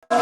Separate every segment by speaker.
Speaker 1: On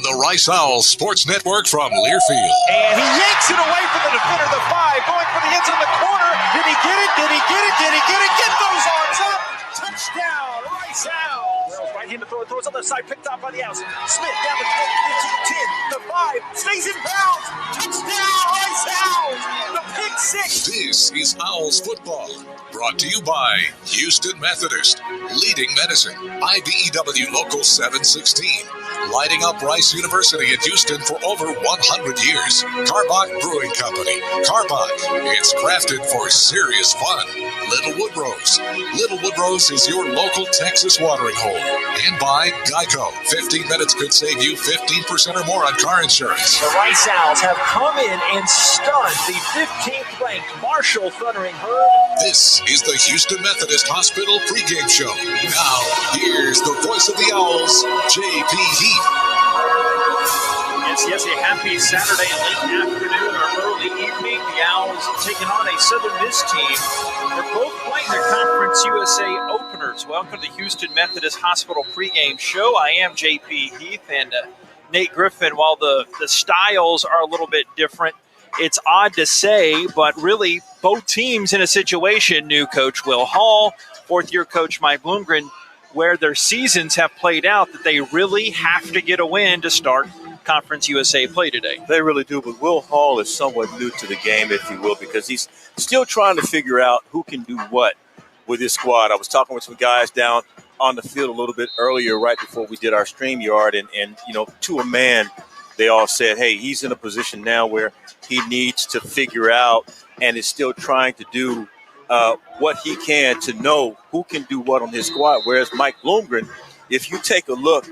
Speaker 1: the Rice Owls Sports Network from Learfield.
Speaker 2: And he yanks it away from the defender, the 5, going for the ends in the corner. Did he get it? Did he get it? Did he get it? Get those arms up. Touchdown, Rice Owls. Wells right-handed throw, throws on the side, picked up by the Owls. Smith down the 20, into the 10, the 5, stays in bounds. Touchdown, Rice Owls. The pick 6.
Speaker 1: This is Owls football. Brought to you by Houston Methodist, Leading Medicine, IBEW Local 716, lighting up Rice University in Houston for over 100 years. Carbach Brewing Company. Carbach, it's crafted for serious fun. Little Woodrose. Little Woodrose is your local Texas watering hole. And by Geico. 15 minutes could save you 15% or more on car insurance.
Speaker 2: The Rice Owls have come in and stunned the 15th ranked Marshall Thundering Herd.
Speaker 1: This is the Houston Methodist Hospital pregame show. Now, here's the voice of the Owls, J.P. Heath.
Speaker 2: Yes, a happy Saturday late afternoon or early evening. The Owls taking on a Southern Miss team. They're both playing their Conference USA openers. Welcome to the Houston Methodist Hospital pregame show. I am J.P. Heath and Nate Griffin. While the styles are a little bit different, it's odd to say, but really both teams in a situation, new coach Will Hall, fourth-year coach Mike Bloomgren, where their seasons have played out that they really have to get a win to start Conference USA play today.
Speaker 3: They really do, but Will Hall is somewhat new to the game, if you will, because he's still trying to figure out who can do what with his squad. I was talking with some guys down on the field a little bit earlier, right before we did our StreamYard, and you know, to a man, they all said, hey, he's in a position now where he needs to figure out and is still trying to do what he can to know who can do what on his squad. Whereas Mike Bloomgren, if you take a look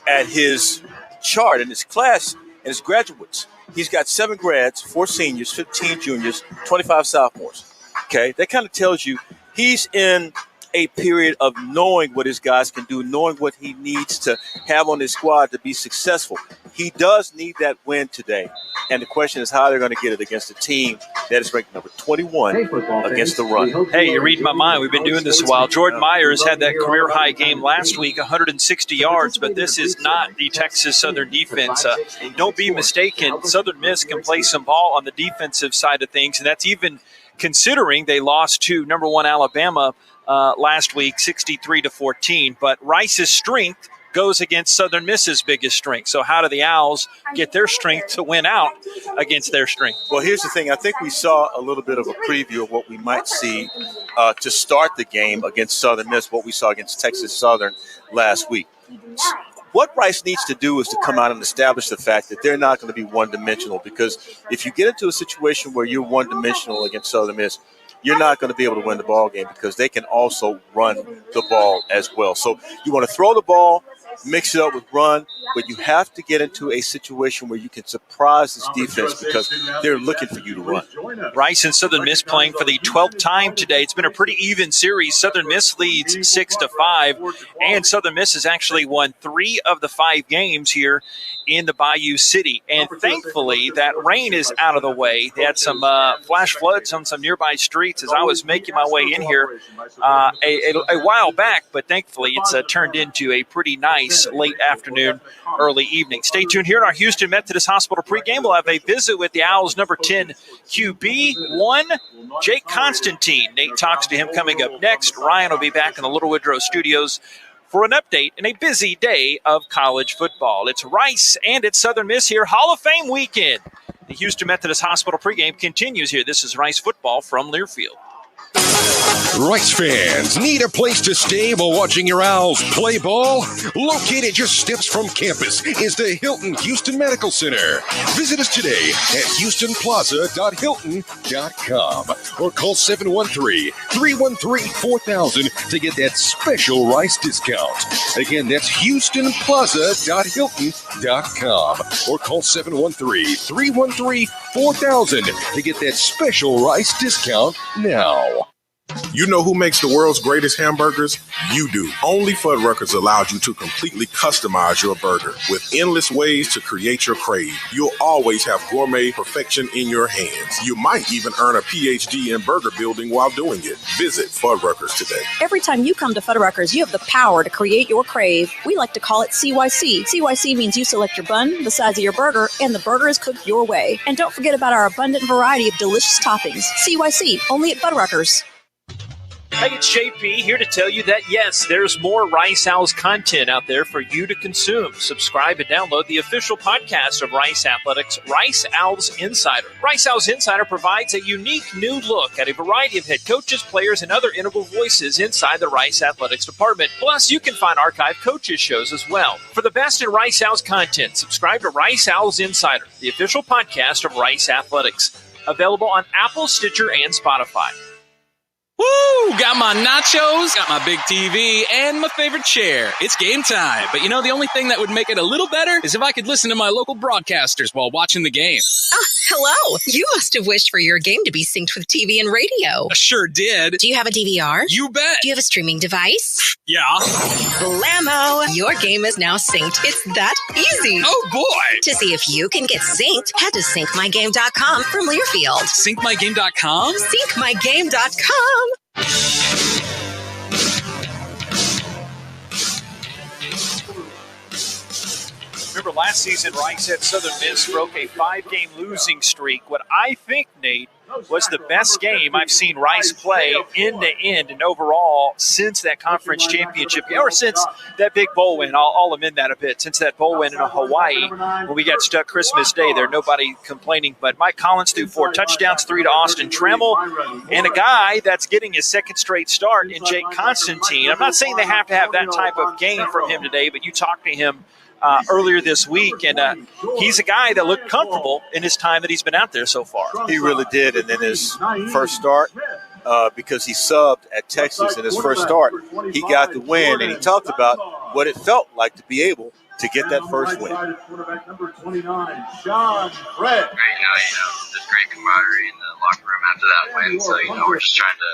Speaker 3: at his chart in his class and his graduates, he's got 7 grads, 4 seniors, 15 juniors, 25 sophomores. Okay, that kind of tells you he's in a period of knowing what his guys can do, knowing what he needs to have on his squad to be successful. He does need that win today. And the question is how they're going to get it against a team that is ranked number 21 against the run.
Speaker 2: Hey, you're reading my mind. We've been doing this a while. Jordan Myers had that career-high game last week, 160 yards, but this is not the Texas Southern defense. Don't be mistaken. Southern Miss can play some ball on the defensive side of things, and that's even considering they lost to number 1 Alabama last week, 63-14. But Rice's strength goes against Southern Miss's biggest strength. So how do the Owls get their strength to win out against their strength?
Speaker 3: Well, here's the thing. I think we saw a little bit of a preview of what we might see to start the game against Southern Miss, what we saw against Texas Southern last week. What Rice needs to do is to come out and establish the fact that they're not going to be one-dimensional, because if you get into a situation where you're one-dimensional against Southern Miss, you're not going to be able to win the ball game, because they can also run the ball as well. So you want to throw the ball, mix it up with run, but you have to get into a situation where you can surprise this defense, because they're looking for you to run.
Speaker 2: Rice and Southern Miss playing for the 12th time today. It's been a pretty even series. Southern Miss leads 6-5, and Southern Miss has actually won 3 of the 5 games here in the Bayou City. And thankfully, that rain is out of the way. They had some flash floods on some nearby streets as I was making my way in here a while back, but thankfully it's turned into a pretty nice late afternoon, early evening. Stay tuned here in our Houston Methodist Hospital pregame. We'll have a visit with the Owls' number 10 QB1, Jake Constantine. Nate talks to him coming up next. Ryan will be back in the Little Woodrow studios for an update in a busy day of college football. It's Rice and it's Southern Miss here, Hall of Fame weekend. The Houston Methodist Hospital pregame continues here. This is Rice football from Learfield.
Speaker 1: Rice fans need a place to stay while watching your Owls play ball? Located just steps from campus is the Hilton Houston Medical Center. Visit us today at houstonplaza.hilton.com or call 713-313-4000 to get that special Rice discount. Again, that's houstonplaza.hilton.com or call 713-313-4000 to get that special Rice discount now.
Speaker 4: You know who makes the world's greatest hamburgers? You do. Only Fuddruckers allows you to completely customize your burger with endless ways to create your crave. You'll always have gourmet perfection in your hands. You might even earn a PhD in burger building while doing it. Visit Fuddruckers today.
Speaker 5: Every time you come to Fuddruckers, you have the power to create your crave. We like to call it CYC. CYC means you select your bun, the size of your burger, and the burger is cooked your way. And don't forget about our abundant variety of delicious toppings. CYC, only at Fuddruckers.
Speaker 2: Hey, it's JP here to tell you that, yes, there's more Rice Owls content out there for you to consume. Subscribe and download the official podcast of Rice Athletics, Rice Owls Insider. Rice Owls Insider provides a unique new look at a variety of head coaches, players, and other integral voices inside the Rice Athletics department. Plus, you can find archived coaches shows as well. For the best in Rice Owls content, subscribe to Rice Owls Insider, the official podcast of Rice Athletics. Available on Apple, Stitcher, and Spotify.
Speaker 6: Woo! Got my nachos, got my big TV, and my favorite chair. It's game time. But you know, the only thing that would make it a little better is if I could listen to my local broadcasters while watching the game.
Speaker 7: Oh, hello. You must have wished for your game to be synced with TV and radio.
Speaker 6: I sure did.
Speaker 7: Do you have a DVR?
Speaker 6: You bet.
Speaker 7: Do you have a streaming device?
Speaker 6: Yeah.
Speaker 7: Blammo! Your game is now synced. It's that easy.
Speaker 6: Oh, boy.
Speaker 7: To see if you can get synced, head to syncmygame.com from Learfield.
Speaker 6: Syncmygame.com?
Speaker 7: Syncmygame.com.
Speaker 2: Remember last season, Rice at Southern Miss broke a 5-game losing streak. What I think, Nate, was the best game I've seen Rice play end to end and overall since that conference championship game, or since that big bowl win. I'll amend that a bit. Since that bowl win in Hawaii, when we got stuck Christmas Day, there nobody complaining. But Mike Collins threw 4 touchdowns, 3 to Austin Trammell, and a guy that's getting his second straight start in Jake Constantine. I'm not saying they have to have that type of game from him today, but you talked to him earlier this week, and he's a guy that looked comfortable in his time that he's been out there so far.
Speaker 3: He really did, and then his first start, because he subbed at Texas in his first start, he got the win, and he talked about what it felt like to be able to get that first win.
Speaker 8: Great, just great camaraderie in the locker room after that win, so, we're just trying to,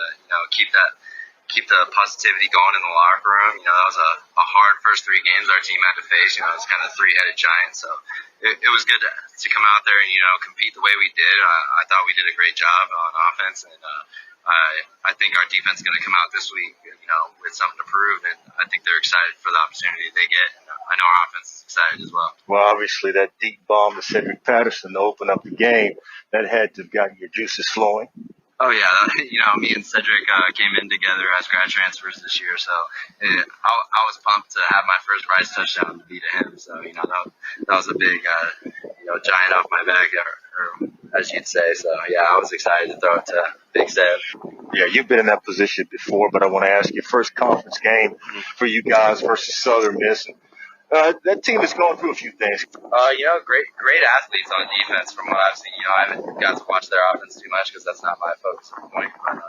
Speaker 8: keep the positivity going in the locker room. That was a hard first 3 games our team had to face. It's kind of a 3-headed giant. So it was good to come out there and, compete the way we did. I thought we did a great job on offense. And I think our defense is going to come out this week, with something to prove. And I think they're excited for the opportunity they get. And I know our offense is excited as well.
Speaker 9: Well, obviously that deep bomb to Cedric Patterson to open up the game, that had to have gotten your juices flowing.
Speaker 8: Oh, yeah. Me and Cedric came in together as grad transfers this year, so I was pumped to have my first Rice touchdown to be to him. So, that was a big, giant off my back, or as you'd say. So, yeah, I was excited to throw it to Big Seb.
Speaker 9: Yeah, you've been in that position before, but I want to ask you, first conference game for you guys versus Southern Miss. That team is going through a few things.
Speaker 8: Great athletes on defense from what I've seen. I haven't got to watch their offense too much because that's not my focus at the point. But,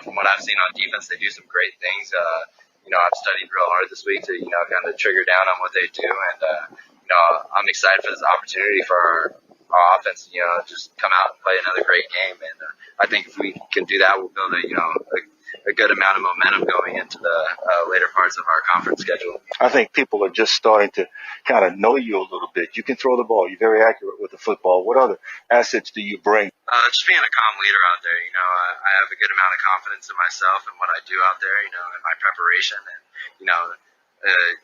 Speaker 8: from what I've seen on defense, they do some great things. I've studied real hard this week to, kind of trigger down on what they do. And, I'm excited for this opportunity for our offense, just come out and play another great game. And I think if we can do that, we'll build a good amount of momentum going into the later parts of our conference schedule.
Speaker 9: I think people are just starting to kind of know you a little bit. You can throw the ball. You're very accurate with the football. What other assets do you bring?
Speaker 8: Just being a calm leader out there. I have a good amount of confidence in myself and what I do out there, in my preparation. And,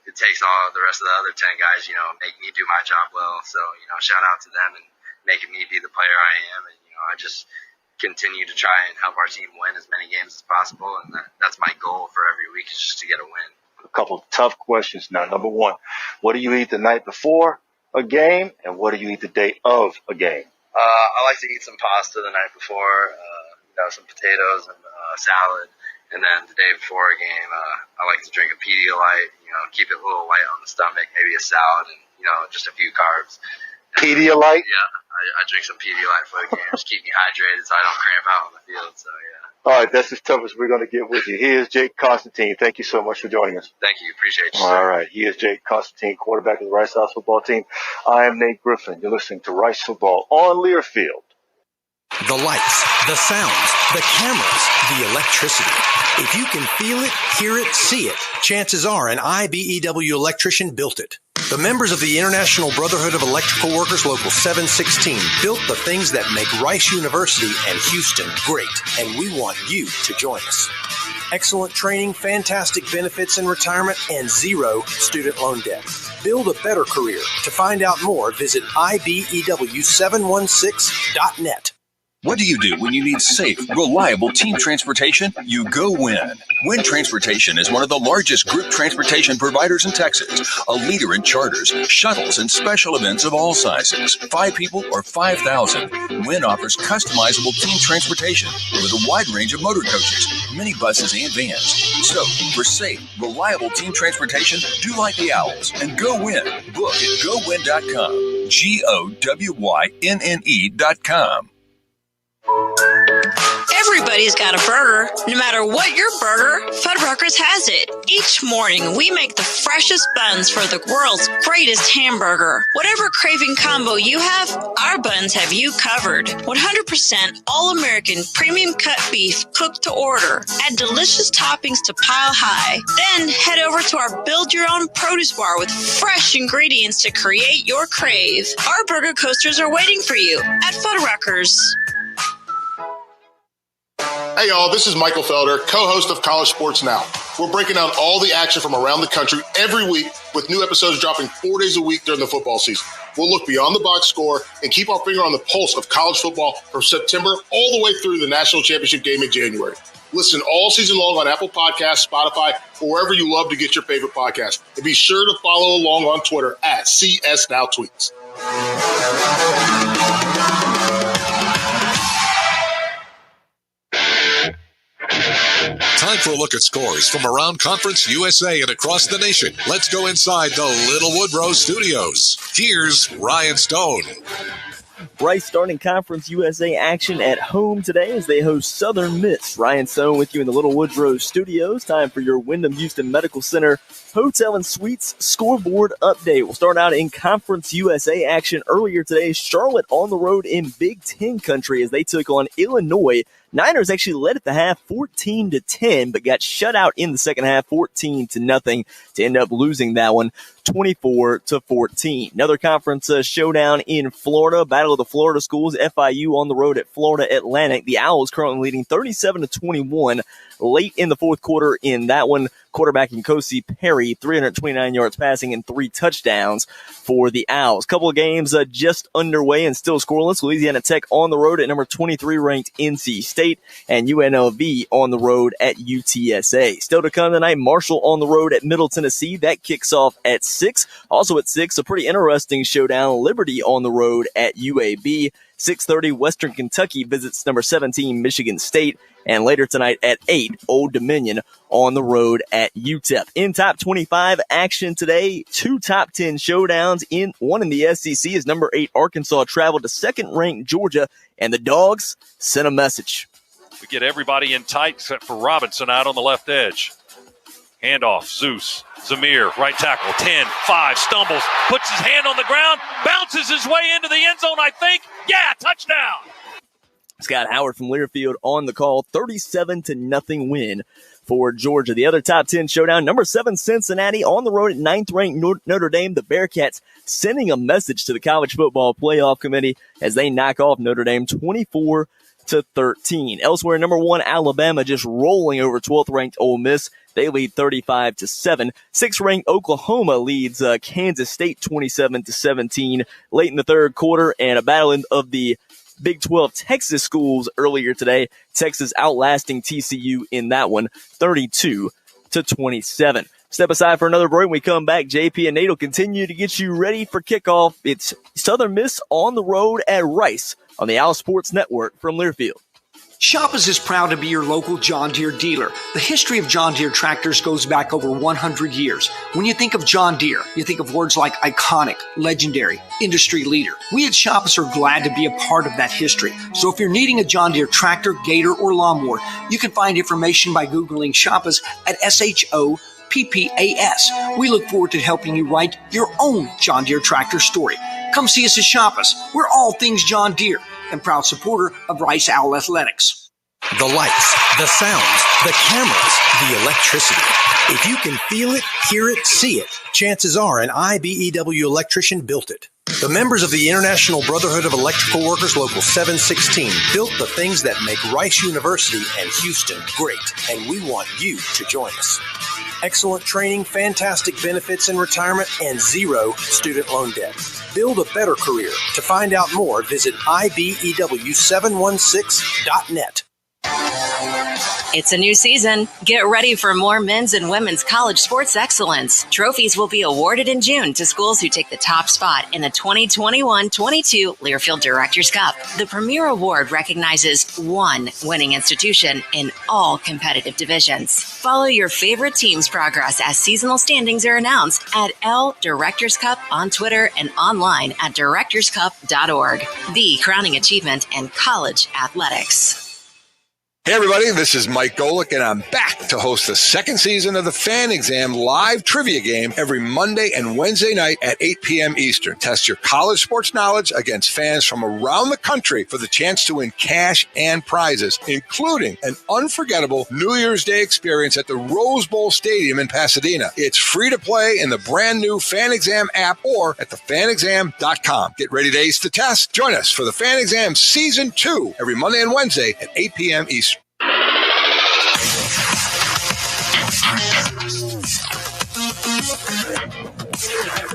Speaker 8: it takes all the rest of the other 10 guys, make me do my job well. So, shout out to them and making me be the player I am. And, I just continue to try and help our team win as many games as possible, and that's my goal for every week, is just to get a win.
Speaker 9: A couple of tough questions now. Number one, what do you eat the night before a game, and what do you eat the day of a game?
Speaker 8: I like to eat some pasta the night before, some potatoes and salad, and then the day before a game, I like to drink a Pedialyte, keep it a little light on the stomach, maybe a salad and, just a few carbs.
Speaker 9: Pedialyte?
Speaker 8: Yeah. I drink some Pedialyte for the game, just keep me hydrated so I don't cramp out on the field. So, yeah.
Speaker 9: All right, that's as tough as we're going to get with you. Here's Jake Constantine. Thank you so much for joining us.
Speaker 8: Thank you. Appreciate you.
Speaker 9: All right, he is Jake Constantine, quarterback of the Rice Owls football team. I am Nate Griffin. You're listening to Rice Football on Learfield.
Speaker 10: The lights, the sounds, the cameras, the electricity. If you can feel it, hear it, see it, chances are an IBEW electrician built it. The members of the International Brotherhood of Electrical Workers Local 716 built the things that make Rice University and Houston great, and we want you to join us. Excellent training, fantastic benefits in retirement, and zero student loan debt. Build a better career. To find out more, visit IBEW716.net.
Speaker 11: What do you do when you need safe, reliable team transportation? You go Win. Win Transportation is one of the largest group transportation providers in Texas, a leader in charters, shuttles, and special events of all sizes. 5 people or 5,000. Win offers customizable team transportation with a wide range of motor coaches, minibuses, and vans. So, for safe, reliable team transportation, do like the Owls and go Win. Book at GoWin.com. GOWYNNE.com.
Speaker 12: Everybody's got a burger. No matter what your burger, Fuddruckers has it. Each morning, we make the freshest buns for the world's greatest hamburger. Whatever craving combo you have, our buns have you covered. 100% all-American premium cut beef cooked to order. Add delicious toppings to pile high. Then head over to our build-your-own produce bar with fresh ingredients to create your crave. Our burger coasters are waiting for you at Fuddruckers.
Speaker 13: Hey y'all, this is Michael Felder, co-host of College Sports Now. We're breaking down all the action from around the country every week with new episodes dropping 4 days a week during the football season. We'll look beyond the box score and keep our finger on the pulse of college football from September all the way through the national championship game in January. Listen all season long on Apple Podcasts, Spotify, or wherever you love to get your favorite podcast. And be sure to follow along on Twitter at CSNowTweets.
Speaker 1: Time for a look at scores from around Conference USA and across the nation. Let's go inside the Little Woodrow Studios. Here's Ryan Stone.
Speaker 14: Rice starting Conference USA action at home today as they host Southern Miss. Ryan Stone with you in the Little Woodrow Studios. Time for your Wyndham Houston Medical Center Hotel and Suites scoreboard update. We'll start out in Conference USA action earlier today. Charlotte on the road in Big Ten country as they took on Illinois. Niners actually led at the half 14-10, but got shut out in the second half 14-0 to end up losing that one 24-14. Another conference showdown in Florida, Battle of the Florida Schools. FIU on the road at Florida Atlantic. The Owls currently leading 37-21 late in the fourth quarter in that one. Quarterbacking Kosi Perry, 329 yards passing and 3 touchdowns for the Owls. Couple of games just underway and still scoreless. Louisiana Tech on the road at number 23 ranked NC State, and UNLV on the road at UTSA. Still to come tonight, Marshall on the road at Middle Tennessee. That kicks off at 6. Also at 6, a pretty interesting showdown. Liberty on the road at UAB. 6:30, Western Kentucky visits number 17 Michigan State. And later tonight at 8, Old Dominion on the road at UTEP. In top 25 action today, 2 top 10 showdowns. One in the SEC as number 8 Arkansas traveled to second-ranked Georgia, and the Dogs sent a message.
Speaker 15: We get everybody in tight except for Robinson out on the left edge. Handoff, Zeus, Zamir, right tackle, 10, 5, stumbles, puts his hand on the ground, bounces his way into the end zone, I think. Yeah, touchdown.
Speaker 14: Scott Howard from Learfield on the call, 37-0 win for Georgia. The other top 10 showdown, number 7 Cincinnati on the road at 9th-ranked Notre Dame. The Bearcats sending a message to the College Football Playoff Committee as they knock off Notre Dame 24-13. Elsewhere, number 1 Alabama just rolling over 12th-ranked Ole Miss. They lead 35-7. 6th-ranked Oklahoma leads Kansas State 27-17 late in the third quarter, and a battle of the Big 12 Texas schools earlier today. Texas outlasting TCU in that one, 32-27. Step aside for another break. When we come back, JP and Nate will continue to get you ready for kickoff. It's Southern Miss on the road at Rice on the Owl Sports Network from Learfield.
Speaker 16: Shoppers is proud to be your local John Deere dealer. The history of John Deere tractors goes back over 100 years. When you think of John Deere, you think of words like iconic, legendary, industry leader. We at Shoppers are glad to be a part of that history. So if you're needing a John Deere tractor, gator, or lawnmower, you can find information by Googling Shoppers at SHOPPAS. We look forward to helping you write your own John Deere tractor story. Come see us at Shoppers. We're all things John Deere. and proud supporter of Rice Owl Athletics.
Speaker 10: The lights, the sounds, the cameras, the electricity. If you can feel it, hear it, see it, chances are an IBEW electrician built it. The members of the International Brotherhood of Electrical Workers Local 716 built the things that make Rice University and Houston great, and we want you to join us. Excellent training, fantastic benefits in retirement, and zero student loan debt. Build a better career. To find out more, visit IBEW716.net.
Speaker 17: It's a new season. Get ready for more men's and women's college sports excellence. Trophies will be awarded in June to schools who take the top spot in the 2021-22 Learfield Directors Cup. The premier award recognizes one winning institution in all competitive divisions. Follow your favorite team's progress as seasonal standings are announced at L Directors Cup on Twitter and online at directorscup.org. The crowning achievement in college athletics.
Speaker 18: Hey everybody, this is Mike Golick, and I'm back to host the second season of the Fan Exam live trivia game every Monday and Wednesday night at 8 p.m. Eastern. Test your college sports knowledge against fans from around the country for the chance to win cash and prizes, including an unforgettable New Year's Day experience at the Rose Bowl Stadium in Pasadena. It's free to play in the brand new Fan Exam app or at thefanexam.com. Get ready to ace the test. Join us for the Fan Exam Season 2 every Monday and Wednesday at 8 p.m. Eastern.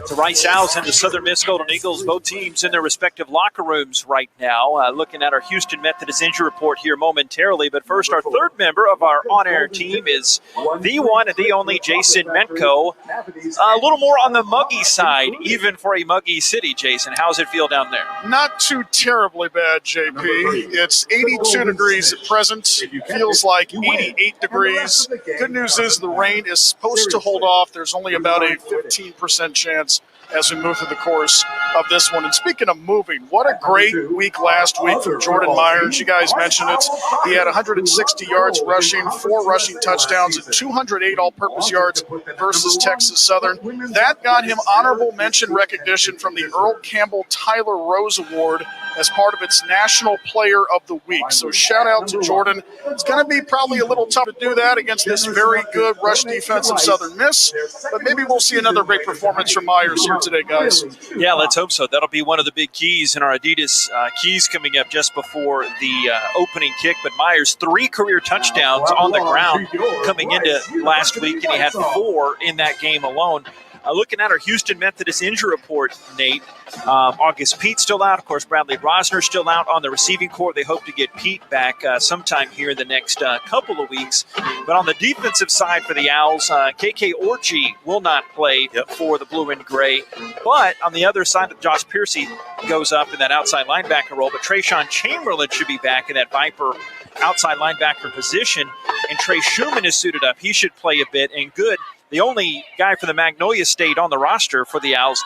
Speaker 2: The Rice Owls and the Southern Miss Golden Eagles, both teams in their respective locker rooms right now. Looking at our Houston Methodist injury report here momentarily. But first, our third member of our on-air team is the one and the only Jason Metco. A little more on the muggy side, even for a muggy city, Jason. How's it feel down there?
Speaker 19: Not too terribly bad, JP. It's 82 degrees at present. Feels like 88 degrees. Good news is the rain is supposed to hold off. There's only about a 15% chance as we move through the course of this one. And speaking of moving, what a great week last week from Jordan Myers. You guys mentioned it. He had 160 yards rushing, 4 rushing touchdowns, and 208 all-purpose yards versus Texas Southern. That got him honorable mention recognition from the Earl Campbell Tyler Rose Award as part of its National Player of the Week. So shout out to Jordan. It's going to be probably a little tough to do that against this very good rush defense of Southern Miss, but maybe we'll see another great performance from Myers here today, guys.
Speaker 2: Yeah, let's hope so. That'll be one of the big keys in our Adidas keys coming up just before the opening kick. But Myers, 3 career touchdowns on the ground coming into last week, and he had 4 in that game alone. Looking at our Houston Methodist injury report, Nate, August Pete still out. Of course, Bradley Rosner still out on the receiving corps. They hope to get Pete back sometime here in the next couple of weeks. But on the defensive side for the Owls, KK Orji will not play for the blue and gray. But on the other side, Josh Piercy goes up in that outside linebacker role. But Trayshawn Chamberlain should be back in that Viper outside linebacker position. And Trey Schumann is suited up. He should play a bit, and good. The only guy for the Magnolia State on the roster for the Owls,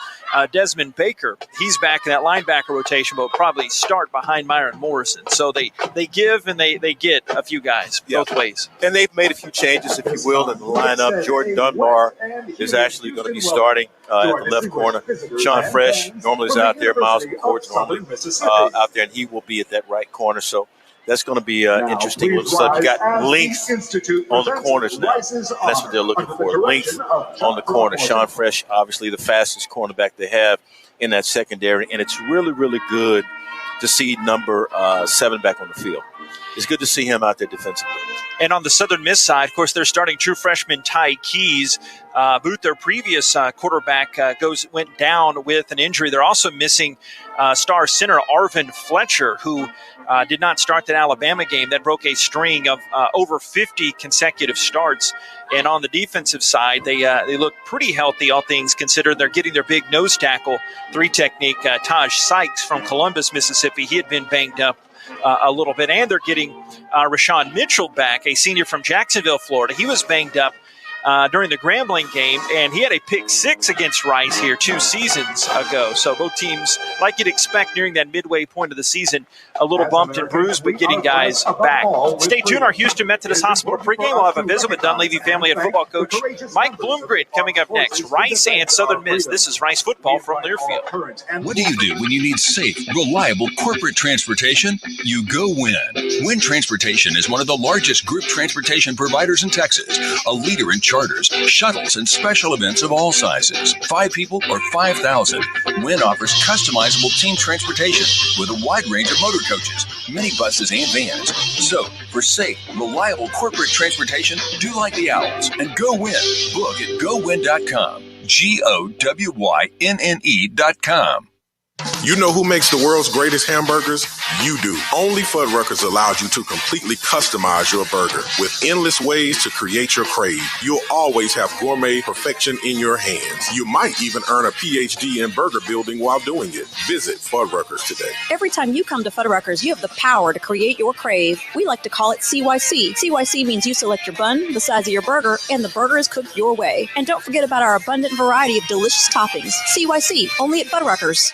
Speaker 2: Desmond Baker, he's back in that linebacker rotation, but will probably start behind Myron Morrison. So they give and they get a few guys both ways.
Speaker 3: And they've made a few changes, if you will, in the lineup. Jordan Dunbar is actually going to be starting at the left corner. Sean Fresh normally is out there. Miles McCord's normally out there, and he will be at that right corner. So that's going to be interesting little stuff. You got length on the corners now. That's what they're looking for, length on the corner. Sean Fresh, obviously the fastest cornerback they have in that secondary, and it's really, really good to see number 7 back on the field. It's good to see him out there defensively.
Speaker 2: And on the Southern Miss side, of course, they're starting true freshman Ty Keys. Booth, their previous quarterback, went down with an injury. They're also missing star center Arvin Fletcher, who did not start that Alabama game. That broke a string of over 50 consecutive starts. And on the defensive side, they look pretty healthy, all things considered. They're getting their big nose tackle, 3 technique, Taj Sykes from Columbus, Mississippi. He had been banged up a little bit. And they're getting Rashawn Mitchell back, a senior from Jacksonville, Florida. He was banged up during the Grambling game, and he had a pick 6 against Rice here 2 seasons ago. So both teams, like you'd expect nearing that midway point of the season, a little bumped and bruised, but getting guys back. Stay tuned. Our Houston Methodist Hospital pregame will have a visit with Dunleavy family head football coach Mike Bloomgren coming up next. Rice and Southern Miss. This is Rice football from Learfield.
Speaker 11: What do you do when you need safe, reliable corporate transportation? You go Win. Win Transportation is one of the largest group transportation providers in Texas, a leader in charters, shuttles, and special events of all sizes. 5 people or 5,000. Win offers customizable team transportation with a wide range of motor coaches, minibuses, and vans. So, for safe, reliable corporate transportation, do like the Owls and go Win. Book at gowin.com. GOWYNNE.com.
Speaker 4: You know who makes the world's greatest hamburgers? You do. Only Fuddruckers allows you to completely customize your burger with endless ways to create your crave. You'll always have gourmet perfection in your hands. You might even earn a PhD in burger building while doing it. Visit Fuddruckers today.
Speaker 5: Every time you come to Fuddruckers, you have the power to create your crave. We like to call it CYC. CYC means you select your bun, the size of your burger, and the burger is cooked your way. And don't forget about our abundant variety of delicious toppings. CYC, only at Fuddruckers.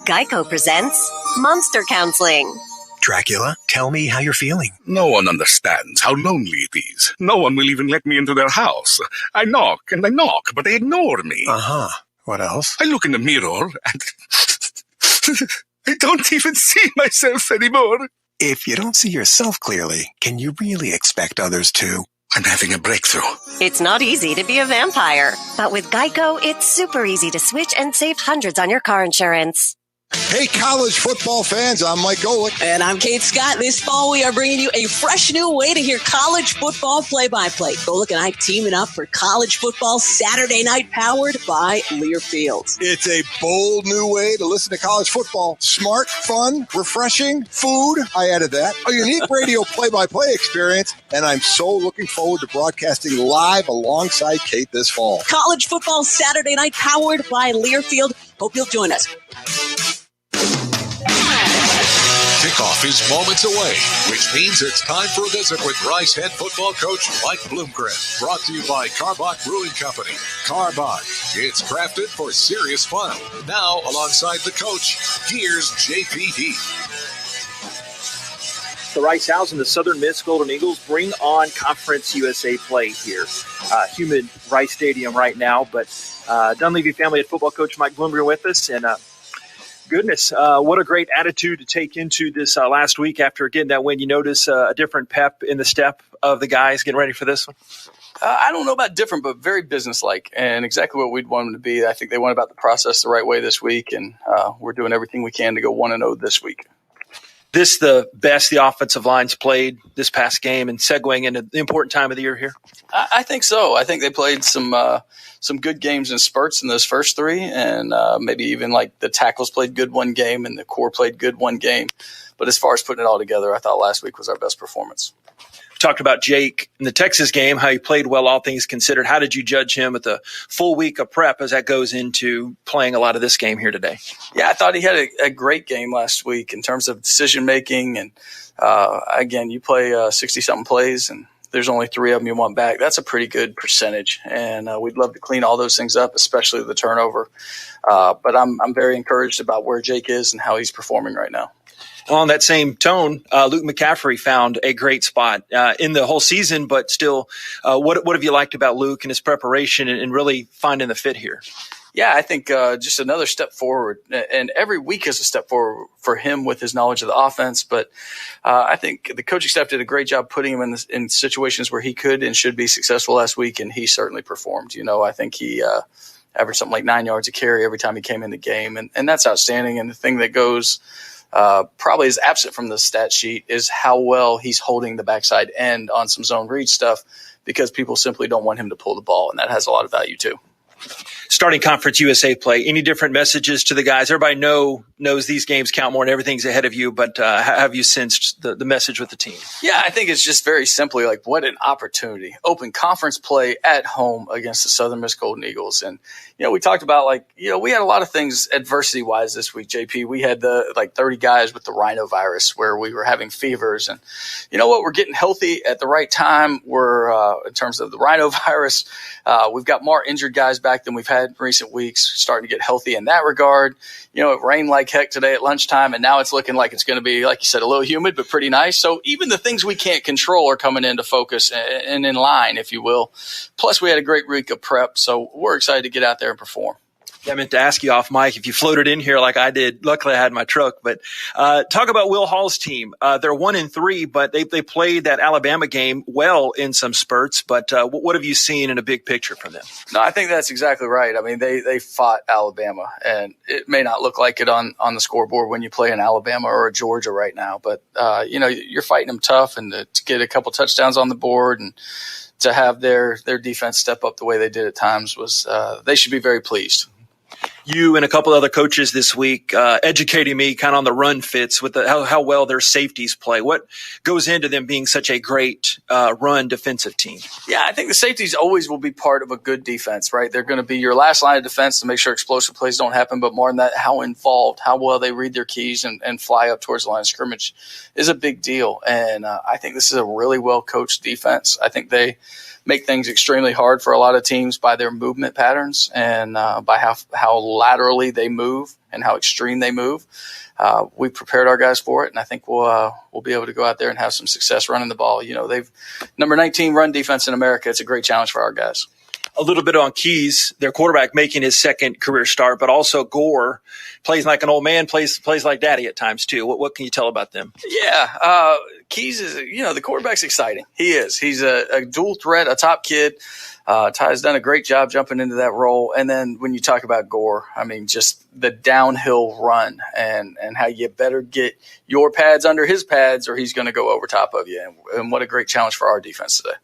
Speaker 7: Geico presents Monster Counseling.
Speaker 10: Dracula, tell me how you're feeling.
Speaker 20: No one understands how lonely it is. No one will even let me into their house. I knock and I knock, but they ignore me.
Speaker 10: Uh-huh. What else?
Speaker 20: I look in the mirror and I don't even see myself anymore.
Speaker 10: If you don't see yourself clearly, can you really expect others to?
Speaker 20: I'm having a breakthrough.
Speaker 7: It's not easy to be a vampire, but with Geico, it's super easy to switch and save hundreds on your car insurance.
Speaker 18: Hey, college football fans, I'm Mike Golick.
Speaker 21: And I'm Kate Scott. This fall, we are bringing you a fresh new way to hear college football play-by-play. Golick and I teaming up for college football Saturday night, powered by Learfield.
Speaker 18: It's a bold new way to listen to college football. Smart, fun, refreshing, food. I added that. A unique radio play-by-play experience. And I'm so looking forward to broadcasting live alongside Kate this fall.
Speaker 21: College football Saturday night, powered by Learfield. Hope you'll join us.
Speaker 1: Kickoff is moments away, which means it's time for a visit with Rice head football coach Mike Bloomgren. Brought to you by Carbach Brewing Company. Carbach, it's crafted for serious fun. Now, alongside the coach, here's JP Heath.
Speaker 2: The Rice Owls and the Southern Miss Golden Eagles bring on Conference USA play here. Humid Rice Stadium right now, but Dunleavy family head football coach Mike Bloomgren with us, and goodness, what a great attitude to take into this last week after getting that win. You notice a different pep in the step of the guys getting ready for this one?
Speaker 22: I don't know about different, but very businesslike, and exactly what we'd want them to be. I think they went about the process the right way this week, and we're doing everything we can to go 1-0 this week.
Speaker 2: This the best the offensive line's played this past game and segueing into the important time of the year here?
Speaker 22: I think so. I think they played some good games in spurts in those first 3, and maybe even like the tackles played good one game and the core played good one game. But as far as putting it all together, I thought last week was our best performance.
Speaker 2: We talked about Jake in the Texas game, how he played well, all things considered. How did you judge him with a full week of prep as that goes into playing a lot of this game here today?
Speaker 22: Yeah, I thought he had a great game last week in terms of decision-making. And, again, you play 60-something plays, and there's only 3 of them you want back. That's a pretty good percentage, and we'd love to clean all those things up, especially the turnover. But I'm very encouraged about where Jake is and how he's performing right now.
Speaker 2: On that same tone, Luke McCaffrey found a great spot in the whole season, but still, what have you liked about Luke and his preparation and really finding the fit here?
Speaker 22: Yeah, I think just another step forward, and every week is a step forward for him with his knowledge of the offense. But I think the coaching staff did a great job putting him in situations where he could and should be successful last week, and he certainly performed. You know, I think he averaged something like 9 yards a carry every time he came in the game, and that's outstanding. And the thing that goes probably is absent from the stat sheet is how well he's holding the backside end on some zone read stuff, because people simply don't want him to pull the ball, and that has a lot of value too.
Speaker 2: starting Conference USA play. Any different messages to the guys? Everybody knows these games count more and everything's ahead of you, but have you sensed the message with the team?
Speaker 22: Yeah, I think it's just very simply like what an opportunity. Open conference play at home against the Southern Miss Golden Eagles. And, we talked about we had a lot of things adversity-wise this week, JP. We had 30 guys with the rhinovirus where we were having fevers. And you know what? We're getting healthy at the right time. We're, in terms of the rhinovirus, we've got more injured guys back than we've had in recent weeks, starting to get healthy in that regard. It rained like heck today at lunchtime, and now it's looking like it's going to be, like you said, a little humid, but pretty nice. So even the things we can't control are coming into focus and in line, if you will. Plus, we had a great week of prep, so we're excited to get out there and perform.
Speaker 2: I meant to ask you off mic if you floated in here like I did. Luckily, I had my truck. But talk about Will Hall's team. They're 1-3, but they played that Alabama game well in some spurts. But what have you seen in a big picture from them?
Speaker 22: No, I think that's exactly right. I mean, they fought Alabama, and it may not look like it on the scoreboard when you play in Alabama or Georgia right now. But, you're fighting them tough, and to get a couple touchdowns on the board and to have their defense step up the way they did at times was they should be very pleased.
Speaker 2: You and a couple other coaches this week educating me kind of on the run fits with how well their safeties play. What goes into them being such a great run defensive team?
Speaker 22: Yeah, I think the safeties always will be part of a good defense, right? They're going to be your last line of defense to make sure explosive plays don't happen. But more than that, how involved, how well they read their keys and fly up towards the line of scrimmage is a big deal. And I think this is a really well-coached defense. I think they make things extremely hard for a lot of teams by their movement patterns and by how laterally they move and how extreme they move. We prepared our guys for it, and I think we'll be able to go out there and have some success running the ball. They've number 19 run defense in America. It's a great challenge for our guys.
Speaker 2: A little bit on Keys, their quarterback, making his second career start, but also Gore plays like an old man, plays like daddy at times too. What can you tell about them?
Speaker 22: Yeah, Keys is, the quarterback's exciting. He is. He's a dual threat, a top kid. Ty's done a great job jumping into that role. And then when you talk about Gore, I mean, just the downhill run and how you better get your pads under his pads or he's going to go over top of you. And what a great challenge for our defense today.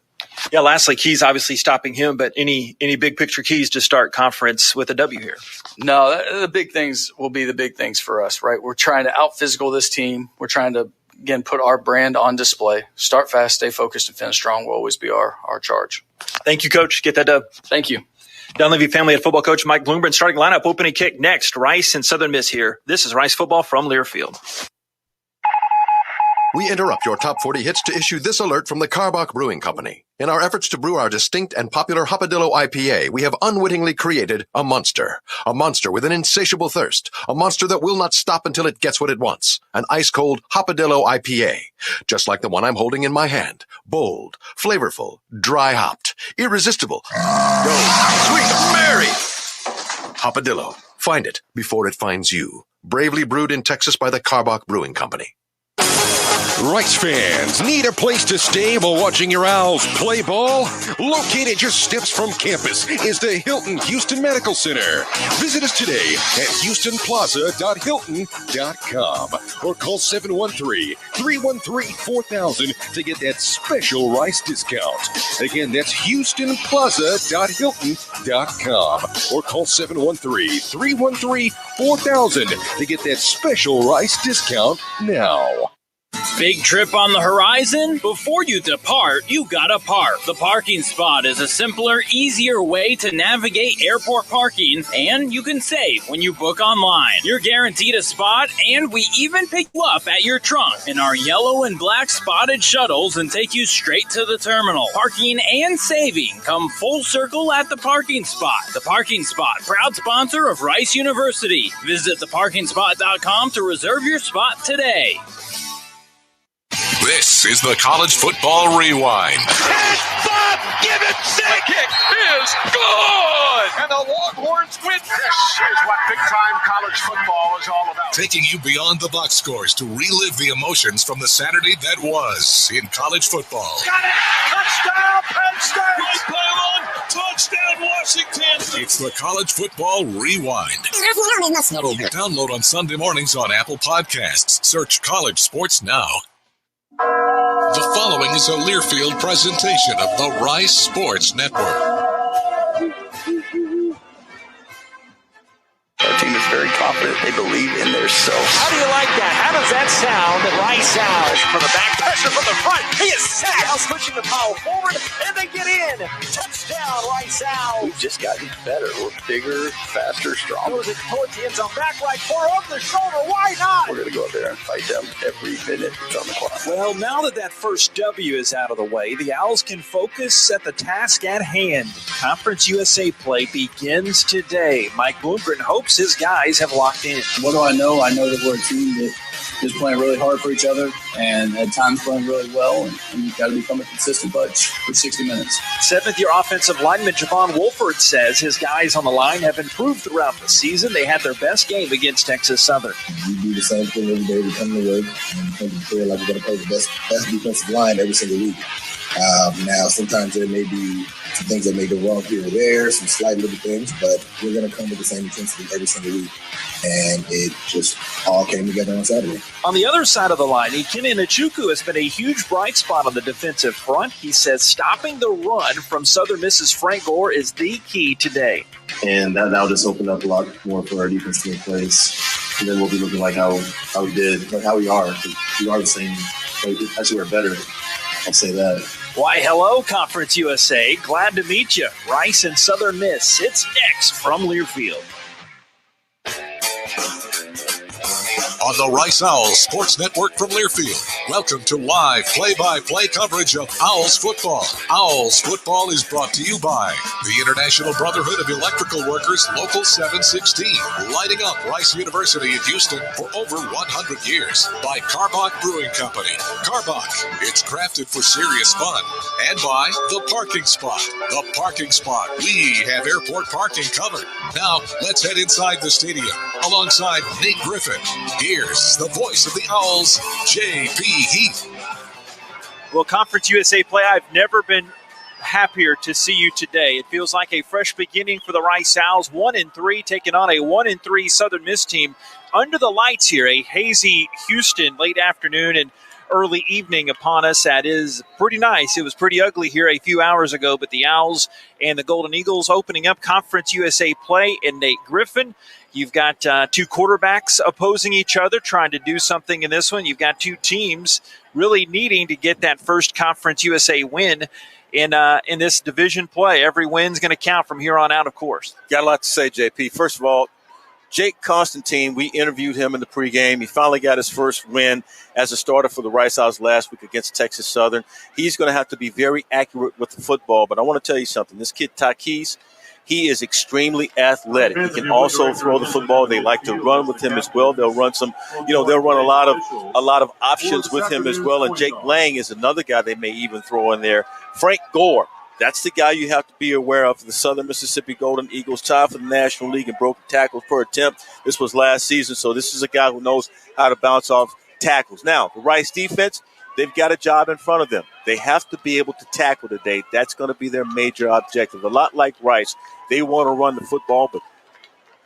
Speaker 2: Yeah, lastly, Keys obviously stopping him, but any big picture keys to start conference with a W here?
Speaker 22: No, the big things will be the big things for us, right? We're trying to out-physical this team. We're trying to, again, put our brand on display. Start fast, stay focused, and finish strong will always be our charge.
Speaker 2: Thank you, Coach. Get that dub.
Speaker 22: Thank you.
Speaker 2: Dunleavy Family Head Football Coach Mike Bloomberg starting lineup, opening kick next. Rice and Southern Miss here. This is Rice football from Learfield.
Speaker 6: We interrupt your top 40 hits to issue this alert from the Karbach Brewing Company. In our efforts to brew our distinct and popular Hopadillo IPA, we have unwittingly created a monster. A monster with an insatiable thirst. A monster that will not stop until it gets what it wants. An ice-cold Hopadillo IPA. Just like the one I'm holding in my hand. Bold, flavorful, dry-hopped, irresistible. Go, sweet Mary! Hopadillo. Find it before it finds you. Bravely brewed in Texas by the Karbach Brewing Company.
Speaker 8: Rice fans, need a place to stay while watching your Owls play ball? Located just steps from campus is the Hilton Houston Medical Center. Visit us today at houstonplaza.hilton.com or call 713-313-4000 to get that special Rice discount. Again, that's houstonplaza.hilton.com or call 713-313-4000 to get that special Rice discount now.
Speaker 23: Big trip on the horizon? Before you depart, you gotta park. The Parking Spot is a simpler, easier way to navigate airport parking, and you can save when you book online. You're guaranteed a spot, and we even pick you up at your trunk in our yellow and black spotted shuttles and take you straight to the terminal. Parking and saving come full circle at the Parking Spot. The Parking Spot, proud sponsor of Rice University. Visit theparkingspot.com to reserve your spot today.
Speaker 1: This is the College Football Rewind.
Speaker 24: Bob, give it six! The kick is good! And the Longhorns win. This is what big-time college football is all about.
Speaker 1: Taking you beyond the box scores to relive the emotions from the Saturday that was in college football.
Speaker 24: Got it! Touchdown, Penn State! Right pylon, touchdown, Washington!
Speaker 1: It's the College Football Rewind. Download on Sunday mornings on Apple Podcasts. Search College Sports Now. The following is a Learfield presentation of the Rice Sports Network.
Speaker 2: from the back, pressure from the front. He is sacked. Owls pushing the ball forward, and they get in. Touchdown, Rice Owls.
Speaker 3: We've just gotten better. We're bigger, faster, stronger.
Speaker 2: Goes it towards the end zone, back right corner, over the shoulder. Why not?
Speaker 3: We're going to go out there and fight them every minute it's on the clock.
Speaker 2: Well, now that first W is out of the way, the Owls can focus at the task at hand. Conference USA play begins today. Mike Bloomgren hopes his guys have locked in.
Speaker 9: What do I know? I know that we're a team that is playing really hard for each other and at times playing really well, and you've got to become a consistent bunch for 60 minutes.
Speaker 2: Seventh-year offensive lineman Javon Wolford says his guys on the line have improved throughout the season. They had their best game against Texas Southern.
Speaker 12: We do the same thing every day. We come to work and we feel like we're going to play the best defensive line every single week. Now, sometimes there may be some things that may go wrong here or there, some slight little things, but we're going to come with the same intensity every single week. And it just all came together on Saturday.
Speaker 2: On the other side of the line, Ikene Nwachukwu has been a huge bright spot on the defensive front. He says stopping the run from Southern Miss's Frank Gore is the key today.
Speaker 12: And that'll just open up a lot more for our defense to make plays. And then we'll be looking like how we did, like how we are. We are the same. Actually, we're better. I'll say that.
Speaker 2: Why, hello, Conference USA. Glad to meet you. Rice and Southern Miss. It's next from Learfield.
Speaker 1: On the Rice Owls Sports Network from Learfield, welcome to live play-by-play coverage of Owls football. Owls football is brought to you by the International Brotherhood of Electrical Workers, Local 716, lighting up Rice University in Houston for over 100 years. By Karbach Brewing Company. Karbach, it's crafted for serious fun. And by The Parking Spot. The Parking Spot. We have airport parking covered. Now, let's head inside the stadium alongside Nate Griffin. Here's the voice of the Owls, J.P. Heath.
Speaker 2: Well, Conference USA play, I've never been happier to see you today. It feels like a fresh beginning for the Rice Owls. 1-3, taking on a 1-3 Southern Miss team under the lights here. A hazy Houston late afternoon and early evening upon us. That is pretty nice. It was pretty ugly here a few hours ago, but the Owls and the Golden Eagles opening up Conference USA play, and Nate Griffin. You've got two quarterbacks opposing each other, trying to do something in this one. You've got two teams really needing to get that first Conference USA win in this division play. Every win's going to count from here on out, of course.
Speaker 3: Got a lot to say, JP. First of all, Jake Constantine, we interviewed him in the pregame. He finally got his first win as a starter for the Rice Owls last week against Texas Southern. He's going to have to be very accurate with the football, but I want to tell you something. This kid, Takis, he is extremely athletic. He can also throw the football. They like to run with him as well. They'll run they'll run a lot of options with him as well. And Jake Lang is another guy they may even throw in there. Frank Gore, that's the guy you have to be aware of. The Southern Mississippi Golden Eagles tied for the National League in broken tackles per attempt. This was last season, so this is a guy who knows how to bounce off tackles. Now, the Rice defense, they've got a job in front of them. They have to be able to tackle today. That's going to be their major objective. A lot like Rice, they want to run the football, but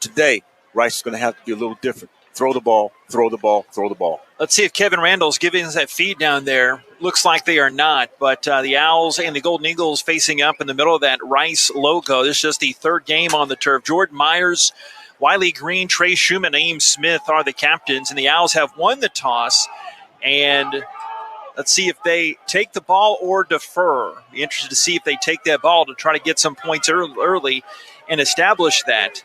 Speaker 3: today, Rice is going to have to be a little different. Throw the ball, throw the ball, throw the ball.
Speaker 2: Let's see if Kevin Randall's giving us that feed down there. Looks like they are not, but the Owls and the Golden Eagles facing up in the middle of that Rice logo. This is just the third game on the turf. Jordan Myers, Wiley Green, Trey Schumann, Ames Smith are the captains, and the Owls have won the toss. And let's see if they take the ball or defer. Be interested to see if they take that ball to try to get some points early and establish that.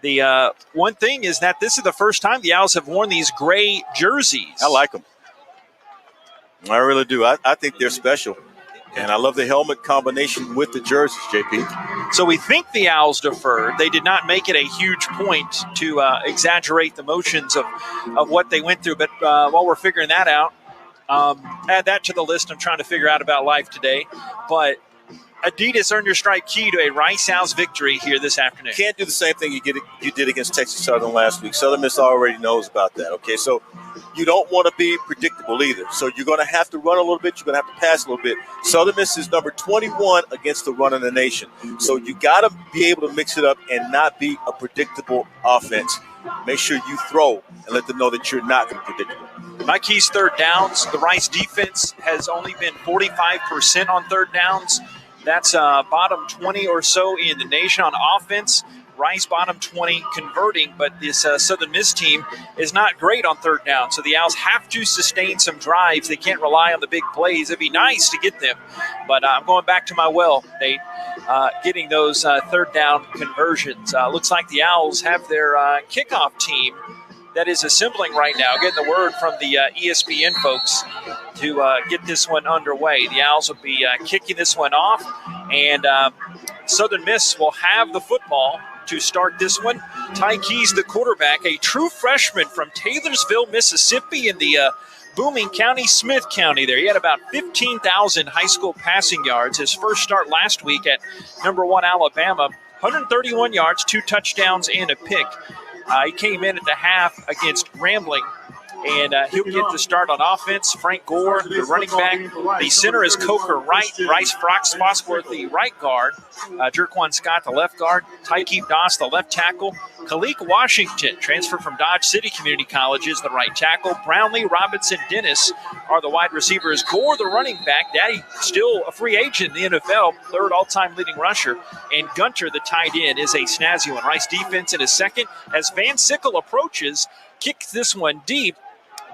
Speaker 2: The one thing is that this is the first time the Owls have worn these gray jerseys.
Speaker 3: I like them. I really do. I think they're special. And I love the helmet combination with the jerseys, JP.
Speaker 2: So we think the Owls deferred. They did not make it a huge point to exaggerate the motions of what they went through. But while we're figuring that out, add that to the list I'm trying to figure out about life today. Adidas earned your stripe key to a Rice Owls victory here this afternoon.
Speaker 3: Can't do the same thing you did against Texas Southern last week. Southern Miss already knows about that, okay? So you don't want to be predictable either. So you're going to have to run a little bit. You're going to have to pass a little bit. Southern Miss is number 21 against the run in the nation. So you got to be able to mix it up and not be a predictable offense. Make sure you throw and let them know that you're not going to be predictable.
Speaker 2: My key's third downs. The Rice defense has only been 45% on third downs. That's bottom 20 or so in the nation on offense. Rice bottom 20 converting, but this Southern Miss team is not great on third down. So the Owls have to sustain some drives. They can't rely on the big plays. It'd be nice to get them, but I'm going back to my well, Nate, getting those third down conversions. Looks like the Owls have their kickoff team that is assembling right now, getting the word from the ESPN folks to get this one underway. The Owls will be kicking this one off, and Southern Miss will have the football to start this one. Ty Keys, the quarterback, a true freshman from Taylorsville, Mississippi, in the booming county, Smith County there. He had about 15,000 high school passing yards. His first start last week at number 1 Alabama, 131 yards, 2 touchdowns, and a pick. He came in at the half against Grambling, and he'll get the start on offense. Frank Gore, the running back. The center is Coker Wright. Bryce Foxworth, the right guard. Jerquan Scott, the left guard. Tykeem Doss, the left tackle. Khalik Washington, transferred from Dodge City Community College, is the right tackle. Brownlee, Robinson, Dennis are the wide receivers. Gore, the running back. Daddy, still a free agent in the NFL, third all-time leading rusher. And Gunter, the tight end, is a snazzy one. Rice defense in a second. As Van Sickle approaches, kicks this one deep.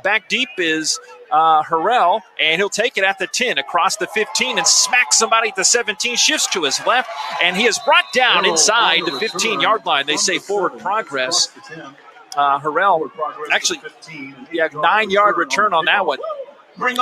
Speaker 2: Back deep is Harrell, and he'll take it at the 10 across the 15 and smack somebody at the 17, shifts to his left, and he is brought down inside the 15-yard line. They say forward progress. Harrell, actually, 9-yard return on that one.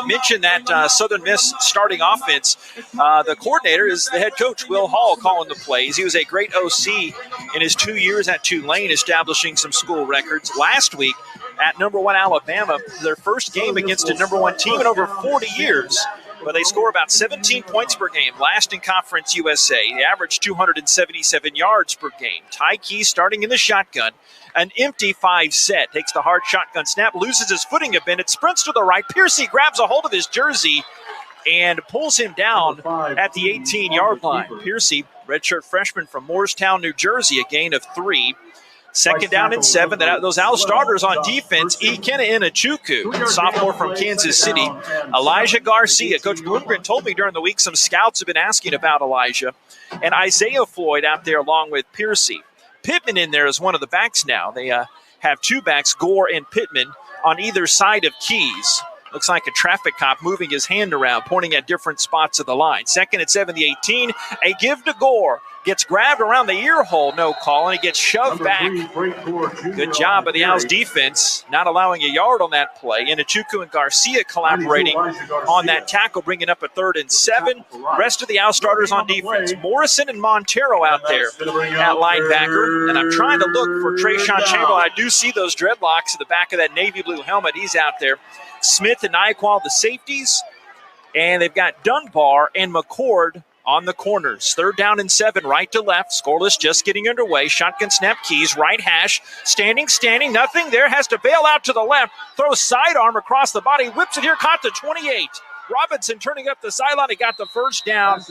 Speaker 2: Mention that Southern Miss starting offense. The coordinator is the head coach, Will Hall, calling the plays. He was a great OC in his 2 years at Tulane, establishing some school records. Last week at number 1 Alabama, their first game against a number 1 team in over 40 years. But they score about 17 points per game, last in Conference USA. They average 277 yards per game. Ty Keys starting in the shotgun. An empty 5 set. Takes the hard shotgun snap, loses his footing a bit. It sprints to the right. Piercy grabs a hold of his jersey and pulls him down at the 18-yard line. Piercy, redshirt freshman from Moorestown, New Jersey, a gain of 3. Second down and 7. Those Owl starters on defense, Ikenna Inachuku, sophomore from Kansas City. Elijah Garcia. Coach Bloomgren told me during the week some scouts have been asking about Elijah. And Isaiah Floyd out there along with Piercy. Pittman in there is one of the backs now. They have 2 backs, Gore and Pittman, on either side of Keys. Looks like a traffic cop moving his hand around, pointing at different spots of the line. Second and 7, the 18. A give to Gore. Gets grabbed around the ear hole, no call, and he gets shoved back. Good job by the Owls defense, not allowing a yard on that play. And Inachuku and Garcia collaborating on that tackle, bringing up a 3rd and 7. Rest of the Owls starters on defense. Morrison and Montero out there at linebacker. And I'm trying to look for Trayshawn Chamberlain. I do see those dreadlocks at the back of that navy blue helmet. He's out there. Smith and Iqual, the safeties. And they've got Dunbar and McCord on the corners. 3rd down and 7, right to left. Scoreless just getting underway. Shotgun snap, Keys, right hash. Standing, nothing there. Has to bail out to the left. Throws sidearm across the body. Whips it here, caught the 28. Robinson turning up the sideline. He got the first down.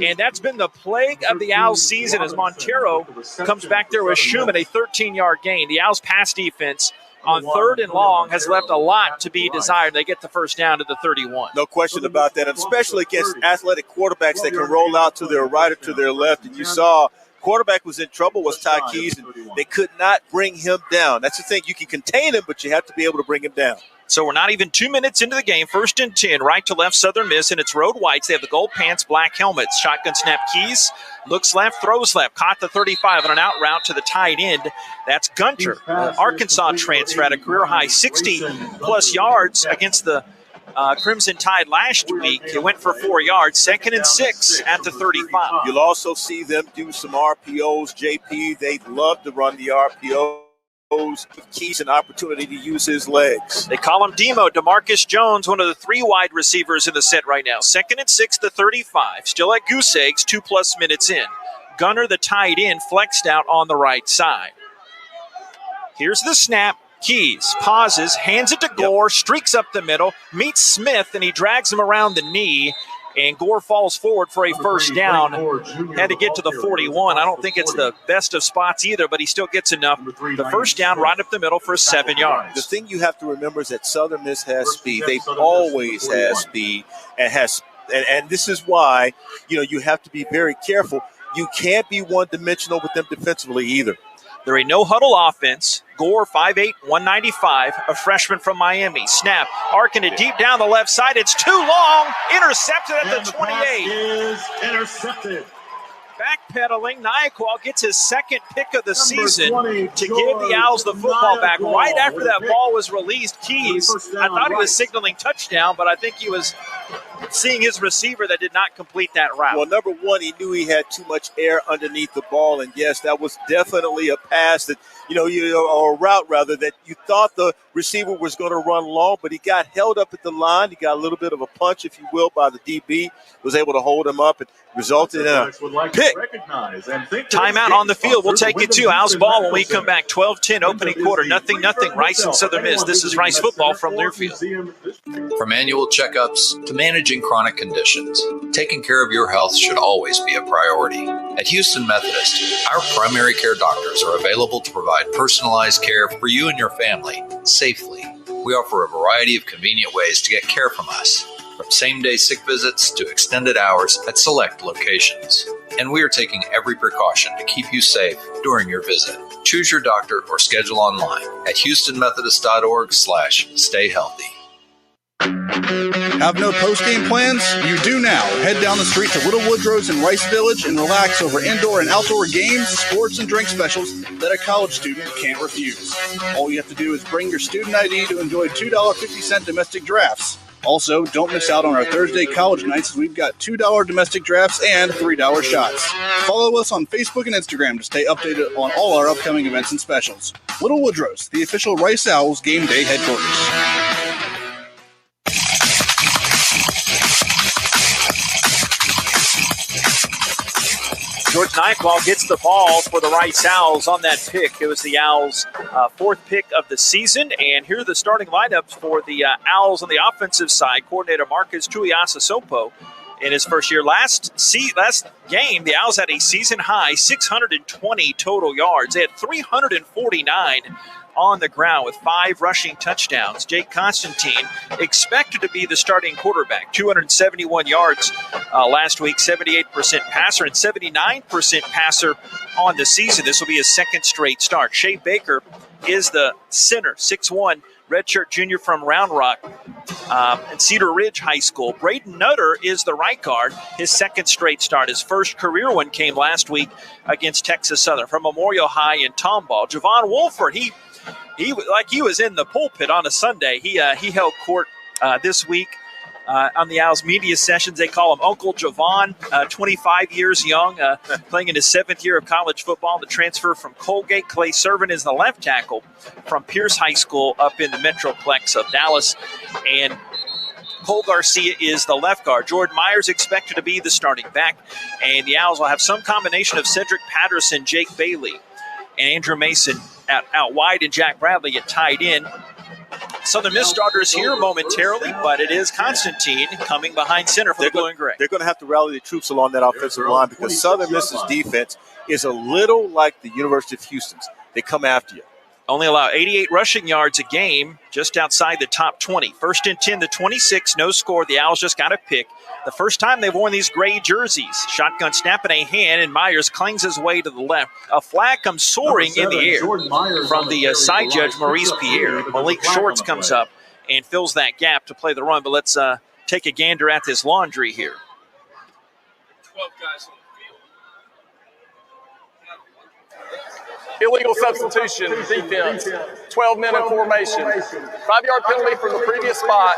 Speaker 2: And that's been the plague of the Owls season as Montero comes back there with Schumann, a 13-yard gain. The Owls pass defense on 3rd and long has left a lot to be desired. They get the first down to the 31.
Speaker 3: No question about that, and especially against athletic quarterbacks that can roll out to their right or to their left. And you saw quarterback was in trouble was Ty Keys, and they could not bring him down. That's the thing. You can contain him, but you have to be able to bring him down.
Speaker 2: So we're not even 2 minutes into the game. 1st and 10, right to left, Southern Miss, and it's road whites. They have the gold pants, black helmets. Shotgun snap, Keys. Looks left, throws left. Caught the 35 on an out route to the tight end. That's Gunter, Arkansas transfer at a career-high 60-plus yards against the Crimson Tide last week. It went for 4 yards. 2nd and 6 at the 35.
Speaker 3: You'll also see them do some RPOs, JP. They love to run the RPOs. Keys an opportunity to use his legs.
Speaker 2: They call him Demo. DeMarcus Jones, one of the 3 wide receivers in the set right now. 2nd and 6 to 35. Still at goose eggs, 2+ minutes in. Gunner, the tight end, flexed out on the right side. Here's the snap. Keys pauses, hands it to Gore, streaks up the middle, meets Smith, and he drags him around the knee. And Gore falls forward for a first down. Had to get to the 41. I don't think it's the best of spots either, but he still gets enough. The first down right up the middle for 7 yards.
Speaker 3: The thing you have to remember is that Southern Miss has speed. They've always had speed and has, and this is why, you have to be very careful. you can't be one-dimensional with them defensively either.
Speaker 2: They're a no-huddle offense. Gore, 5'8", 195, a freshman from Miami. Snap, arcing it deep down the left side. It's too long. Intercepted at the 28.
Speaker 13: Is intercepted.
Speaker 2: Backpedaling, Nyquil gets his second pick of the season to give the Owls the football back. Right after that ball was released, Keys, I thought he was signaling touchdown, but I think he was seeing his receiver that did not complete that route.
Speaker 3: Well, number one, he knew he had too much air underneath the ball, and yes, that was definitely a pass that, or a route rather, that you thought the receiver was going to run long, but he got held up at the line. He got a little bit of a punch, if you will, by the DB, was able to hold him up and resulted in a pick.
Speaker 2: Timeout on the field. We'll take it to Owls ball when we come back. 12-10 opening quarter. Nothing. Rice and Southern Miss. This is Rice football from Learfield.
Speaker 14: From annual checkups to managing chronic conditions, taking care of your health should always be a priority. At Houston Methodist, our primary care doctors are available to provide personalized care for you and your family safely. We offer a variety of convenient ways to get care from us, from same-day sick visits to extended hours at select locations. And we are taking every precaution to keep you safe during your visit. Choose your doctor or schedule online at houstonmethodist.org/stayhealthy.
Speaker 15: Have no post-game plans? You do now. Head down the street to Little Woodrow's in Rice Village and relax over indoor and outdoor games, sports, and drink specials that a college student can't refuse. All you have to do is bring your student ID to enjoy $2.50 domestic drafts. Also, don't miss out on our Thursday college nights as we've got $2 domestic drafts and $3 shots. Follow us on Facebook and Instagram to stay updated on all our upcoming events and specials. Little Woodrow's, the official Rice Owls game day headquarters.
Speaker 2: George Nyquil gets the ball for the Rice Owls on that pick. It was the Owls' fourth pick of the season. And here are the starting lineups for the Owls on the offensive side. Coordinator Marcus Tuiasosopo in his first year. Last game, the Owls had a season-high 620 total yards. They had 349 on the ground with 5 rushing touchdowns. Jake Constantine expected to be the starting quarterback. 271 yards last week, 78% passer and 79% passer on the season. This will be his second straight start. Shea Baker is the center, 6'1", redshirt junior from Round Rock and Cedar Ridge High School. Braden Nutter is the right guard, his second straight start. His first career one came last week against Texas Southern from Memorial High in Tomball. Javon Wolford, he was in the pulpit on a Sunday. He held court this week on the Owls media sessions. They call him Uncle Javon, 25 years young, playing in his 7th year of college football. The transfer from Colgate. Clay Servant is the left tackle from Pierce High School up in the Metroplex of Dallas. And Cole Garcia is the left guard. Jordan Myers expected to be the starting back. And the Owls will have some combination of Cedric Patterson, Jake Bailey, and Andrew Mason out wide, and Jack Bradley at tight end. Southern Miss starters here momentarily, but it is Constantine coming behind center for the blue and gray.
Speaker 3: They're going to have to rally the troops along that offensive line because Southern Miss's defense is a little like the University of Houston's. They come after you.
Speaker 2: Only allow 88 rushing yards a game, just outside the top 20. First and 10, the 26, no score. The Owls just got a pick. The first time they've worn these gray jerseys. Shotgun snap in a hand, and Myers clings his way to the left. A flag comes soaring in the air from the side judge, Maurice Pierre. Malik Shorts comes up and fills that gap to play the run. But let's take a gander at this laundry here.
Speaker 16: 12 guys on the field. Illegal substitution, defense, 12-men in formation. 5-yard penalty from the previous spot.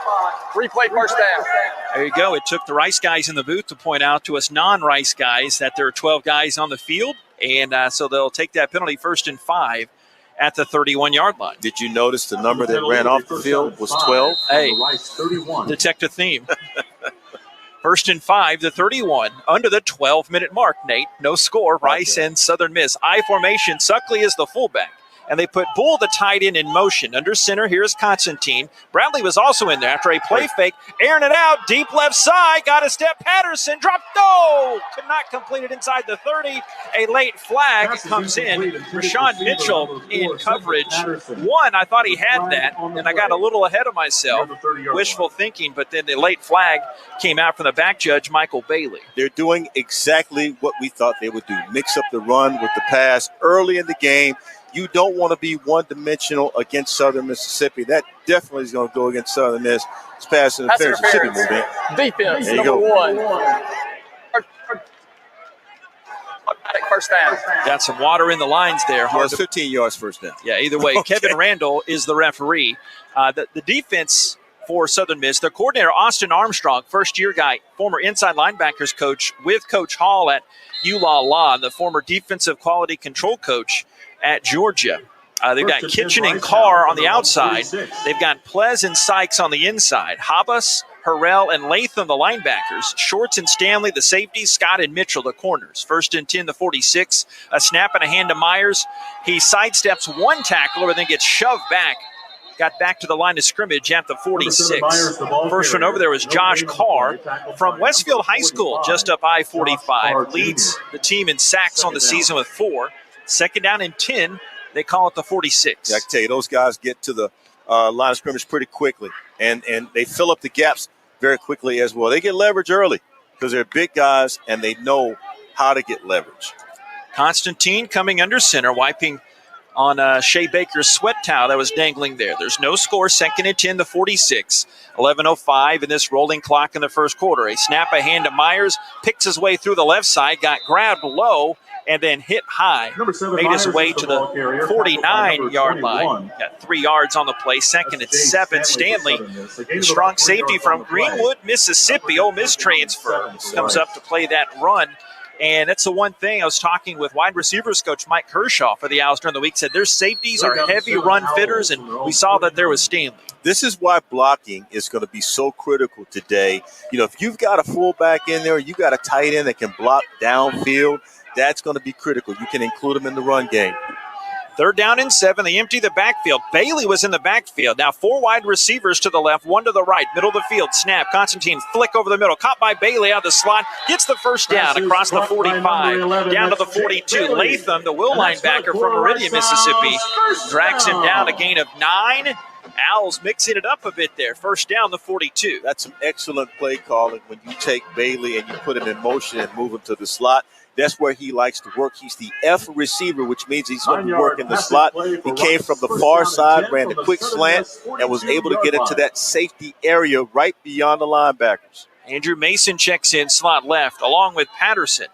Speaker 16: Replay first down.
Speaker 2: There you go. It took the Rice guys in the booth to point out to us non-Rice guys that there are 12 guys on the field, and so they'll take that penalty 1st and 5 at the 31-yard line.
Speaker 3: Did you notice the number that ran off the field was 12?
Speaker 2: Hey, detect a theme. 1st and 5, the 31, under the 12-minute mark, Nate. No score, Rice and Southern Miss. I formation, Suckley is the fullback. and they put Bull, the tight end, in motion. Under center, here's Constantine. Bradley was also in there after a play fake, airing it out, deep left side, got a step. Patterson dropped, could not complete it inside the 30. A late flag comes in. Rashawn Mitchell in coverage. One, I thought he had that, and I got a little ahead of myself. Wishful thinking, but then the late flag came out from the back judge, Michael Bailey.
Speaker 3: They're doing exactly what we thought they would do. Mix up the run with the pass early in the game. You don't want to be one-dimensional against Southern Mississippi. That definitely is going to go against Southern Miss. It's pass interference. It should be moving.
Speaker 16: Defense,
Speaker 3: there you
Speaker 16: number
Speaker 3: go.
Speaker 16: 1. First down.
Speaker 2: Got some water in the lines there.
Speaker 3: Well, it's 15 yards first down.
Speaker 2: Yeah, either way, okay. Kevin Randall is the referee. The defense for Southern Miss, their coordinator, Austin Armstrong, first-year guy, former inside linebackers coach with Coach Hall at ULA, and the former defensive quality control coach at Georgia. They've got Kitchen and Carr on the outside. They've got Plez and Sykes on the inside. Habas, Harrell, and Latham, the linebackers. Shorts and Stanley, the safeties. Scott and Mitchell, the corners. 1st and 10, the 46. A snap and a hand to Myers. He sidesteps one tackler and then gets shoved back. Got back to the line of scrimmage at the 46. First one over there was Josh Carr from Westfield High School, just up I-45. Leads the team in sacks on the season with 4. 2nd down and 10. They call it the 46.
Speaker 3: I can tell you, those guys get to the line of scrimmage pretty quickly, and they fill up the gaps very quickly as well. They get leverage early because they're big guys, and they know how to get leverage.
Speaker 2: Constantine coming under center, wiping on Shea Baker's sweat towel that was dangling there. There's no score. 2nd and 10, the 46. 11:05 in this rolling clock in the first quarter. A snap, a hand to Myers, picks his way through the left side, got grabbed low, and then hit high. Made his way to the 49-yard line. Got 3 yards on the play. 2nd and 7. Stanley, the strong safety from Greenwood, Mississippi. Ole Miss transfer. Comes up to play that run. And that's the one thing I was talking with wide receivers coach Mike Kershaw for the Owls during the week. Said their safeties are heavy run fitters, and we saw that there was Stanley.
Speaker 3: This is why blocking is going to be so critical today. You know, if you've got a fullback in there, you got a tight end that can block downfield, that's going to be critical. You can include them in the run game.
Speaker 2: 3rd down and 7. They empty the backfield. Bailey was in the backfield. Now 4 wide receivers to the left, 1 to the right. Middle of the field. Snap. Constantine flick over the middle. Caught by Bailey out of the slot. Gets the first down across the 45. Down to the 42. Latham, the will linebacker from Meridian, Mississippi, drags him down. A gain of 9. Owls mixing it up a bit there. 1st down, the 42.
Speaker 3: That's some excellent play calling when you take Bailey and you put him in motion and move him to the slot. That's where he likes to work. He's the F receiver, which means he's going to be working the slot. He came from the far side, ran the quick slant, and was able to get into that safety area right beyond the linebackers.
Speaker 2: Andrew Mason checks in slot left, along with Patterson.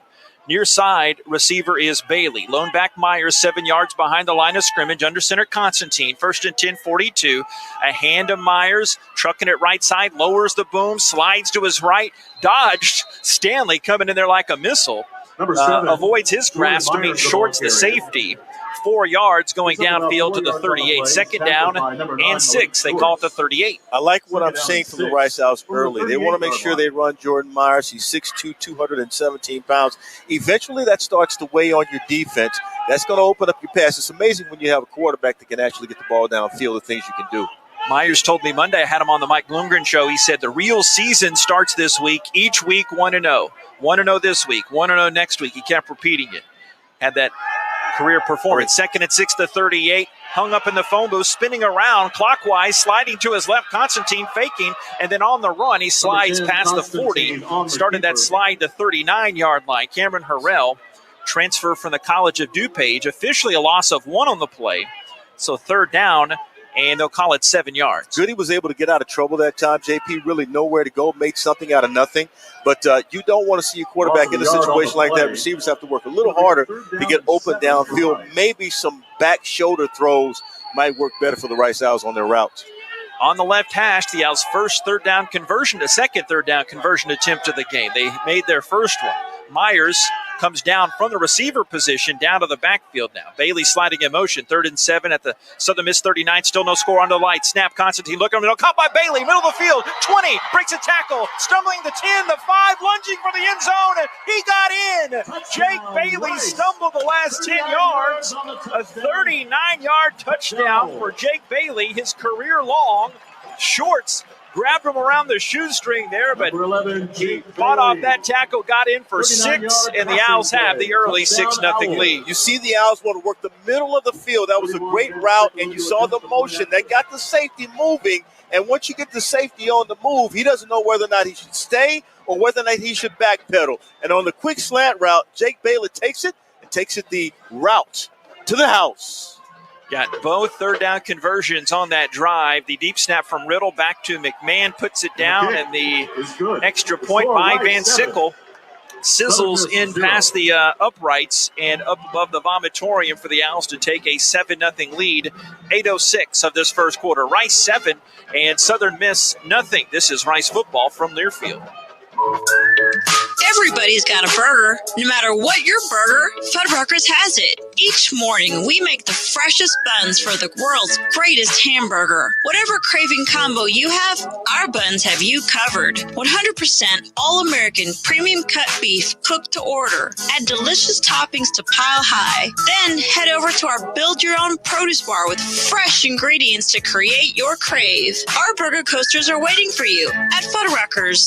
Speaker 2: Near side receiver is Bailey. Lone back Myers, 7 yards behind the line of scrimmage. Under center Constantine. 1st and 10, 42. A hand to Myers, trucking it right side, lowers the boom, slides to his right, dodged. Stanley coming in there like a missile. Avoids his grasp to meet Shorts, the safety. 4 yards going downfield to the 38. 2nd down and 6. They call it the 38.
Speaker 3: I like what I'm seeing from the Rice Owls early. They want to make sure they run Jordan Myers. He's 6'2", 217 pounds. Eventually that starts to weigh on your defense. That's going to open up your pass. It's amazing when you have a quarterback that can actually get the ball downfield, the things you can do.
Speaker 2: Myers told me Monday, I had him on the Mike Bloomgren show. He said the real season starts this week. Each week 1-0. 1-0 this week, 1-0 next week. He kept repeating it. Had that career performance. 2nd and 6 to 38. Hung up in the phone booth, spinning around clockwise, sliding to his left. Constantine faking, and then on the run, he slides past the 40. Started that slide to 39-yard line. Cameron Harrell, transfer from the College of DuPage, officially a loss of 1 on the play. So 3rd down, and they'll call it 7 yards.
Speaker 3: Good, he was able to get out of trouble that time. JP really nowhere to go, made something out of nothing. But you don't want to see a quarterback in a situation like that. Receivers have to work a little harder to get open downfield. Maybe some back shoulder throws might work better for the Rice Owls on their routes.
Speaker 2: On the left hash, the Owls' first third down conversion attempt of the game. They made their first one. Myers comes down from the receiver position down to the backfield now. Bailey sliding in motion, 3rd and 7 at the Southern Miss 39. Still no score on the light. Snap, Constantine looking middle, caught by Bailey, middle of the field, 20, breaks a tackle, stumbling the 10, the 5, lunging for the end zone, and he got in. Jake Bailey stumbled the last 10 yards. A 39-yard touchdown for Jake Bailey, his career long. Shorts grabbed him around the shoestring there, but he fought off that tackle, got in for 6, and the Owls have the early 6-0 lead.
Speaker 3: You see the Owls want to work the middle of the field. That was a great route, and you saw the motion. They got the safety moving, and once you get the safety on the move, he doesn't know whether or not he should stay or whether or not he should backpedal. And on the quick slant route, Jake Bailey takes it the route to the house.
Speaker 2: Got both third down conversions on that drive. The deep snap from Riddle back to McMahon puts it down, and the extra point by Van Sickle sizzles in past the uprights and up above the vomitorium for the Owls to take a 7-0 lead. 8:06 of this first quarter. Rice 7 and Southern Miss nothing. This is Rice football from Learfield.
Speaker 4: Everybody's got a burger. No matter what your burger, Fuddruckers has it. Each morning, we make the freshest buns for the world's greatest hamburger. Whatever craving combo you have, our buns have you covered. 100% all-American premium cut beef cooked to order. Add delicious toppings to pile high. Then head over to our build-your-own produce bar with fresh ingredients to create your crave. Our burger coasters are waiting for you at Fuddruckers.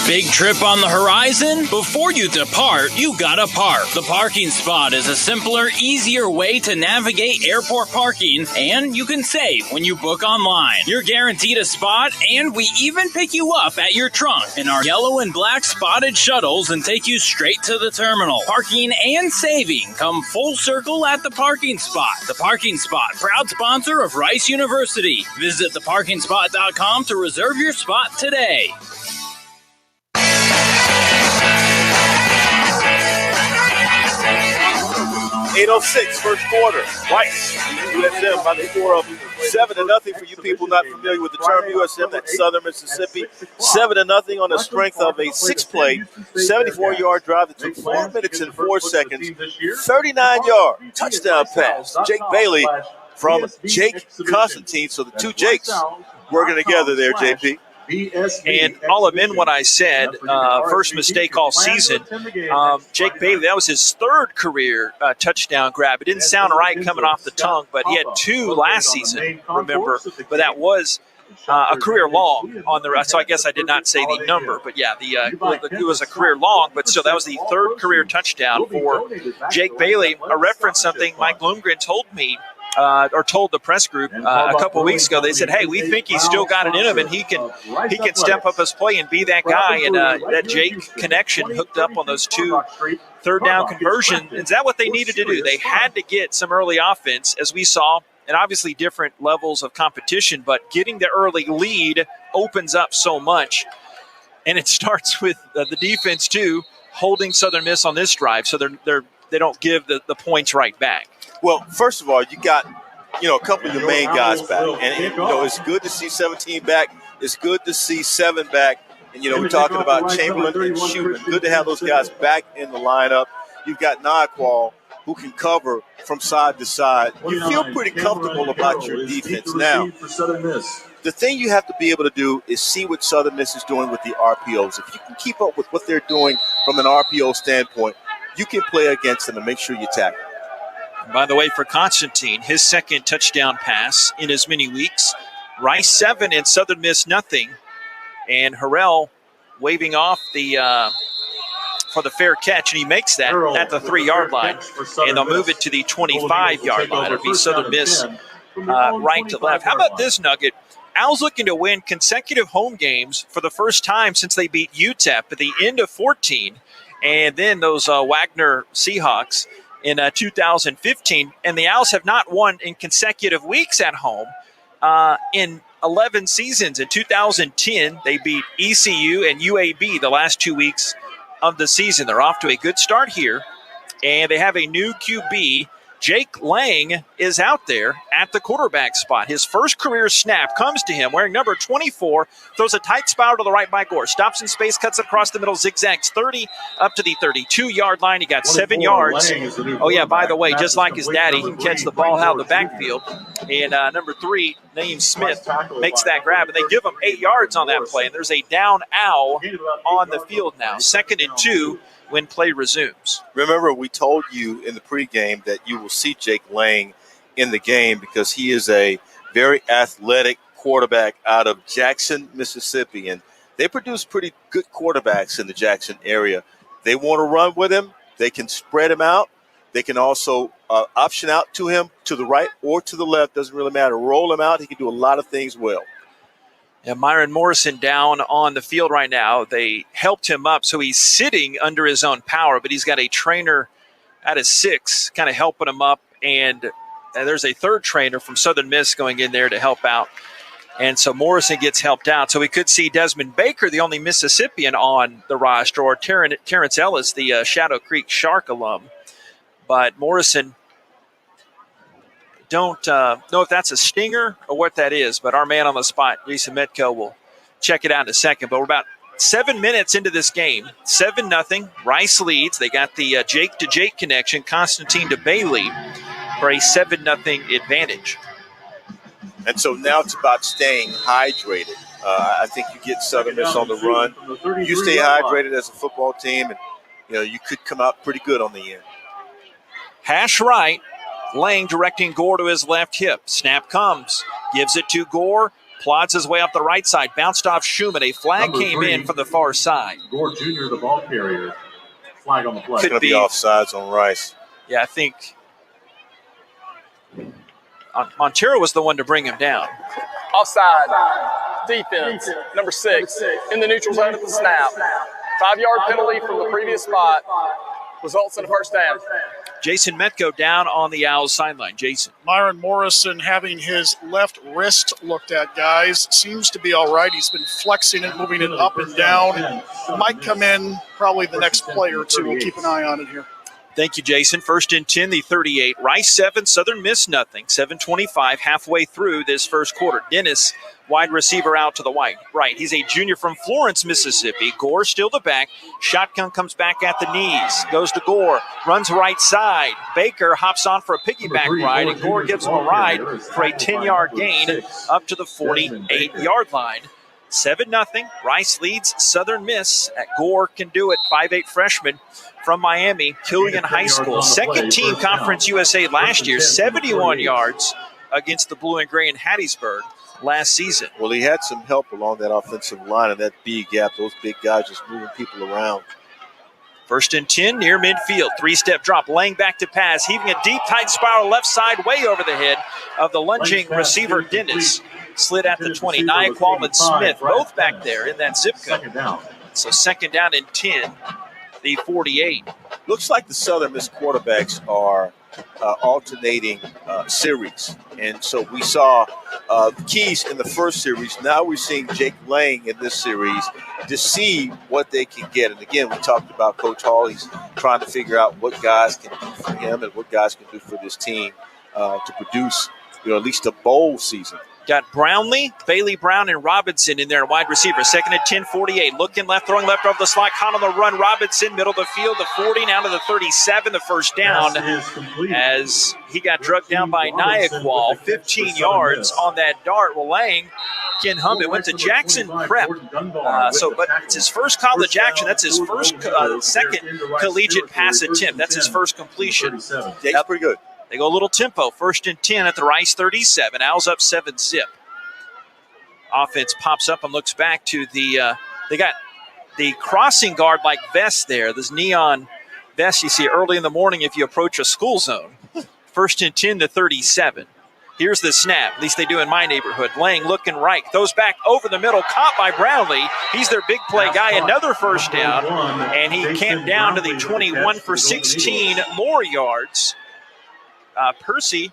Speaker 23: Big trip on the horizon? Before you depart, you gotta park. The parking spot is a simpler, easier way to navigate airport parking, and you can save when you book online. You're guaranteed a spot, and we even pick you up at your trunk in our yellow and black spotted shuttles and take you straight to the terminal. Parking and saving come full circle at the parking spot. The Parking Spot, proud sponsor of Rice University. Visit theparkingspot.com to reserve your spot today.
Speaker 3: 8:06, first quarter. Rice, USM by the score of 7-0 for you people not familiar with the term USM. That's Southern Mississippi. 7-0 on the strength of a 6-play, 74-yard drive that took 4 minutes and 4 seconds. 39-yard touchdown pass. Jake Bailey from Jake Constantine. So the two Jakes working together there, JP.
Speaker 2: And I'll amend what I said. First mistake all season. Jake Bailey, that was his third career touchdown grab. It didn't sound right coming off the tongue, but he had 2 last season, remember. But that was a career long on the rest. So I guess I did not say the number. But, yeah, it was a career long. But still, that was the third career touchdown for Jake Bailey. I referenced something Mike Bloomgren told me. Or told the press group a couple of weeks ago. They said, hey, we think he's still got it in him, and he can step up his play and be that guy. And that Jake connection hooked up on those 2 third down conversions. Is that what they needed to do? They had to get some early offense, as we saw, and obviously different levels of competition, but getting the early lead opens up so much. And it starts with the defense, too, holding Southern Miss on this drive, so they don't give the points right back.
Speaker 3: Well, first of all, you got, a couple of the main guys back. And it's good to see 17 back. It's good to see 7 back. And, we're talking about Chamberlain and Schumann. Good to have those guys back in the lineup. You've got Naquan, who can cover from side to side. You feel pretty comfortable about your defense now. The thing you have to be able to do is see what Southern Miss is doing with the RPOs. If you can keep up with what they're doing from an RPO standpoint, you can play against them and make sure you tackle.
Speaker 2: By the way, for Constantine, his second touchdown pass in as many weeks. Rice 7 and Southern Miss nothing. And Harrell waving off for the fair catch, and he makes that at the 3-yard line. And they'll move it to the 25-yard line. It'll be Southern Miss right to left. How about this nugget? Owls looking to win consecutive home games for the first time since they beat UTEP at the end of 14. And then those Wagner Seahawks in 2015, and the Owls have not won in consecutive weeks at home in 11 seasons. In 2010, they beat ECU and UAB the last 2 weeks of the season. They're off to a good start here, and they have a new QB. Jake Lang is out there at the quarterback spot. His first career snap comes to him wearing number 24, throws a tight spiral to the right by Gore, stops in space, cuts it across the middle, zigzags 30 up to the 32-yard line. He got 7 yards. Oh, yeah, by the way, just like his daddy, he can catch the ball out of the backfield. And number 3, Naeem Smith, makes that grab, and they give him 8 yards on that play. And there's a down owl on the field now. 2nd and 2 when play resumes.
Speaker 3: Remember, we told you in the pregame that you will see Jake Lang in the game because he is a very athletic quarterback out of Jackson, Mississippi. And they produce pretty good quarterbacks in the Jackson area. They want to run with him. They can spread him out. They can also option out to him to the right or to the left. Doesn't really matter. Roll him out. He can do a lot of things well.
Speaker 2: Yeah, Myron Morrison down on the field right now. They helped him up, so he's sitting under his own power, but he's got a trainer at a 6 kind of helping him up, and there's a third trainer from Southern Miss going in there to help out. And so Morrison gets helped out. So we could see Desmond Baker, the only Mississippian on the roster, or Terrence Ellis, the Shadow Creek Shark alum. But Morrison, don't know if that's a stinger or what that is, but our man on the spot, Jason Metco, will check it out in a second. But we're about 7 minutes into this game. 7-0. Rice leads. They got the Jake to Jake connection, Constantine to Bailey, for a 7-0 advantage.
Speaker 3: And so now it's about staying hydrated. I think you get Southern Miss on the run. You stay hydrated as a football team, and you could come out pretty good on the end.
Speaker 2: Hash right. Lang directing Gore to his left hip. Snap comes. Gives it to Gore. Plods his way up the right side. Bounced off Schumann. A flag came in from the far side.
Speaker 13: Gore Jr., the ball carrier. Flag on the play.
Speaker 3: Could be offsides on Rice.
Speaker 2: Yeah, I think Montero was the one to bring him down.
Speaker 16: Offside. Defense. Number 6. In the neutral zone at the snap. 5-yard penalty from the previous spot. Results in a first down.
Speaker 2: Jason Metco down on the Owls sideline. Jason.
Speaker 5: Myron Morrison having his left wrist looked at, guys. Seems to be all right. He's been flexing it, moving it up and down. Might come in probably the next play or two. We'll keep an eye on it here.
Speaker 2: Thank you, Jason. 1st and 10, the 38. Rice 7, Southern Miss nothing. 7:25 halfway through this first quarter. Dennis, wide receiver out to the right. He's a junior from Florence, Mississippi. Gore still the back. Shotgun comes back at the knees. Goes to Gore. Runs right side. Baker hops on for a piggyback ride, and Gore gives him a ride for a 10-yard gain up to the 48-yard line. 7-0. Rice leads Southern Miss. Gore can do it. 5'8" freshman from Miami, Killian High School. Second team Conference USA last year, 71 yards against the Blue and Gray in Hattiesburg last season.
Speaker 3: Well, he had some help along that offensive line and that B gap. Those big guys just moving people around.
Speaker 2: 1st and 10 near midfield. 3-step drop. Lang back to pass. Heaving a deep, tight spiral left side way over the head of the lunging receiver, Dennis. Slid at the 20. Nyaquan and Smith both back there in that zip code. So 2nd down and 10. The 48.
Speaker 3: Looks like the Southern Miss quarterbacks are alternating series. And so we saw Keys in the first series. Now we're seeing Jake Lang in this series to see what they can get. And again, we talked about Coach Hall. He's trying to figure out what guys can do for him and what guys can do for this team to produce, at least a bowl season.
Speaker 2: Got Brownlee, Bailey Brown, and Robinson in there, wide receiver. 2nd and 10, 48. Looking left, throwing left over the slot. Caught on the run. Robinson, middle of the field, the 40, now to the 37, the first down. As he got drugged down by Nyaquan. 15 yards on that dart. Well, Lang can hum it. Went to Jackson Prep. But it's his first college action. That's his first, second collegiate pass attempt. That's his first completion.
Speaker 3: Jake's pretty good.
Speaker 2: They go a little tempo. 1st and 10 at the Rice 37. Owls up 7-zip. Offense pops up and looks back to the they got the crossing guard like vest there. This neon vest you see early in the morning if you approach a school zone. 1st and 10 to 37. Here's the snap. At least they do in my neighborhood. Lang looking right. Throws back over the middle. Caught by Brownlee. He's their big play guy. Another first down. And he camped down to the 21 for 16 more yards. Percy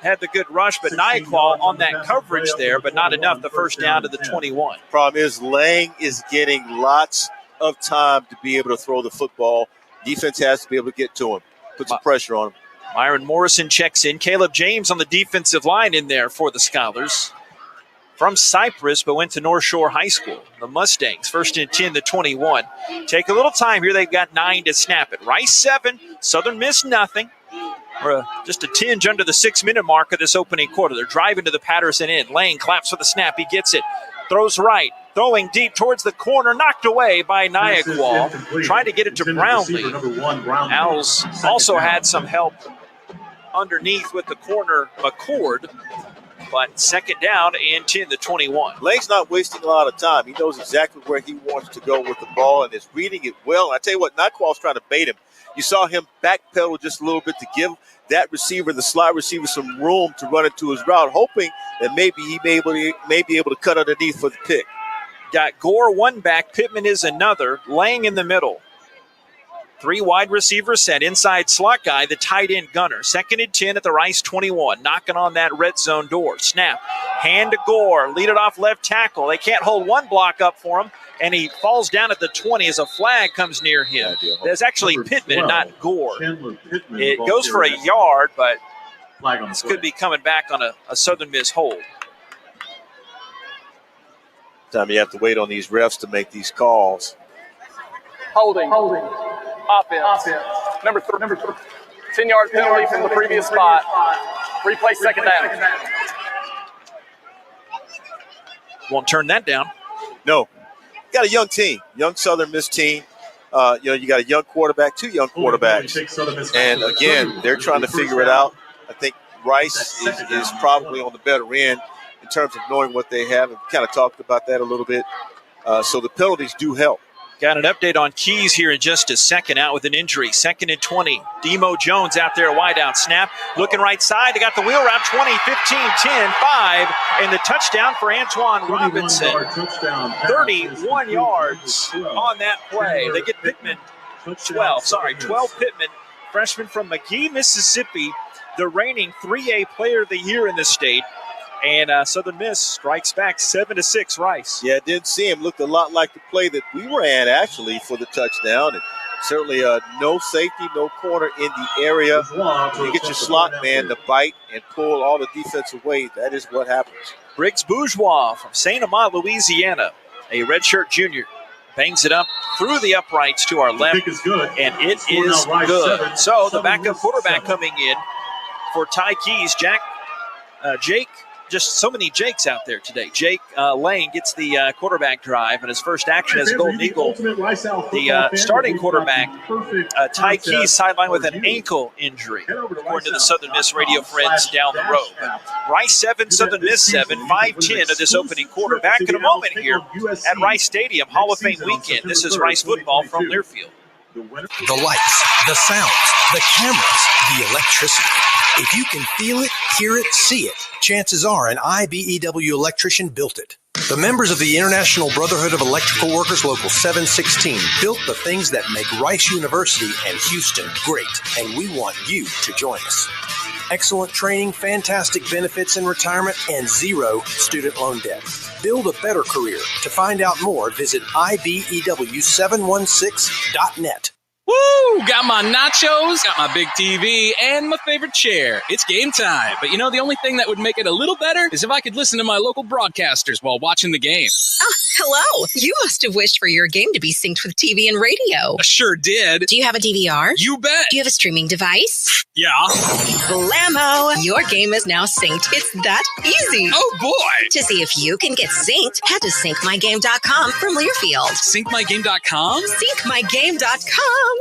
Speaker 2: had the good rush, but Nyaquan on that coverage there, but not enough. The first down to the 21.
Speaker 3: Problem is Lang is getting lots of time to be able to throw the football. Defense has to be able to get to him, put some pressure on him.
Speaker 2: Myron Morrison checks in. Caleb James on the defensive line in there for the Scholars. From Cypress, but went to North Shore High School. The Mustangs, 1st and 10 to 21. Take a little time here. They've got 9 to snap it. Rice 7, Southern Miss nothing. We're just a tinge under the 6-minute mark of this opening quarter. They're driving to the Patterson end. Lane claps for the snap. He gets it. Throws right. Throwing deep towards the corner. Knocked away by Nyakwall. Trying to get it to Brownlee. Owls also had some help underneath with the corner McCord. But 2nd down and 10 to 21.
Speaker 3: Lane's not wasting a lot of time. He knows exactly where he wants to go with the ball and is reading it well. And I tell you what, Nyakwall's trying to bait him. You saw him backpedal just a little bit to give that receiver, the slot receiver, some room to run into his route, hoping that maybe he may be able to cut underneath for the pick.
Speaker 2: Got Gore one back, Pittman is another, laying in the middle. 3 wide receiver set, inside slot guy, the tight end Gunner. 2nd and 10 at the Rice 21, knocking on that red zone door. Snap, hand to Gore, lead it off left tackle. They can't hold one block up for him, and he falls down at the 20 as a flag comes near him. There's actually Pittman and not Gore. It goes for a yard, but this could be coming back on a Southern Miss hold.
Speaker 3: Time you have to wait on these refs to make these calls.
Speaker 16: Holding. Offense. Number 3. 10-yard penalty from the previous spot. Replay 2nd down.
Speaker 2: Won't turn that down.
Speaker 3: No. You got a young team, young Southern Miss team. You got a young quarterback, 2 young quarterbacks. And, again, they're trying to figure it out. I think Rice is probably on the better end in terms of knowing what they have. And kind of talked about that a little bit. So the penalties do help.
Speaker 2: Got an update on Keys here in just a second, out with an injury. 2nd and 20. Demo Jones out there, wide out snap. Looking right side. They got the wheel route, 20, 15, 10, 5. And the touchdown for Antoine Robinson. 31 yards on that play. They get Pittman 12 Pittman, freshman from McGee, Mississippi, the reigning 3A player of the year in the state. And Southern Miss strikes back 7-6 Rice.
Speaker 3: Yeah, didn't see him. Looked a lot like the play that we ran, actually, for the touchdown. And certainly no safety, no corner in the area. You get your slot man to bite and pull all the defensive weight. That is what happens.
Speaker 2: Briggs Bourgeois from St. Amant, Louisiana, a redshirt junior, bangs it up through the uprights to our left, and it is good. So the backup quarterback coming in for Ty Keys, Jake. Just so many Jakes out there today. Jake Lane gets the quarterback drive, and his first action as a Golden Eagle. The starting quarterback, Ty Keys, sidelined with an ankle injury, according to the Southern Miss radio friends down the road. But Rice 7, Southern Miss 7, 5-10 of this opening quarter. Back in a moment here at Rice Stadium, Hall of Fame weekend. This is Rice football from Learfield.
Speaker 10: The lights, the sounds, the cameras, the electricity. If you can feel it, hear it, see it, chances are an IBEW electrician built it. The members of the International Brotherhood of Electrical Workers Local 716 built the things that make Rice University and Houston great, and we want you to join us. Excellent training, fantastic benefits in retirement, and 0 student loan debt. Build a better career. To find out more, visit IBEW716.net.
Speaker 23: Woo! Got my nachos, got my big TV, and my favorite chair. It's game time. But the only thing that would make it a little better is if I could listen to my local broadcasters while watching the game.
Speaker 11: Oh, hello. You must have wished for your game to be synced with TV and radio.
Speaker 23: I sure did.
Speaker 11: Do you have a DVR?
Speaker 23: You bet.
Speaker 11: Do you have a streaming device?
Speaker 23: Yeah.
Speaker 11: Blammo! Your game is now synced. It's that easy.
Speaker 23: Oh, boy.
Speaker 11: To see if you can get synced, head to syncmygame.com from Learfield.
Speaker 23: Syncmygame.com?
Speaker 11: Syncmygame.com.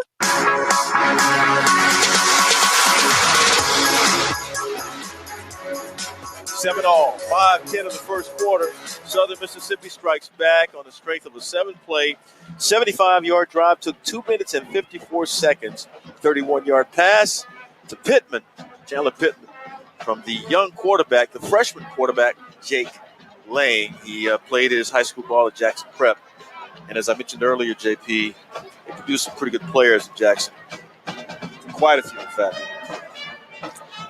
Speaker 3: 7-all, 5-10 of the first quarter. Southern Mississippi strikes back on the strength of a 7-play, 75-yard drive. Took 2 minutes and 54 seconds. 31-yard pass to Pittman, Chandler Pittman, from the young quarterback, the freshman quarterback, Jake Lane. He played his high school ball at Jackson Prep. And as I mentioned earlier, JP, they produced some pretty good players in Jackson. Quite a few, in fact.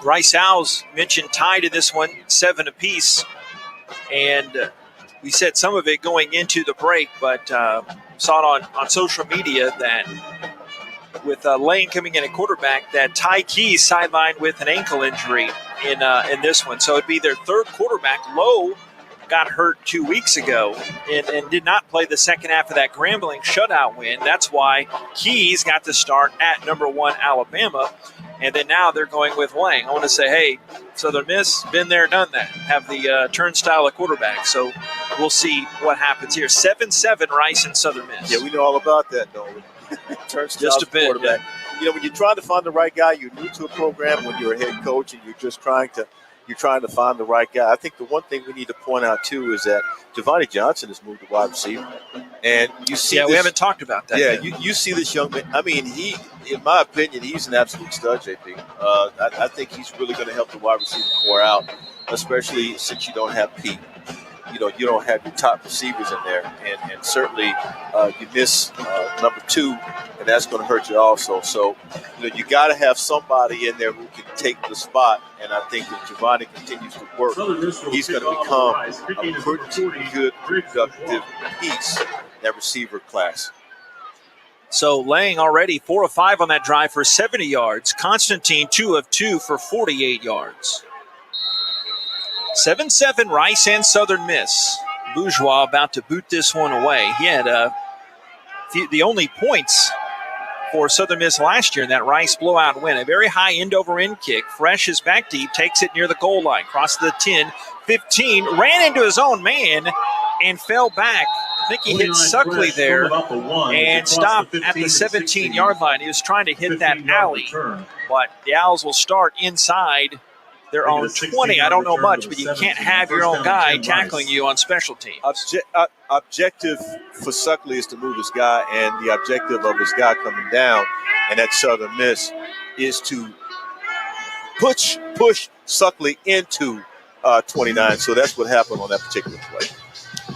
Speaker 2: Rice Owls mentioned tied in this one, 7 apiece. And we said some of it going into the break, but saw it on social media that with Lane coming in at quarterback, that Ty Key sidelined with an ankle injury in this one. So it'd be their third quarterback. Lowe got hurt 2 weeks ago and did not play the second half of that Grambling shutout win. That's why Keys got to start at number 1 Alabama. And then now they're going with Lang. I want to say, hey, Southern Miss, been there, done that. Have the turnstile at quarterback. So we'll see what happens here. 7-7 Rice and Southern Miss.
Speaker 3: Yeah, we know all about that, don't we? Turnstile
Speaker 2: just a bit.
Speaker 3: Quarterback. Yeah. When you're trying to find the right guy, you're new to a program. When you're a head coach and you're trying to find the right guy. I think the one thing we need to point out too is that Giovanni Johnson has moved to wide receiver, and you see.
Speaker 2: Yeah, we haven't talked about that.
Speaker 3: Yeah, you see this young man. I mean, in my opinion, he's an absolute stud, JP. I think he's really going to help the wide receiver core out, especially since you don't have Pete. You don't have your top receivers in there, and certainly you miss number 2, and that's going to hurt you also. So, you got to have somebody in there who can take the spot, and I think if Giovanni continues to work, he's going to become a pretty good, productive piece in that receiver class.
Speaker 2: So Lang already 4 of 5 on that drive for 70 yards. Constantine 2 of 2 for 48 yards. 7-7 Rice and Southern Miss. Bourgeois about to boot this one away. He had the only points for Southern Miss last year in that Rice blowout win. A very high end-over-end kick. Fresh is back deep, takes it near the goal line. Crossed the 10, 15, ran into his own man and fell back. I think he hit Suckley there and stopped at the 17-yard line. He was trying to hit that alley, but the Owls will start inside their own 20. I don't know much, but you can't have your own guy tackling you on special teams.
Speaker 3: Objective for Suckley is to move his guy, and the objective of his guy coming down, and that Southern Miss, is to push Suckley into 29. So that's what happened on that particular play.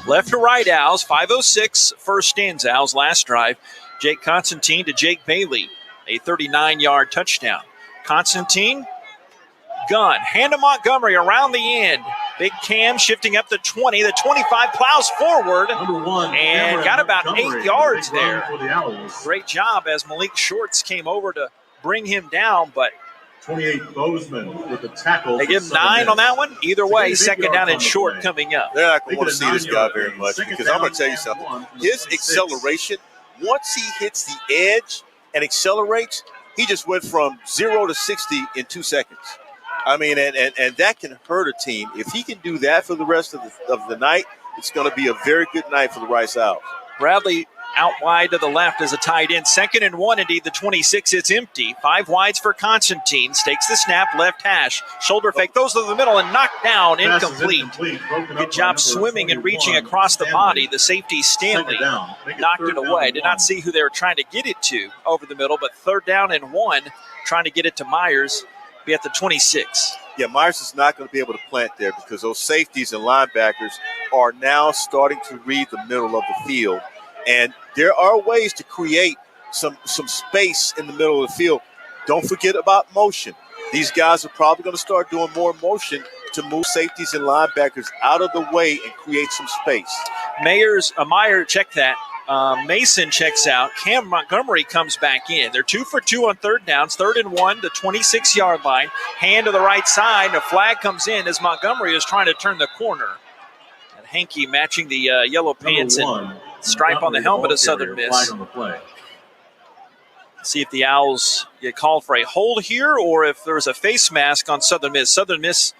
Speaker 2: Left to right Owls, 5:06 first stands Owls last drive. Jake Constantine to Jake Bailey, a 39-yard touchdown. Constantine, gun, hand to Montgomery around the end. Big Cam shifting up the 20. The 25 plows forward and got about 8 yards there. Great job as Malik Shorts came over to bring him down, but
Speaker 13: 28 Bozeman with the tackle.
Speaker 2: They give him 9 on that one. Either way, second down and short coming up.
Speaker 3: They're not going to want to see this guy very much because I'm going to tell you something. His acceleration, once he hits the edge and accelerates, he just went from 0 to 60 in 2 seconds. I mean, and that can hurt a team. If he can do that for the rest of the night, it's going to be a very good night for the Rice Owls.
Speaker 2: Bradley out wide to the left as a tight end. 2nd and 1, indeed, the 26. It's empty. 5 wides for Constantine. Stakes the snap, left hash. Shoulder fake, goes to the middle and knocked down, incomplete. Good job swimming and reaching across the body. The safety, Stanley, knocked it away. Did not see who they were trying to get it to over the middle, but 3rd down and 1, trying to get it to Myers. Be at the 26.
Speaker 3: Yeah, Myers is not going to be able to plant there because those safeties and linebackers are now starting to read the middle of the field. And there are ways to create some space in the middle of the field. Don't forget about motion. These guys are probably going to start doing more motion to move safeties and linebackers out of the way and create some space.
Speaker 2: Meyer, check that. Mason checks out. Cam Montgomery comes back in. They're 2 for 2 on 3rd downs. 3rd and 1, the 26-yard line. Hand to the right side. A flag comes in as Montgomery is trying to turn the corner. And Hankey matching the yellow pants and stripe on the helmet of Southern Miss. See if the Owls get called for a hold here or if there's a face mask on Southern Miss. Southern Miss,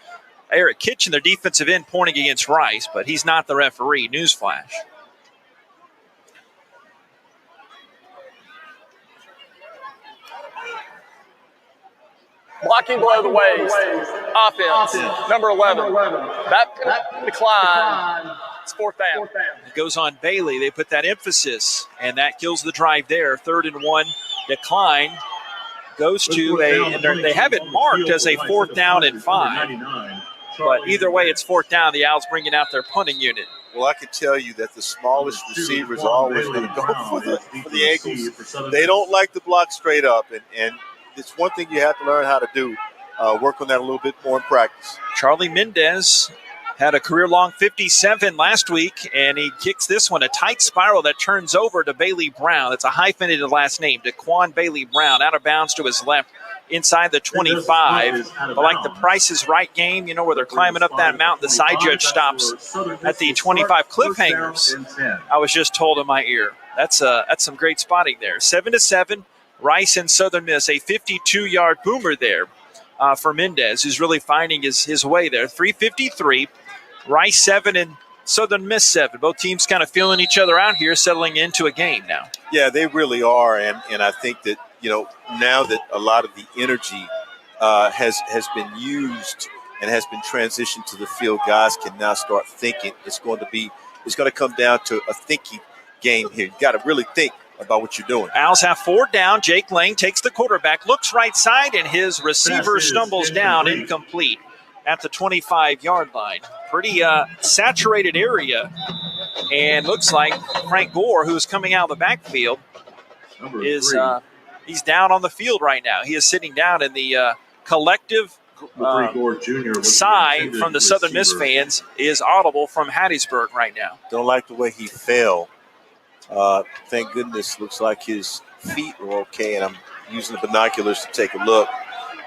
Speaker 2: Eric Kitchen, their defensive end, pointing against Rice, but he's not the referee. Newsflash.
Speaker 16: Blocking below the waist. Offense. Number 11. That decline. It's 4th down.
Speaker 2: It goes on Bailey. They put that emphasis, and that kills the drive there. 3rd and 1 decline. Goes to they have it marked as a 4th down and 5. But either way, it's 4th down. The Owls bringing out their punting unit.
Speaker 3: Well, I can tell you that the smallest receivers are always going to go for the ankles. They don't like to block straight up, and it's one thing you have to learn how to do. Work on that a little bit more in practice.
Speaker 2: Charlie Mendez Had a career-long 57 last week, and he kicks this one, a tight spiral that turns over to Bailey Brown. It's a hyphenated last name, DeQuan Bailey Brown, out of bounds to his left inside the 25. But like the Price is Right game, where they're climbing up that mountain, the side judge stops at the 25 cliffhangers. I was just told in my ear. That's some great spotting there. 7-7, Rice and Southern Miss, a 52-yard boomer there for Mendez, who's really finding his way there. 3:53. Rice 7 and Southern Miss 7. Both teams kind of feeling each other out here, settling into a game now.
Speaker 3: Yeah, they really are. And I think that, now that a lot of the energy has been used and has been transitioned to the field, guys can now start thinking. It's going to come down to a thinking game here. You got to really think about what you're doing.
Speaker 2: Owls have 4 down. Jake Lang takes the quarterback, looks right side, and his receiver stumbles down, incomplete at the 25-yard line. Pretty saturated area, and looks like Frank Gore, who's coming out of the backfield, is he's down on the field right now. He is sitting down in the collective sigh from the Southern Miss fans is audible from Hattiesburg right now.
Speaker 3: Don't like the way he fell. Thank goodness, looks like his feet were okay, and I'm using the binoculars to take a look.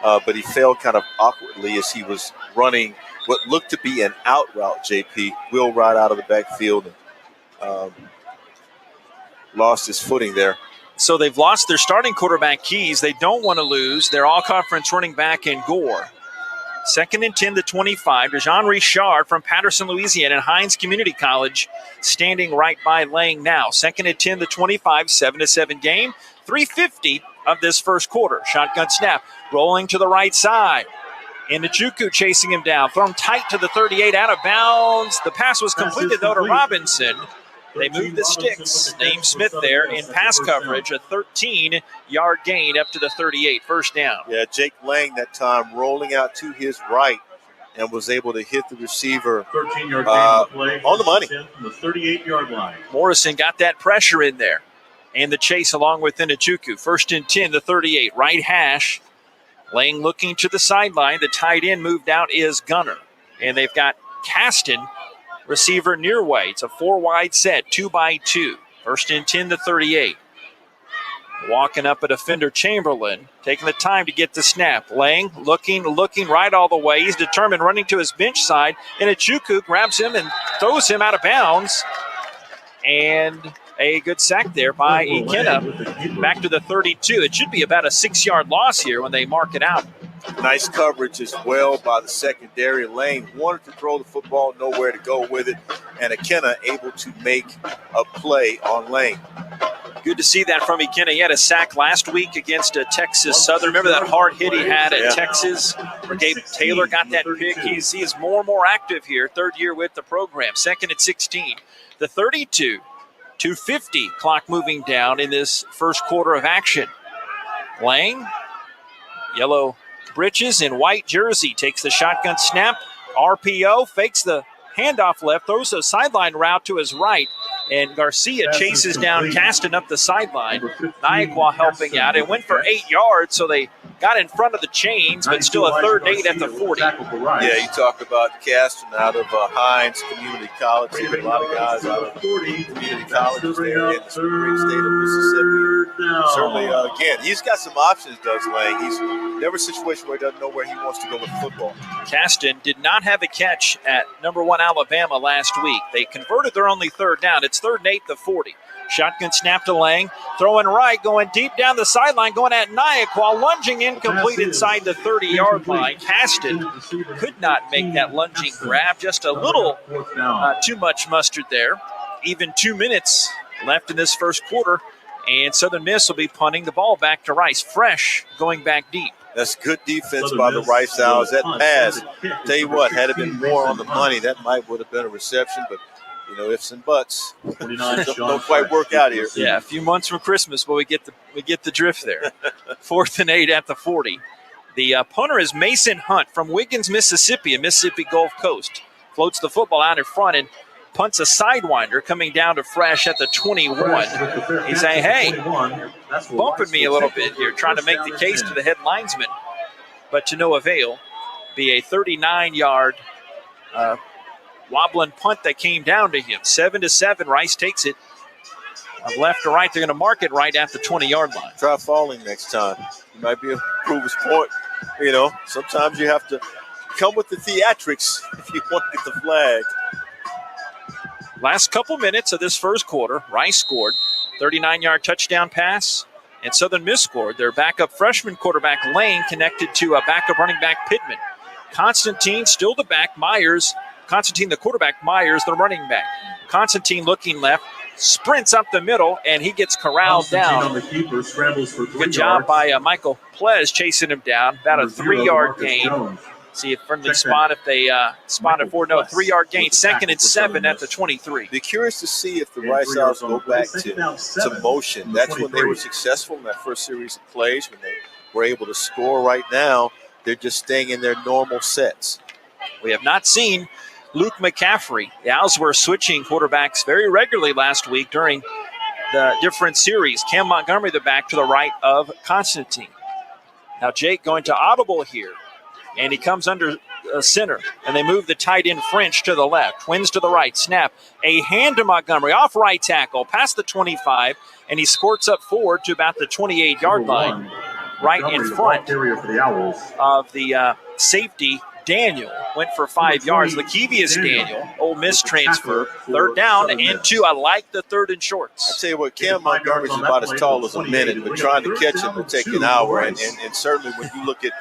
Speaker 3: But he fell kind of awkwardly as he was running what looked to be an out route, JP. Wheel right out of the backfield and lost his footing there.
Speaker 2: So they've lost their starting quarterback Keys. They don't want to lose their all-conference running back in Gore. 2nd and 10 to 25. DeJean Richard from Patterson, Louisiana, and Hines Community College standing right by Lang now. 2nd and 10 to 25, 7-7 game. 3:50 of this first quarter. Shotgun snap, rolling to the right side. And Njoku chasing him down. Thrown tight to the 38, out of bounds. The pass was completed, though, to Robinson. They moved the sticks. Named Smith there in pass coverage. A 13-yard gain up to the 38. First down.
Speaker 3: Yeah, Jake Lang that time rolling out to his right and was able to hit the receiver
Speaker 13: 13-yard gain
Speaker 3: on the money.
Speaker 13: From the 38-yard line.
Speaker 2: Morrison got that pressure in there. And the chase along with Njoku. 1st and 10 to 38. Right hash. Lang looking to the sideline. The tight end moved out is Gunner. And they've got Caston, receiver near way. It's a 4-wide set, 2x2. 1st and 10 to 38. Walking up a defender, Chamberlain, taking the time to get the snap. Lang looking right all the way. He's determined, running to his bench side. And Njoku grabs him and throws him out of bounds. And a good sack there by Ikenna. Back to the 32. It should be about a 6-yard loss here when they mark it out.
Speaker 3: Nice coverage as well by the secondary. Lang wanted to throw the football, nowhere to go with it. And Ikenna able to make a play on Lang.
Speaker 2: Good to see that from Ikenna. He had a sack last week against Texas Southern. Remember that hard hit he had at Texas where Gabe Taylor got that pick? He is more and more active here, 3rd year with the program. 2nd and 16. The 32. 2:50 clock moving down in this first quarter of action. Lang, yellow breeches and white jersey, takes the shotgun snap. RPO, fakes the handoff left, throws a sideline route to his right, and Garcia chases down Caston up the sideline. Nyaqua helping out. It went for 8 yards, so they got in front of the chains, but still a 3rd and 8 at the 40.
Speaker 3: Yeah, you talk about Caston out of Hines Community College. A lot of guys out of community colleges there in the great state of Mississippi. Certainly, again, he's got some options, does Lang. He's never a situation where he doesn't know where he wants to go with football.
Speaker 2: Caston did not have a catch at number 1 Alabama last week. They converted their only 3rd down. It's 3rd and 8 to 40. Shotgun snap to Lang, throwing right, going deep down the sideline, going at Nyaqua, lunging incomplete inside the 30-yard line. Caston could not make that lunging grab, just a little too much mustard there. Even 2 minutes left in this first quarter, and Southern Miss will be punting the ball back to Rice. Fresh, going back deep.
Speaker 3: That's good defense by the Rice Owls. That pass, tell you what, had it been more on the money, that would have been a reception, but ifs and buts don't quite work out here.
Speaker 2: Yeah, a few months from Christmas, but we get the drift there. 4th and 8 at the 40. The punter is Mason Hunt from Wiggins, Mississippi, a Mississippi Gulf Coast. Floats the football out in front and punts a sidewinder coming down to Fresh at the 21. He's saying, hey, bumping me a little bit here, trying to make the case to the head linesman, but to no avail. Be a 39-yard wobbling punt that came down to him. 7-7, Rice takes it. Left to right, they're going to mark it right at the 20-yard line.
Speaker 3: Try falling next time. You might be able to prove his point. Sometimes you have to come with the theatrics if you want to get the flag.
Speaker 2: Last couple minutes of this first quarter, Rice scored 39-yard touchdown pass, and Southern Miss scored. Their backup freshman quarterback Lane connected to a backup running back Pittman. Constantine still the back, Constantine the quarterback, Myers the running back. Constantine looking left, sprints up the middle, and he gets corralled down.
Speaker 13: On the keeper, scrambles for 3
Speaker 2: Good job by Michael Plez chasing him down. About a 3-yard gain. See a friendly spot if they spotted for no 3-yard gain. 2nd and 7 at the 23.
Speaker 3: Be curious to see if the Rice Owls go back to motion. That's when they were successful in that first series of plays, when they were able to score. Right now, they're just staying in their normal sets.
Speaker 2: We have not seen Luke McCaffrey. The Owls were switching quarterbacks very regularly last week during the different series. Cam Montgomery, the back, to the right of Constantine. Now Jake going to audible here, and he comes under center, and they move the tight end French to the left. Twins to the right, snap. A hand to Montgomery, off right tackle, past the 25, and he squirts up forward to about the 28-yard line, right in front of the safety. Daniel went for 5 yards. Lakevius Daniel, Ole Miss transfer, 3rd down and 2. I like the 3rd and shorts.
Speaker 3: I tell you what, Cam Montgomery is about as tall as a minute, but trying to catch him will take an hour. And certainly when you look at,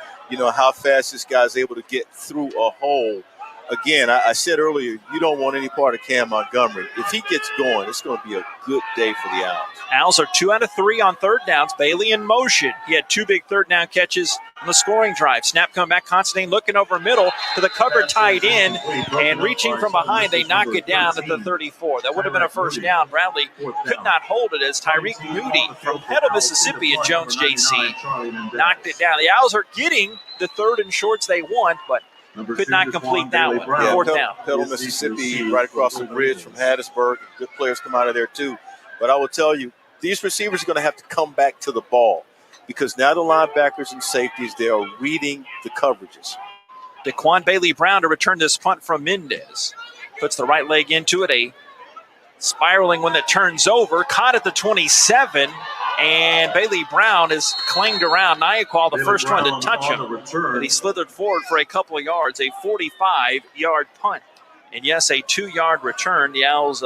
Speaker 3: how fast this guy's able to get through a hole. Again, I said earlier, you don't want any part of Cam Montgomery. If he gets going, it's going to be a good day for the Owls.
Speaker 2: Owls are 2 out of 3 on 3rd downs. Bailey in motion. He had 2 big 3rd down catches on the scoring drive. Snap coming back. Constantine looking over middle to the cover tight end, and reaching from behind, they knock it down at the 34. That would have been a 1st down. Bradley could not hold it as Tyreek Moody from Petal, Mississippi, and Jones JC knocked it down. The Owls are getting the 3rd and shorts they want, but could not complete that one. 4th down.
Speaker 3: Petal, Mississippi, right across the bridge from Hattiesburg. Good players come out of there, too. But I will tell you, these receivers are going to have to come back to the ball because now the linebackers and safeties, they are reading the coverages.
Speaker 2: Daquan Bailey-Brown to return this punt from Mendez. Puts the right leg into it. A spiraling one that turns over. Caught at the 27. And Bailey-Brown is clanged around. Nyquil, the first one to touch him. But he slithered forward for a couple of yards. A 45-yard punt. And yes, a 2-yard return. The Owls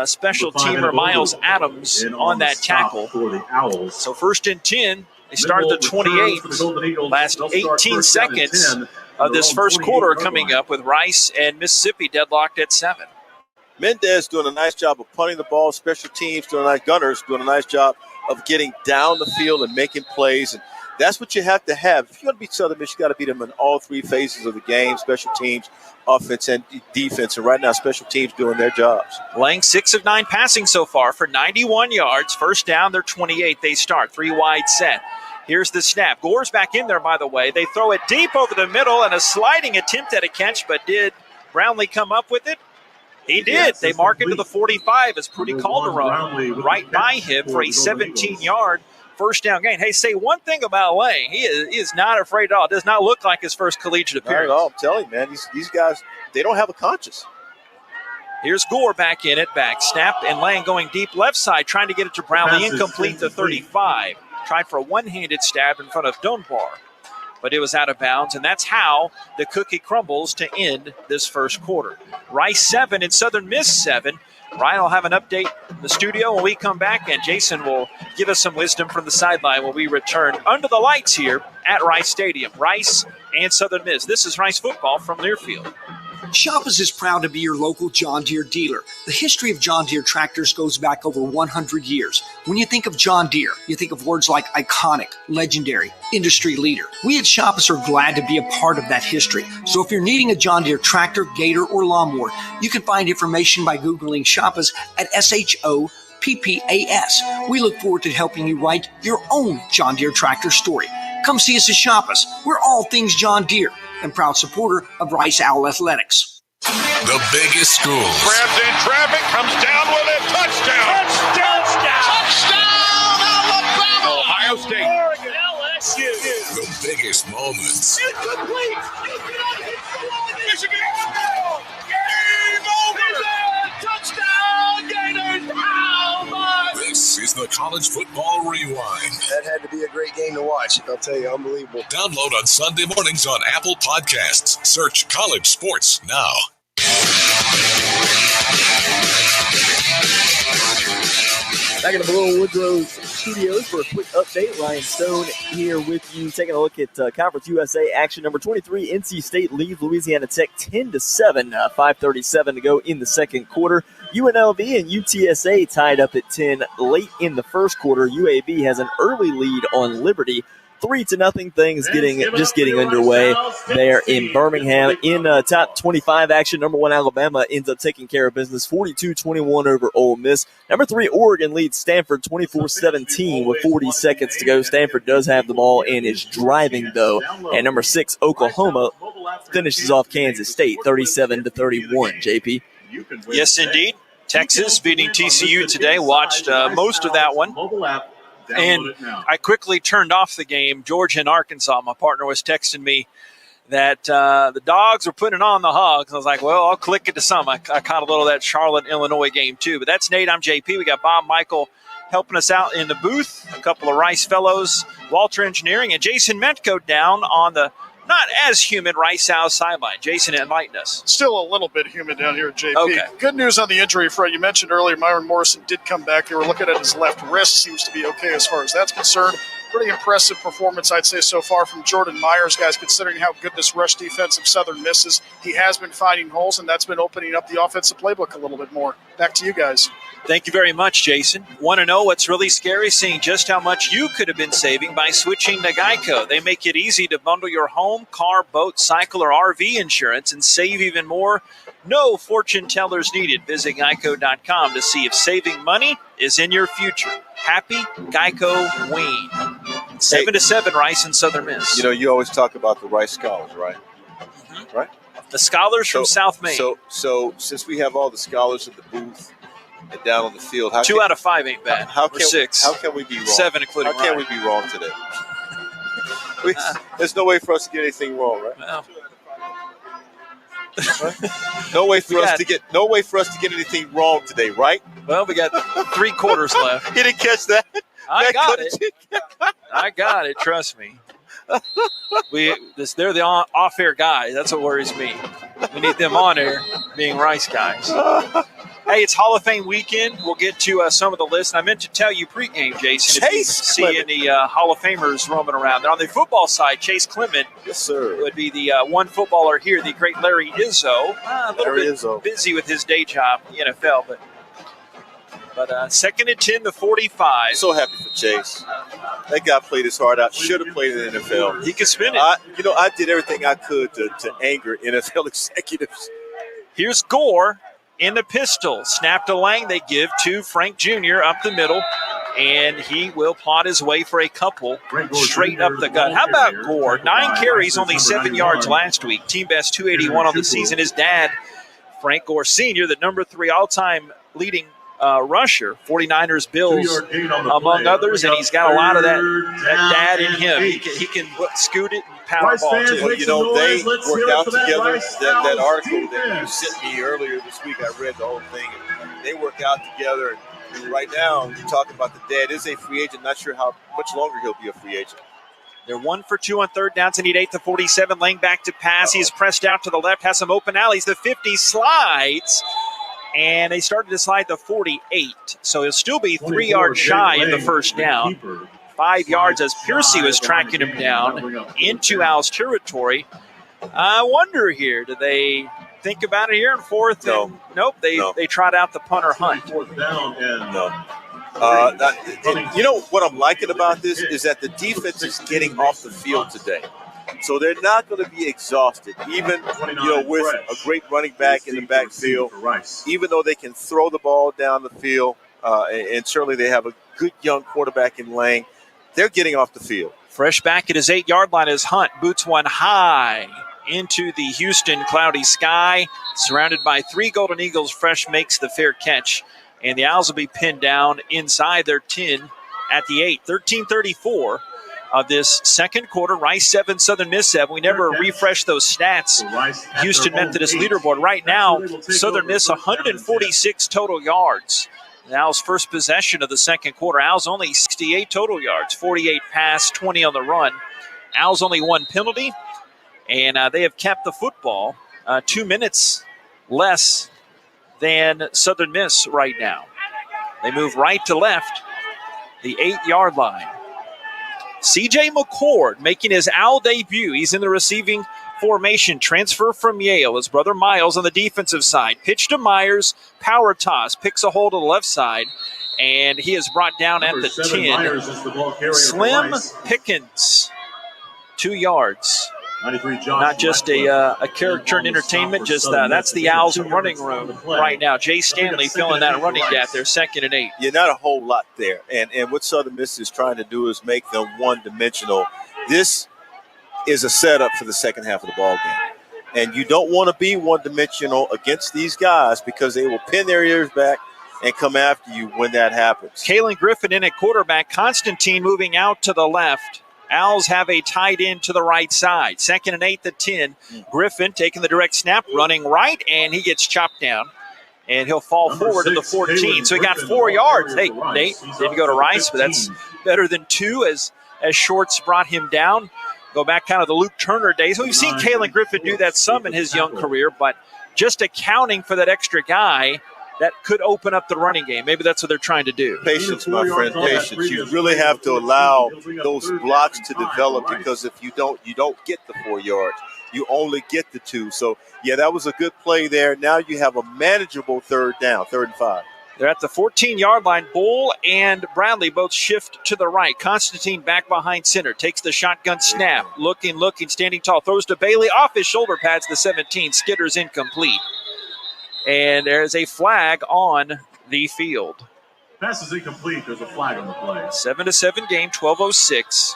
Speaker 2: special teamer Miles Adams on that tackle. So 1st and 10. They started the 28. Last 18 seconds of this first quarter coming up with Rice and Mississippi deadlocked at 7.
Speaker 3: Mendez doing a nice job of punting the ball. Special teams Gunners doing a nice job of getting down the field and making plays. And that's what you have to have. If you're going to beat Southern Miss, you got to beat them in all 3 phases of the game: special teams, offense, and defense. And right now, special teams doing their jobs.
Speaker 2: Lang 6 of 9 passing so far for 91 yards. 1st down, they're 28. They start 3 wide set. Here's the snap. Gore's back in there, by the way. They throw it deep over the middle, and a sliding attempt at a catch, but did Brownlee come up with it? He did. They mark it to the 45 as Prudy Calderon right by him for a 17-yard 1st down gain. Hey, say one thing about Lang. He is not afraid at all. It does not look like his first collegiate appearance.
Speaker 3: Not at all. I'm telling you, man, these guys, they don't have a conscience.
Speaker 2: Here's Gore back in it. Back snap, and Lang going deep left side, trying to get it to Brownlee. Incomplete to 35. Tried for a one-handed stab in front of Dunbar, but it was out of bounds, and that's how the cookie crumbles to end this first quarter. Rice 7 and Southern Miss 7. Ryan will have an update in the studio when we come back, and Jason will give us some wisdom from the sideline when we return under the lights here at Rice Stadium. Rice and Southern Miss. This is Rice football from Learfield.
Speaker 7: Shoppers is proud to be your local John Deere dealer. The history of John Deere tractors goes back over 100 years. When you think of John Deere, you think of words like iconic, legendary, industry leader. We at Shoppers are glad to be a part of that history. So if you're needing a John Deere tractor, gator, or lawnmower, you can find information by Googling Shoppers at SHOPPAS. We look forward to helping you write your own John Deere tractor story. Come see us at Shoppers. We're all things John Deere and proud supporter of Rice Owl Athletics.
Speaker 1: The biggest schools.
Speaker 24: Grabs in traffic, comes down with it. Touchdown! Touchdown, Alabama! Ohio State. Oregon, LSU.
Speaker 1: The biggest moments.
Speaker 24: Incomplete! Michigan!
Speaker 1: the College Football Rewind.
Speaker 12: That had to be a great game to watch. I'll tell you, unbelievable.
Speaker 1: Download on Sunday mornings on Apple Podcasts. Search College Sports now.
Speaker 17: Back in the Little Woodrow Studios for a quick update. Ryan Stone here with you, taking a look at Conference USA action. Number 23, NC State leads Louisiana Tech 10-7. 5:37 to go in the second quarter. UNLV and UTSA tied up at 10 late in the first quarter. UAB has an early lead on Liberty. 3-0. Things getting underway there in Birmingham. In top 25 action, number 1 Alabama ends up taking care of business 42-21 over Ole Miss. Number 3 Oregon leads Stanford 24-17 with 40 seconds to go. Stanford does have the ball and is driving though. And number 6 Oklahoma finishes off Kansas State 37-31. JP.
Speaker 2: Yes, indeed. Texas beating TCU today. Watched most of that one. And I quickly turned off the game. Georgia and Arkansas, my partner was texting me that the Dogs were putting on the Hogs. I was like, well, I'll click it to some. I caught a little of that Charlotte-Illinois game, too. But that's Nate. I'm JP. We got Bob Michael helping us out in the booth, a couple of Rice fellows, Walter Engineering, and Jason Metco down on the not as humid Rice South sideline. Jason, enlighten us.
Speaker 5: Still a little bit humid down here at JP.
Speaker 2: Okay.
Speaker 5: Good news on the injury front. You mentioned earlier Myron Morrison did come back. They were looking at his left wrist. Seems to be okay as far as that's concerned. Pretty impressive performance, I'd say, so far from Jordan Myers, guys, considering how good this rush defense of Southern Miss is. He has been finding holes, and that's been opening up the offensive playbook a little bit more. Back to you guys.
Speaker 2: Thank you very much, Jason. Want to know what's really scary? Seeing just how much you could have been saving by switching to Geico. They make it easy to bundle your home, car, boat, cycle, or RV insurance and save even more. No fortune tellers needed. Visit geico.com to see if saving money is in your future. Happy Geico Ween. 7-7 Rice and Southern Miss.
Speaker 3: You know, you always talk about the Rice Scholars, right? Mm-hmm. Right?
Speaker 2: The scholars from South Maine.
Speaker 3: So since we have all the scholars in the booth and down on the field,
Speaker 2: 2 out of 5 ain't bad. Or 6.
Speaker 3: How can we be wrong?
Speaker 2: 7 including
Speaker 3: How can we be wrong today? There's no way for us to get anything wrong, right?
Speaker 2: Well.
Speaker 3: No way for us to get anything wrong today, right?
Speaker 2: Well, we got 3 quarters left.
Speaker 3: You didn't catch that?
Speaker 2: I got it. I got it. Trust me. They're the off-air guys. That's what worries me. We need them on air, being Rice guys. Hey, it's Hall of Fame weekend. We'll get to some of the lists. And I meant to tell you pregame, Jason, if you see any Hall of Famers roaming around. And on the football side, Chase Clement,
Speaker 3: yes, sir,
Speaker 2: would be the one footballer here, the great Larry Izzo. A little bit busy with his day job in the NFL, but 2nd and 10 to 45.
Speaker 3: So happy for Chase. That guy played his heart out. Should have played in the NFL.
Speaker 2: He could spin it.
Speaker 3: I did everything I could to anger NFL executives.
Speaker 2: Here's Gore in the pistol. Snap to Lang. They give to Frank Jr. up the middle, and he will plot his way for a couple straight up the gut. How about Gore? 9 carries, only 7 yards last week. Team best 281 on the season. His dad, Frank Gore Sr., the number 3 all-time leading rusher, 49ers, Bills, among others, and he's got a lot of that dad in him. He can scoot it and power ball too.
Speaker 3: Well, you know, they work out together. That article that you sent me earlier this week, I read the whole thing. And they work out together. And right now, you're talking about the dad is a free agent. Not sure how much longer he'll be a free agent.
Speaker 2: They're 1 for 2 on third downs and need 8 to 47. Laying back to pass. He's pressed out to the left, has some open alleys. The 50 slides. And they started to slide the 48. So he'll still be 3 yards shy of the first down. 5 yards as Piercy was tracking him down into Al's territory. I wonder here, do they think about it here in fourth?
Speaker 3: No.
Speaker 2: Nope. They trot out the punter Hunt.
Speaker 3: No. You know what I'm liking about this is that the defense is getting off the field today. So they're not going to be exhausted, even with a great running back in the backfield, even though they can throw the ball down the field, and certainly they have a good young quarterback in Lang. They're getting off the field.
Speaker 2: Fresh back at his 8-yard line is Hunt. Boots one high into the Houston cloudy sky. Surrounded by 3 Golden Eagles, Fresh makes the fair catch. And the Owls will be pinned down inside their 10 at the 8. 13:34 of this second quarter. Rice 7, Southern Miss 7. We never refresh those stats. Houston Methodist leaderboard. Right now, Southern Miss 146 total yards. The Owls' first possession of the second quarter. Owls only 68 total yards, 48 pass, 20 on the run. Owls only one penalty, and they have kept the football 2 minutes less than Southern Miss right now. They move right to left, the 8-yard line. C.J. McCord making his Owl debut. He's in the receiving formation, transfer from Yale. His brother Miles on the defensive side. Pitch to Myers, power toss, picks a hold to the left side, and he is brought down at the 10. Slim Pickens, 2 yards. Not just a character in entertainment, just that's the Owls running room right now. Jay Stanley filling that running gap there, 2nd and 8.
Speaker 3: Yeah, not a whole lot there. And what Southern Miss is trying to do is make them one-dimensional. This is a setup for the second half of the ball game. And you don't want to be one-dimensional against these guys because they will pin their ears back and come after you when that happens.
Speaker 2: Kalen Griffin in at quarterback. Constantine moving out to the left. Owls have a tight end to the right side. 2nd and 8 at 10. Griffin taking the direct snap, running right, and he gets chopped down. And he'll fall forward to the 14. So he got 4 yards. Hey, Nate didn't go to Rice, but that's better than 2 as Shorts brought him down. Go back kind of the Luke Turner days. We've seen Kalen Griffin do that some in his young career, but just accounting for that extra guy, that could open up the running game. Maybe that's what they're trying to do.
Speaker 3: Patience, my friend, patience. You really have to allow those blocks to develop because if you don't get the 4 yards. You only get the 2. So, yeah, that was a good play there. Now you have a manageable 3rd down, 3rd and 5.
Speaker 2: They're at the 14-yard line. Bull and Bradley both shift to the right. Constantine back behind center. Takes the shotgun snap. Looking, standing tall. Throws to Bailey off his shoulder pads, the 17. Skitter's incomplete. And there's a flag on the field.
Speaker 13: Pass is incomplete. There's a flag on the play.
Speaker 2: 7-7 game, 12:06.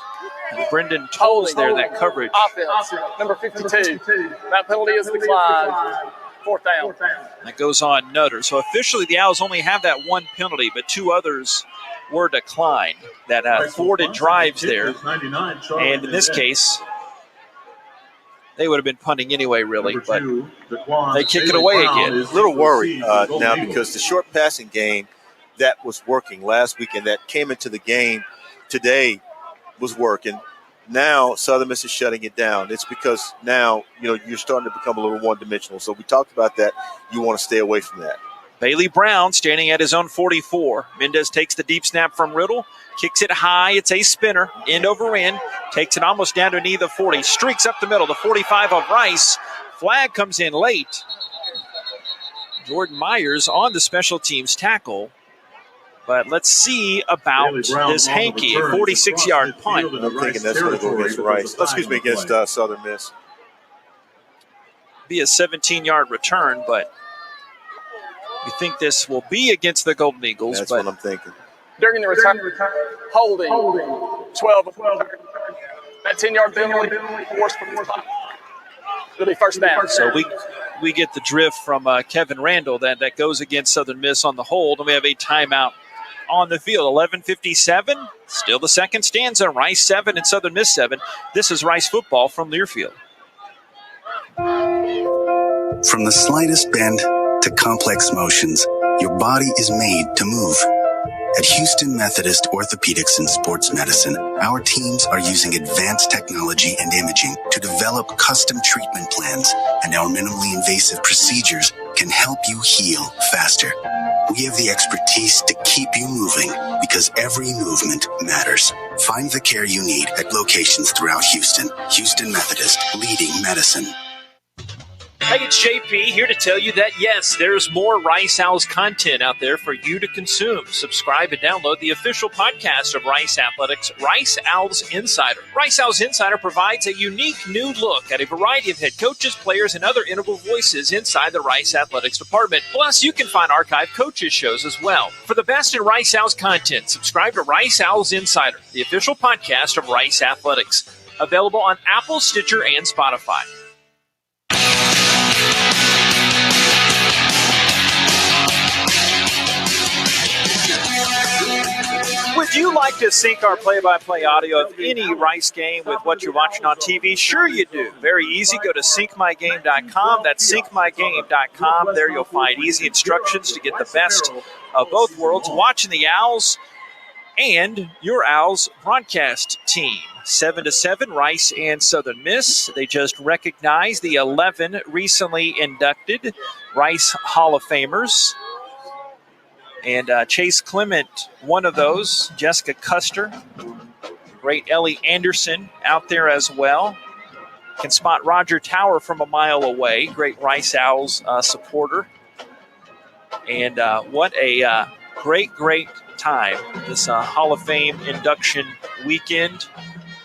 Speaker 2: And Brendan Tolles there, that coverage.
Speaker 16: Offense, number 52. That penalty is declined. 4th down.
Speaker 2: That goes on Nutter. So officially the Owls only have that 1 penalty, but 2 others were declined. That thwarted drives there. And in this case, they would have been punting anyway, really, but they kick it away again.
Speaker 3: A little worried now because the short passing game that was working last week and that came into the game today was working. Now Southern Miss is shutting it down. It's because now, you're starting to become a little one-dimensional. So we talked about that. You want to stay away from that.
Speaker 2: Bailey Brown standing at his own 44. Mendez takes the deep snap from Riddle, kicks it high. It's a spinner, end over end, takes it almost down to knee the 40, streaks up the middle, the 45 of Rice. Flag comes in late. Jordan Myers on the special teams tackle. But let's see about this hanky, a 46-yard punt.
Speaker 3: I'm thinking that's going to go against Rice. Against Southern Miss.
Speaker 2: Be a 17-yard return, but we think this will be against the Golden Eagles.
Speaker 3: That's what I'm thinking.
Speaker 16: During the return, holding 12. That 10-yard penalty forced from the spot. It'll be 1st down.
Speaker 2: So we get the drift from Kevin Randall that goes against Southern Miss on the hold, and we have a timeout on the field. 11:57, still the second stanza. Rice 7 and Southern Miss 7. This is Rice football from Learfield.
Speaker 18: From the slightest bend to complex motions, your body is made to move. At Houston Methodist Orthopedics and Sports Medicine, our teams are using advanced technology and imaging to develop custom treatment plans, and our minimally invasive procedures can help you heal faster. We have the expertise to keep you moving because every movement matters. Find the care you need at locations throughout Houston. Houston Methodist, leading medicine.
Speaker 2: Hey, it's JP here to tell you that, yes, there's more Rice Owls content out there for you to consume. Subscribe and download the official podcast of Rice Athletics, Rice Owls Insider. Rice Owls Insider provides a unique new look at a variety of head coaches, players, and other integral voices inside the Rice Athletics department. Plus, you can find archived coaches shows as well. For the best in Rice Owls content, subscribe to Rice Owls Insider, the official podcast of Rice Athletics. Available on Apple, Stitcher, and Spotify.
Speaker 19: With
Speaker 2: Would you like to sync our play-by-play audio of any Rice game with what you're watching on TV? Sure you do. Very easy. Go to syncmygame.com. That's syncmygame.com. There you'll find easy instructions to get the best of both worlds, watching the Owls and your Owls broadcast team. 7-7, Rice and Southern Miss. They just recognized the 11 recently inducted Rice Hall of Famers. And Chase Clement, one of those. Jessica Custer. Great Ellie Anderson out there as well. Can spot Roger Tower from a mile away. Great Rice Owls supporter. And what a great time. This Hall of Fame induction weekend.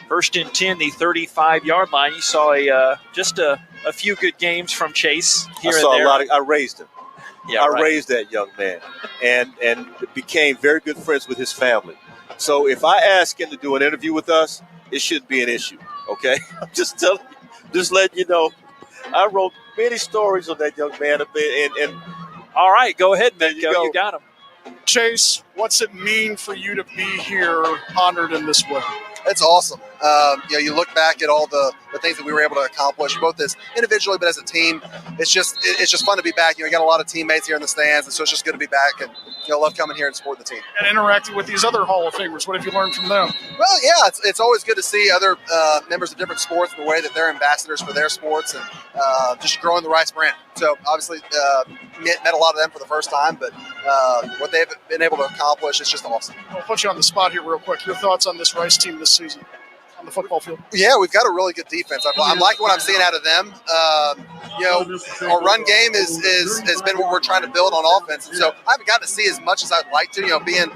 Speaker 2: First and 10, the 35-yard line. You saw just a few good games from Chase here and there.
Speaker 3: I raised him.
Speaker 2: Yeah,
Speaker 3: I raised that young man and became very good friends with his family. So if I ask him to do an interview with us, it shouldn't be an issue, okay? I'm just telling you, just letting you know. I wrote many stories on that young man. And
Speaker 2: all right, go ahead, Mitko. You got him.
Speaker 5: Chase, what's it mean for you to be here honored in this way?
Speaker 19: It's awesome. You look back at all the things that we were able to accomplish, both as individually but as a team. It's just fun to be back. You got a lot of teammates here in the stands, and so it's just good to be back. And love coming here and supporting the team.
Speaker 5: And interacting with these other Hall of Famers. What have you learned from them?
Speaker 19: Well, yeah, it's always good to see other members of different sports and the way that they're ambassadors for their sports and just growing the Rice brand. So obviously met a lot of them for the first time, but what they've been able to accomplish is just awesome.
Speaker 5: I'll put you on the spot here real quick. Your thoughts on this Rice team this season on the football field?
Speaker 19: Yeah, we've got a really good defense. I'm liking what I'm seeing out of them. Our run game has been what we're trying to build on offense. And so I haven't gotten to see as much as I'd like to. Being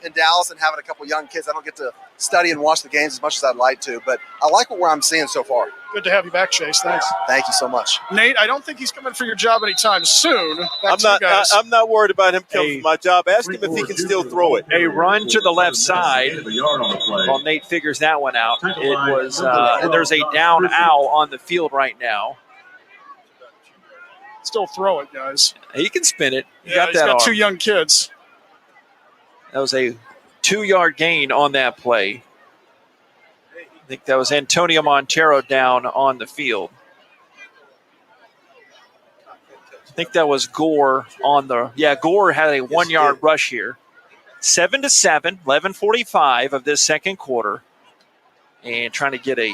Speaker 19: in Dallas and having a couple young kids, I don't get to study and watch the games as much as I'd like to. But I like what I'm seeing so far.
Speaker 5: Good to have you back, Chase. Thanks.
Speaker 19: Thank you so much.
Speaker 5: Nate, I don't think he's coming for your job anytime soon.
Speaker 3: I'm not worried about him coming for my job. Ask him if he can still throw it.
Speaker 2: A run to the left side. While Nate figures that one out. It was, and there's a down owl on the field right now.
Speaker 5: Still throw it, guys.
Speaker 2: He can spin it.
Speaker 5: He's got two young kids.
Speaker 2: That was a 2-yard gain on that play. I think that was Antonio Montero down on the field. I think that was Gore on the – Gore had a 1-yard rush here. 7-7, 11:45 of this second quarter. And trying to get a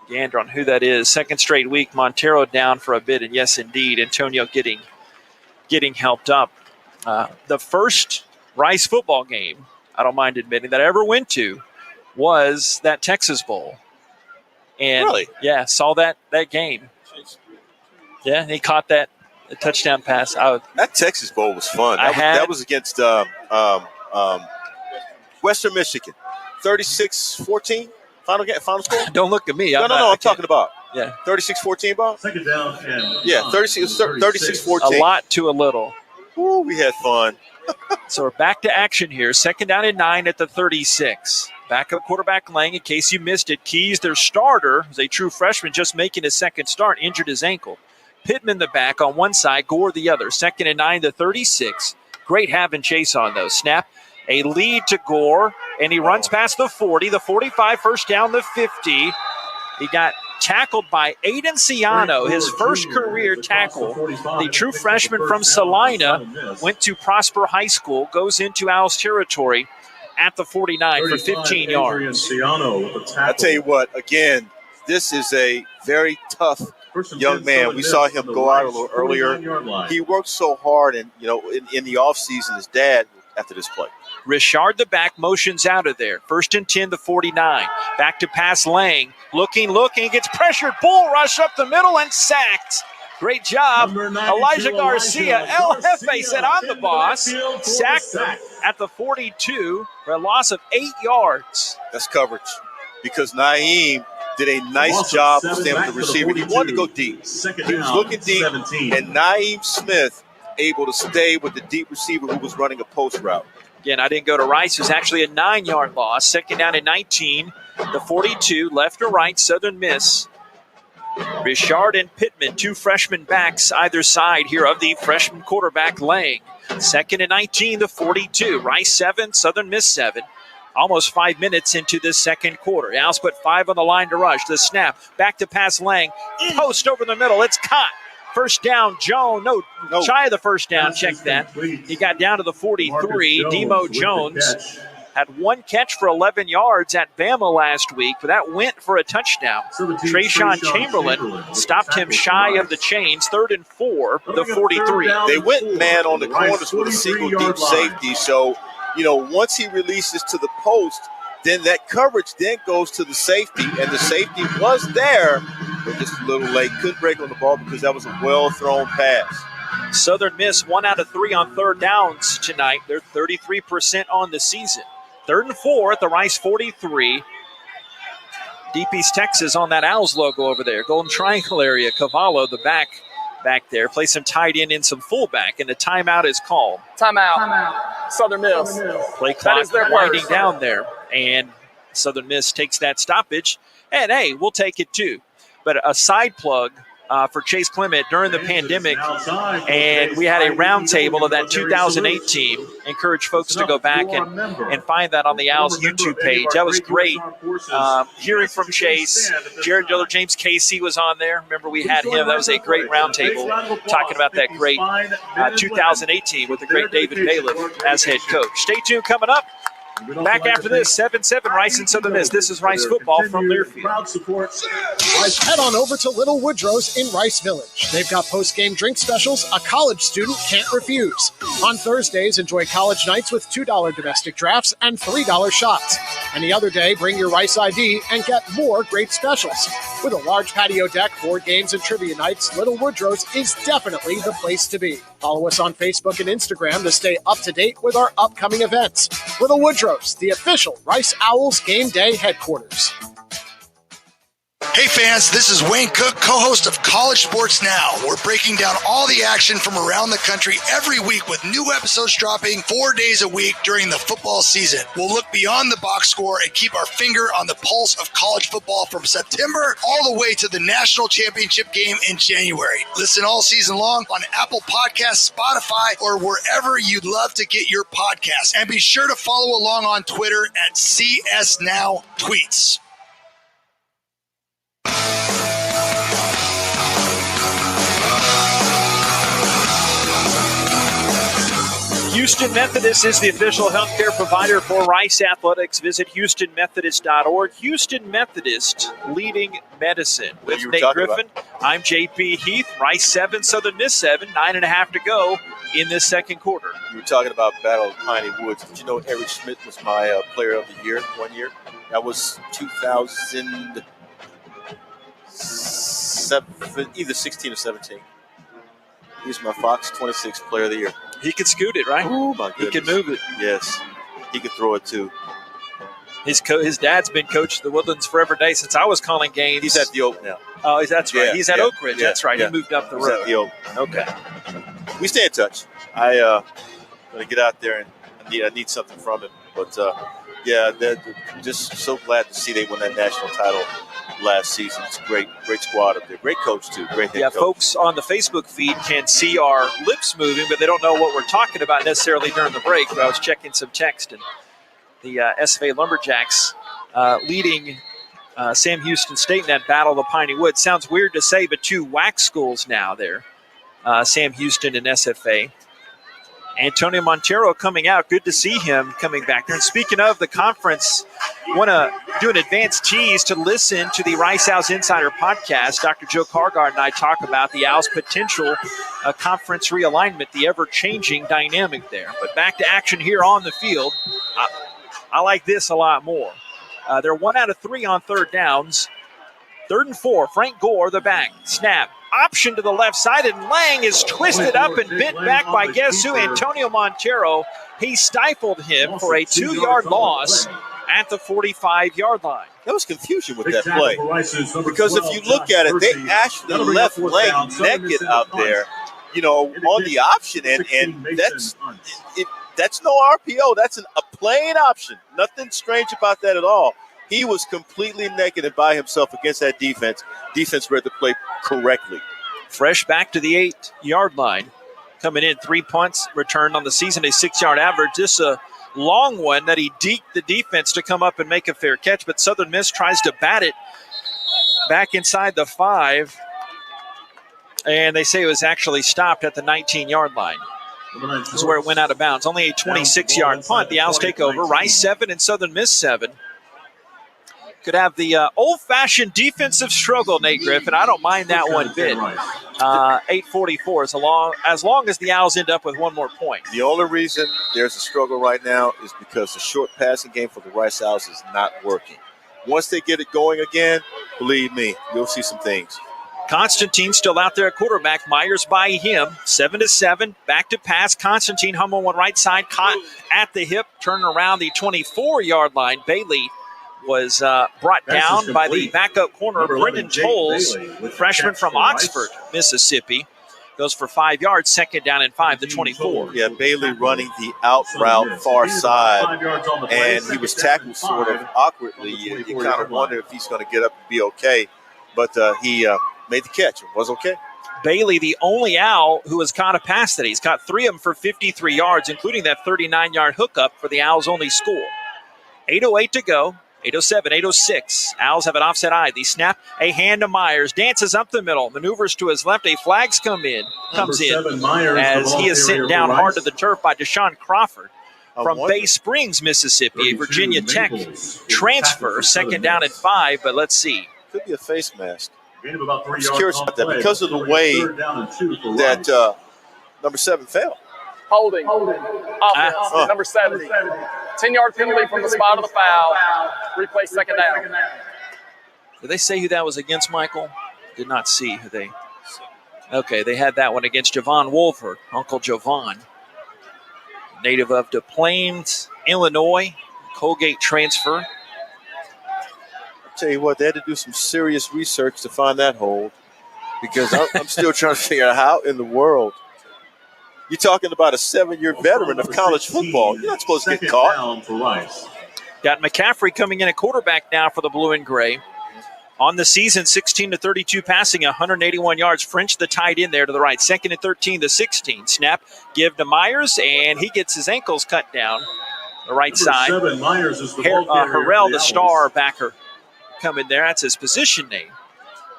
Speaker 2: gander on who that is. Second straight week, Montero down for a bit. And yes, indeed, Antonio getting helped up. The first Rice football game, I don't mind admitting, that I ever went to was that Texas Bowl. And
Speaker 3: really?
Speaker 2: Yeah, saw that game. Yeah, he caught that touchdown pass.
Speaker 3: That Texas Bowl was fun. That was against Western Michigan. 36-14 final score?
Speaker 2: Don't look at me.
Speaker 3: No, I'm talking about.
Speaker 2: Yeah.
Speaker 3: 36-14, Bob?
Speaker 13: Second down and
Speaker 3: yeah, 36-14.
Speaker 2: A lot to a little.
Speaker 3: Ooh, we had fun.
Speaker 2: So we're back to action here. Second down and 9 at the 36. Backup quarterback Lang, in case you missed it. Keys, their starter, is a true freshman just making his second start, injured his ankle. Pittman the back on one side, Gore the other. Second and 9 to 36. Great having Chase on those. Snap, a lead to Gore, and he runs past the 40, the 45, first down, the 50. He got tackled by Aiden Ciano, his first career tackle. The true freshman from Salina, went to Prosper High School, goes into Owls territory at the 49 for 15 yards.
Speaker 3: I tell you what, again, this is a very tough young man. We saw him go out a little earlier. He worked so hard, and in the offseason, his dad after this play.
Speaker 2: Richard the back motions out of there. First and 10 to 49. Back to pass Lang. Looking, gets pressured. Bull rush up the middle and sacked. Great job. Elijah Garcia. El Jefe said, I'm the boss. Sacked him at the 42 for a loss of 8 yards.
Speaker 3: That's coverage because Naeem did a nice job of staying with the receiver. He wanted to go deep. He was looking deep, and Naeem Smith able to stay with the deep receiver who was running a post route.
Speaker 2: Again, I didn't go to Rice. It was actually a 9-yard loss. Second down and 19. The 42, left or right, Southern Miss. Richard and Pittman, two freshman backs either side here of the freshman quarterback Lang. 2nd and 19, the 42. Rice 7, Southern Miss 7. Almost 5 minutes into this second quarter. The Owls put 5 on the line to rush. The snap, back to pass Lang. Post over the middle. It's caught. First down, Jones. No, shy of the first down. Check that. He got down to the 43. Demo Jones had 1 catch for 11 yards at Bama last week, but that went for a touchdown. Trayshawn Chamberlain stopped him shy of the chains. 3rd and 4, the 43.
Speaker 3: They went man on the corners with a single deep safety. So, once he releases to the post, then that coverage then goes to the safety, and the safety was there, but just a little late. Couldn't break on the ball because that was a well-thrown pass.
Speaker 2: Southern Miss 1 out of 3 on third downs tonight. They're 33% on the season. 3rd and 4 at the Rice 43. Deep East Texas on that Owls logo over there. Golden Triangle area. Cavallo, the back there. Play some tight end and some fullback, and the timeout is called.
Speaker 16: Timeout. Southern Miss.
Speaker 2: Play clock winding down there, and Southern Miss takes that stoppage. And, hey, we'll take it too. But a side plug for Chase Clement during the pandemic, and we had a roundtable of that 2008 team. Encourage folks to go back and find that on the Owls YouTube page. That was great. Hearing from Chase, Jared Diller, James Casey was on there. Remember, we had him. That was a great roundtable talking about that great 2008 team with the great David Bailiff as head coach. Stay tuned. Coming up, back after this, 7-7 Rice and Southern Miss. This is Rice football from Learfield.
Speaker 6: Head on over to Little Woodrow's in Rice Village. They've got post-game drink specials a college student can't refuse. On Thursdays, enjoy college nights with $2 domestic drafts and $3 shots. Any other day, bring your Rice ID and get more great specials. With a large patio deck, board games, and trivia nights, Little Woodrow's is definitely the place to be. Follow us on Facebook and Instagram to stay up to date with our upcoming events. Little Woodrow's, the official Rice Owls game day headquarters.
Speaker 20: Hey fans, this is Wayne Cook, co-host of College Sports Now. We're breaking down all the action from around the country every week with new episodes dropping 4 days a week during the football season. We'll look beyond the box score and keep our finger on the pulse of college football from September all the way to the national championship game in January. Listen all season long on Apple Podcasts, Spotify, or wherever you'd love to get your podcasts. And be sure to follow along on Twitter at CS Now Tweets.
Speaker 2: Houston Methodist is the official healthcare provider for Rice Athletics. Visit HoustonMethodist.org. Houston Methodist leading medicine. With Nate Griffin, I'm JP Heath. Rice 7, Southern Miss 7, 9.5 to go in this second quarter.
Speaker 3: You were talking about Battle of Piney Woods. Did you know Eric Schmidt was my player of the year one year? That was 2007, either 16 or 17. He was my Fox 26 player of the year.
Speaker 2: He could scoot it, right?
Speaker 3: Oh, my goodness.
Speaker 2: He could move it.
Speaker 3: Yes. He could throw it, too.
Speaker 2: His dad's been coach of the Woodlands for every day since I was calling games.
Speaker 3: He's at the Oak now.
Speaker 2: Oh, that's right. He's at Oak Ridge. That's right.
Speaker 3: Yeah.
Speaker 2: He moved up the
Speaker 3: He's
Speaker 2: road.
Speaker 3: At the Oak.
Speaker 2: Okay.
Speaker 3: We stay in touch. I'm going to get out there, and I need something from him. But, they're just so glad to see they won that national title last season. It's a great squad up there. Great coach, too. Great head coach.
Speaker 2: Folks on the Facebook feed can see our lips moving, but they don't know what we're talking about necessarily during the break. But I was checking some text, and the SFA Lumberjacks leading Sam Houston State in that battle of the Piney Woods. Sounds weird to say, but 2 WAC schools now there, Sam Houston and SFA. Antonio Montero coming out. Good to see him coming back there. And speaking of the conference, want to do an advanced tease to listen to the Rice Owls Insider podcast. Dr. Joe Cargard and I talk about the Owls' potential conference realignment, the ever-changing dynamic there. But back to action here on the field. I like this a lot more. They're 1 out of 3 on third downs. 3rd and 4, Frank Gore, the back. Snap. Option to the left side, and Lang is twisted up and bent back by guess who? Antonio Montero. He stifled him for a 2-yard loss at the 45-yard line.
Speaker 3: There was confusion with that play. Because if you look at it, they actually left Lang naked out there, on the option, and that's no RPO. That's a plain option. Nothing strange about that at all. He was completely naked and by himself against that defense. Defense read the play correctly.
Speaker 2: Fresh back to the 8-yard line. coming in. 3 punts returned on the season, a 6-yard average. This a long one that he deked the defense to come up and make a fair catch, but Southern Miss tries to bat it back inside the 5, and they say it was actually stopped at the 19-yard line. This is where it went out of bounds. Only a 26-yard punt. The Owls take over. Rice 7 and Southern Miss 7. Could have the old-fashioned defensive struggle, Nate Griffin. I don't mind that one bit. 8:44 as long as the Owls end up with one more point.
Speaker 3: The only reason there's a struggle right now is because the short passing game for the Rice Owls is not working. Once they get it going again, believe me, you'll see some things.
Speaker 2: Constantine still out there at quarterback. Myers by him. 7-7. Back to pass. Constantine hum on one right side. Caught at the hip. Turning around the 24-yard line. Bailey was brought down by the backup corner, Brendan Tolles, freshman from Oxford, Mississippi. Goes for 5 yards. 2nd down and 5 to 24.
Speaker 3: Yeah, Bailey running the out route far side, and he was tackled sort of awkwardly. You kind of wonder if he's going to get up and be okay, but he made the catch. It was okay.
Speaker 2: Bailey, the only Owl who has caught a pass today. He's caught 3 of them for 53 yards, including that 39-yard hookup for the Owls' only score. 8:08 to go. 8:07, 8:06. Owls have an offset eye. The snap, a hand to Myers. Dances up the middle. Maneuvers to his left. A flag's comes in as he is sent down hard to the turf by Deshaun Crawford from Bay Springs, Mississippi. A Virginia Tech transfer. 2nd down and 5, but let's see.
Speaker 3: Could be a face mask. I'm just curious about that because of the way that number 7 fell.
Speaker 16: Holding. Offense, number 70. 10-yard penalty from the spot of the foul. Replay 2nd down.
Speaker 2: Did they say who that was against, Michael? Did not see who they. Okay, they had that one against Javon Wolford, Uncle Javon. Native of Des Plaines, Illinois, Colgate transfer.
Speaker 3: I'll tell you what, they had to do some serious research to find that hold because I'm still trying to figure out how in the world. You're talking about a 7-year veteran of college football. You're not supposed to get caught.
Speaker 2: Got McCaffrey coming in at quarterback now for the blue and gray. On the season, 16-32 passing, 181 yards. French the tight end there to the right. 2nd and 13 to 16. Snap, give to Myers, and he gets his ankles cut down the right side.
Speaker 13: 7, Myers is the ball carrier
Speaker 2: Harrell,
Speaker 13: for
Speaker 2: the
Speaker 13: the
Speaker 2: star backer, coming there. That's his position name.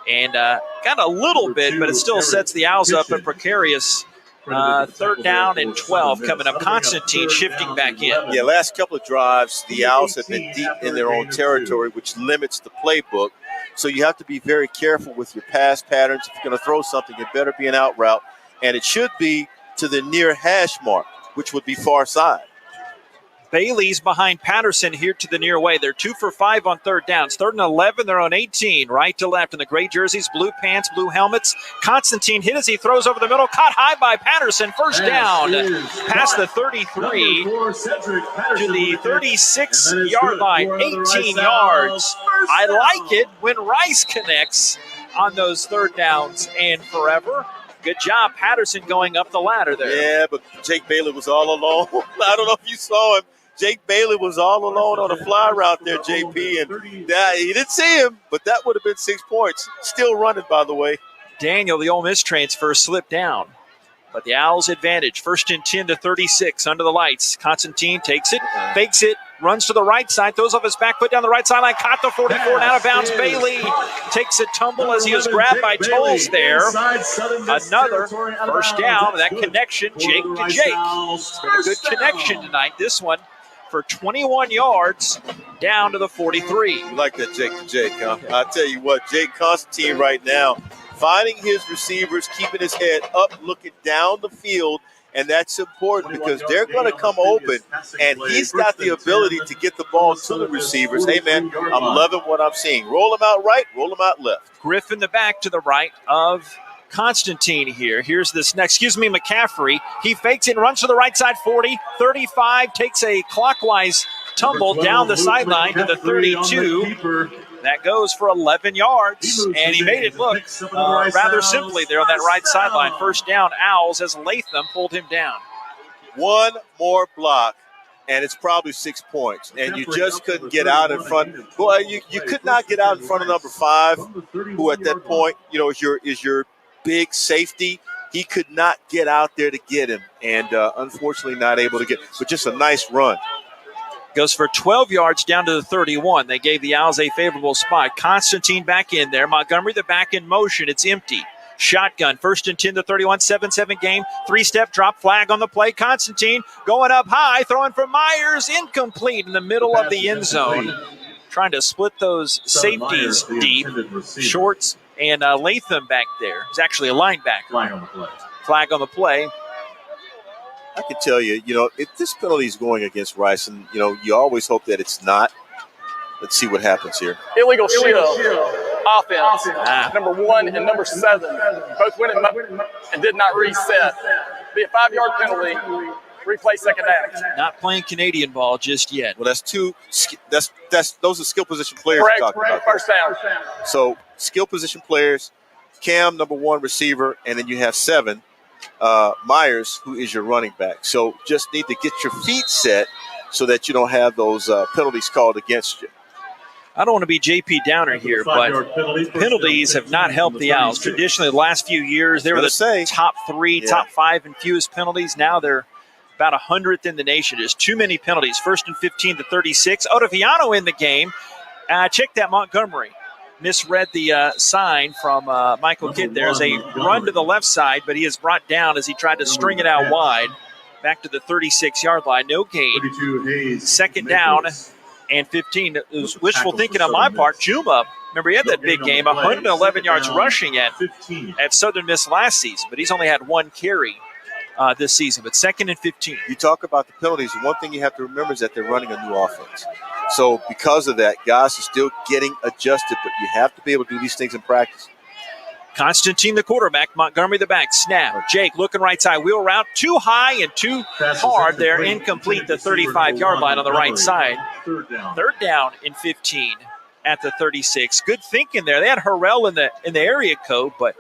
Speaker 2: And got a little bit, but it still sets the Owls up in precarious 3rd down and 12 coming up. Constantine shifting back in.
Speaker 3: Yeah, last couple of drives, the Owls have been deep in their own territory, which limits the playbook. So you have to be very careful with your pass patterns. If you're going to throw something, it better be an out route. And it should be to the near hash mark, which would be far side.
Speaker 2: Bailey's behind Patterson here to the near way. They're 2 for 5 on 3rd downs. 3rd and 11, they're on 18. Right to left in the gray jerseys, blue pants, blue helmets. Constantine hit as he throws over the middle. Caught high by Patterson. First down. Past the 33 to the 36-yard line. 18 yards. I like it when Rice connects on those 3rd downs and forever. Good job, Patterson, going up the ladder there.
Speaker 3: Yeah, but Jake Bailey was all alone. I don't know if you saw him. Jake Bailey was all alone on a fly route there, JP, and he didn't see him, but that would have been 6 points. Still running, by the way.
Speaker 2: Daniel, the Ole Miss transfer, slipped down, but the Owls advantage. 1st and 10 to 36 under the lights. Constantine takes it, fakes it, runs to the right side, throws off his back foot down the right sideline, caught the 44 and out of bounds. Bailey takes a tumble as he was grabbed by Tolles there. Another 1st down. That connection, Jake to Jake. It's been a good connection tonight. This one for 21 yards down to the 43.
Speaker 3: You like that Jake to Jake, huh? I'll tell you what, Jake Constantine right now, finding his receivers, keeping his head up, looking down the field, and that's important because they're going to come open, and he's got the ability to get the ball to the receivers. Hey, man, I'm loving what I'm seeing. Roll them out right, roll them out left.
Speaker 2: Griffin the back to the right of Constantine here. Here's this next, McCaffrey. He fakes it and runs to the right side, 40, 35, takes a clockwise tumble down the sideline to the 32. That goes for 11 yards, and he made it look rather simply there on that right sideline. 1st down, Owls, as Latham pulled him down.
Speaker 3: One more block, and it's probably 6 points, and you just couldn't get out in front. Boy, you could not get out in front of number 5, who at that point, is your big safety. he could not get out there to get him, and unfortunately not able to get, but just a nice run.
Speaker 2: Goes for 12 yards down to the 31. They gave the Owls a favorable spot. Constantine back in there. Montgomery, the back in motion. It's empty. Shotgun, 1st and 10 to 31, 7-7 game. 3-step drop, flag on the play. Constantine going up high, throwing for Myers, incomplete in the middle of the end zone. Trying to split those safeties deep. Shorts and Latham back there. He's actually a linebacker. Flag on the play.
Speaker 3: I can tell you, if this penalty is going against Rice, and, you always hope that it's not. Let's see what happens here.
Speaker 16: Illegal shield. Offense. Number 1 and number 7 both went and did not reset. Be a 5-yard penalty. Replay second down.
Speaker 2: Not playing Canadian ball just yet.
Speaker 3: Well, those are skill position players.
Speaker 16: Correct. First down.
Speaker 3: So skill position players. Cam, number 1 receiver, and then you have 7. Myers, who is your running back. So just need to get your feet set so that you don't have those penalties called against you.
Speaker 2: I don't want to be JP Downer here, but penalties have not helped the Owls. Traditionally, the last few years, they were the top 3, top 5 in fewest penalties. Now they're about 100th in the nation. There's too many penalties. 1st and 15 to 36. Ottaviano in the game. Check that Montgomery. Misread the sign from Michael Kidd. There's a run to the left side, but he is brought down as he tried to string it out wide. Back to the 36-yard line. No gain. Second down and 15. It was wishful thinking on my part. Juma, remember he had that big game, 111 yards rushing at Southern Miss last season, but he's only had 1 carry this season. But 2nd and 15.
Speaker 3: You talk about the penalties. One thing you have to remember is that they're running a new offense. So because of that, guys are still getting adjusted, but you have to be able to do these things in practice.
Speaker 2: Constantine, the quarterback. Montgomery, the back. Snap. Jake looking right side. Wheel route. Too high and too hard there. Incomplete. The 35-yard line on the right side. Third down and 15 at the 36. Good thinking there. They had Harrell in the area code, but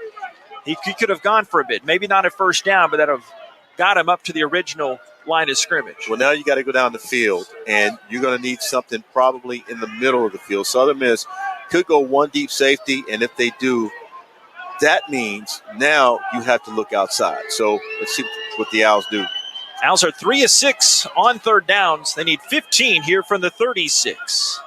Speaker 2: he could have gone for a bit. Maybe not at first down, but that would have got him up to the original line of scrimmage.
Speaker 3: Well, now you got to go down the field, and you're going to need something probably in the middle of the field. Southern Miss could go 1 deep safety, and if they do, that means now you have to look outside. So let's see what the Owls do.
Speaker 2: Owls are 3 of 6 on third downs. They need 15 here from the 36.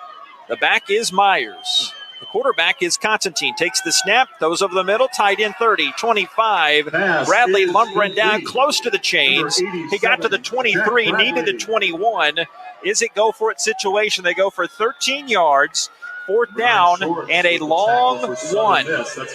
Speaker 2: The back is Myers. The quarterback is Constantine. Takes the snap, throws over the middle, tight end 30, 25. Bradley lumbering down close to the chains. He got to the 23, needed the 21. Is it go for it situation? They go for 13 yards. 4th down and a long 1.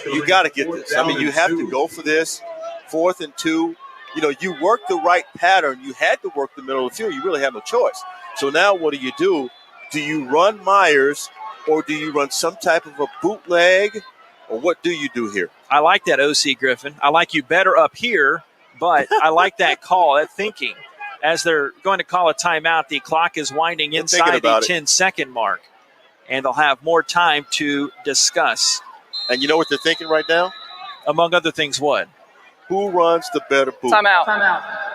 Speaker 3: You got to get this. I mean, you have to go for this. 4th and 2. You work the right pattern. You had to work the middle of the field. You really have no choice. So now what do? Do you run Myers or do you run some type of a bootleg? Or what do you do here?
Speaker 2: I like that, O.C. Griffin. I like you better up here, but I like that call, that thinking. As they're going to call a timeout, the clock is winding inside the 10-second mark. And they'll have more time to discuss.
Speaker 3: And you know what they're thinking right now?
Speaker 2: Among other things, what?
Speaker 3: Who runs the better boot?
Speaker 16: Timeout.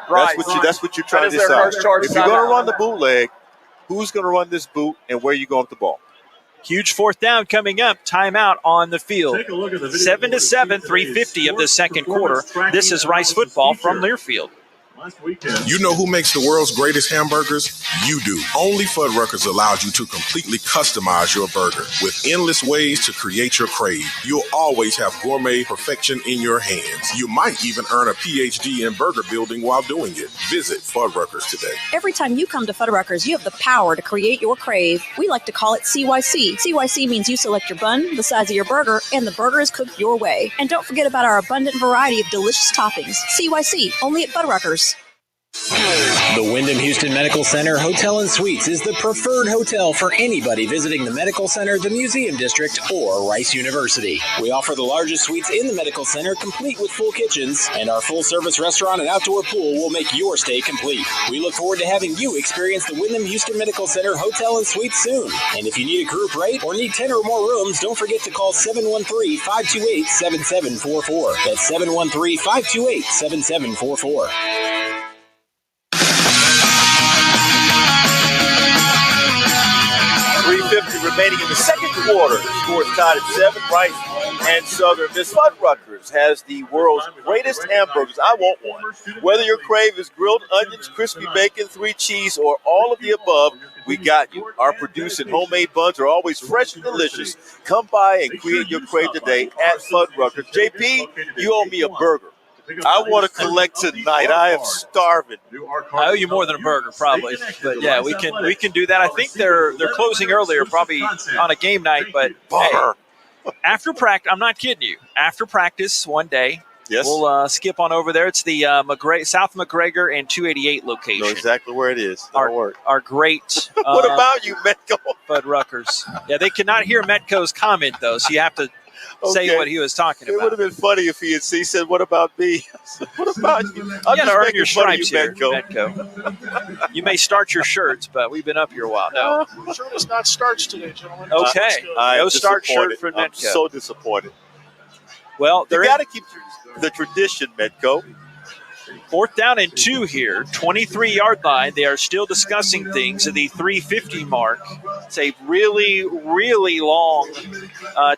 Speaker 3: Right. That's what you're trying to decide. If you're going to run the bootleg, who's going to run this boot and where are you going with the ball?
Speaker 2: Huge 4th down coming up. Timeout on the field. 7-7, 3:50 of the second quarter. This is Rice football from Learfield.
Speaker 8: You know who makes the world's greatest hamburgers? You do. Only Fuddruckers allows you to completely customize your burger with endless ways to create your crave. You'll always have gourmet perfection in your hands. You might even earn a PhD in burger building while doing it. Visit Fuddruckers today.
Speaker 9: Every time you come to Fuddruckers, you have the power to create your crave. We like to call it CYC. CYC means you select your bun, the size of your burger, and the burger is cooked your way. And don't forget about our abundant variety of delicious toppings. CYC, only at Fuddruckers.
Speaker 21: The Wyndham Houston Medical Center Hotel and Suites is the preferred hotel for anybody visiting the Medical Center, the Museum District, or Rice University. We offer the largest suites in the Medical Center, complete with full kitchens, and our full-service restaurant and outdoor pool will make your stay complete. We look forward to having you experience the Wyndham Houston Medical Center Hotel and Suites soon. And if you need a group rate or need 10 or more rooms, don't forget to call 713-528-7744. That's 713-528-7744.
Speaker 3: 3:50 remaining in the second second quarter. The score is tied at 7. Rice and Southern Miss. Fuddruckers has the world's greatest hamburgers. I want one. Whether your crave is grilled onions, crispy bacon, 3 cheese, or all of the above, we got you. Our produced and homemade buns are always fresh and delicious. Come by and create your crave today at Fuddruckers. JP, you owe me a burger. I want to collect tonight. I am starving.
Speaker 2: I owe you more than a burger, probably. But yeah, we can do that. I think they're closing earlier, probably on a game night. But hey, after practice, I'm not kidding you. After practice, one day, we'll skip on over there. It's the South McGregor and 288 location.
Speaker 3: Know exactly where it is.
Speaker 2: Our great.
Speaker 3: What about you, Metco?
Speaker 2: Fuddruckers. Yeah, they cannot hear Metco's comment though, so you have to. Say what he was talking about.
Speaker 3: It would have been funny if he said, "What about me?" What about you?
Speaker 2: You got to earn your stripes here, Metco. You may starch your shirts, but we've been up here a while. No,
Speaker 5: shirt is not starched today, gentlemen.
Speaker 2: Okay, no starch shirt for Metco.
Speaker 3: I'm so disappointed.
Speaker 2: Well,
Speaker 3: you got to keep the tradition, Metco.
Speaker 2: 4th down and 2 here, 23-yard line. They are still discussing things at the 3:50 mark. It's a really, really long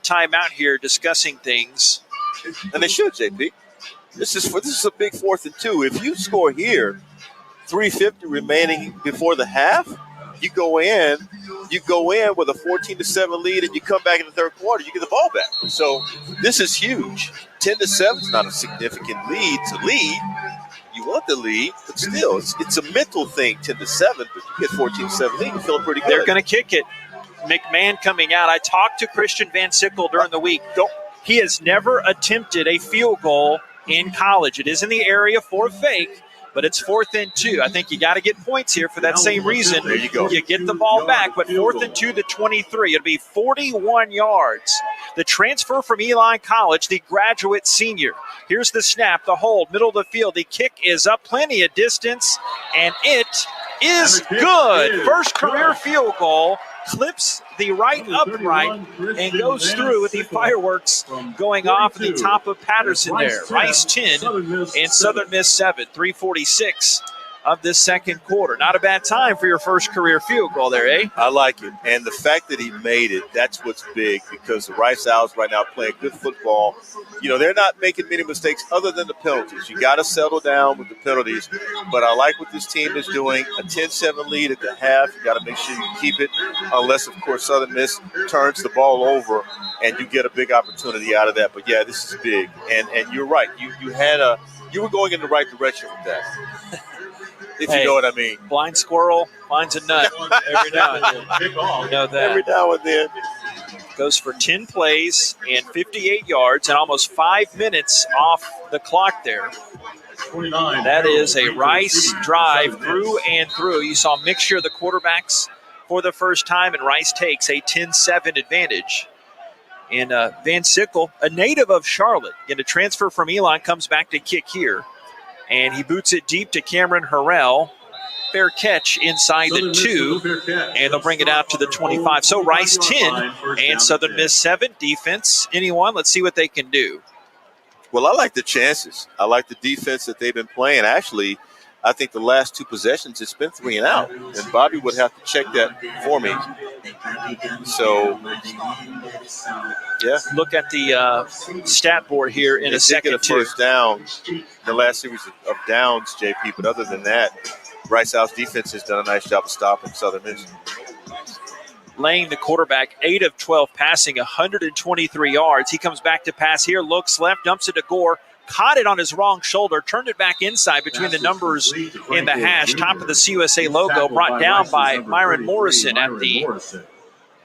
Speaker 2: timeout here discussing things.
Speaker 3: And they should, JP. This is a big 4th and 2. If you score here, 3:50 remaining before the half, you go in with a 14-7 lead, and you come back in the third quarter, you get the ball back. So this is huge. 10-7 is not a significant lead to lead. You want the lead, but still, it's a mental thing, 10-7, but you get 14-7 lead, you feel pretty good.
Speaker 2: They're going to kick it. McMahon coming out. I talked to Christian Van Sickle during the week. He has never attempted a field goal in college. It is in the area for a fake, but it's 4th and 2. I think you got to get points here for that same reason.
Speaker 3: There you go.
Speaker 2: You get the ball back, but 4th and 2 to 23. It'll be 41 yards. The transfer from Elon College, the graduate senior. Here's the snap, the hold, middle of the field. The kick is up plenty of distance, and it is good. First career field goal. Clips the right upright and goes through with the fireworks going off at the top of Patterson there. Rice 10 and Southern Miss 7. 3:46 of this second quarter. Not a bad time for your first career field goal there, eh?
Speaker 3: I like it. And the fact that he made it, that's what's big, because the Rice Owls right now playing good football. You know, they're not making many mistakes other than the penalties. You got to settle down with the penalties. But I like what this team is doing. A 10-7 lead at the half. You got to make sure you keep it, unless, of course, Southern Miss turns the ball over and you get a big opportunity out of that. But, yeah, this is big. And you're right. You were going in the right direction with that. If you know what I mean.
Speaker 2: Blind squirrel finds a nut every now and then. You know that.
Speaker 3: Every now and then.
Speaker 2: Goes for 10 plays and 58 yards and almost 5 minutes off the clock there. That is a Rice drive through and through. You saw a mixture of the quarterbacks for the first time, and Rice takes a 10-7 advantage. And Van Sickle, a native of Charlotte, getting a transfer from Elon, comes back to kick here. And he boots it deep to Cameron Harrell. Fair catch inside the 2, and they'll bring it out to the 25. So Rice 10 and Southern Miss 7. Defense, anyone? Let's see what they can do.
Speaker 3: Well, I like the chances. I like the defense that they've been playing. Actually, I think the last 2 possessions, it's been 3 and out. And Bobby would have to check that for me. So, yeah.
Speaker 2: Look at the stat board here in a second,
Speaker 3: get a first down the last series of downs, JP. But other than that, Rice Owls defense has done a nice job of stopping Southern Miss.
Speaker 2: Laying the quarterback 8 of 12 passing, 123 yards. He comes back to pass here, looks left, dumps it to Gore. Caught it on his wrong shoulder, turned it back inside between the numbers in the hash. Top of the CUSA logo, brought down by Myron Morrison at the,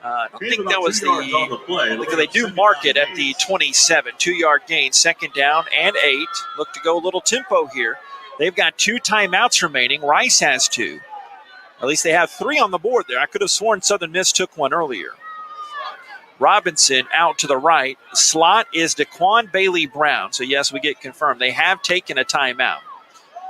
Speaker 2: I don't think that was the, they do mark it at the 27. 2-yard gain, second down and 8. Look to go a little tempo here. They've got 2 timeouts remaining. Rice has 2. At least they have 3 on the board there. I could have sworn Southern Miss took one earlier. Robinson out to the right. Slot is Daquan Bailey Brown. So, yes, we get confirmed. They have taken a timeout.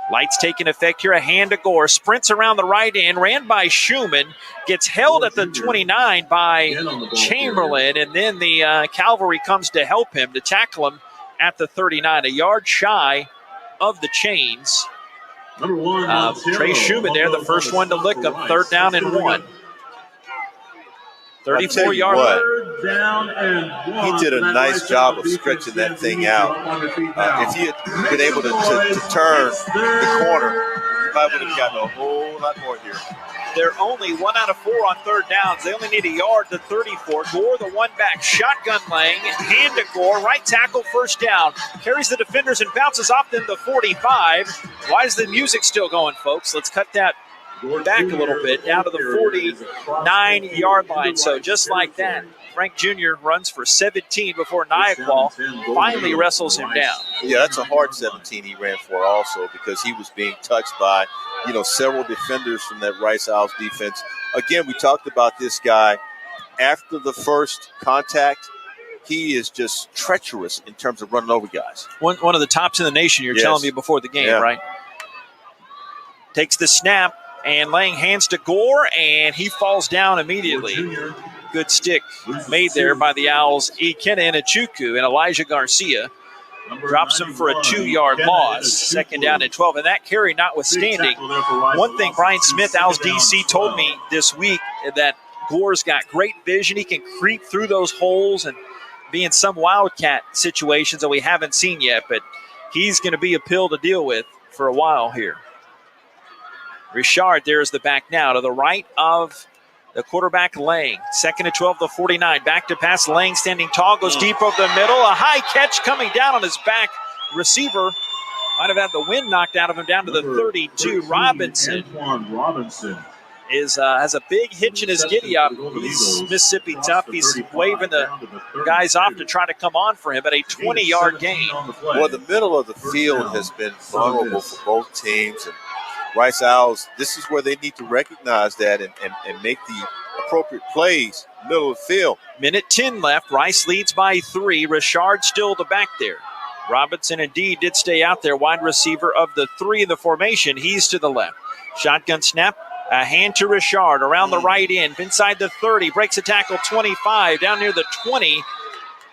Speaker 2: Lights taking effect here. A hand to Gore. Sprints around the right end. Ran by Schumann. Gets held at the 29 by Chamberlain. And then the cavalry comes to help him, to tackle him at the 39. A yard shy of the chains. Trey Schumann there, the first one to lick him. 3rd down and 1. 34-yard.
Speaker 13: down and
Speaker 3: he did a nice job of stretching that thing out. If he had been able to turn the corner, he might would have gotten a whole lot more here.
Speaker 2: They're only 1 out of 4 on third downs. They only need a yard to 34. Gore, the one back, shotgun Lang, hand to Gore, right tackle, first down. Carries the defenders and bounces off them to 45. Why is the music still going, folks? Let's cut that back a little bit, down to the 49-yard line. So just like that, Frank Jr. runs for 17 before Nyaqual finally wrestles him down.
Speaker 3: Yeah, that's a hard 17 he ran for also, because he was being touched by, several defenders from that Rice Owls defense. Again, we talked about this guy. After the first contact, he is just treacherous in terms of running over guys.
Speaker 2: One of the tops in the nation, you're telling me before the game, right? Takes the snap, and laying hands to Gore, and he falls down immediately. Good stick made there by the Owls. Ikenna Ichuku and Elijah Garcia drops him for a 2-yard loss. Second down and 12. And that carry notwithstanding, one thing Brian Smith, Owls DC, told me this week, that Gore's got great vision. He can creep through those holes and be in some wildcat situations that we haven't seen yet. But he's going to be a pill to deal with for a while here. Richard, there's the back now to the right of the quarterback, Lang. Second and 12, the 49. Back to pass. Lang standing tall, goes deep over the middle. A high catch coming down on his back. Receiver might have had the wind knocked out of him down to the 32. Robinson has a big hitch in his giddy-up. He's Mississippi tough. He's waving the guys off to try to come on for him at a 20-yard gain.
Speaker 3: Well, the middle of the field has been vulnerable for both teams. And Rice Owls, this is where they need to recognize that and make the appropriate plays, middle of the field.
Speaker 2: Minute 10 left. Rice leads by 3. Richard still the back there. Robinson indeed did stay out there. Wide receiver of the 3 in the formation. He's to the left. Shotgun snap. A hand to Richard around the right end. Inside the 30. Breaks a tackle 25. Down near the 20.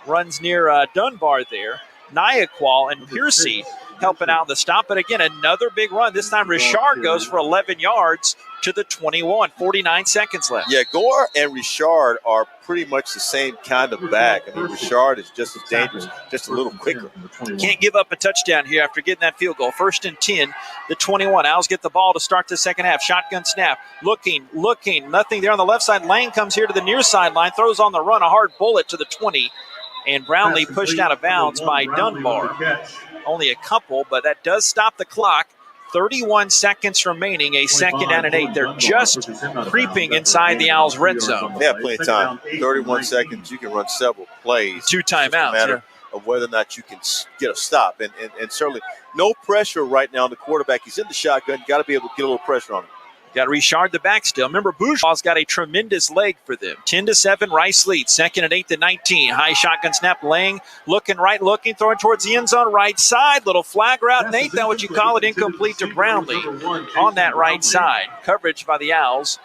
Speaker 2: Runs near Dunbar there. Nyaqual and Piercy helping out the stop. But again, another big run. This time Richard goes for 11 yards to the 21. 49 seconds left.
Speaker 3: Yeah, Gore and Richard are pretty much the same kind of back. I mean, Richard is just as dangerous, just a little quicker.
Speaker 2: Can't give up a touchdown here after getting that field goal. First and 10, the 21. Owls get the ball to start the second half. Shotgun snap. Looking. Nothing there on the left side. Lang comes here to the near sideline. Throws on the run. A hard bullet to the 20. And Brownlee pushed out of bounds by Dunbar. Only a couple, but that does stop the clock. 31 seconds remaining, a second down and 8. They're just creeping inside the Owls' red zone.
Speaker 3: They have plenty of time. 31 seconds, you can run several plays.
Speaker 2: 2 timeouts.
Speaker 3: It's a matter of whether or not you can get a stop. And certainly no pressure right now on the quarterback. He's in the shotgun. You got to be able to get a little pressure on him.
Speaker 2: Got Richard the back still. Remember, Bourgeois got a tremendous leg for them. 10-7, Rice leads. Second and 8 to 19. High shotgun snap. Lang looking right, throwing towards the end zone, right side. Little flag route. Nate, that what you call it, incomplete to Brownlee on that right side. Coverage by the Owls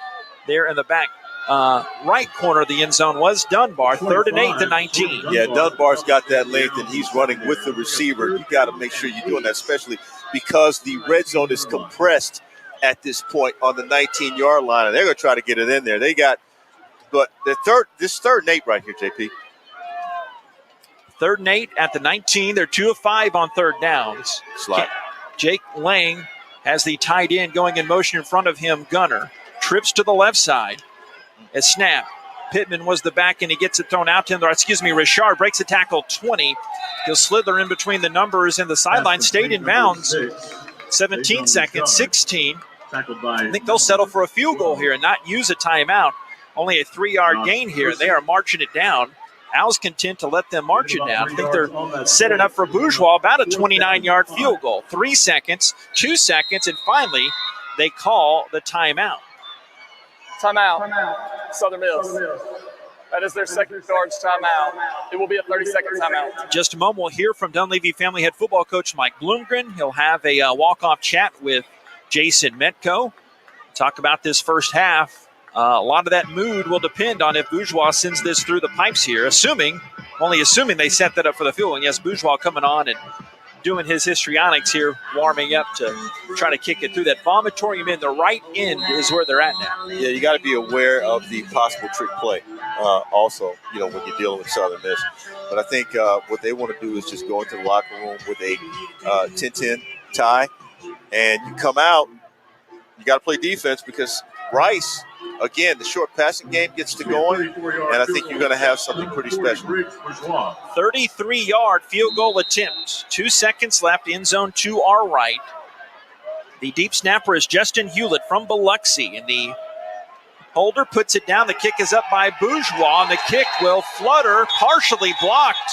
Speaker 2: there in the back. Right corner of the end zone was Dunbar. Third and 8 to 19.
Speaker 3: Yeah, Dunbar's got that length, and he's running with the receiver. You got to make sure you're doing that, especially because the red zone is compressed at this point on the 19-yard line, and they're going to try to get it in there. But this third and 8 right here, JP.
Speaker 2: Third and 8 at the 19. They're 2 of 5 on third downs.
Speaker 3: Slide.
Speaker 2: Jake Lang has the tight end going in motion in front of him. Gunner trips to the left side. A snap. Pittman was the back, and he gets it thrown out to him. Richard breaks the tackle 20. He'll slither in between the numbers and the sideline. Stayed in bounds. 17 seconds, 16. I think they'll settle for a field goal here and not use a timeout. Only a 3-yard gain here. They are marching it down. Owls content to let them march it down. I think they're setting up for Bourgeois about a 29-yard field goal. 3 seconds, 2 seconds, and finally they call the timeout.
Speaker 16: Timeout. Southern Miss. That is their second charge timeout. It will be a 30-second timeout.
Speaker 2: Just a moment, we'll hear from Dunleavy Family Head Football Coach Mike Bloomgren. He'll have a walk-off chat with Jason Metco. Talk about this first half. A lot of that mood will depend on if Bourgeois sends this through the pipes here, only assuming they set that up for the field. And yes, Bourgeois coming on and doing his histrionics here, warming up to try to kick it through that vomitorium in the right end is where they're at now.
Speaker 3: Yeah, you got to be aware of the possible trick play also, when you're dealing with Southern Miss. But I think what they want to do is just go into the locker room with a 10-10 tie, and you come out, you got to play defense because Rice, again, the short passing game gets to going, and I think you're going to have something pretty special.
Speaker 2: 33-yard field goal attempt. 2 seconds left, end zone to our right. The deep snapper is Justin Hewlett from Biloxi, and the holder puts it down. The kick is up by Bourgeois, and the kick will flutter, partially blocked.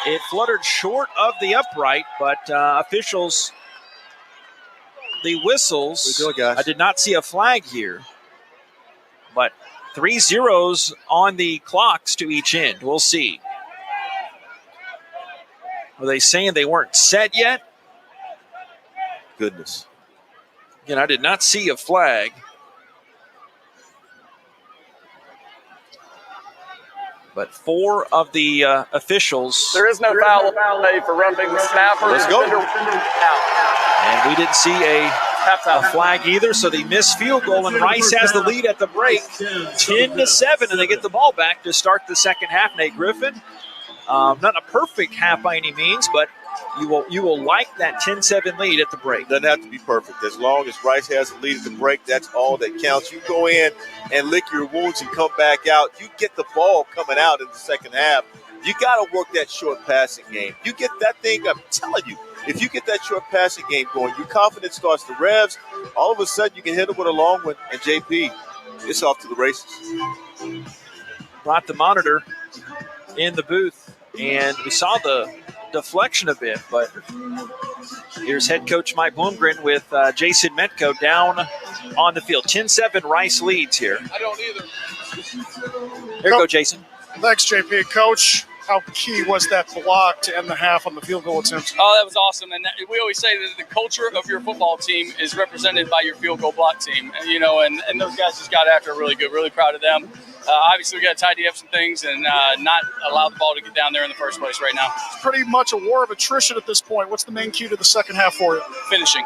Speaker 2: It fluttered short of the upright, but officials, the whistles. I did not see a flag here, but 3 zeros on the clocks to each end. We'll see. Were they saying they weren't set yet?
Speaker 3: Goodness.
Speaker 2: Again, I did not see a flag. But 4 of the officials.
Speaker 16: There is no foul play for roughing the snapper.
Speaker 3: Let's go.
Speaker 2: And we didn't see a flag either, so they missed field goal, and Rice has the lead at the break, 10-7, and they get the ball back to start the second half. Nate Griffin, not a perfect half by any means, but you will like that 10-7 lead at the break.
Speaker 3: Doesn't have to be perfect. As long as Rice has the lead at the break, that's all that counts. You go in and lick your wounds and come back out. You get the ball coming out in the second half. You got to work that short passing game. You get that thing, I'm telling you, if you get that short passing game going, your confidence starts to revs. All of a sudden, you can hit it with a long one, and JP, it's off to the races.
Speaker 2: Brought the monitor in the booth, and we saw the deflection a bit, but here's head coach Mike Bloomgren with Jason Metco down on the field. 10-7 Rice leads here.
Speaker 5: I don't either.
Speaker 2: Here you go, Jason.
Speaker 5: Thanks, JP. Coach, how key was that block to end the half on the field goal attempt?
Speaker 4: Oh, that was awesome. And we always say that the culture of your football team is represented by your field goal block team. And those guys just got after it really good. Really proud of them. Obviously, we got to tidy up some things and not allow the ball to get down there in the first place right now.
Speaker 5: It's pretty much a war of attrition at this point. What's the main key to the second half for you?
Speaker 4: Finishing.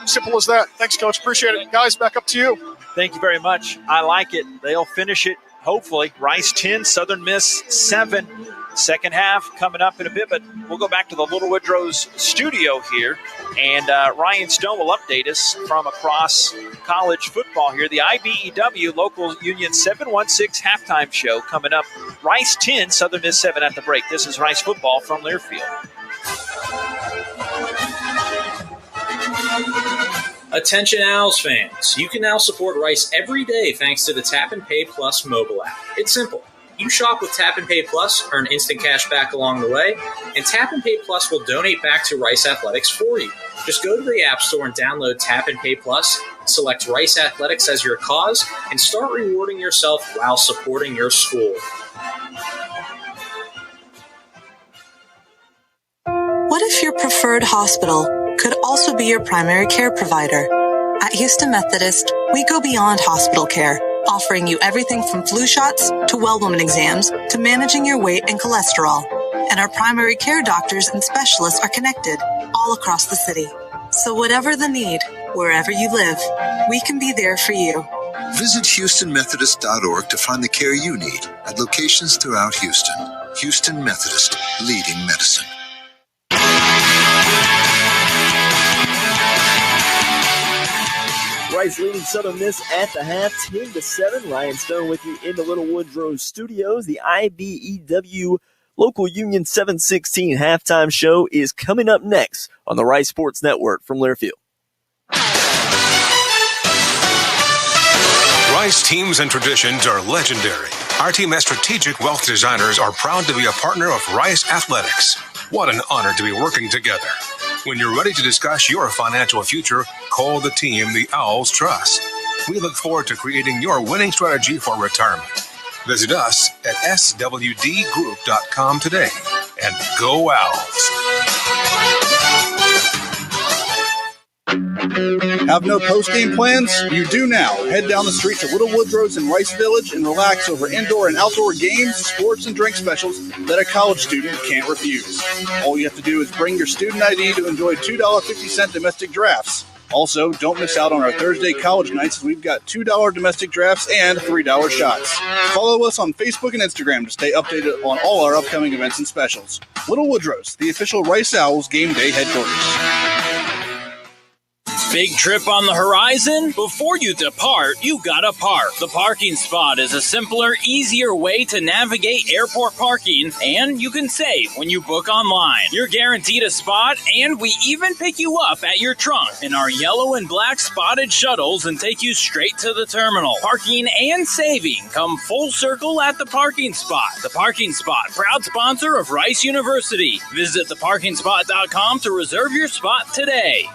Speaker 5: Simple as that. Thanks, Coach. Appreciate it. Guys, back up to you.
Speaker 2: Thank you very much. I like it. They'll finish it, hopefully. Rice 10, Southern Miss 7. Second half coming up in a bit, but we'll go back to the Little Woodrow's studio here, and Ryan Stone will update us from across college football here. The IBEW Local Union 716 halftime show coming up. Rice 10, Southern Miss 7 at the break. This is Rice football from Learfield.
Speaker 14: Attention Owls fans, you can now support Rice every day thanks to the Tap and Pay Plus mobile app. It's simple. You shop with Tap and Pay Plus, earn instant cash back along the way, and Tap and Pay Plus will donate back to Rice Athletics for you. Just go to the App Store and download Tap and Pay Plus, select Rice Athletics as your cause, and start rewarding yourself while supporting your school.
Speaker 15: What if your preferred hospital could also be your primary care provider? At Houston Methodist, we go beyond hospital care, offering you everything from flu shots to well-woman exams to managing your weight and cholesterol. And our primary care doctors and specialists are connected all across the city. So whatever the need, wherever you live, we can be there for you.
Speaker 22: Visit HoustonMethodist.org to find the care you need at locations throughout Houston. Houston Methodist, leading medicine.
Speaker 17: Rice leading Southern Miss at the half, 10-7. Ryan Stone with you in the Little Woodrow studios. The IBEW Local Union 716 halftime show is coming up next on the Rice Sports Network from Learfield.
Speaker 25: Rice teams and traditions are legendary. Our team as strategic wealth designers are proud to be a partner of Rice Athletics. What an honor to be working together. When you're ready to discuss your financial future, call the team the Owls trust. We look forward to creating your winning strategy for retirement. Visit us at swdgroup.com today. And go Owls.
Speaker 7: Have no post-game plans? You do now. Head down the street to Little Woodrow's in Rice Village and relax over indoor and outdoor games, sports, and drink specials that a college student can't refuse. All you have to do is bring your student ID to enjoy $2.50 domestic drafts. Also, don't miss out on our Thursday college nights as we've got $2 domestic drafts and $3 shots. Follow us on Facebook and Instagram to stay updated on all our upcoming events and specials. Little Woodrow's, the official Rice Owls game day headquarters.
Speaker 10: Big trip on the horizon? Before you depart, you gotta park. The Parking Spot is a simpler, easier way to navigate airport parking, and you can save when you book online. You're guaranteed a spot, and we even pick you up at your trunk in our yellow and black spotted shuttles and take you straight to the terminal. Parking and saving come full circle at the Parking Spot. The Parking Spot, proud sponsor of Rice University. Visit theparkingspot.com to reserve your spot today.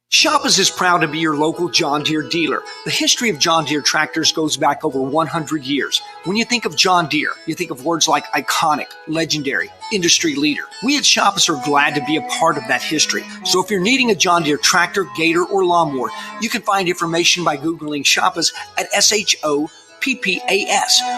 Speaker 11: Shoppers is proud to be your local John Deere dealer. The history of John Deere tractors goes back over 100 years. When you think of John Deere, you think of words like iconic, legendary, industry leader. We at Shoppers are glad to be a part of that history. So if you're needing a John Deere tractor, gator, or lawnmower, you can find information by Googling Shoppers at SHOPPAS.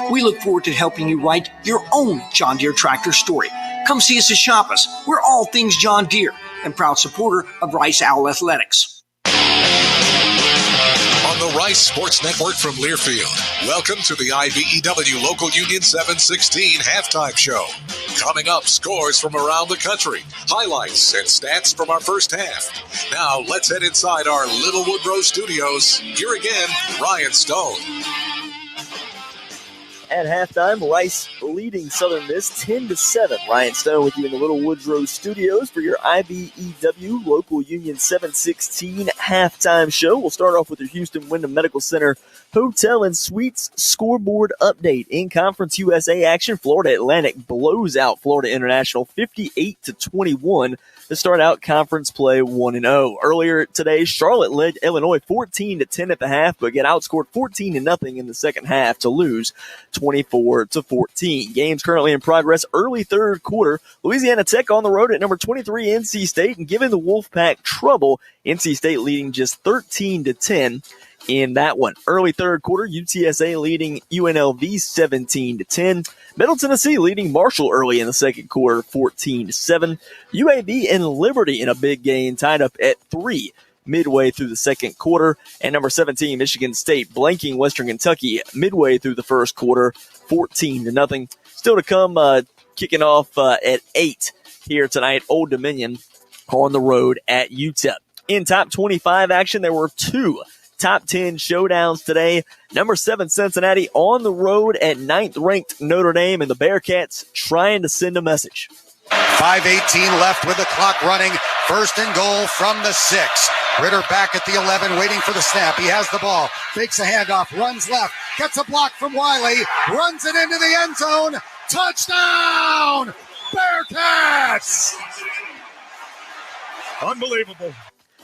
Speaker 11: We look forward to helping you write your own John Deere tractor story. Come see us at Shoppers. We're all things John Deere and proud supporter of Rice Owl Athletics.
Speaker 1: On the Rice Sports Network from Learfield, welcome to the IBEW Local Union 716 halftime show. Coming up, scores from around the country, highlights and stats from our first half. Now let's head inside our Little Woodrow studios. Here again, Ryan Stone.
Speaker 17: At halftime, Rice leading Southern Miss 10-7. Ryan Stone with you in the Little Woodrow studios for your IBEW Local Union 716 halftime show. We'll start off with the Houston Wyndham Medical Center Hotel and Suites scoreboard update. In Conference USA action, Florida Atlantic blows out Florida International 58-21 to start out conference play 1-0. Earlier today, Charlotte led Illinois 14-10 at the half, but get outscored 14-0 in the second half to lose 24-14. Games currently in progress. Early third quarter, Louisiana Tech on the road at number 23 NC State, and giving the Wolfpack trouble. NC State leading just 13-10 in that one. Early third quarter, UTSA leading UNLV 17-10. Middle Tennessee leading Marshall early in the second quarter 14-7. UAB and Liberty in a big game, tied up at 3 midway through the second quarter. And number 17, Michigan State blanking Western Kentucky midway through the first quarter 14-0. Still to come, kicking off at 8 here tonight, Old Dominion on the road at UTEP. In top 25 action, there were 2 top 10 showdowns today. Number 7, Cincinnati on the road at 9th-ranked Notre Dame, and the Bearcats trying to send a message.
Speaker 23: 5:18 left with the clock running. First and goal from the 6. Ritter back at the 11, waiting for the snap. He has the ball, fakes a handoff, runs left, gets a block from Wiley, runs it into the end zone. Touchdown, Bearcats! Unbelievable.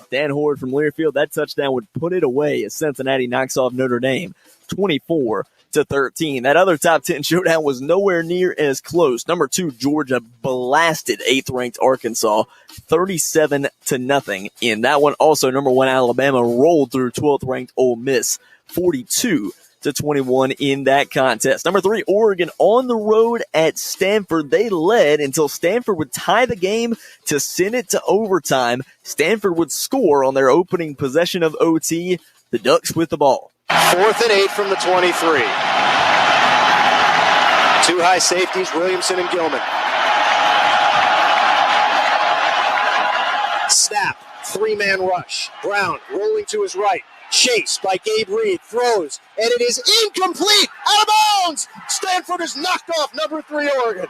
Speaker 17: Dan Horde from Learfield, that touchdown would put it away as Cincinnati knocks off Notre Dame 24-13. That other top 10 showdown was nowhere near as close. Number 2, Georgia blasted 8th-ranked Arkansas 37-0 in that one. Also, number 1, Alabama rolled through 12th-ranked Ole Miss 42-21 in that contest. Number 3, Oregon on the road at Stanford. They led until Stanford would tie the game to send it to overtime. Stanford would score on their opening possession of OT. The Ducks with the ball.
Speaker 24: 4th and 8 from the 23. 2 high safeties, Williamson and Gilman. Snap, 3-man rush. Brown rolling to his right. Chased by Gabe Reed, throws, and it is incomplete, out of bounds. Stanford is knocked off number 3 Oregon.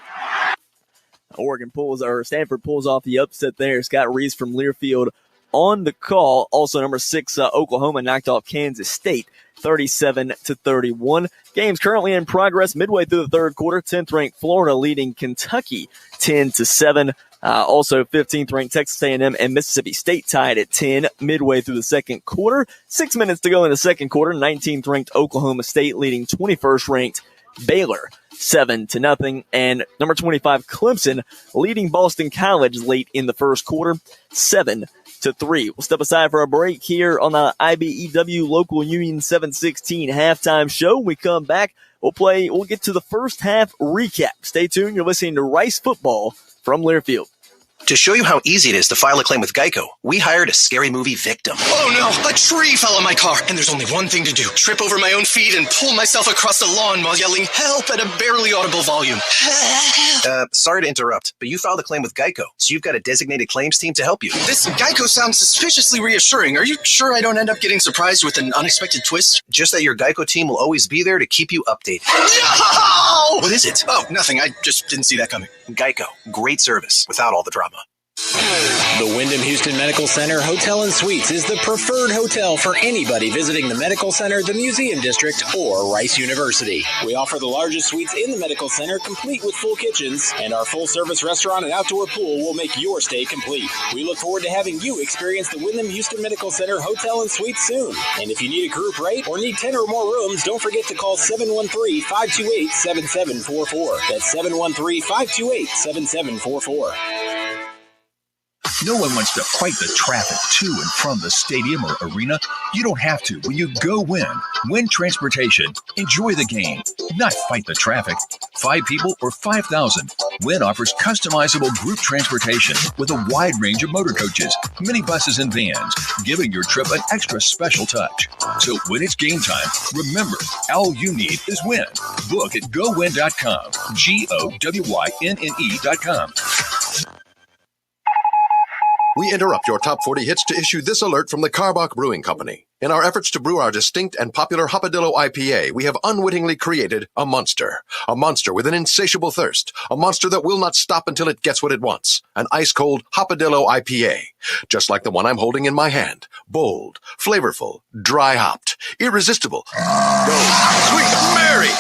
Speaker 17: Stanford pulls off the upset there. Scott Reese from Learfield on the call. Also, number 6, Oklahoma knocked off Kansas State 37-31. Games currently in progress midway through the third quarter. 10th-ranked Florida leading Kentucky 10-7. Also, 15th-ranked Texas A&M and Mississippi State tied at 10 midway through the second quarter. 6 minutes to go in the second quarter. 19th-ranked Oklahoma State leading 21st-ranked Baylor 7-0. And number 25, Clemson leading Boston College late in the first quarter 7-0. We'll step aside for a break here on the IBEW Local Union 716 halftime show. When we come back, we'll get to the first half recap. Stay tuned. You're listening to Rice Football from Learfield.
Speaker 6: To show you how easy it is to file a claim with Geico, we hired a scary movie victim.
Speaker 12: Oh no, a tree fell on my car, and there's only one thing to do. Trip over my own feet and pull myself across the lawn while yelling help at a barely audible volume.
Speaker 6: Sorry to interrupt, but you filed a claim with Geico, so you've got a designated claims team to help you.
Speaker 12: This Geico sounds suspiciously reassuring. Are you sure I don't end up getting surprised with an unexpected twist?
Speaker 6: Just that your Geico team will always be there to keep you updated.
Speaker 12: No!
Speaker 6: What is it?
Speaker 12: Oh, nothing. I just didn't see that coming.
Speaker 6: Geico. Great service without all the drama.
Speaker 21: The Wyndham Houston Medical Center Hotel and Suites is the preferred hotel for anybody visiting the Medical Center, the Museum District, or Rice University. We offer the largest suites in the Medical Center, complete with full kitchens, and our full-service restaurant and outdoor pool will make your stay complete. We look forward to having you experience the Wyndham Houston Medical Center Hotel and Suites soon. And if you need a group rate or need 10 or more rooms, don't forget to call 713-528-7744. That's 713-528-7744.
Speaker 18: No one wants to fight the traffic to and from the stadium or arena. You don't have to when you go Win. Win Transportation. Enjoy the game, not fight the traffic. 5 people or 5,000. Win offers customizable group transportation with a wide range of motor coaches, minibuses, and vans, giving your trip an extra special touch. So when it's game time, remember, all you need is Win. Book at GoWin.com. GOWYNNE.com.
Speaker 19: We interrupt your top 40 hits to issue this alert from the Karbach Brewing Company. In our efforts to brew our distinct and popular Hopadillo IPA, we have unwittingly created a monster. A monster with an insatiable thirst. A monster that will not stop until it gets what it wants. An ice-cold Hopadillo IPA. Just like the one I'm holding in my hand. Bold, flavorful, dry-hopped, irresistible. Go, sweet Mary!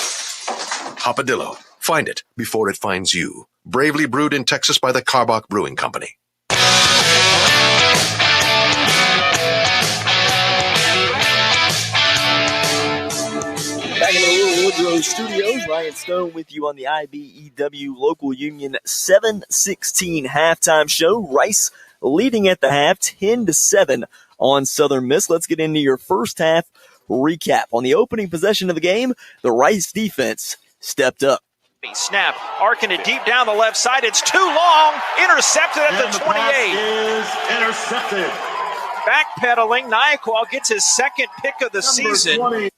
Speaker 19: Hopadillo. Find it before it finds you. Bravely brewed in Texas by the Karbach Brewing Company.
Speaker 17: Back in the Little Woodrow Studios, Ryan Stone with you on the IBEW Local Union 716 halftime show. Rice leading at the half, 10-7 on Southern Miss. Let's get into your first half recap. On the opening possession of the game, the Rice defense stepped up.
Speaker 2: Snap, arcing it deep down the left side. It's too long. Intercepted at the 28.
Speaker 13: Is intercepted.
Speaker 2: Backpedaling, Nyquil gets his second pick of the season.
Speaker 13: 20.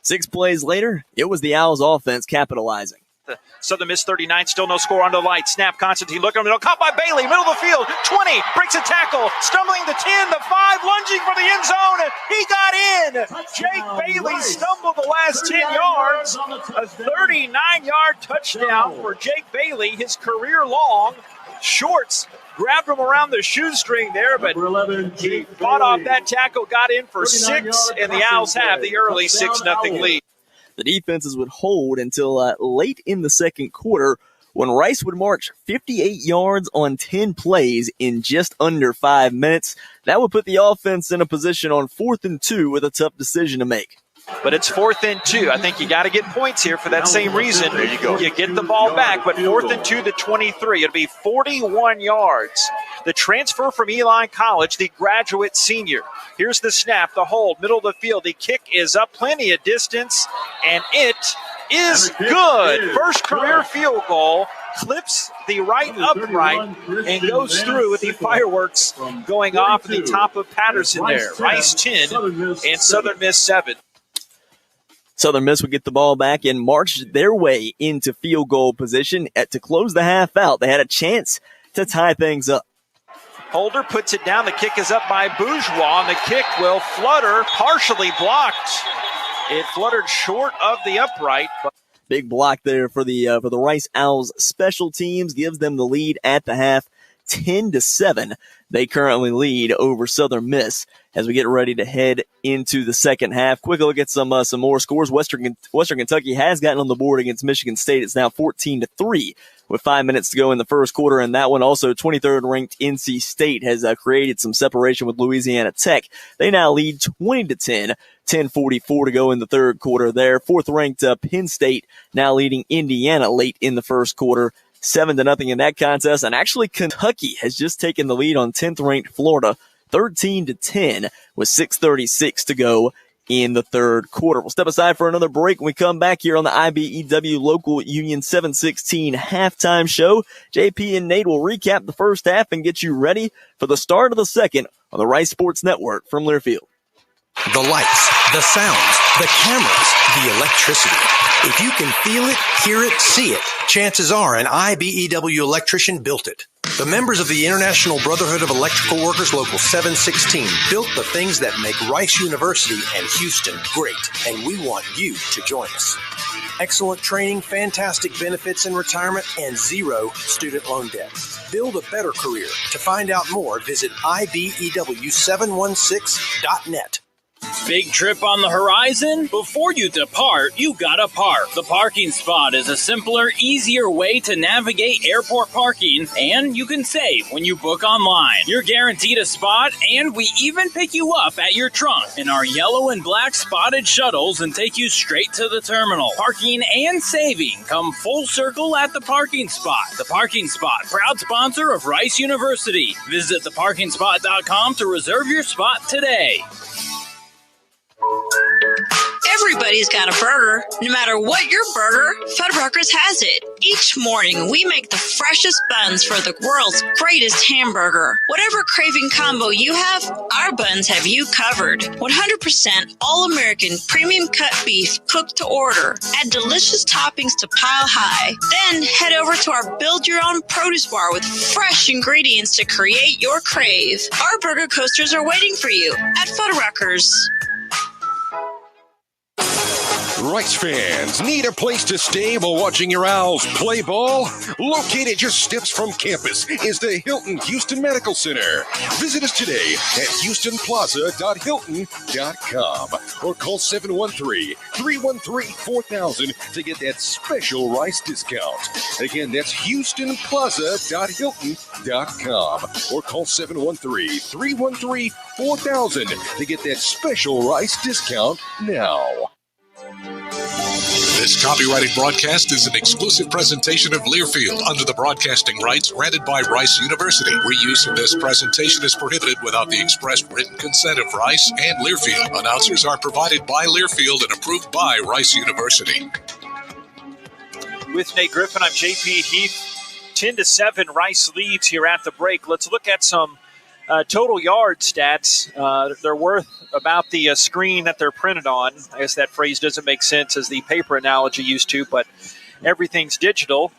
Speaker 17: 6 plays later, it was the Owls offense capitalizing.
Speaker 2: The Southern Miss 39, still no score on the light. Snap, Constantine looking in the middle, caught by Bailey, middle of the field, 20, breaks a tackle, stumbling the 10, the 5, lunging for the end zone, and he got in. Jake Bailey stumbled the last 10 yards, a 39-yard touchdown for Jake Bailey, his career long. Shorts grabbed him around the shoestring there, but he fought off that tackle, got in for 6, and the Owls have the early 6-0 lead.
Speaker 17: The defenses would hold until late in the second quarter when Rice would march 58 yards on 10 plays in just under 5 minutes. That would put the offense in a position on 4th and 2 with a tough decision to make.
Speaker 2: But it's 4th and 2. I think you got to get points here for that same reason.
Speaker 3: There you go.
Speaker 2: You get the ball back, but 4th and 2 to 23. It'll be 41 yards. The transfer from Eli College, the graduate senior. Here's the snap, the hold, middle of the field. The kick is up plenty of distance, and it is good. First career field goal. Clips the right upright and goes through with the fireworks going off at the top of Patterson there. Rice 10 and Southern Miss 7.
Speaker 17: Southern Miss would get the ball back and march their way into field goal position. To close the half out, they had a chance to tie things up.
Speaker 2: Holder puts it down. The kick is up by Bourgeois, and the kick will flutter, partially blocked. It fluttered short of the upright.
Speaker 17: Big block there for the Rice Owls. Special teams gives them the lead at the half, 10-7. They currently lead over Southern Miss as we get ready to head into the second half. Quick look at some more scores. Western Kentucky has gotten on the board against Michigan State. It's now 14-3 with 5 minutes to go in the first quarter. And that one also 23rd ranked NC State has created some separation with Louisiana Tech. They now lead 20-10. 10:44 to go in the third quarter there. 4th ranked Penn State now leading Indiana late in the first quarter. 7-0 in that contest. And actually Kentucky has just taken the lead on 10th ranked Florida. 13-10 with 6:36 to go in the third quarter. We'll step aside for another break when we come back here on the IBEW Local Union 716 halftime show. JP and Nate will recap the first half and get you ready for the start of the second on the Rice Sports Network from Learfield.
Speaker 4: The lights, the sounds, the cameras, the electricity. If you can feel it, hear it, see it, chances are an IBEW electrician built it. The members of the International Brotherhood of Electrical Workers Local 716 built the things that make Rice University and Houston great, and we want you to join us. Excellent training, fantastic benefits in retirement, and 0 student loan debt. Build a better career. To find out more, visit IBEW716.net.
Speaker 10: Big trip on the horizon? Before you depart, you gotta park. The Parking Spot is a simpler, easier way to navigate airport parking, and you can save when you book online. You're guaranteed a spot, and we even pick you up at your trunk in our yellow and black spotted shuttles and take you straight to the terminal. Parking and saving come full circle at the Parking Spot. The Parking Spot, proud sponsor of Rice University. Visit theparkingspot.com to reserve your spot today.
Speaker 8: Everybody's got a burger. No matter what your burger, Fuddruckers has it. Each morning, we make the freshest buns for the world's greatest hamburger. Whatever craving combo you have, our buns have you covered. 100% all-American premium cut beef cooked to order. Add delicious toppings to pile high. Then head over to our build-your-own produce bar with fresh ingredients to create your crave. Our burger coasters are waiting for you at Fuddruckers.
Speaker 9: Rice fans need a place to stay while watching your Owls play ball? Located just steps from campus is the Hilton Houston Medical Center. Visit us today at houstonplaza.hilton.com or call 713-313-4000 to get that special Rice discount. Again, that's houstonplaza.hilton.com or call 713-313-4000 to get that special Rice discount now.
Speaker 1: This copyrighted broadcast is an exclusive presentation of Learfield under the broadcasting rights granted by Rice University. Reuse of this presentation is prohibited without the express written consent of Rice and Learfield. Announcers are provided by Learfield and approved by Rice University.
Speaker 2: With Nate Griffin, I'm JP Heath. 10-7, Rice leads here at the break. Let's look at some total yard stats. They're worth about the screen that they're printed on. I guess that phrase doesn't make sense as the paper analogy used to, but everything's digital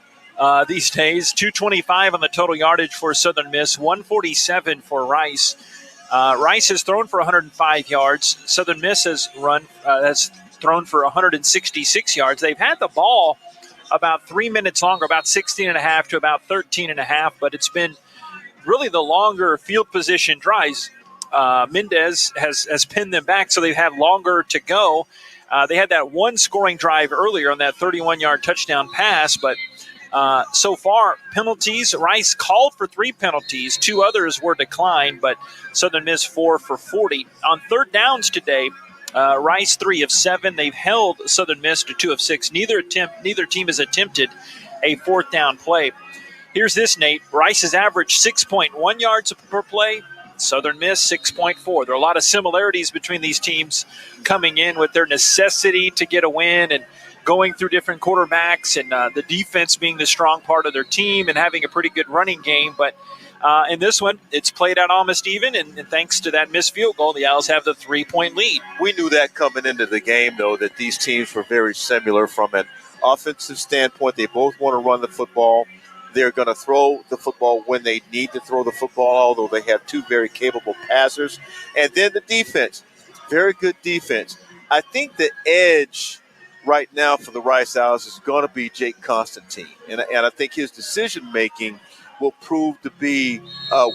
Speaker 2: these days. 225 on the total yardage for Southern Miss, 147 for Rice. Rice has thrown for 105 yards. Southern Miss has thrown for 166 yards. They've had the ball about 3 minutes longer, about 16 and a half to about 13 and a half, but it's been really the longer field position drives. Mendez has pinned them back, so they've had longer to go. They had that one scoring drive earlier on that 31-yard touchdown pass, but so far, penalties. Rice called for 3 penalties. 2 others were declined, but Southern Miss 4 for 40. On third downs today, Rice 3 of 7. They've held Southern Miss to 2 of 6. Neither team has attempted a fourth down play. Here's this, Nate. Rice has averaged 6.1 yards per play. Southern Miss, 6.4. There are a lot of similarities between these teams coming in with their necessity to get a win and going through different quarterbacks and the defense being the strong part of their team and having a pretty good running game. But in this one, it's played out almost even, and thanks to that missed field goal, the Owls have the 3-point lead.
Speaker 3: We knew that coming into the game, though, that these teams were very similar from an offensive standpoint. They both want to run the football. They're going to throw the football when they need to throw the football, although they have 2 very capable passers. And then the defense, very good defense. I think the edge right now for the Rice Owls is going to be Jake Constantine. And I think his decision-making will prove to be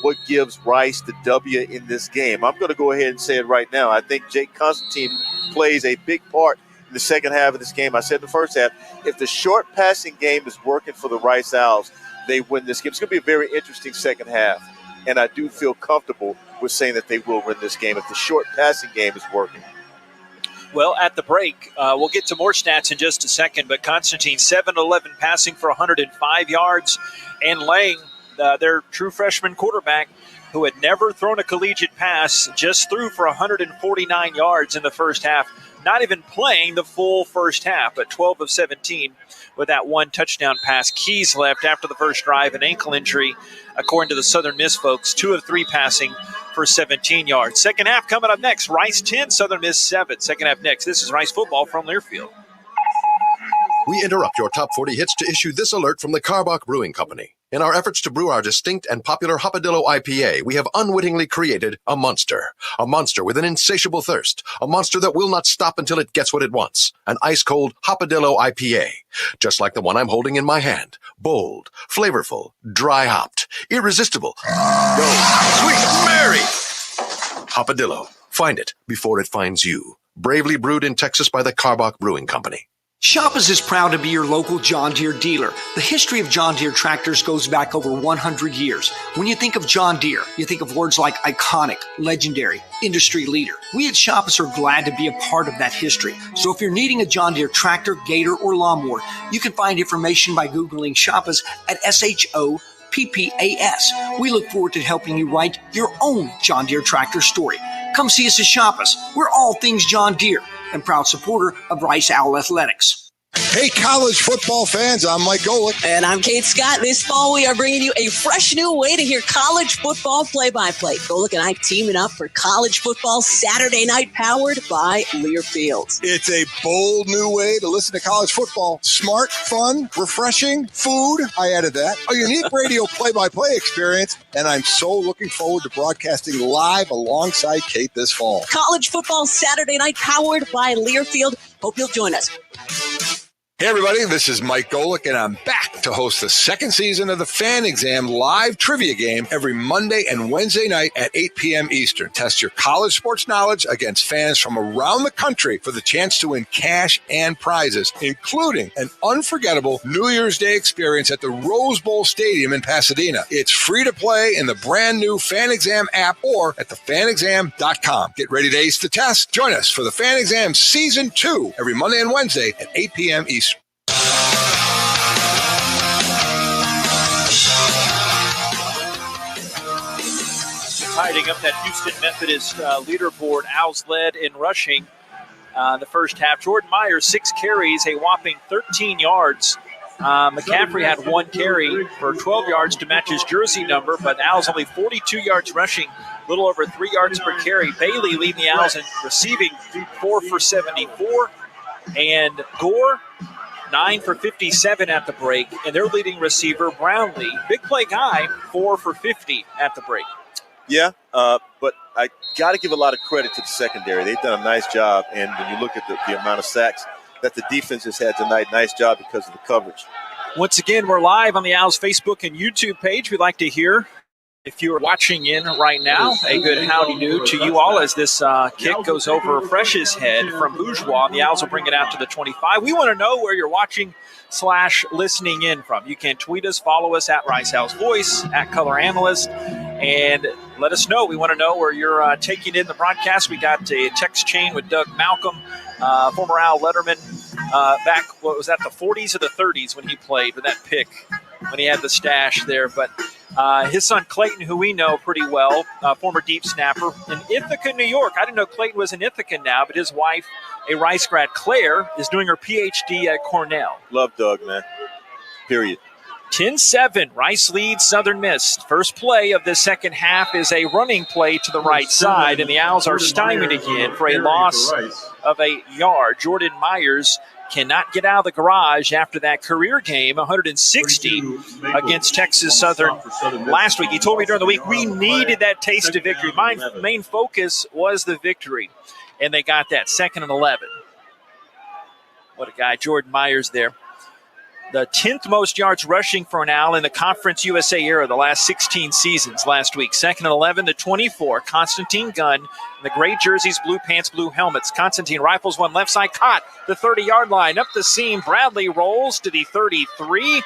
Speaker 3: what gives Rice the W in this game. I'm going to go ahead and say it right now. I think Jake Constantine plays a big part in the second half of this game. I said in the first half, if the short passing game is working for the Rice Owls, they win this game. It's going to be a very interesting second half, and I do feel comfortable with saying that they will win this game if the short passing game is working.
Speaker 2: Well, at the break, we'll get to more stats in just a second, but Constantine, 7-11 passing for 105 yards, and Lang their true freshman quarterback, who had never thrown a collegiate pass, just threw for 149 yards in the first half, not even playing the full first half, but 12 of 17 with that one touchdown pass. Keys left after the first drive, an ankle injury, according to the Southern Miss folks, 2 of 3 passing for 17 yards. Second half coming up next. Rice 10, Southern Miss 7. Second half next. This is Rice football from Learfield.
Speaker 19: We interrupt your top 40 hits to issue this alert from the Karbach Brewing Company. In our efforts to brew our distinct and popular Hopadillo IPA, we have unwittingly created a monster. A monster with an insatiable thirst. A monster that will not stop until it gets what it wants. An ice-cold Hopadillo IPA. Just like the one I'm holding in my hand. Bold, flavorful, dry-hopped, irresistible. Go, sweet Mary! Hopadillo. Find it before it finds you. Bravely brewed in Texas by the Karbach Brewing Company.
Speaker 11: Shoppers is proud to be your local John Deere dealer. The history of John Deere tractors goes back over 100 years. When you think of John Deere, you think of words like iconic, legendary, industry leader. We at Shoppers are glad to be a part of that history. So if you're needing a John Deere tractor, gator, or lawnmower, you can find information by Googling Shoppers at SHOPPAS. We look forward to helping you write your own John Deere tractor story. Come see us at Shoppers. We're all things John Deere and proud supporter of Rice Owl Athletics.
Speaker 5: Hey, college football fans, I'm Mike Golick.
Speaker 14: And I'm Kate Scott. This fall, we are bringing you a fresh new way to hear college football play-by-play. Golick and I teaming up for college football Saturday night, powered by Learfield.
Speaker 5: It's a bold new way to listen to college football. Smart, fun, refreshing, food. I added that. A unique radio play-by-play experience, and I'm so looking forward to broadcasting live alongside Kate this fall.
Speaker 14: College football Saturday night, powered by Learfield. Hope you'll join us.
Speaker 5: Hey everybody, this is Mike Golick, and I'm back to host the second season of the Fan Exam live trivia game every Monday and Wednesday night at 8 p.m. Eastern. Test your college sports knowledge against fans from around the country for the chance to win cash and prizes, including an unforgettable New Year's Day experience at the Rose Bowl Stadium in Pasadena. It's free to play in the brand new Fan Exam app or at thefanexam.com. Get ready to ace the test. Join us for the Fan Exam Season 2 every Monday and Wednesday at 8 p.m. Eastern.
Speaker 2: Tidying up that Houston Methodist leaderboard. Owls led in rushing the first half. Jordan Myers, 6 carries, a whopping 13 yards. McCaffrey had 1 carry for 12 yards to match his jersey number, but the Owls only 42 yards rushing, a little over 3 yards per carry. Bailey leading the Owls in receiving, 4 for 74. And Gore, 9 for 57 at the break. And their leading receiver, Brownlee, big play guy, 4 for 50 at the break.
Speaker 3: Yeah, but I got to give a lot of credit to the secondary. They've done a nice job, and when you look at the amount of sacks that the defense has had tonight, nice job because of the coverage.
Speaker 2: Once again, we're live on the Owls Facebook and YouTube page. We'd like to hear, if you are watching in right now, a good howdy do to you all as this kick goes over Fresh's head from Bourgeois, and the Owls will bring it out to the 25. We want to know where you're watching / listening in from. You can tweet us, follow us at Rice Owls Voice, at Color Analyst, and let us know. We want to know where you're taking in the broadcast. We got a text chain with Doug Malcolm, former Owl letterman, back, what was that, the 40s or the 30s when he played with that pick, when he had the stash there. But his son Clayton, who we know pretty well, former deep snapper in Ithaca, New York. I didn't know Clayton was in Ithaca now, but his wife, a Rice grad, Claire, is doing her PhD at Cornell.
Speaker 3: Love Doug, man. Period.
Speaker 2: 10-7, Rice leads Southern Miss. First play of the second half is a running play to the right side, and the Owls are stymied again for a loss of a yard. Jordan Myers cannot get out of the garage after that career game, 160 against Texas Southern last week. He told me during the week, we needed that taste of victory. My main focus was the victory, and they got that. 2nd and 11. What a guy, Jordan Myers there. The 10th most yards rushing for an Owl in the Conference USA era, the last 16 seasons last week. 2nd and 11 to 24. Constantine Gunn in the gray jerseys, blue pants, blue helmets. Constantine rifles one left side, caught the 30-yard line. Up the seam, Bradley rolls to the 33.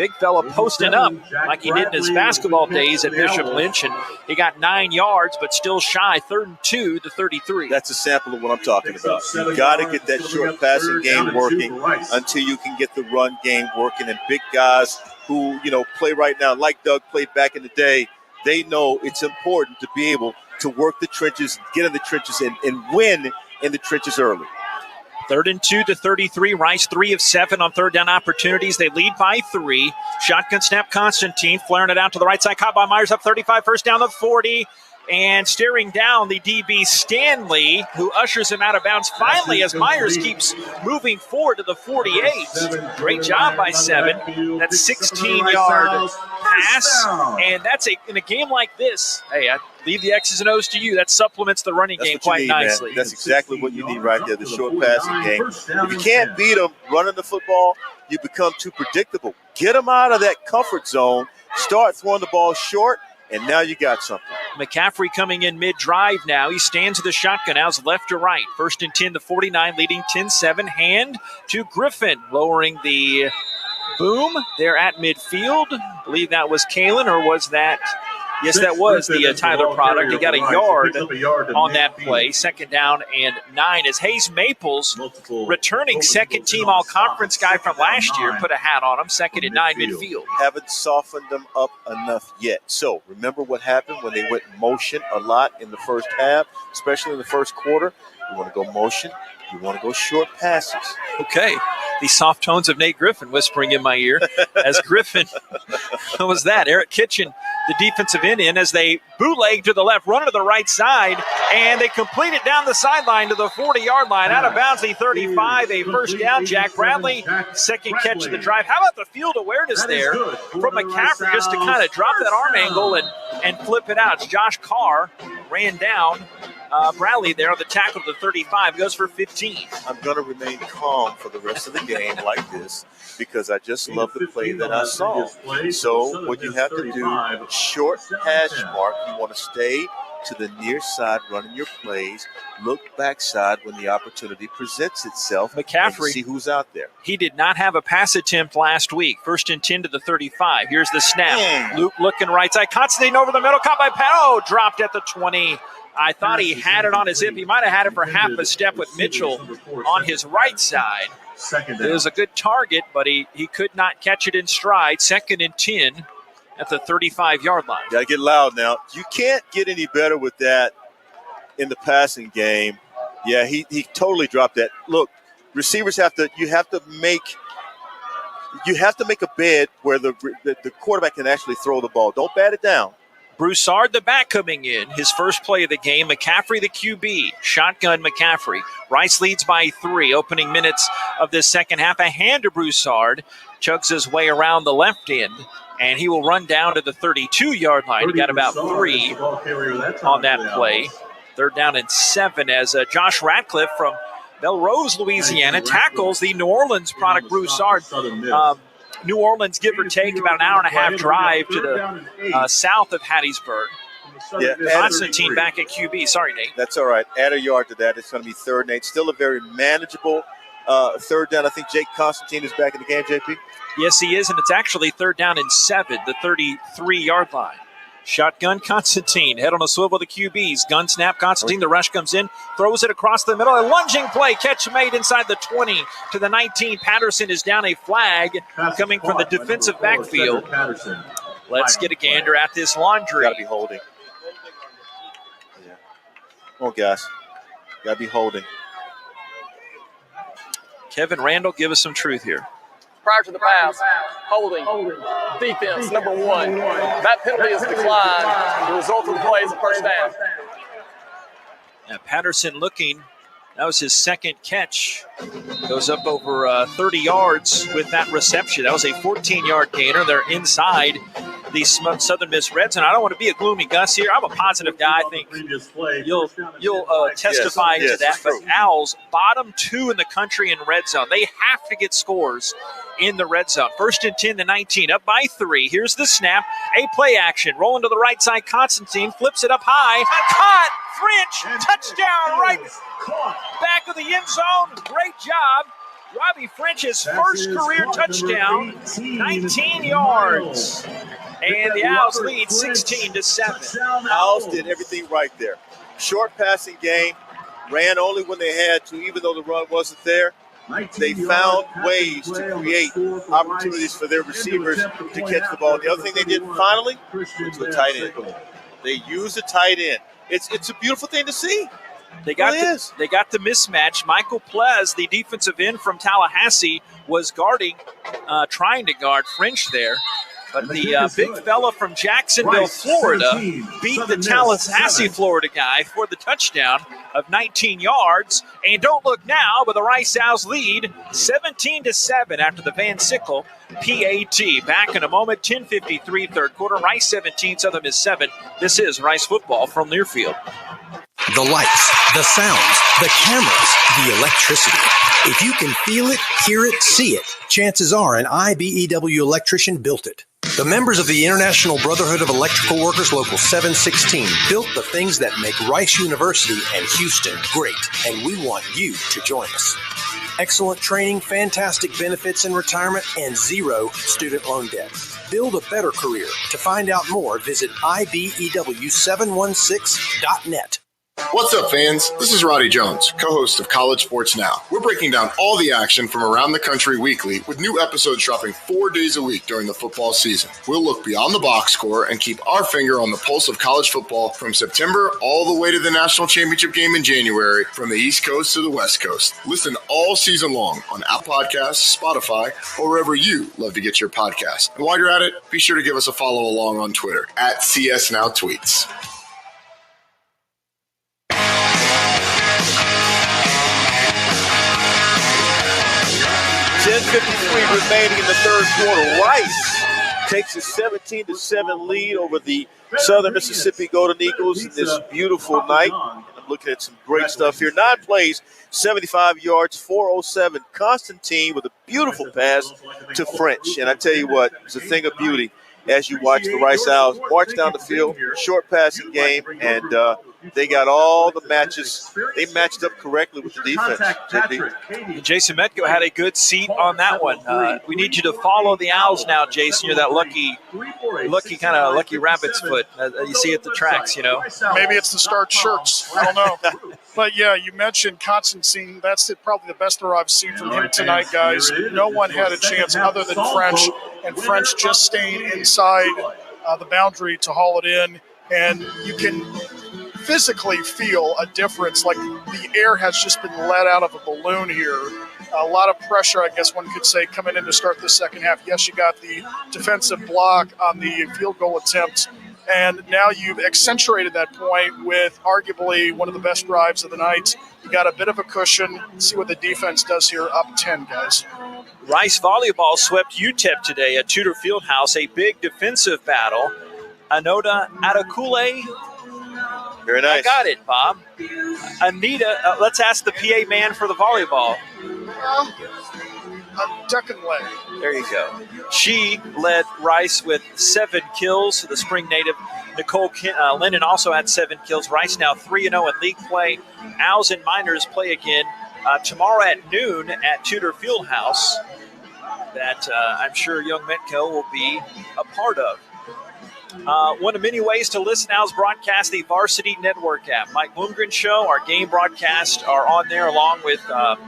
Speaker 2: Big fella posting up like he did in his basketball days at Bishop Lynch, and he got 9 yards, but still shy. 3rd and 2 to 33.
Speaker 3: That's a sample of what I'm talking about. You got to get that short passing game working until you can get the run game working. And big guys who, play right now, like Doug played back in the day, they know it's important to be able to work the trenches, get in the trenches, and win in the trenches early.
Speaker 2: 3rd and 2 to 33. Rice 3 of 7 on third down opportunities. They lead by 3. Shotgun snap, Constantine flaring it out to the right side. Caught by Myers up 35. First down the 40. And staring down the DB Stanley, who ushers him out of bounds finally as Myers keeps moving forward to the 48. Great job by 7. That's 16-yard pass. And that's in a game like this, hey, I leave the X's and O's to you. That supplements the running game quite nicely.
Speaker 3: Man. That's exactly what you need right there, the short passing game. If you can't beat them running the football, you become too predictable. Get them out of that comfort zone. Start throwing the ball short. And now you got something.
Speaker 2: McCaffrey coming in mid-drive now. He stands to the shotgun. Now's left to right. 1st and 10 to 49, leading 10-7. Hand to Griffin, lowering the boom there at midfield. I believe that was Kalen, or was that? Yes, that was the Tyler product. He got a yard on that play. 2nd down and 9 as Hayes Maples, returning second-team all-conference guy from last year, put a hat on him. 2nd and 9 midfield.
Speaker 3: Haven't softened them up enough yet. So remember what happened when they went motion a lot in the first half, especially in the first quarter. You want to go motion. You want to go short passes.
Speaker 2: Okay. The soft tones of Nate Griffin whispering in my ear as Griffin, what was that? Eric Kitchen, the defensive end in as they bootleg to the left, run to the right side, and they complete it down the sideline to the 40-yard line. Out of bounds, the 35, a first down. Jack Bradley, second catch of the drive. How about the field awareness there from McCaffrey just to kind of drop that arm angle and flip it out? Josh Carr ran down Bradley there on the tackle to the 35, goes for 15.
Speaker 3: I'm going to remain calm for the rest of the game like this because I just love the play that I saw. So what you have to do, short hash mark, you want to stay to the near side running your plays, look backside when the opportunity presents itself.
Speaker 2: McCaffrey,
Speaker 3: see who's out there.
Speaker 2: He did not have a pass attempt last week. 1st and 10 to the 35. Here's the snap. Luke looking right side. Constantine over the middle. Caught by Pat. Dropped at the 20. I thought he had it on his hip. He might have had it for half a step with Mitchell on his right side. It was a good target, but he could not catch it in stride. 2nd and 10 at the 35-yard line.
Speaker 3: Got to get loud now. You can't get any better with that in the passing game. Yeah, he totally dropped that. Look, receivers have to make a bed where the quarterback can actually throw the ball. Don't bat it down.
Speaker 2: Broussard, the back, coming in. His first play of the game. McCaffrey, the QB. Shotgun McCaffrey. Rice leads by 3. Opening minutes of this second half. A hand to Broussard. Chugs his way around the left end. And he will run down to the 32-yard line. He got about 3 on that play. 3rd down and 7 as Josh Ratcliffe from Melrose, Louisiana, tackles the New Orleans product Broussard. New Orleans, give or take, about an hour and a half drive to the south of Hattiesburg.
Speaker 3: Yeah,
Speaker 2: Constantine back at QB. Sorry, Nate.
Speaker 3: That's all right. Add a yard to that. It's going to be 3rd and 8. Still a very manageable 3rd down. I think Jake Constantine is back in the game, JP.
Speaker 2: Yes, he is, and it's actually 3rd down and 7, the 33-yard line. Shotgun Constantine, head on a swivel to the QBs. Gun snap, Constantine, the rush comes in, throws it across the middle. A lunging play, catch made inside the 20 to the 19. Patterson is down a flag coming from the defensive backfield. Let's get a gander at this laundry.
Speaker 3: Got to be holding. Yeah. Come on, guys. Got to be holding.
Speaker 2: Kevin Randall, give us some truth here.
Speaker 15: Prior to the pass, holding, defense, number 1. That penalty is declined. The result of the play is a first down.
Speaker 2: Now Patterson looking. That was his second catch. Goes up over 30 yards with that reception. That was a 14-yard gainer. They're inside the Southern Miss Red Zone. I don't want to be a gloomy Gus here. I'm a positive guy. I think you'll testify to that. But Owls, bottom 2 in the country in red zone. They have to get scores in the red zone. 1st and 10 to 19, up by 3. Here's the snap. A play action. Rolling to the right side. Constantine flips it up high. Caught. French. Touchdown right back of the end zone. Great job Robbie French's first career touchdown, 19 yards. And the Owls lead 16-7.
Speaker 3: Owls did everything right there. Short passing game, ran only when they had to, even though the run wasn't there. They found ways to create opportunities for their receivers to catch the ball. The other thing they did finally was to a tight end. They used a tight end. It's a beautiful thing to see.
Speaker 2: They got the mismatch. Michael Plez, the defensive end from Tallahassee, was trying to guard French there. But the big fella from Jacksonville, Florida, beat the Tallahassee, Florida guy for the touchdown of 19 yards. And don't look now, but the Rice Owls lead 17-7 after the Van Sickle PAT. Back in a moment, 10:53 third quarter. Rice 17, Southern Miss 7. This is Rice football from Learfield.
Speaker 4: The lights, the sounds, the cameras, the electricity. If you can feel it, hear it, see it, chances are an IBEW electrician built it. The members of the International Brotherhood of Electrical Workers Local 716 built the things that make Rice University and Houston great, and we want you to join us. Excellent training, fantastic benefits in retirement, and zero student loan debt. Build a better career. To find out more, visit IBEW716.net.
Speaker 7: What's up, fans? This is Roddy Jones, co-host of College Sports Now. We're breaking down all the action from around the country weekly with new episodes dropping 4 days a week during the football season. We'll look beyond the box score and keep our finger on the pulse of college football from September all the way to the national championship game in January, from the East Coast to the West Coast. Listen all season long on Apple Podcasts, Spotify, or wherever you love to get your podcasts. And while you're at it, be sure to give us a follow along on Twitter at CSNowTweets.
Speaker 3: 10:53 remaining in the third quarter. Rice takes a 17-7 lead over the Southern Mississippi Golden Eagles in this beautiful night. And I'm looking at some great stuff here. 9 plays, 75 yards, 407. Constantine with a beautiful pass to French. And I tell you what, it's a thing of beauty as you watch the Rice Owls march down the field, short passing game, and they got all the matches. They matched up correctly with the defense.
Speaker 2: Jason Metco had a good seat on that one. We need you to follow the Owls now, Jason. You're that lucky rabbit's foot you see at the tracks, you know.
Speaker 16: Maybe it's the starch shirts. I don't know. But, yeah, you mentioned Constantine. That's probably the best throw I've seen from him tonight, guys. No one had a chance other than French, and French just staying inside the boundary to haul it in. And you can physically feel a difference, like the air has just been let out of a balloon here. A lot of pressure, I guess one could say, coming in to start the second half. Yes, you got the defensive block on the field goal attempt, and now you've accentuated that point with arguably one of the best drives of the night. You got a bit of a cushion. Let's see what the defense does here, up 10, guys.
Speaker 2: Rice volleyball swept UTEP today at Tudor Fieldhouse, a big defensive battle. Anoda Adekule.
Speaker 3: Very nice.
Speaker 2: I got it, Bob. Anita, let's ask the PA man for the volleyball.
Speaker 16: Decanway.
Speaker 2: There you go. She led Rice with 7 kills. The spring native Nicole Lennon also had 7 kills. Rice now 3-0 in league play. Owls and Miners play again tomorrow at noon at Tudor Fieldhouse. That I'm sure young Metco will be a part of. One of many ways to listen to Owls broadcast, the Varsity Network app. Mike Bloomgren Show, our game broadcasts are on there along with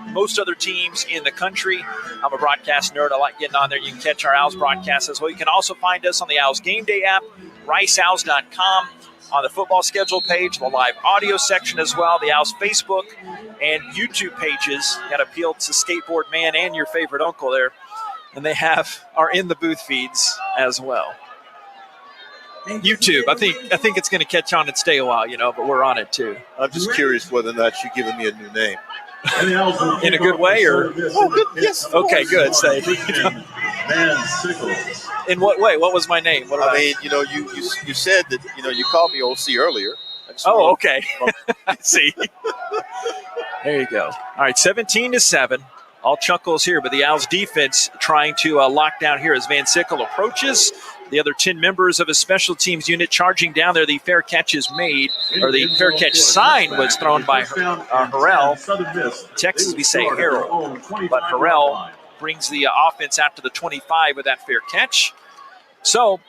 Speaker 2: most other teams in the country. I'm a broadcast nerd. I like getting on there. You can catch our Owls broadcast as well. You can also find us on the Owls Game Day app, riceowls.com, on the football schedule page, the live audio section as well, the Owls Facebook and YouTube pages. Got appealed to Skateboard Man and your favorite uncle there. And they are in the booth feeds as well. YouTube. I think it's going to catch on and stay a while, but we're on it too.
Speaker 3: I'm just curious whether or not you're giving me a new name.
Speaker 2: In a good way, or?
Speaker 3: Oh, good. Yes.
Speaker 2: Okay, good. Say. In what way? What was my name?
Speaker 3: I mean, you said that, you called me OC earlier.
Speaker 2: Oh, okay. I see. There you go. All right, 17-7. All chuckles here, but the Owls defense trying to lock down here as Van Sickle approaches. the other 10 members of a special teams unit charging down there. The fair catch is made, or the fair catch sign was thrown by Harrell. In Texas, we say Harrell, but Harrell brings the offense out to the 25 with that fair catch. So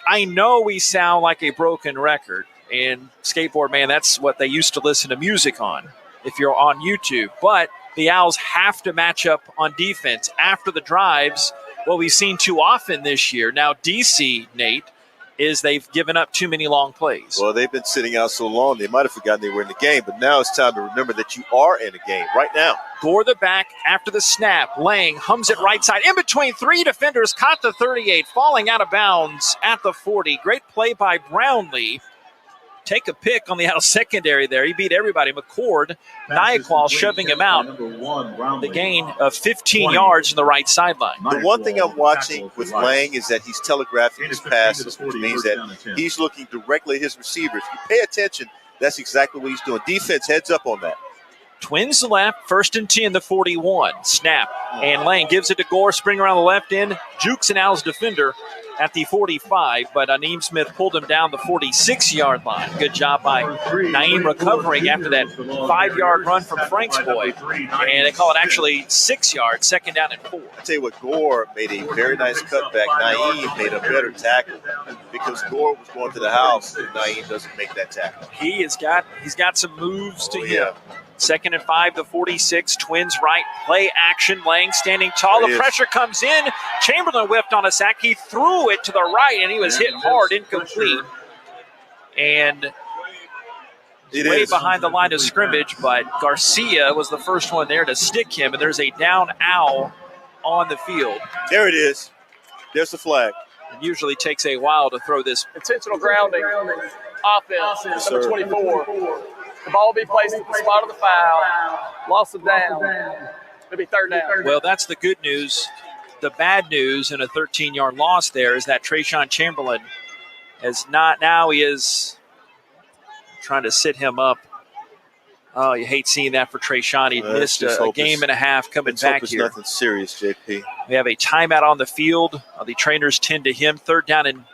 Speaker 2: I know we sound like a broken record, and Skateboard Man, that's what they used to listen to music on if you're on YouTube. But the Owls have to match up on defense after the drives. What we've seen too often this year, now DC, Nate, is they've given up too many long plays.
Speaker 3: Well, they've been sitting out so long, they might have forgotten they were in the game, but now it's time to remember that you are in a game right now.
Speaker 2: Gore the back after the snap. Lang hums it right side. In between three defenders, caught the 38, falling out of bounds at the 40. Great play by Brownlee. Take a pick on the out secondary there. He beat everybody. McCord, Nyquil shoving him out. The gain of 15 yards on the right sideline.
Speaker 3: The one thing I'm watching with Lang is that he's telegraphing his passes, which means that he's looking directly at his receivers. If you pay attention, that's exactly what he's doing. Defense heads up on that.
Speaker 2: Twins left, 1st and 10, the 41. Snap, and Lang gives it to Gore, spring around the left end, jukes an Owls defender at the 45, but Naeem Smith pulled him down the 46-yard line. Good job by Naeem recovering after that 5-yard run from Frank's boy. And they call it actually 6 yards, 2nd down and 4.
Speaker 3: I tell you what, Gore made a very nice cutback. Naeem made a better tackle because Gore was going to the house and Naeem doesn't make that tackle.
Speaker 2: He's got some moves to him. 2nd and 5, the 46. Twins right, play action. Lang standing tall. The pressure comes in. Chamberlain whipped on a sack. He threw it to the right, and he was hit hard, incomplete. And way behind the line of scrimmage, but Garcia was the first one there to stick him, and there's a down Owl on the field.
Speaker 3: There it is. There's the flag.
Speaker 2: It usually takes a while to throw this.
Speaker 15: Intentional grounding. Offense, number 24. The ball will be placed at the spot of the foul. Loss of down. It'll be 3rd down.
Speaker 2: Well, that's the good news. The bad news in a 13-yard loss there is that Trayshawn Chamberlain has not. Now he is trying to sit him up. Oh, you hate seeing that for Trayshawn. He missed a game and a half coming back here.
Speaker 3: Nothing serious, JP.
Speaker 2: We have a timeout on the field. The trainers tend to him. 3rd down and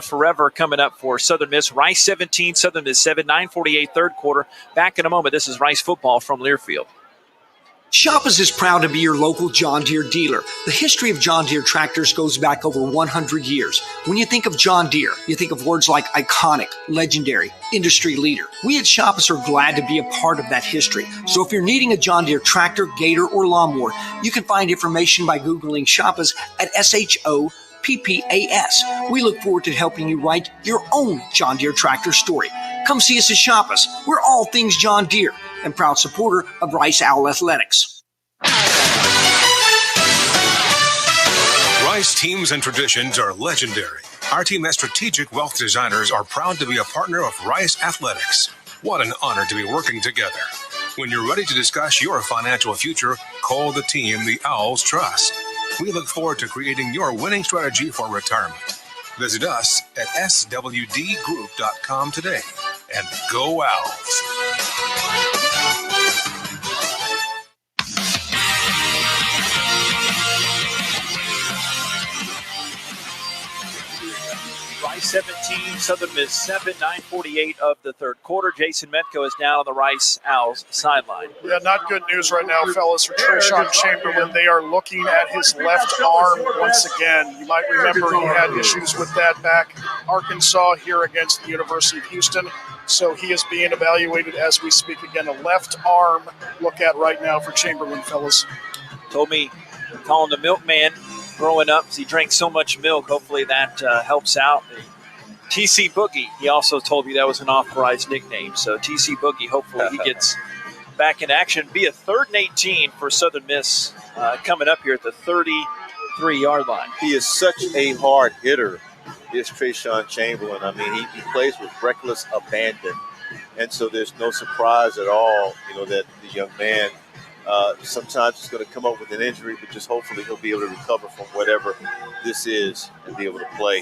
Speaker 2: forever coming up for Southern Miss. Rice 17, Southern Miss 7, 9:48 third quarter. Back in a moment. This is Rice football from Learfield.
Speaker 11: Shoppers is proud to be your local John Deere dealer. The history of John Deere tractors goes back over 100 years. When you think of John Deere, you think of words like iconic, legendary, industry leader. We at Shoppers are glad to be a part of that history. So if you're needing a John Deere tractor, gator, or lawnmower, you can find information by Googling Shoppers at SHOPPAS. We look forward to helping you write your own John Deere tractor story. Come see us at Shoppers. We're all things John Deere and proud supporter of Rice Owl Athletics.
Speaker 20: Rice teams and traditions are legendary. Our team as strategic wealth designers are proud to be a partner of Rice Athletics. What an honor to be working together. When you're ready to discuss your financial future, call the team the Owls trust. We look forward to creating your winning strategy for retirement. Visit us at swdgroup.com today. And go Owls!
Speaker 2: Rice 17, Southern Miss 7, 9:48 of the third quarter. Jason Metco is now on the Rice Owls sideline.
Speaker 16: Yeah, not good news right now, fellas, for Trayshawn Chamberlain. They are looking at his left arm once again. You might remember he had issues with that back Arkansas here against the University of Houston. So he is being evaluated as we speak again. A left arm look at right now for Chamberlain, fellas.
Speaker 2: Told me, calling the milkman growing up, he drank so much milk. Hopefully that helps out. TC Boogie, he also told me that was an authorized nickname. So TC Boogie, hopefully he gets back in action. Be a 3rd and 18 for Southern Miss coming up here at the 33-yard line.
Speaker 3: He is such a hard hitter, is Trayshawn Chamberlain. I mean, he plays with reckless abandon. And so there's no surprise at all, that the young man sometimes is going to come up with an injury, but just hopefully he'll be able to recover from whatever this is and be able to play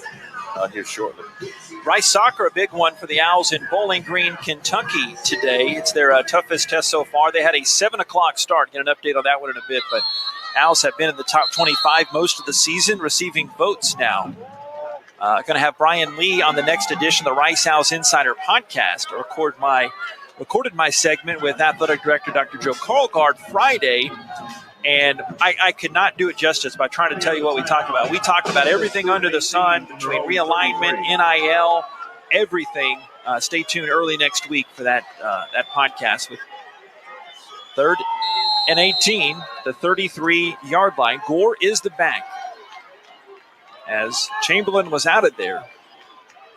Speaker 3: here shortly.
Speaker 2: Rice soccer, a big one for the Owls in Bowling Green, Kentucky today. It's their toughest test so far. They had a 7 o'clock start. Get an update on that one in a bit, but Owls have been in the top 25 most of the season, receiving votes now Going to have Brian Lee on the next edition of the Rice Owls Insider Podcast. Recorded my segment with Athletic Director Dr. Joe Carlgard Friday, and I could not do it justice by trying to tell you what we talked about. We talked about everything under the sun between realignment, NIL, everything. Stay tuned early next week for that podcast with 3rd and 18, the 33-yard line. Gore is the back. As Chamberlain was out of there,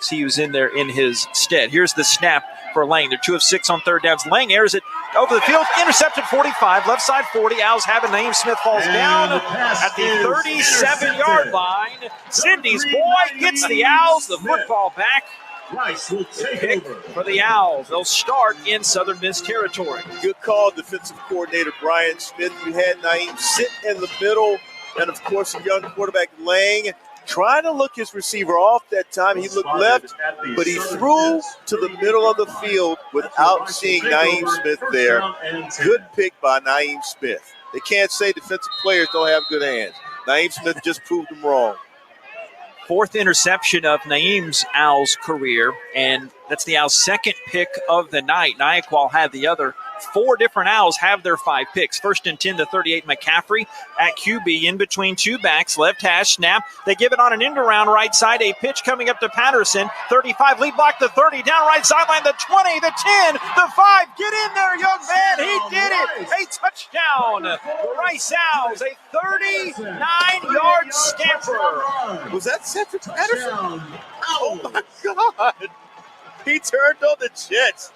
Speaker 2: he was in there in his stead. Here's the snap for Lang. They're 2 of 6 on third downs. Lang airs it over the field. Intercepted 45, left side 40. Owls have it. Naeem Smith falls down at the 37-yard line. Cindy's boy gets the Owls the football back.
Speaker 13: Rice will take over.
Speaker 2: For the Owls, they'll start in Southern Miss territory.
Speaker 3: Good call, defensive coordinator Brian Smith. You had Naeem sit in the middle, and of course, the young quarterback Lang trying to look his receiver off that time. He looked left, but he threw to the middle of the field without seeing Naeem Smith there. Good pick by Naeem Smith. They can't say defensive players don't have good hands. Naeem Smith just proved them wrong.
Speaker 2: 4th interception of Naeem's Owls career, and that's the Owls' 2nd pick of the night. Nyaqual had the other. 4 different Owls have their 5 picks. 1st and 10 to 38, McCaffrey at QB in between 2 backs. Left hash snap. They give it on an end around right side. A pitch coming up to Patterson. 35, lead block the 30, down right sideline, the 20, the 10, the 5. Get in there, young man. He did it. A touchdown. The Rice Owls, a 39-yard scamper.
Speaker 3: Was that Cedric Patterson? Oh, my God. He turned on the Jets.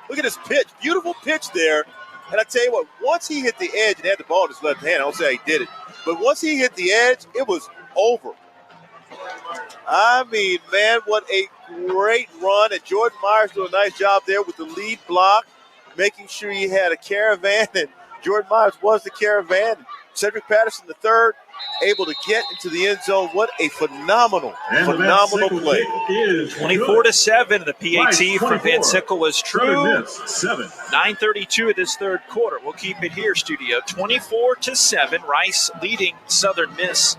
Speaker 3: Look at his pitch. Beautiful pitch there. And I tell you what, once he hit the edge and had the ball in his left hand, I don't say he did it, but once he hit the edge, it was over. I mean, man, what a great run. And Jordan Myers doing a nice job there with the lead block, making sure he had a caravan. And Jordan Myers was the caravan. Cedric Patterson, the 3rd, able to get into the end zone. What a phenomenal play.
Speaker 2: 24-7. The PAT from Van Sickle was true. 9:32 of this 3rd quarter. We'll keep it here, studio. 24-7. Rice leading Southern Miss.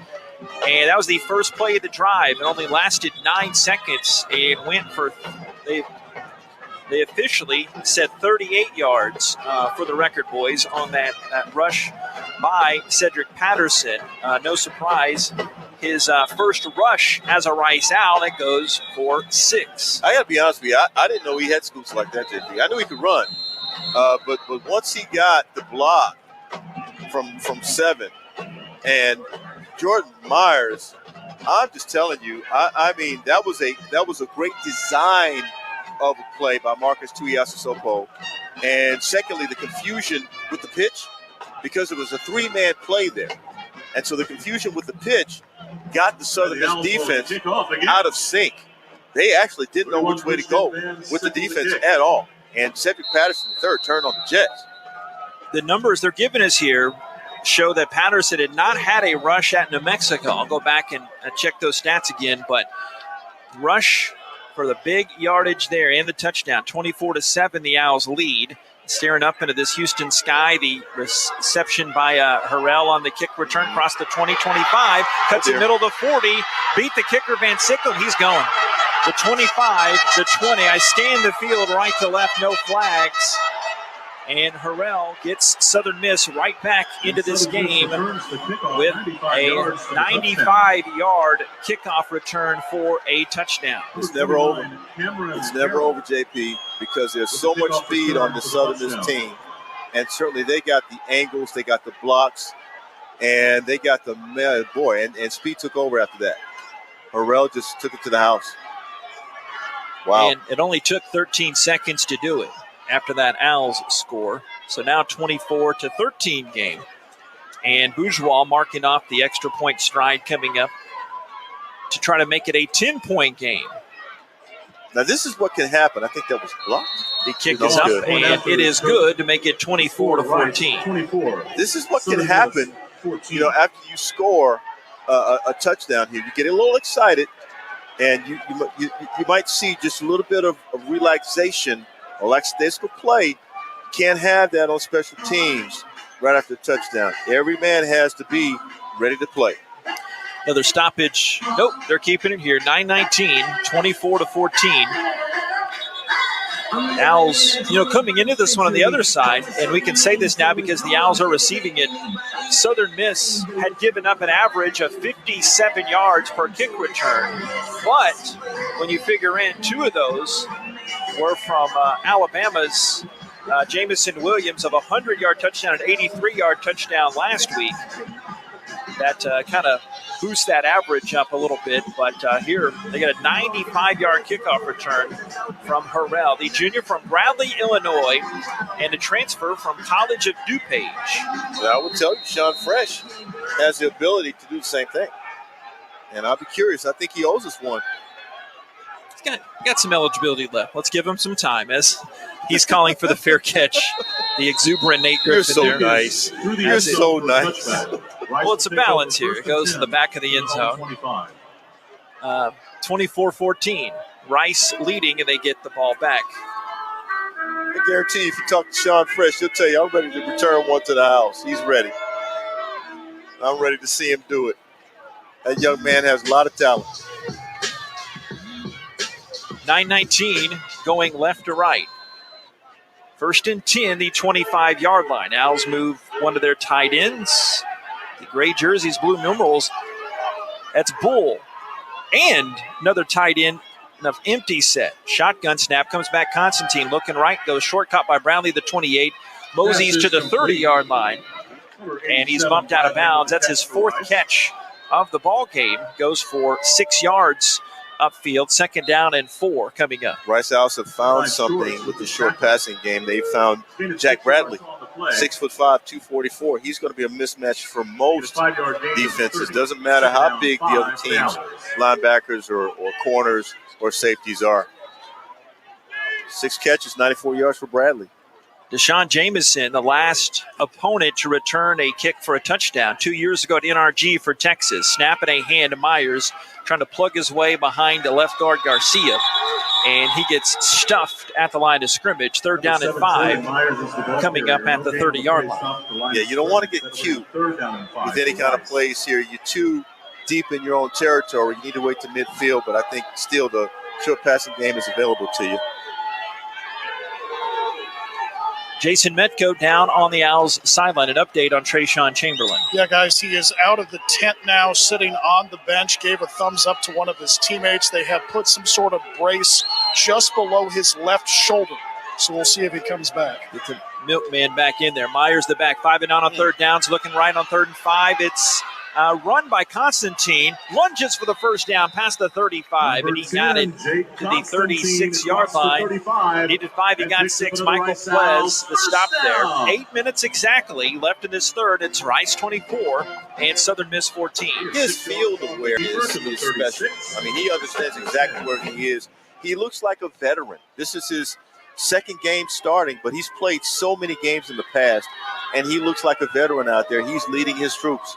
Speaker 2: And that was the first play of the drive. It only lasted 9 seconds. It went for they officially said 38 yards for the record, boys, on that rush by Cedric Patterson. No surprise, his first rush as a Rice Owl, that goes for 6.
Speaker 3: I got to be honest with you, I didn't know he had scoops like that, JP. I knew he could run, but once he got the block from 7, and Jordan Myers, I'm just telling you, I mean, that was a great design of a play by Marcus Tuiasosopo. And secondly, the confusion with the pitch, because it was a 3-man play there. And so the confusion with the pitch got the Southern Miss defense out of sync. They actually didn't know which way to go with the defense at all. And Cedric Patterson, the 3rd, turned on the Jets.
Speaker 2: The numbers they're giving us here show that Patterson had not had a rush at New Mexico. I'll go back and check those stats again, but rush for the big yardage there and the touchdown. 24-7, the Owls lead. Staring up into this Houston sky, the reception by Harrell on the kick return across the 20-25, cuts it middle of the 40, beat the kicker Van Sickle, he's going. The 25, the 20, I scan the field right to left, no flags. And Harrell gets Southern Miss right back into this game with a 95-yard kickoff return for a touchdown.
Speaker 3: It's never over. It's never over, JP, because there's so much speed on the Southern Miss team. And certainly they got the angles, they got the blocks, and they got the and speed took over after that. Harrell just took it to the house. Wow.
Speaker 2: And it only took 13 seconds to do it after that Owls score. So now 24-13 game. And Bourgeois marking off the extra point stride coming up to try to make it a 10-point game.
Speaker 3: Now this is what can happen. I think that was blocked.
Speaker 2: The kick is up, and it is good to make it 24-14.
Speaker 3: This is what can happen, after you score a touchdown here. You get a little excited, and you might see just a little bit of relaxation or lackadaisical play. You can't have that on special teams right after the touchdown. Every man has to be ready to play.
Speaker 2: Another stoppage. Nope, they're keeping it here. 9:19, 24-14. Owls, coming into this one on the other side, and we can say this now because the Owls are receiving it. Southern Miss had given up an average of 57 yards per kick return, but when you figure in 2 of those were from Alabama's Jamison Williams of a 100-yard touchdown and 83-yard touchdown last week. That kind of boosts that average up a little bit, but here they get a 95-yard kickoff return from Harrell, the junior from Bradley, Illinois, and a transfer from College of DuPage.
Speaker 3: Well, I would tell you, Sean Fresh has the ability to do the same thing, and I'll be curious. I think he owes us one.
Speaker 2: He's got some eligibility left. Let's give him some time as he's calling for the fair catch. The exuberant Nate Griffin.
Speaker 3: You're so
Speaker 2: there.
Speaker 3: nice. You're so nice.
Speaker 2: Well, it's a balance here. It goes to the back of the end zone. 24-14. Rice leading, and they get the ball back.
Speaker 3: I guarantee you, if you talk to Sean Fresh, he'll tell you, I'm ready to return one to the house. He's ready. I'm ready to see him do it. That young man has a lot of talent.
Speaker 2: 9:19 going left to right. 1st and 10, the 25-yard line. Owls move one of their tight ends. The gray jerseys, blue numerals. That's Bull. And another tight end, an empty set. Shotgun snap, comes back Constantine. Looking right, goes short, caught by Brownlee, the 28. Moseys to the 30-yard line. And he's bumped out of bounds. That's his 4th catch of the ball game. Goes for 6 yards upfield. 2nd down and 4 coming up.
Speaker 3: Rice Owls have found something with the short passing game. They found Jack Bradley, 6'5", 244. He's going to be a mismatch for most defenses. Doesn't matter how big the other teams, linebackers or corners or safeties are. 6 catches, 94 yards for Bradley.
Speaker 2: Deshaun Jamison, the last opponent to return a kick for a touchdown 2 years ago at NRG for Texas. Snap in a hand to Myers, trying to plug his way behind the left guard Garcia. And he gets stuffed at the line of scrimmage. 3rd down and 5 coming up at the 30-yard line.
Speaker 3: Yeah, you don't want to get cute with any kind of plays here. You're too deep in your own territory. You need to wait to midfield, but I think still the short passing game is available to you.
Speaker 2: Jason Metco down on the Owls sideline. An update on Trayshawn Chamberlain.
Speaker 16: Yeah, guys, he is out of the tent now, sitting on the bench, gave a thumbs up to one of his teammates. They have put some sort of brace just below his left shoulder. So we'll see if he comes back.
Speaker 2: Get the milkman back in there. Myers the back, 5 and out on 3rd downs, looking right on 3rd and 5. It's run by Constantine. Lunges for the 1st down past the 35, and he got it to the 36-yard line. Needed 5, he got 6. Michael Flez, the stop there. 8 minutes exactly left in this 3rd. It's Rice 24 and Southern Miss 14.
Speaker 3: His field awareness is special. I mean, he understands exactly where he is. He looks like a veteran. This is his 2nd game starting, but he's played so many games in the past, and he looks like a veteran out there. He's leading his troops.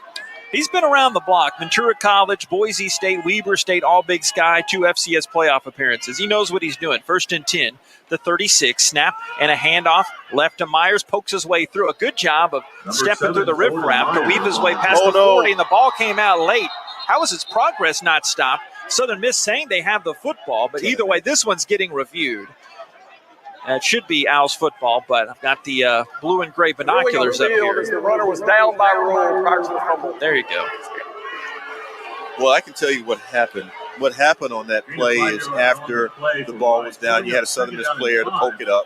Speaker 2: He's been around the block. Ventura College, Boise State, Weber State, all Big Sky, 2 FCS playoff appearances. He knows what he's doing. 1st and 10, the 36, snap and a handoff left to Myers, pokes his way through. A good job of stepping through the riprap to weave his way past the 40, and the ball came out late. How is his progress not stopped? Southern Miss saying they have the football, but either way, this one's getting reviewed. It should be Owls football, but I've got the blue and gray binoculars up here.
Speaker 15: The runner was down by rule prior to the fumble.
Speaker 2: There you go.
Speaker 3: Well, I can tell you what happened. What happened on that play is after the ball was down, you had a Southern Miss player to poke it up.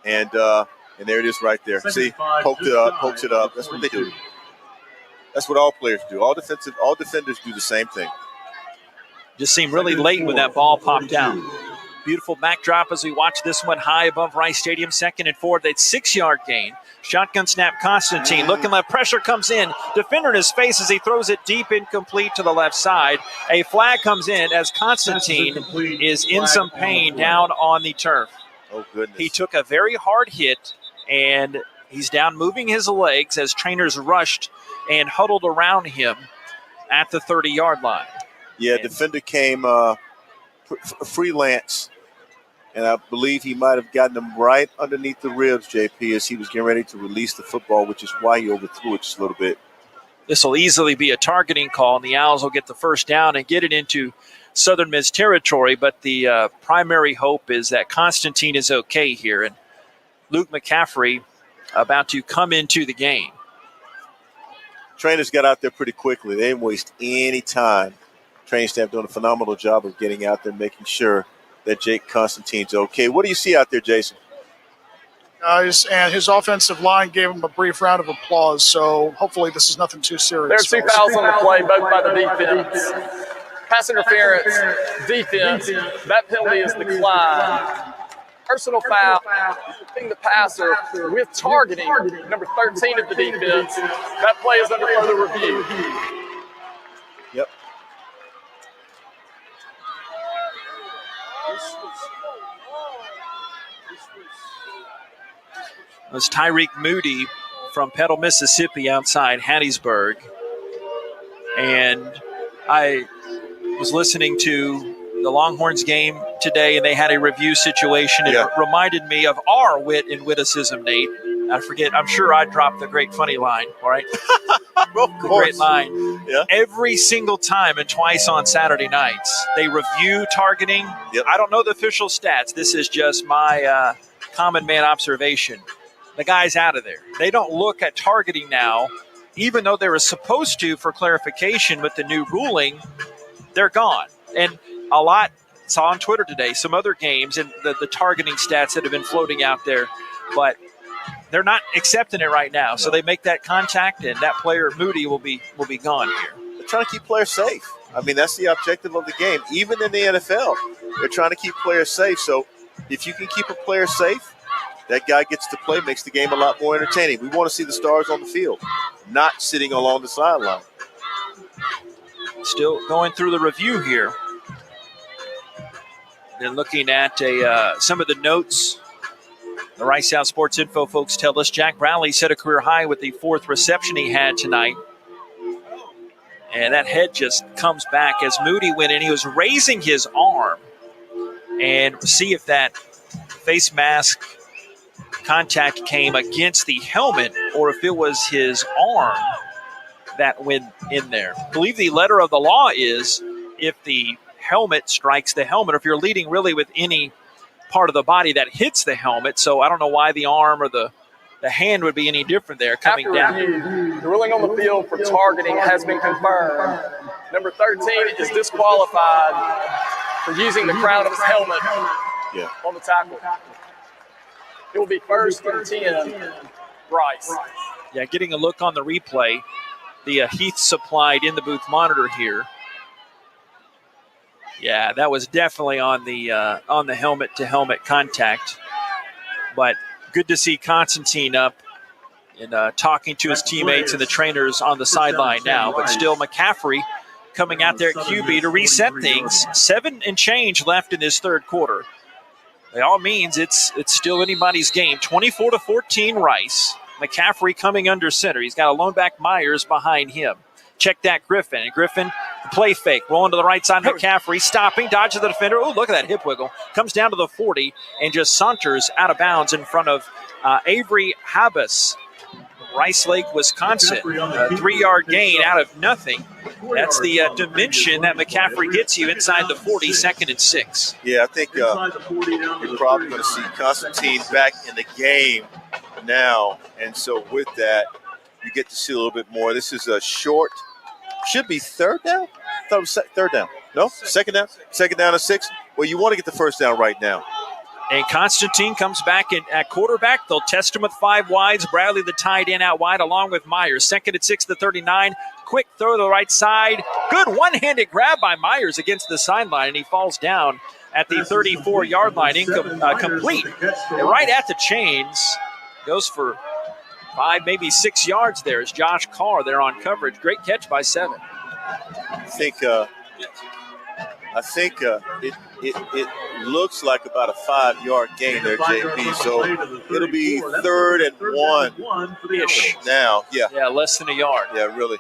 Speaker 3: And there it is right there. See, pokes it up. That's what they do. That's what all players do. All defenders do the same thing.
Speaker 2: Just seemed really late when that ball popped out. Beautiful backdrop as we watch this one high above Rice Stadium. 2nd and 4. That 6-yard gain. Shotgun snap, Constantine. Looking left. Pressure comes in. Defender in his face as he throws it deep, incomplete to the left side. A flag comes in as Constantine is in some pain down on the turf.
Speaker 3: Oh, goodness.
Speaker 2: He took a very hard hit, and he's down moving his legs as trainers rushed and huddled around him at the 30-yard line.
Speaker 3: Yeah, defender came freelance. And I believe he might have gotten him right underneath the ribs, JP, as he was getting ready to release the football, which is why he overthrew it just a little bit.
Speaker 2: This will easily be a targeting call, and the Owls will get the first down and get it into Southern Miss territory. But the primary hope is that Constantine is okay here, and Luke McCaffrey about to come into the game.
Speaker 3: Trainers got out there pretty quickly. They didn't waste any time. Training staff doing a phenomenal job of getting out there, making sure that Jake Constantine's okay. What do you see out there, Jason?
Speaker 16: Guys, and his offensive line gave him a brief round of applause, so hopefully this is nothing too serious.
Speaker 15: There's 2 fouls on the play, both by the defense. Pass interference, defense. That penalty is declined. Personal foul, hitting the passer with targeting, number 13 of the defense. That play is under further review.
Speaker 3: Yep.
Speaker 2: It was Tyreek Moody from Petal, Mississippi, outside Hattiesburg. And I was listening to the Longhorns game today, and they had a review situation. It reminded me of our wit and witticism, Nate. I forget. I'm sure I dropped the great funny line, all right? The great line.
Speaker 3: Yeah.
Speaker 2: Every single time and twice on Saturday nights, they review targeting.
Speaker 3: Yep.
Speaker 2: I don't know the official stats. This is just my common man observation. The guy's out of there. They don't look at targeting now, even though they were supposed to for clarification with the new ruling. They're gone. And a lot saw on Twitter today, some other games and the targeting stats that have been floating out there, but they're not accepting it right now. So they make that contact, and that player, Moody, will be gone here.
Speaker 3: They're trying to keep players safe. I mean, that's the objective of the game. Even in the NFL, they're trying to keep players safe. So if you can keep a player safe, that guy gets to play, makes the game a lot more entertaining. We want to see the stars on the field, not sitting along the sideline.
Speaker 2: Still going through the review here. Then looking at some of the notes, the Rice South Sports Info folks tell us Jack Bradley set a career high with the 4th reception he had tonight. And that head just comes back as Moody went in. He was raising his arm, and see if that face mask contact came against the helmet or if it was his arm that went in there. I believe the letter of the law is if the helmet strikes the helmet, or if you're leading really with any part of the body that hits the helmet. So I don't know why the arm or the hand would be any different there coming down.
Speaker 15: Review, the ruling on the field for targeting has been confirmed. Number 13 is disqualified for using the crown of his helmet on the tackle. It will be 1st and 10, Rice.
Speaker 2: Yeah, getting a look on the replay. The Heath supplied in the booth monitor here. Yeah, that was definitely on the helmet-to-helmet contact. But good to see Constantine up and talking to his teammates and the trainers on the sideline now. But still, McCaffrey coming out there at QB to reset things. 7 and change left in this third quarter. By all means, it's still anybody's game. 24-14 Rice. McCaffrey coming under center. He's got a lone back Myers behind him. Check that Griffin. And Griffin, the play fake. Rolling to the right side. McCaffrey stopping, dodges the defender. Oh, look at that hip wiggle. Comes down to the 40 and just saunters out of bounds in front of Avery Habas. Rice Lake, Wisconsin. A 3-yard gain out of nothing. That's the dimension that McCaffrey gets you inside the 40, 2nd and 6.
Speaker 3: Yeah, I think you're probably going to see Constantine back in the game now. And so with that, you get to see a little bit more. This is a short, should be 3rd down? I thought it was 3rd down. No? 2nd down? 2nd down and 6? Well, you want to get the 1st down right now.
Speaker 2: And Constantine comes back at quarterback. They'll test him with 5 wides. Bradley, the tight end, out wide along with Myers. 2nd and 6 to 39. Quick throw to the right side. Good one-handed grab by Myers against the sideline, and he falls down at the 34-yard line, complete. And right at the chains, goes for 5, maybe 6 yards there is Josh Carr there on coverage. Great catch by 7.
Speaker 3: I think it looks like about a 5-yard gain there, JP. So it'll be 3rd and 1-ish now. Yeah,
Speaker 2: less than a yard.
Speaker 3: Yeah, really.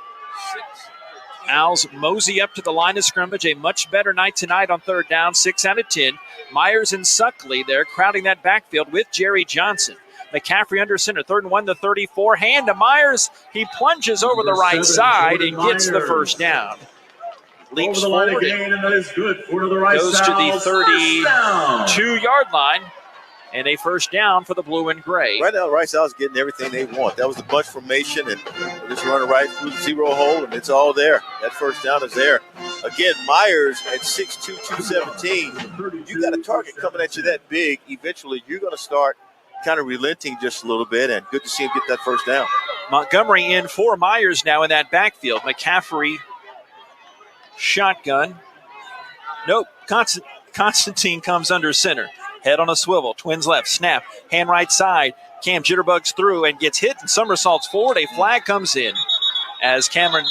Speaker 2: Owls mosey up to the line of scrimmage. A much better night tonight on 3rd down, 6 out of 10. Myers and Suckley there crowding that backfield with Jerry Johnson. McCaffrey under center, 3rd and 1 to 34. Hand to Myers. He plunges over the right side and gets the first down. Leaps forward and goes to the 32-yard line. And a first down for the blue and gray.
Speaker 3: Right now, Rice Al's getting everything they want. That was the bunch formation, and they're just running right through the zero hole, and it's all there. That first down is there. Again, Myers at 6'2", 217. You got a target coming at you that big. Eventually, you're going to start kind of relenting just a little bit, and good to see him get that first down.
Speaker 2: Montgomery in for Myers now in that backfield. McCaffrey shotgun. Nope. Constantine comes under center. Head on a swivel. Twins left. Snap. Hand right side. Cam jitterbugs through and gets hit and somersaults forward. A flag comes in as Cameron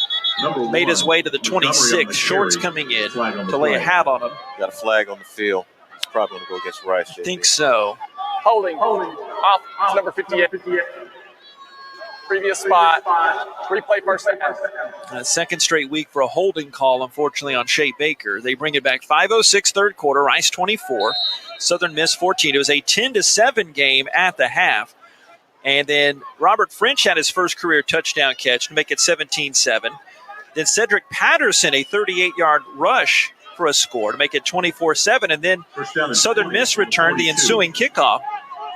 Speaker 2: made his way to the 26. Shorts coming in to lay a hat on him.
Speaker 3: Got a flag on the field. He's probably going to go against Rice.
Speaker 2: I think so.
Speaker 15: Holding off number 58. Previous spot. Replay first down.
Speaker 2: Second straight week for a holding call, unfortunately, on Shea Baker. They bring it back. 5:06 third quarter. Rice 24. Southern Miss 14. It was a 10-7 game at the half. And then Robert French had his first career touchdown catch to make it 17-7. Then Cedric Patterson, a 38-yard rush for a score to make it 24-7. And then Southern Miss returned the ensuing kickoff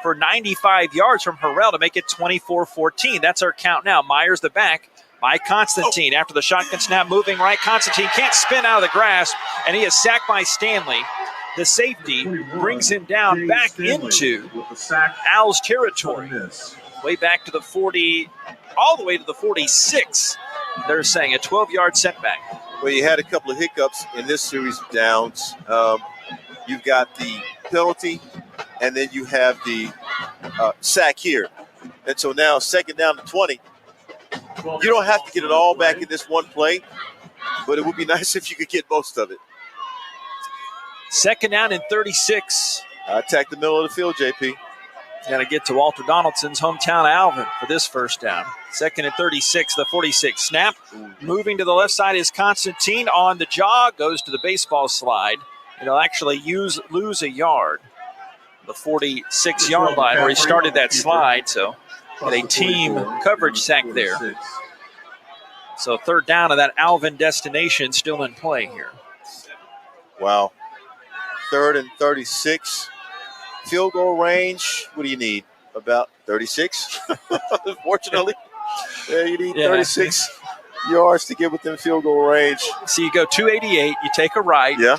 Speaker 2: for 95 yards from Harrell to make it 24-14. That's our count now. Myers the back by Constantine. After the shotgun snap, moving right. Constantine can't spin out of the grasp, and he is sacked by Stanley. The safety brings him down back into Al's territory. Way back to the 40, all the way to the 46. They're saying a 12-yard setback.
Speaker 3: Well, you had a couple of hiccups in this series of downs. You've got the penalty, and then you have the sack here. And so now second down to 20. You don't have to get it all back in this one play, but it would be nice if you could get most of it.
Speaker 2: Second down and 36.
Speaker 3: Attack the middle of the field, JP.
Speaker 2: Got to get to Walter Donaldson's hometown, Alvin, for this first down. Second and 36, the 46 snap. Moving to the left side is Constantine on the jog, goes to the baseball slide. It'll actually lose a yard. The 46-yard line where he started that slide, so had a team coverage sack there. So third down of that Alvin destination still in play here.
Speaker 3: Wow. 3rd and 36. Field goal range, what do you need? About 36, unfortunately. Yeah, you need 36 yards to get within field goal range.
Speaker 2: So you go 288, you take a right.
Speaker 3: Yeah.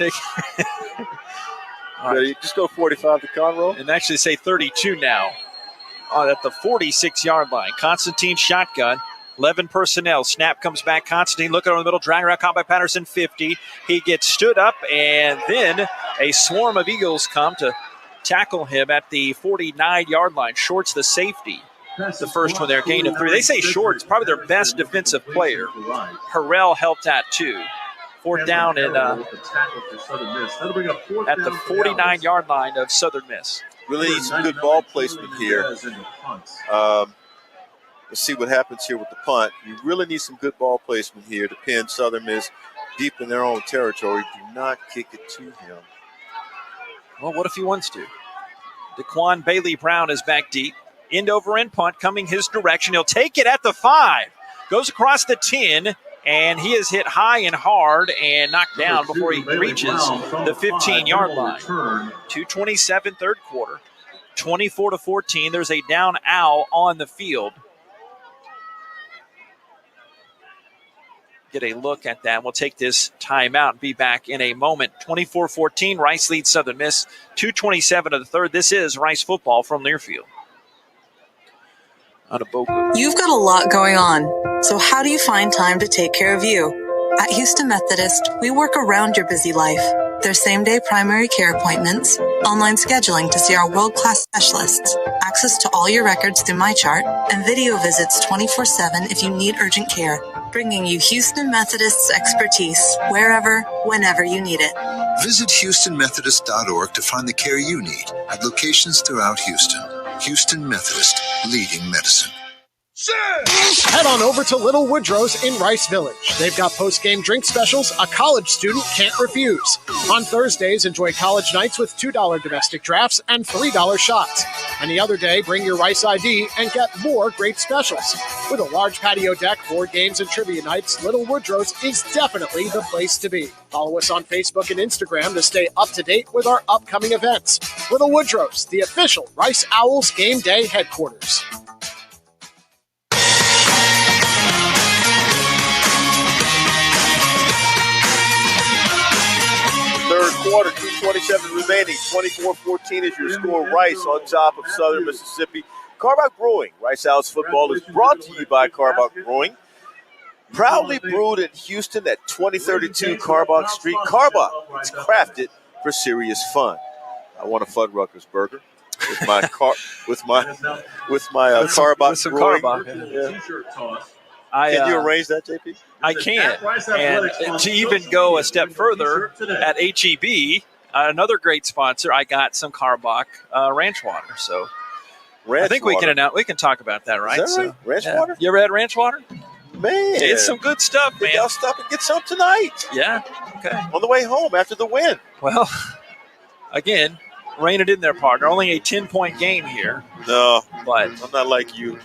Speaker 2: Right.
Speaker 3: Just go 45 to Conroe.
Speaker 2: And actually say 32 now. At the 46-yard line. Constantine shotgun. 11 personnel. Snap comes back. Constantine looking over the middle. Drag around, caught by Patterson, 50. He gets stood up, and then a swarm of Eagles come to tackle him at the 49-yard line. Shorts the safety. The first one there, gain of 3. They say Shorts probably their best defensive player. Harrell helped that too. Fourth down and at the 49-yard line of Southern Miss.
Speaker 3: Really need some good ball placement here. Let's see what happens here with the punt. You really need some good ball placement here to pin Southern Miss deep in their own territory. Do not kick it to him.
Speaker 2: Well, what if he wants to? Daquan Bailey-Brown is back deep. End over end punt coming his direction. He'll take it at the 5. Goes across the 10, and he is hit high and hard and knocked down before he reaches the 15-yard line. 2:27 third quarter. 24-14. There's a down Owl on the field. Get a look at that. We'll take this timeout and be back in a moment. 24-14, Rice leads Southern Miss. 2:27 of the third. This is Rice football from Learfield.
Speaker 12: You've got a lot going on, so how do you find time to take care of you? At Houston Methodist, we work around your busy life. There's same-day primary care appointments, online scheduling to see our world-class specialists, access to all your records through MyChart, and video visits 24/7 if you need urgent care, bringing you Houston Methodist's expertise wherever, whenever you need it.
Speaker 22: Visit HoustonMethodist.org to find the care you need at locations throughout Houston. Houston Methodist, leading medicine.
Speaker 23: Head on over to Little Woodrow's in Rice Village. They've got post-game drink specials a college student can't refuse. On Thursdays, enjoy college nights with $2 domestic drafts and $3 shots. Any other day, bring your Rice ID and get more great specials. With a large patio deck, board games, and trivia nights, Little Woodrow's is definitely the place to be. Follow us on Facebook and Instagram to stay up to date with our upcoming events. Little Woodrow's, the official Rice Owls game day headquarters.
Speaker 3: Third quarter, 2:27 remaining. 24-14 is your score. Rice on top of Southern Mississippi. Carbach Brewing. Rice Owls football is brought to you by Carbach Brewing. Proudly brewed in Houston at 2032 Carbach Street. Carbach is crafted for serious fun. I want a Fuddruckers burger with my Carbach Brewing. Yeah. Can you arrange that, JP?
Speaker 2: I can. And to even go a step further, at HEB, another great sponsor, I got some Carbach ranch water. So I think we can talk about that, right?
Speaker 3: Is that right? Ranch water?
Speaker 2: You ever had ranch water?
Speaker 3: Man.
Speaker 2: It's some good stuff, man.
Speaker 3: I'll stop and get some tonight.
Speaker 2: Yeah. Okay.
Speaker 3: On the way home after the win.
Speaker 2: Well, again, rein it in there, partner. Only a 10-point game here.
Speaker 3: No,
Speaker 2: but
Speaker 3: I'm not like you.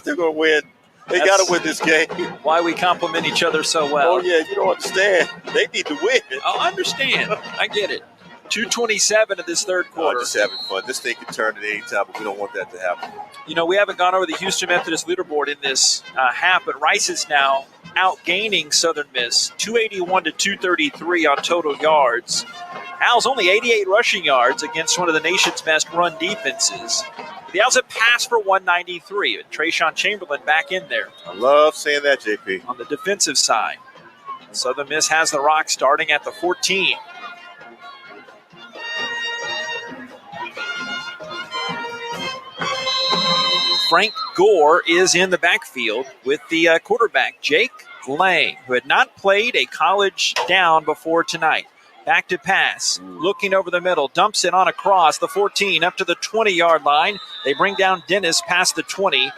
Speaker 3: They're going to win. They got to win this game.
Speaker 2: Why we compliment each other so well.
Speaker 3: Oh, yeah, you don't understand. They need to win.
Speaker 2: Oh, I understand. I get it. 2:27 of this third quarter.
Speaker 3: Just having fun. This thing can turn at any time, but we don't want that to happen.
Speaker 2: You know, we haven't gone over the Houston Methodist leaderboard in this half, but Rice is now outgaining Southern Miss, 281 to 233 on total yards. Owls only 88 rushing yards against one of the nation's best run defenses. The Owls have passed for 193, and Trayshawn Chamberlain back in there.
Speaker 3: I love saying that, JP.
Speaker 2: On the defensive side, Southern Miss has the rock starting at the 14. Frank Gore is in the backfield with the quarterback, Jake Lang, who had not played a college down before tonight. Back to pass, looking over the middle, dumps it on across the 14 up to the 20-yard line. They bring down Dennis past the 20.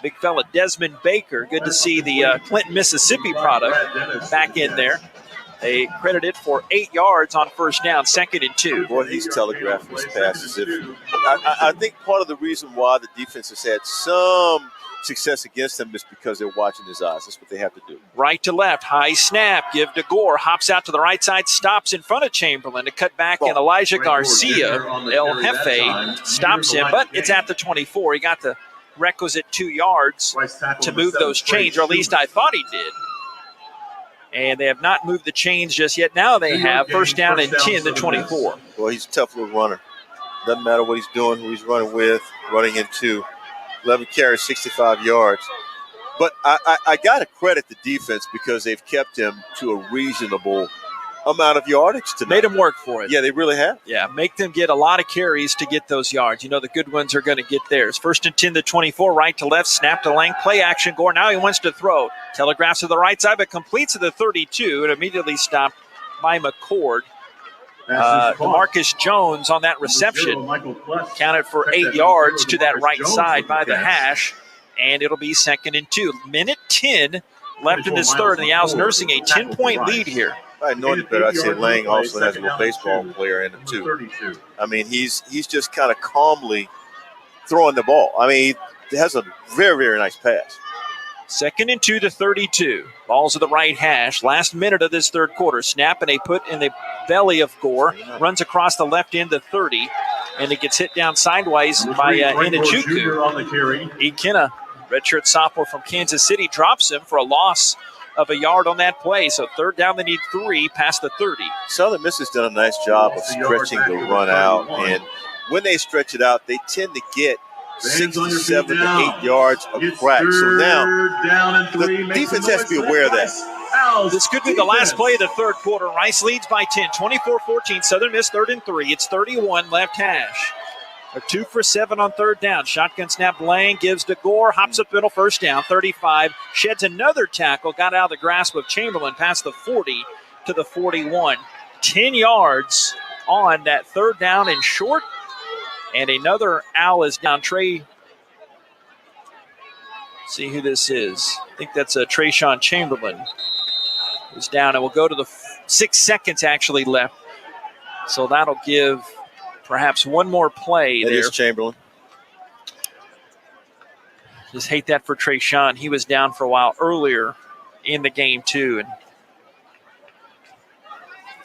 Speaker 2: Big fella Desmond Baker. Good to see the Clinton, Mississippi product back in there. They credited for 8 yards on first down, 2nd and 2.
Speaker 3: Boy, he's telegraphing his passes. I think part of the reason why the defense has had some success against them is because they're watching his eyes. That's what they have to do.
Speaker 2: Right to left, high snap, give to Gore, hops out to the right side, stops in front of Chamberlain to cut back, and Elijah Garcia, El Jefe, stops him, but it's at the 24. He got the requisite 2 yards to move those chains, or at least I thought he did. And they have not moved the chains just yet. Now they have first down and 10 to 24.
Speaker 3: Well, he's a tough little runner. Doesn't matter what he's doing, who he's running with, running into. 11 carries, 65 yards. But I got to credit the defense because they've kept him to a reasonable amount of yardage tonight.
Speaker 2: Made them work for it.
Speaker 3: Yeah, they really have.
Speaker 2: Yeah, make them get a lot of carries to get those yards. You know, the good ones are going to get theirs. First and 10 to 24, right to left, snap to Lang, play action, Gore. Now he wants to throw. Telegraphs to the right side, but completes to the 32 and immediately stopped by McCord. DeMarcus Jones on that reception counted for 8 yards to that right side by the hash, and it'll be 2nd and 2. Minute 10 left in this third, and the Owls nursing a 10-point lead here.
Speaker 3: If I had known it better, I'd say Lang also has a little baseball player in it too. I mean, he's just kind of calmly throwing the ball. I mean, he has a very, very nice pass.
Speaker 2: 2nd and 2 to 32. Balls to the right hash. Last minute of this third quarter. Snap, and they put in the belly of Gore. Runs across the left end to 30. And it gets hit down sideways by Inachuku. Ikenna, redshirt sophomore from Kansas City, drops him for a loss of a yard on that play. So third down, they need 3 past the 30.
Speaker 3: Southern Miss has done a nice job of stretching the run out. And when they stretch it out, they tend to get 6 to 7 to 8 yards of crack. So now the defense has to be aware of that.
Speaker 2: This could be the last play of the third quarter. Rice leads by 10, 24-14. Southern Miss 3rd and 3. It's 31 left hash. They're 2 for 7 on third down. Shotgun snap, Lang gives to Gore, hops up middle, first down, 35. Sheds another tackle, got out of the grasp of Chamberlain past the 40 to the 41. 10 yards on that third down and short. And another Owl is down. Trey, see who this is. I think that's Trayshawn Chamberlain who's down. And we'll go to the 6 seconds actually left. So that'll give Perhaps one more play
Speaker 3: That
Speaker 2: there.
Speaker 3: is Chamberlain.
Speaker 2: Just hate that for Trayshawn. He was down for a while earlier in the game, too. And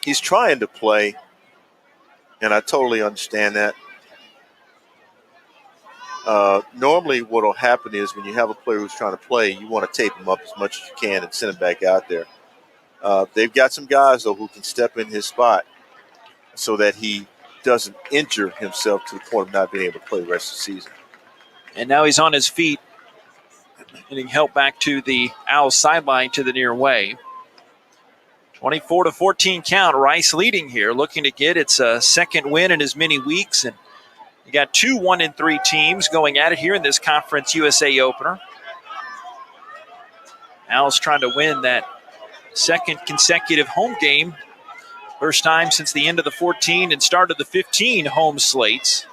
Speaker 3: he's trying to play, and I totally understand that. Normally what will happen is when you have a player who's trying to play, you want to tape him up as much as you can and send him back out there. They've got some guys, though, who can step in his spot so that he doesn't injure himself to the point of not being able to play the rest of the season.
Speaker 2: And now he's on his feet, getting helped back to the Owls sideline to the near way. 24-14 count. Rice leading here, looking to get its second win in as many weeks. And you got 2 1-3 teams going at it here in this Conference USA opener. Owls trying to win that second consecutive home game. First time since the end of the 14 and start of the 15 home slates.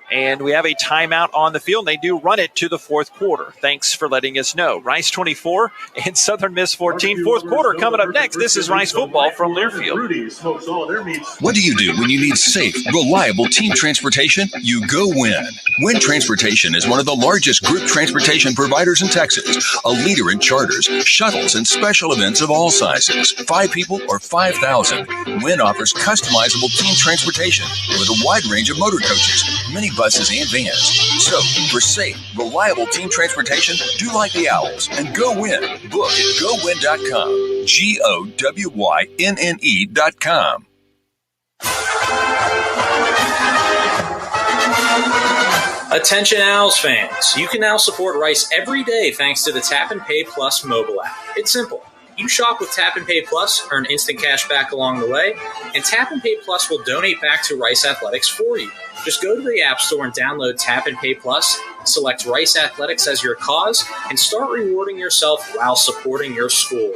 Speaker 2: And we have a timeout on the field. They do run it to the fourth quarter. Thanks for letting us know. Rice 24 and Southern Miss 14. Fourth quarter coming up next. This is Rice football from Learfield.
Speaker 6: What do you do when you need safe, reliable team transportation? You go Win. Win Transportation is one of the largest group transportation providers in Texas, a leader in charters, shuttles, and special events of all sizes. 5 people or 5,000. Win offers customizable team transportation with a wide range of motor coaches, many buses and vans. So, for safe, reliable team transportation, do like the Owls and go Win. Book at GoWin.com. GOWYNNE.com.
Speaker 18: Attention Owls fans, you can now support Rice every day thanks to the Tap and Pay Plus mobile app. It's simple. You shop with Tap and Pay Plus, earn instant cash back along the way, and Tap and Pay Plus will donate back to Rice Athletics for you. Just go to the App Store and download Tap and Pay Plus, select Rice Athletics as your cause, and start rewarding yourself while supporting your school.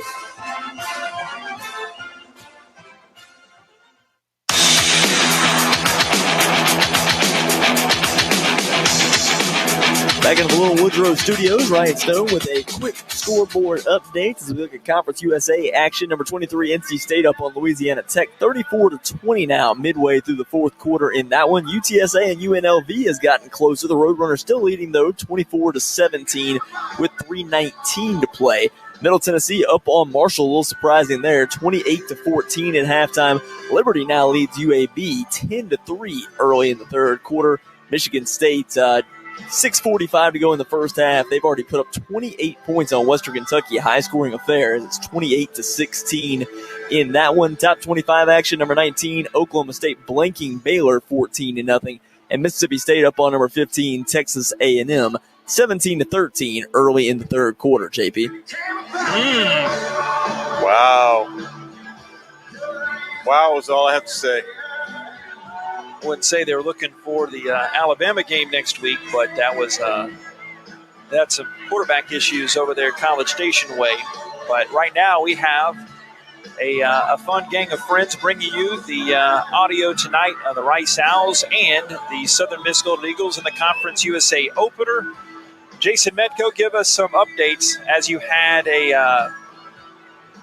Speaker 17: Back in the Little Woodrow Studios, Ryan Stone with a quick scoreboard update as we look at Conference USA action. Number 23, NC State up on Louisiana Tech, 34-20 now, midway through the fourth quarter in that one. UTSA and UNLV has gotten closer. The Roadrunners still leading, though, 24-17 with 3:19 to play. Middle Tennessee up on Marshall, a little surprising there, 28-14 at halftime. Liberty now leads UAB 10-3 early in the third quarter. Michigan State 6:45 to go in the first half. They've already put up 28 points on Western Kentucky, a high-scoring affair. It's 28-16 in that one. Top 25 action, number 19, Oklahoma State blanking Baylor 14-0. And Mississippi State up on number 15, Texas A&M, 17-13 early in the third quarter, JP.
Speaker 3: Wow is all I have to say.
Speaker 2: I wouldn't say they were looking for the Alabama game next week, but that's some quarterback issues over there College Station way. But right now we have a fun gang of friends bringing you the audio tonight of the Rice Owls and the Southern Miss Golden Eagles in the Conference USA opener. Jason Medco, give us some updates as you had a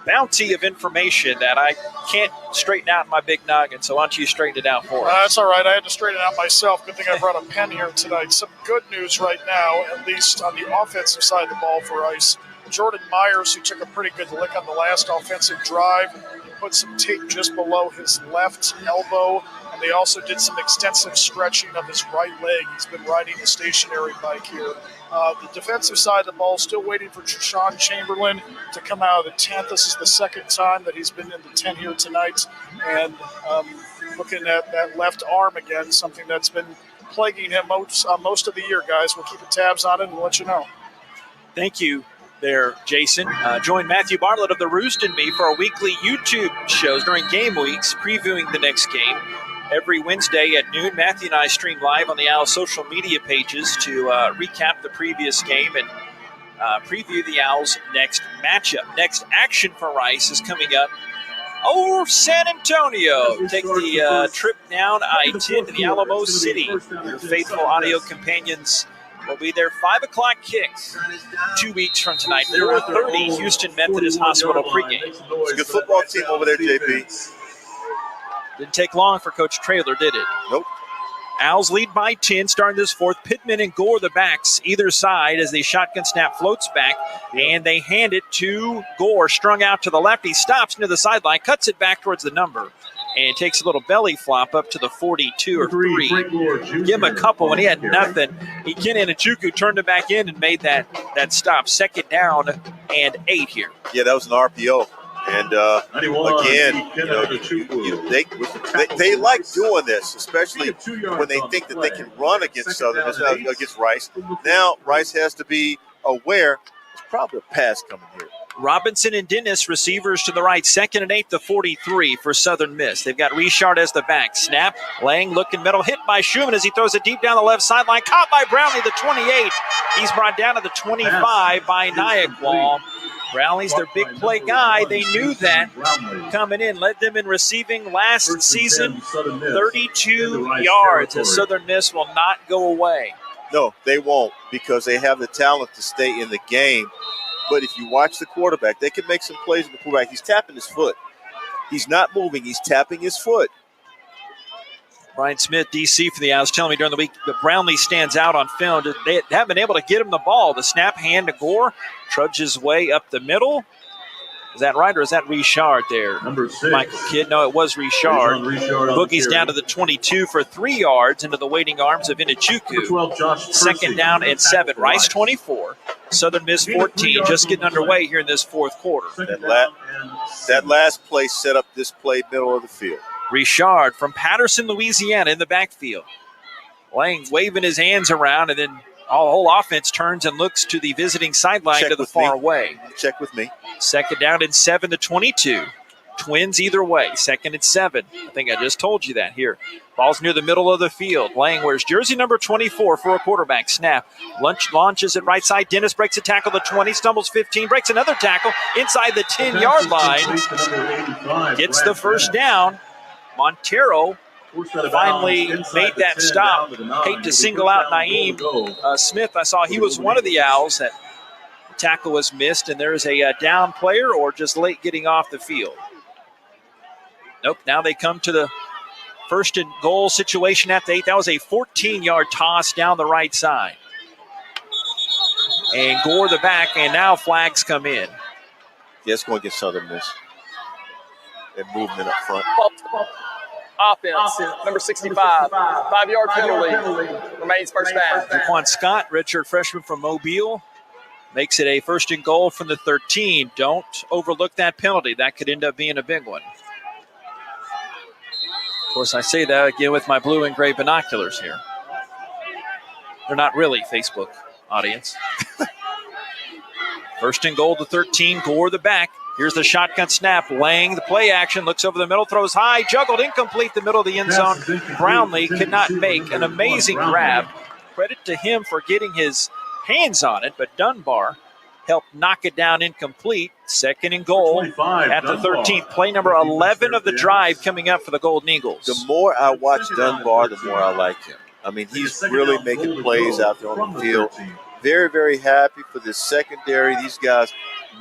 Speaker 2: bounty of information that I can't straighten out in my big noggin, so why don't you straighten it out for us?
Speaker 16: That's all right. I had to straighten it out myself. Good thing I brought a pen here tonight. Some good news right now, at least on the offensive side of the ball for Rice. Jordan Myers, who took a pretty good lick on the last offensive drive, put some tape just below his left elbow, and they also did some extensive stretching of his right leg. He's been riding a stationary bike here. The defensive side of the ball, still waiting for Sean Chamberlain to come out of the tent. This is the second time that he's been in the tent here tonight. And looking at that left arm again, something that's been plaguing him most of the year, guys. We'll keep tabs on it and let you know.
Speaker 2: Thank you there, Jason. Join Matthew Bartlett of The Roost and me for our weekly YouTube shows during game weeks, previewing the next game. Every Wednesday at noon, Matthew and I stream live on the Owls social media pages to recap the previous game and preview the Owls' next matchup. Next action for Rice is coming up over San Antonio. Take the trip down I-10 to the Alamo City. Your faithful audio companions will be there. 5 o'clock kick 2 weeks from tonight. 4:30 Houston Methodist Hospital pregame.
Speaker 3: It's a good football team over there, JP.
Speaker 2: Didn't take long for Coach Traylor, did it?
Speaker 3: Nope.
Speaker 2: Owls lead by 10, starting this fourth. Pittman and Gore the backs either side as the shotgun snap floats back, and they hand it to Gore, strung out to the left. He stops near the sideline, cuts it back towards the number, and takes a little belly flop up to the 42 or 3. Give him a couple when he had nothing. Ken Anichukwu turned it back in and made that stop. Second down and 8 here.
Speaker 3: Yeah, that was an RPO. And again, they like doing this, especially when they think that they can run against against Rice. Now Rice has to be aware there's probably a pass coming here.
Speaker 2: Robinson and Dennis, receivers to the right. 2nd and 8 to 43 for Southern Miss. They've got Richard as the back. Snap, Lang looking middle, hit by Schumann as he throws it deep down the left sideline. Caught by Brownlee, the 28. He's brought down to the 25 by Nyakwal. Brownlee's their big play guy. They knew that coming in. Led them in receiving last season, 32 yards. As Southern Miss will not go away.
Speaker 3: No, they won't, because they have the talent to stay in the game. But if you watch the quarterback, they can make some plays with the quarterback. He's tapping his foot. He's not moving. He's tapping his foot.
Speaker 2: Brian Smith, DC for the Owls, telling me during the week that Brownlee stands out on film. They haven't been able to get him the ball. The snap, hand to Gore, trudges his way up the middle. Is that right, or is that Richard there?
Speaker 13: Number 6.
Speaker 2: Michael Kidd. No, it was Richard. Boogie's down to the 22 for 3 yards into the waiting arms of Inichukwu. 2nd down and 7. Rice 24. Southern Miss 14. Just getting underway here in this fourth quarter.
Speaker 3: That last play set up this play middle of the field.
Speaker 2: Richard from Patterson, Louisiana in the backfield. Lang waving his hands around, and then the whole offense turns and looks to the visiting sideline to the far way.
Speaker 3: Check with me.
Speaker 2: 2nd down and 7 to 22. Twins either way. 2nd and 7. I think I just told you that here. Ball's near the middle of the field. Lang wears jersey number 24 for a quarterback. Snap. Launches at right side. Dennis breaks a tackle to 20. Stumbles 15. Breaks another tackle inside the 10-yard line. Gets the first down. Montero finally made that stop. Hate to single out Naeem Smith. I saw he was one of the Owls that the tackle was missed, and there's a down player or just late getting off the field. Nope, now they come to the 1st and goal situation at the 8. That was a 14-yard toss down the right side. And Gore the back, and now flags come in.
Speaker 3: Yeah, it's going to get Southern Miss. And movement up front.
Speaker 15: Offense, number 65, 5-yard penalty, remains first down.
Speaker 2: Jaquan Scott, redshirt freshman from Mobile, makes it a 1st and goal from the 13. Don't overlook that penalty. That could end up being a big one. Of course, I say that again with my blue and gray binoculars here. They're not really, Facebook audience. 1st and goal to 13, Gore the back. Here's the shotgun snap. Lang, the play action, looks over the middle, throws high, juggled, incomplete, the middle of the end zone. Brownlee could not make an amazing grab. Credit to him for getting his hands on it, but Dunbar helped knock it down incomplete. 2nd and goal at the 13th. Play number 11 of the drive coming up for the Golden Eagles.
Speaker 3: The more I watch Dunbar, the more I like him. I mean, he's really making plays out there on the field. Very, very happy for this secondary. These guys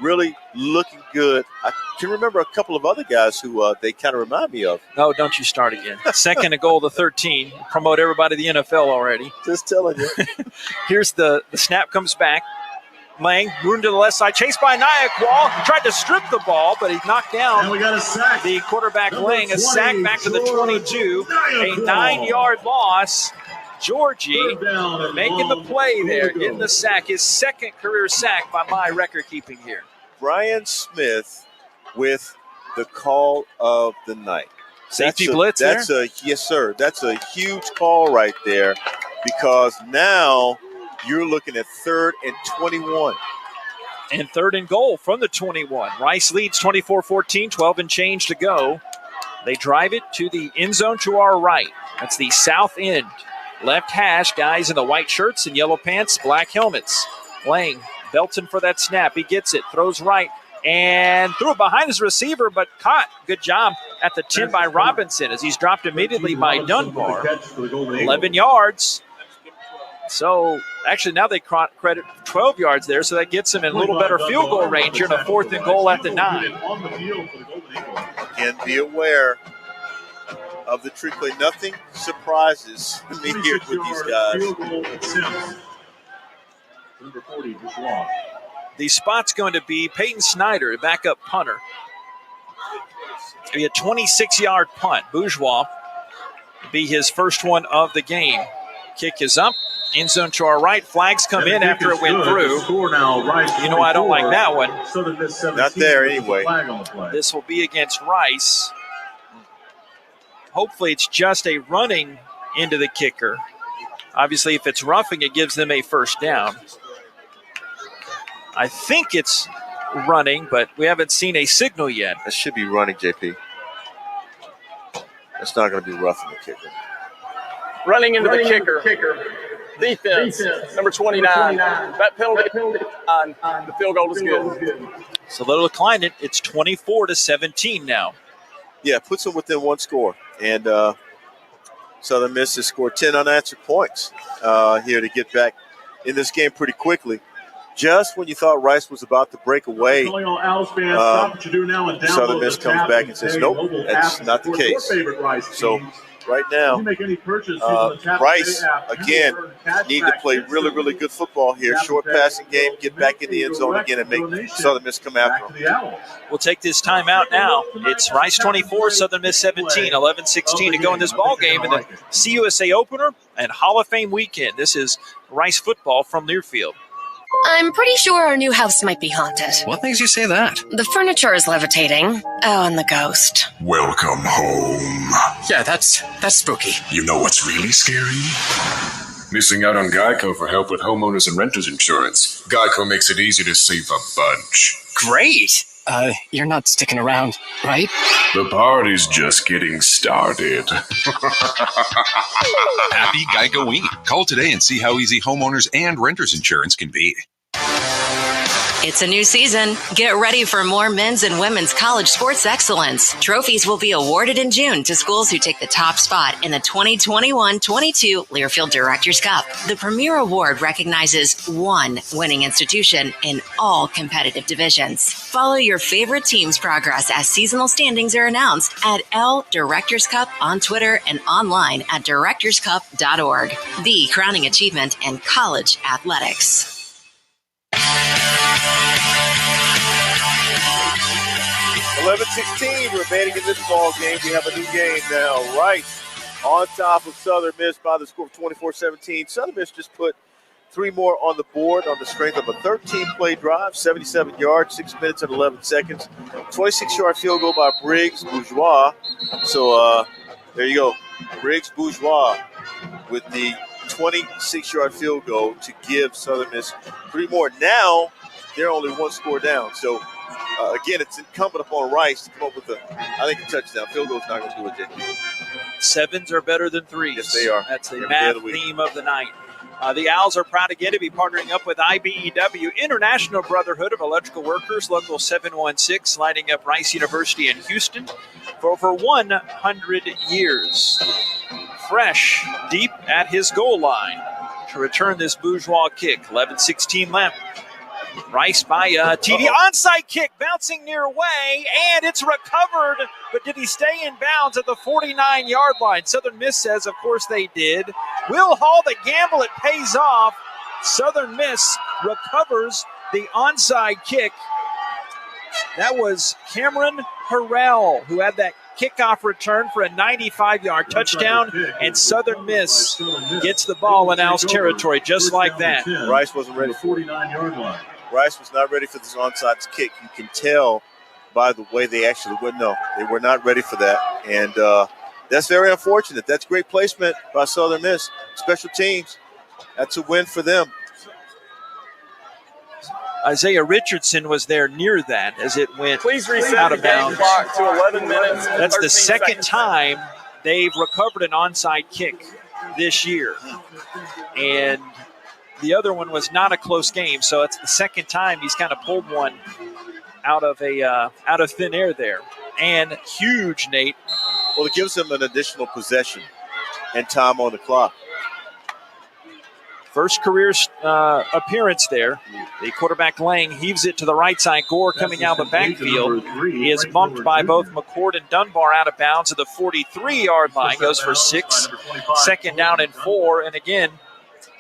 Speaker 3: really looking good. I can remember a couple of other guys who they kind of remind me of.
Speaker 2: No, don't you start again. 2nd and goal to 13. Promote everybody to the NFL already.
Speaker 3: Just telling you.
Speaker 2: Here's the snap comes back. Lang, moving to the left side, chased by Nyakwal. Tried to strip the ball, but he knocked down
Speaker 13: and we got a sack.
Speaker 2: The quarterback Lang. A sack back to the 22. A 9-yard loss. Georgie making the play there, getting the sack. His 2nd career sack by my record keeping here.
Speaker 3: Brian Smith with the call of the night.
Speaker 2: Safety blitz there?
Speaker 3: Yes, sir. That's a huge call right there, because now you're looking at 3rd and 21.
Speaker 2: And 3rd and goal from the 21. Rice leads 24-14, 12 and change to go. They drive it to the end zone to our right. That's the south end. Left hash, guys in the white shirts and yellow pants, black helmets. Lang, Belton for that snap. He gets it, throws right, and threw it behind his receiver, but caught. Good job at the 10 by Robinson as he's dropped immediately by Dunbar. 11 yards. So, actually, now they credit 12 yards there, so that gets him in a little better field goal range here in a 4th and goal at the 9.
Speaker 3: Again, be aware. of the trick play. Nothing surprises me here with these guys.
Speaker 13: Number 40, Bourgeois.
Speaker 2: The spot's going to be Peyton Snyder, backup punter. It's going to be a 26-yard punt. Bourgeois will be his first one of the game. Kick is up. End zone to our right. Flags come in after it went through. You know I don't like that one.
Speaker 3: Not there anyway.
Speaker 2: This will be against Rice. Hopefully it's just a running into the kicker. Obviously, if it's roughing, it gives them a first down. I think it's running, but we haven't seen a signal yet.
Speaker 3: That should be running, JP. That's not going to be roughing the kicker.
Speaker 15: Running into the kicker. Defense, number 29. That penalty on the field goal is good.
Speaker 2: So they'll decline it. It's 24-17 now.
Speaker 3: Yeah, puts them within one score. And Southern Miss has scored 10 unanswered points here to get back in this game pretty quickly. Just when you thought Rice was about to break away, Southern Miss comes back and says, nope, that's not the case. So right now, Rice, again, need to play really, really good football here. Short passing game, get back in the end zone again and make Southern Miss come after them.
Speaker 2: We'll take this timeout now. It's Rice 24, Southern Miss 17, 11-16 to go in this ball game in the CUSA opener and Hall of Fame weekend. This is Rice football from Learfield.
Speaker 8: I'm pretty sure our new house might be haunted.
Speaker 10: What makes you say that?
Speaker 8: The furniture is levitating. Oh, and the ghost.
Speaker 21: Welcome home.
Speaker 10: Yeah, that's spooky.
Speaker 21: You know what's really scary? Missing out on Geico for help with homeowners and renters insurance. Geico makes it easy to save a bunch.
Speaker 10: Great. You're not sticking around, right?
Speaker 21: The party's just getting started.
Speaker 24: Happy Geico Week. Call today and see how easy homeowners and renters insurance can be.
Speaker 8: It's a new season. Get ready for more men's and women's college sports excellence. Trophies will be awarded in June to schools who take the top spot in the 2021-22 Learfield Directors Cup. The premier award recognizes one winning institution in all competitive divisions. Follow your favorite team's progress as seasonal standings are announced at L Directors Cup on Twitter and online at directorscup.org. The crowning achievement in college athletics.
Speaker 3: 11-16 remaining in this ball game. We have a new game now. Rice on top of Southern Miss by the score of 24-17. Southern Miss just put 3 more on the board on the strength of a 13-play drive, 77 yards, 6 minutes and 11 seconds. 26-yard field goal by Briggs Bourgeois. So there you go. Briggs Bourgeois with the 26-yard field goal to give Southern Miss 3 more. Now they're only 1 score down. So again, it's incumbent upon Rice to come up with a touchdown. Field goal's not going to do it, JP.
Speaker 2: 7s are better than 3s.
Speaker 3: Yes, they are.
Speaker 2: That's the math theme of the night. The Owls are proud again to be partnering up with IBEW, International Brotherhood of Electrical Workers, Local 716, lighting up Rice University in Houston for over 100 years. Fresh, deep at his goal line to return this Bourgeois kick. 11-16 left. Rice by TD. Onside kick bouncing near away, and it's recovered. But did he stay in bounds at the 49-yard line? Southern Miss says, of course they did. Will Hall the gamble. It pays off. Southern Miss recovers the onside kick. That was Cameron Harrell who had that kickoff return for a 95-yard touchdown, and Southern Miss gets the ball in Owls territory just like that.
Speaker 3: Rice wasn't ready for
Speaker 13: 49-yard line.
Speaker 3: Rice was not ready for this onside kick. You can tell by the way they actually went. No, they were not ready for that, and that's very unfortunate. That's great placement by Southern Miss. Special teams, that's a win for them.
Speaker 2: Isaiah Richardson was there near that as it went out of bounds.
Speaker 15: Clock to 11 minutes.
Speaker 2: That's the second time they've recovered an onside kick this year. And the other one was not a close game, so it's the second time he's kind of pulled one out of thin air there. And huge, Nate.
Speaker 3: Well, it gives them an additional possession and time on the clock.
Speaker 2: First career appearance there. The quarterback Lang heaves it to the right side. Gore coming out of the backfield. He is bumped by both McCord and Dunbar out of bounds at the 43-yard line. Goes for 6. Second down and 4. And again,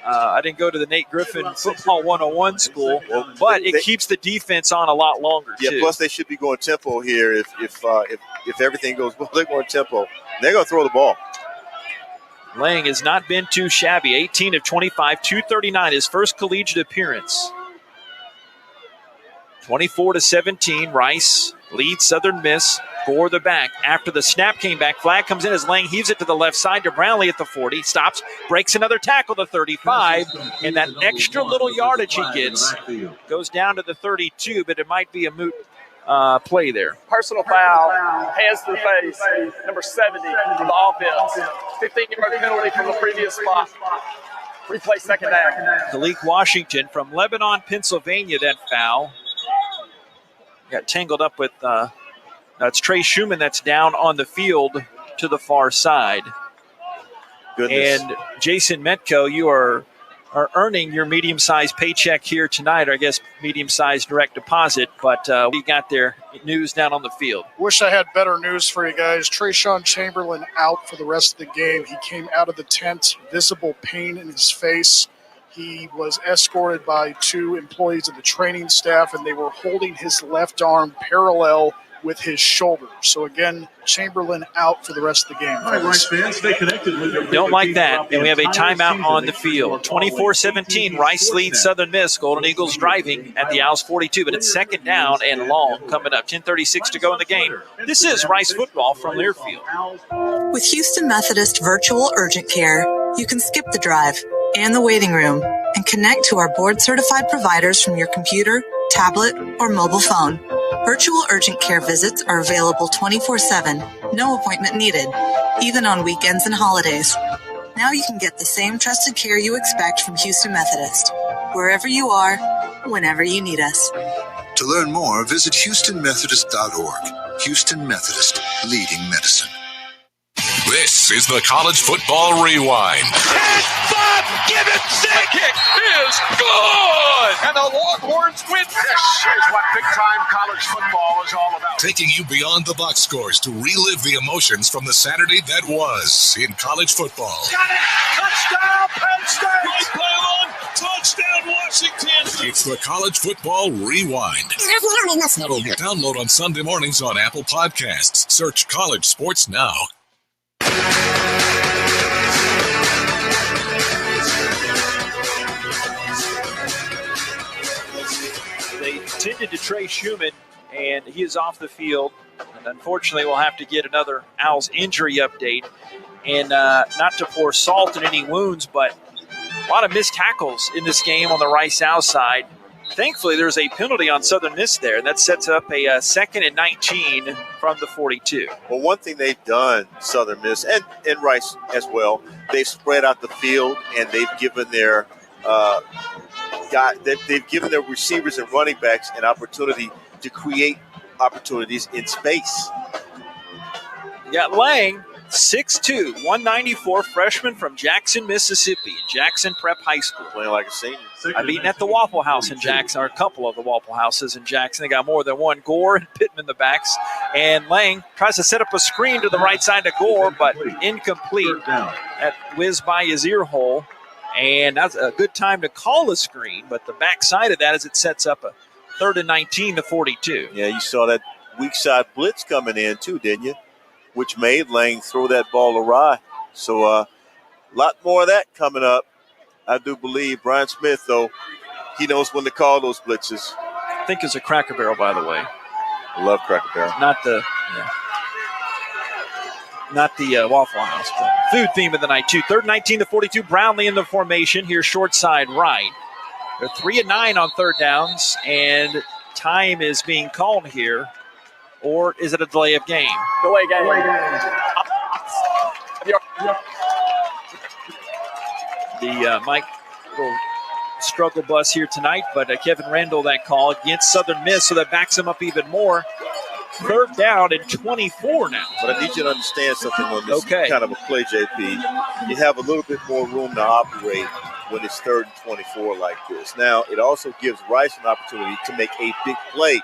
Speaker 2: I didn't go to the Nate Griffin Football 101 school, but it keeps the defense on a lot longer, too.
Speaker 3: Yeah, plus they should be going tempo here. If everything goes well, they're going tempo. They're going to throw the ball.
Speaker 2: Lang has not been too shabby. 18 of 25, 239, his first collegiate appearance. 24-17, Rice leads Southern Miss. Gore the back. After the snap came back, flag comes in as Lang heaves it to the left side to Brownlee at the 40. Stops, breaks another tackle to 35, and that extra little yardage he gets goes down to the 32, but it might be a moot play there.
Speaker 15: Personal foul, hands to the face, number 70 for the offense. 15-yard penalty from the previous spot. Replay second down.
Speaker 2: Kalik Washington from Lebanon, Pennsylvania, that foul. Got tangled up with, it's Trey Schumann that's down on the field to the far side.
Speaker 3: Goodness.
Speaker 2: And Jason Metco, you are earning your medium-sized paycheck here tonight, or I guess medium-sized direct deposit, but we got their news down on the field.
Speaker 16: Wish I had better news for you guys. Trayshawn Chamberlain out for the rest of the game. He came out of the tent, visible pain in his face. He was escorted by 2 employees of the training staff, and they were holding his left arm parallel with his shoulder. So again, Chamberlain out for the rest of the game.
Speaker 13: All right, Rice fans, stay connected with your
Speaker 2: Don't like that. And we have a timeout on the field. 24-17, Rice leads Southern Miss. Golden Eagles driving at the Owls 42, but it's second down and long coming up. 10:36 to go in the game. This is Rice football from Learfield.
Speaker 12: With Houston Methodist Virtual Urgent Care, you can skip the drive and the waiting room and connect to our board-certified providers from your computer, tablet, or mobile phone. Virtual urgent care visits are available 24/7, no appointment needed, even on weekends and holidays. Now you can get the same trusted care you expect from Houston Methodist, wherever you are, whenever you need us.
Speaker 22: To learn more, visit HoustonMethodist.org. Houston Methodist, leading medicine.
Speaker 20: This is the College Football Rewind.
Speaker 1: Give it sick! Kick is good! And the Longhorns win. This is what big-time college football is all about.
Speaker 20: Taking you beyond the box scores to relive the emotions from the Saturday that was in college football.
Speaker 1: Got it! Touchdown, Penn State! Right play on! Touchdown, Washington!
Speaker 20: It's the College Football Rewind. Download on Sunday mornings on Apple Podcasts. Search College Sports Now.
Speaker 2: They tended to Trey Schumann, and he is off the field. And unfortunately, we'll have to get another Owls injury update. And not to pour salt in any wounds, but a lot of missed tackles in this game on the Rice Owls side. Thankfully, there's a penalty on Southern Miss there. That sets up a 2nd and 19 from the 42.
Speaker 3: Well, one thing they've done, Southern Miss, and Rice as well, they've spread out the field, and they've given their they've given their receivers and running backs an opportunity to create opportunities in space.
Speaker 2: You got Lang, 6'2", 194, freshman from Jackson, Mississippi, Jackson Prep High School.
Speaker 3: Playing like a senior.
Speaker 2: I've eaten at the Waffle House in Jackson, or a couple of the Waffle Houses in Jackson. They got more than one. Gore and Pittman the backs. And Lang tries to set up a screen to the right side to Gore, but incomplete. That whizzed by his ear hole. And that's a good time to call a screen, but the backside of that is it sets up a 3rd and 19 to 42.
Speaker 3: Yeah, you saw that weak side blitz coming in too, didn't you? Which made Lang throw that ball awry. So a lot more of that coming up. I do believe Brian Smith, though, he knows when to call those blitzes.
Speaker 2: I think it's a Cracker Barrel, by the way.
Speaker 3: I love Cracker Barrel.
Speaker 2: Not the Waffle House, but food theme of the night, too. 3rd 19 to 42. Brownlee in the formation here, short side right. They're 3 and 9 on 3rd downs, and time is being called here. Or is it a delay of game?
Speaker 15: Delay game.
Speaker 2: The Mike little struggle bus here tonight, but Kevin Randall that call against Southern Miss, so that backs him up even more. 3rd down and 24 now.
Speaker 3: But I need you to understand something on this kind of a play, JP. You have a little bit more room to operate when it's 3rd and 24 like this. Now, it also gives Rice an opportunity to make a big play.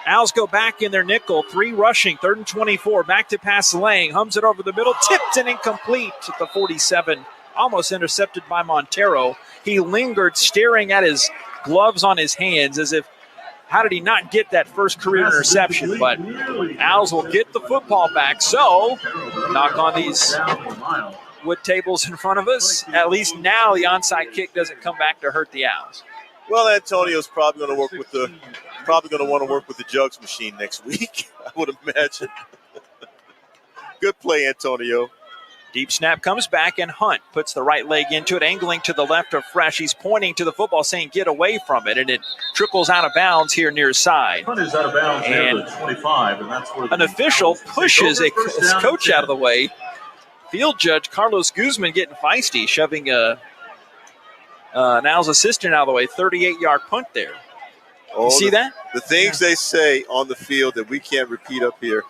Speaker 2: Owls go back in their nickel, 3 rushing, 3rd and 24. Back to pass Lang, hums it over the middle, tipped and incomplete at the 47. Almost intercepted by Montero. He lingered, staring at his gloves on his hands as if, how did he not get that first career interception? But Owls will get the football back. So, knock on these wood tables in front of us. At least now the onside kick doesn't come back to hurt the Owls.
Speaker 3: Well, Antonio's probably going to want to work with the jugs machine next week, I would imagine. Good play, Antonio.
Speaker 2: Deep snap comes back, and Hunt puts the right leg into it, angling to the left of Fresh. He's pointing to the football, saying, get away from it, and it trickles out of bounds here near side.
Speaker 13: Hunt is out of bounds
Speaker 2: and
Speaker 13: near the 25, and that's where
Speaker 2: an official pushes his coach out of the way. Field judge Carlos Guzman getting feisty, shoving an Owls assistant out of the way. 38-yard punt there. You see that?
Speaker 3: The things they say on the field that we can't repeat up here.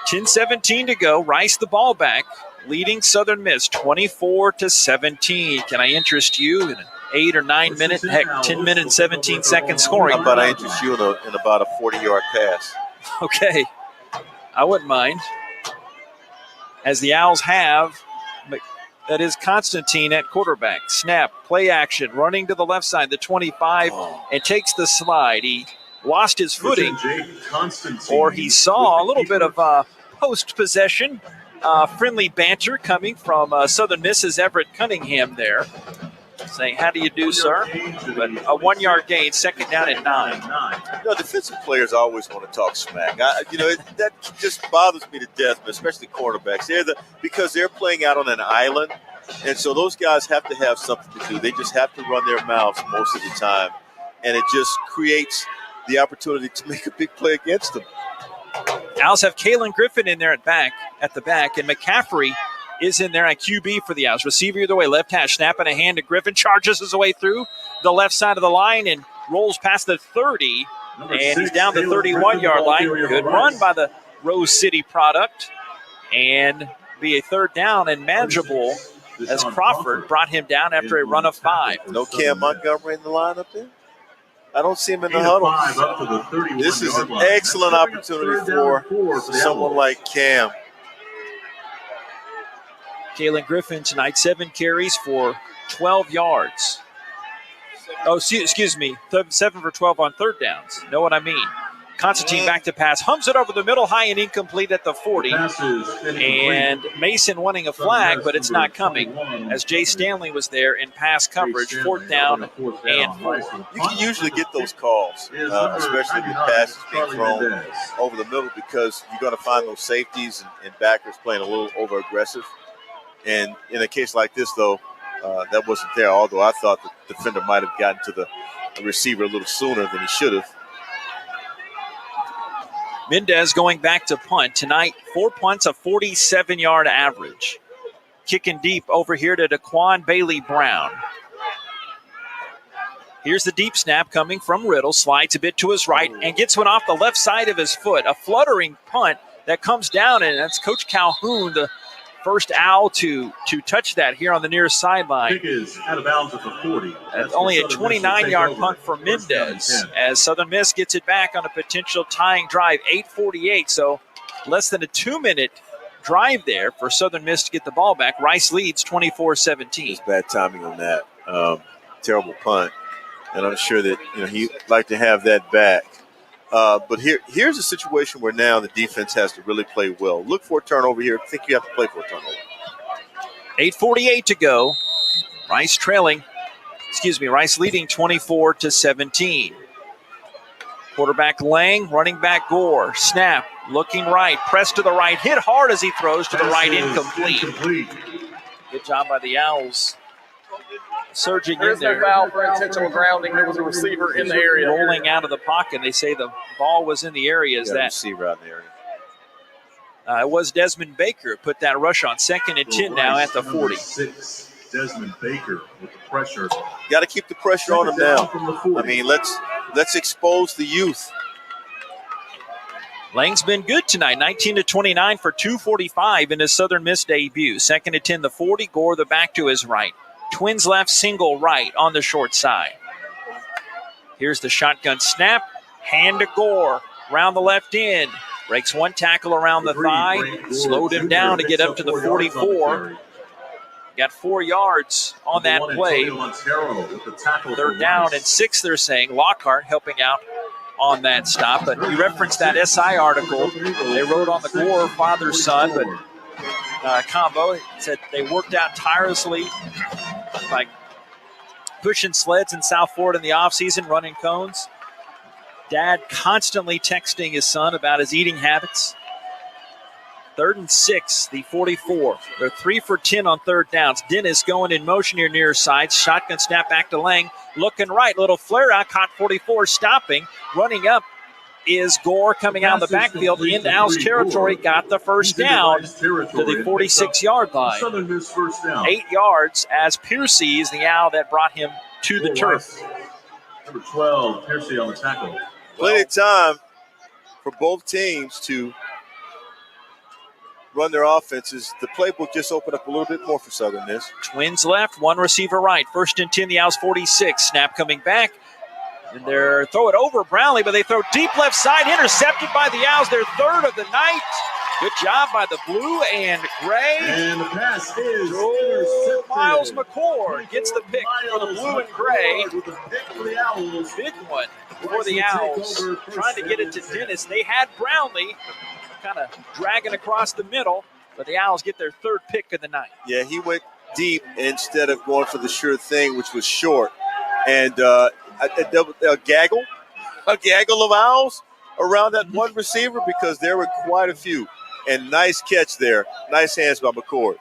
Speaker 2: 10-17 to go. Rice the ball back, leading Southern Miss 24-17. Can I interest you in an 8 or 9 minute, heck, 10 minute and 17 second scoring?
Speaker 3: How about I interest you in about a 40-yard pass?
Speaker 2: Okay, I wouldn't mind. As the Owls have, that is Constantine at quarterback. Snap, play action, running to the left side, the 25, and takes the slide. He lost his footing, or he saw a little bit of post-possession friendly banter coming from Southern Miss's Everett Cunningham there, saying, how do you do, sir? But a 1-yard gain, second down at 9.
Speaker 3: Defensive players always want to talk smack. That just bothers me to death, but especially quarterbacks. Because they're playing out on an island, and so those guys have to have something to do. They just have to run their mouths most of the time, and it just creates the opportunity to make a big play against them.
Speaker 2: Owls have Kalen Griffin in there at the back, and McCaffrey is in there at QB for the Owls. Receiver either way, left hash, snap in a hand to Griffin, charges his way through the left side of the line and rolls past the 30, and he's down the 31-yard line. Good run by the Rose City product, and be a 3rd down and manageable as Crawford brought him down after a run of 5.
Speaker 3: No Cam Montgomery in the lineup there? I don't see him in the huddle. This is an excellent opportunity for someone like Cam.
Speaker 2: Kalen Griffin tonight, 7 carries for 12 yards. Oh, excuse me, 7 for 12 on 3rd downs. Know what I mean? Constantine back to pass, hums it over the middle, high and incomplete at the 40. And Mason wanting a flag, but it's not coming, as Jay Stanley was there in pass coverage, 4th down and 4.
Speaker 3: You can usually get those calls, especially with passes being thrown over the middle, because you're going to find those safeties and backers playing a little over-aggressive. And in a case like this, though, that wasn't there, although I thought the defender might have gotten to the receiver a little sooner than he should have.
Speaker 2: Mendez going back to punt. Tonight, 4 punts, a 47-yard average. Kicking deep over here to Daquan Bailey-Brown. Here's the deep snap coming from Riddle. Slides a bit to his right and gets one off the left side of his foot. A fluttering punt that comes down, and that's Coach Calhoun, the first Owl to touch that here on the near sideline.
Speaker 13: Kick is out of bounds at the 40.
Speaker 2: That's only a 29-yard punt for Mendez, as Southern Miss gets it back on a potential tying drive, 8:48. So less than a 2-minute drive there for Southern Miss to get the ball back. Rice leads 24-17.
Speaker 3: It's bad timing on that. Terrible punt. And I'm sure that he'd like to have that back. But here's a situation where now the defense has to really play well. Look for a turnover here. I think you have to play for a turnover.
Speaker 2: 8:48 to go. Rice leading 24-17. Quarterback Lang, running back Gore. Snap, looking right, press to the right, hit hard as he throws to the right, incomplete. Good job by the Owls. Surging in there.
Speaker 15: There's no foul for intentional grounding. There was a receiver in the area.
Speaker 2: Rolling out of the pocket. They say the ball was in the area. Is that
Speaker 3: receiver out in the area?
Speaker 2: It was Desmond Baker who put that rush on. 2nd and 10 now at the 40.
Speaker 13: 6, Desmond Baker with the pressure.
Speaker 3: Got to keep the pressure on him now. I mean, let's expose the youth.
Speaker 2: Lang's been good tonight, 19-29 for 245 in his Southern Miss debut. Second and 10, the 40. Gore the back to his right. Twins left, single right on the short side. Here's the shotgun snap. Hand to Gore. Round the left end. Breaks one tackle around the thigh. Slowed him down to get up to the 44. Got 4 yards on that play. Third down and 6, they're saying. Lockhart helping out on that stop. But you referenced that SI article they wrote on the Gore father-son, but combo. It said they worked out tirelessly by pushing sleds in South Florida in the offseason, running cones. Dad constantly texting his son about his eating habits. 3rd and 6, the 44. They're 3 for 10 on third downs. Dennis going in motion here near side. Shotgun snap back to Lang. Looking right. Little flare out. Caught 44 stopping. Running up is Gore coming out of the backfield into Owls territory. Got the first down to the 46-yard line. 8 yards as Piercy is the Owl that brought him to the turf.
Speaker 13: Number 12, Piercy on the tackle.
Speaker 3: Plenty of time for both teams to run their offenses. The playbook just opened up a little bit more for Southern Miss.
Speaker 2: Twins left, one receiver right. 1st and 10, the Owls 46. Snap coming back. And they're throw it over Brownlee, but they throw deep left side, intercepted by the Owls. Their 3rd of the night. Good job by the blue and gray.
Speaker 13: And the pass is
Speaker 2: Miles McCord gets the pick for the blue and gray. Big one for the Owls. Trying to get it to Dennis. They had Brownlee kind of dragging across the middle, but the Owls get their 3rd pick of the night.
Speaker 3: Yeah, he went deep instead of going for the sure thing, which was short. And a gaggle of Owls around that one receiver because there were quite a few. And nice catch there. Nice hands by McCord.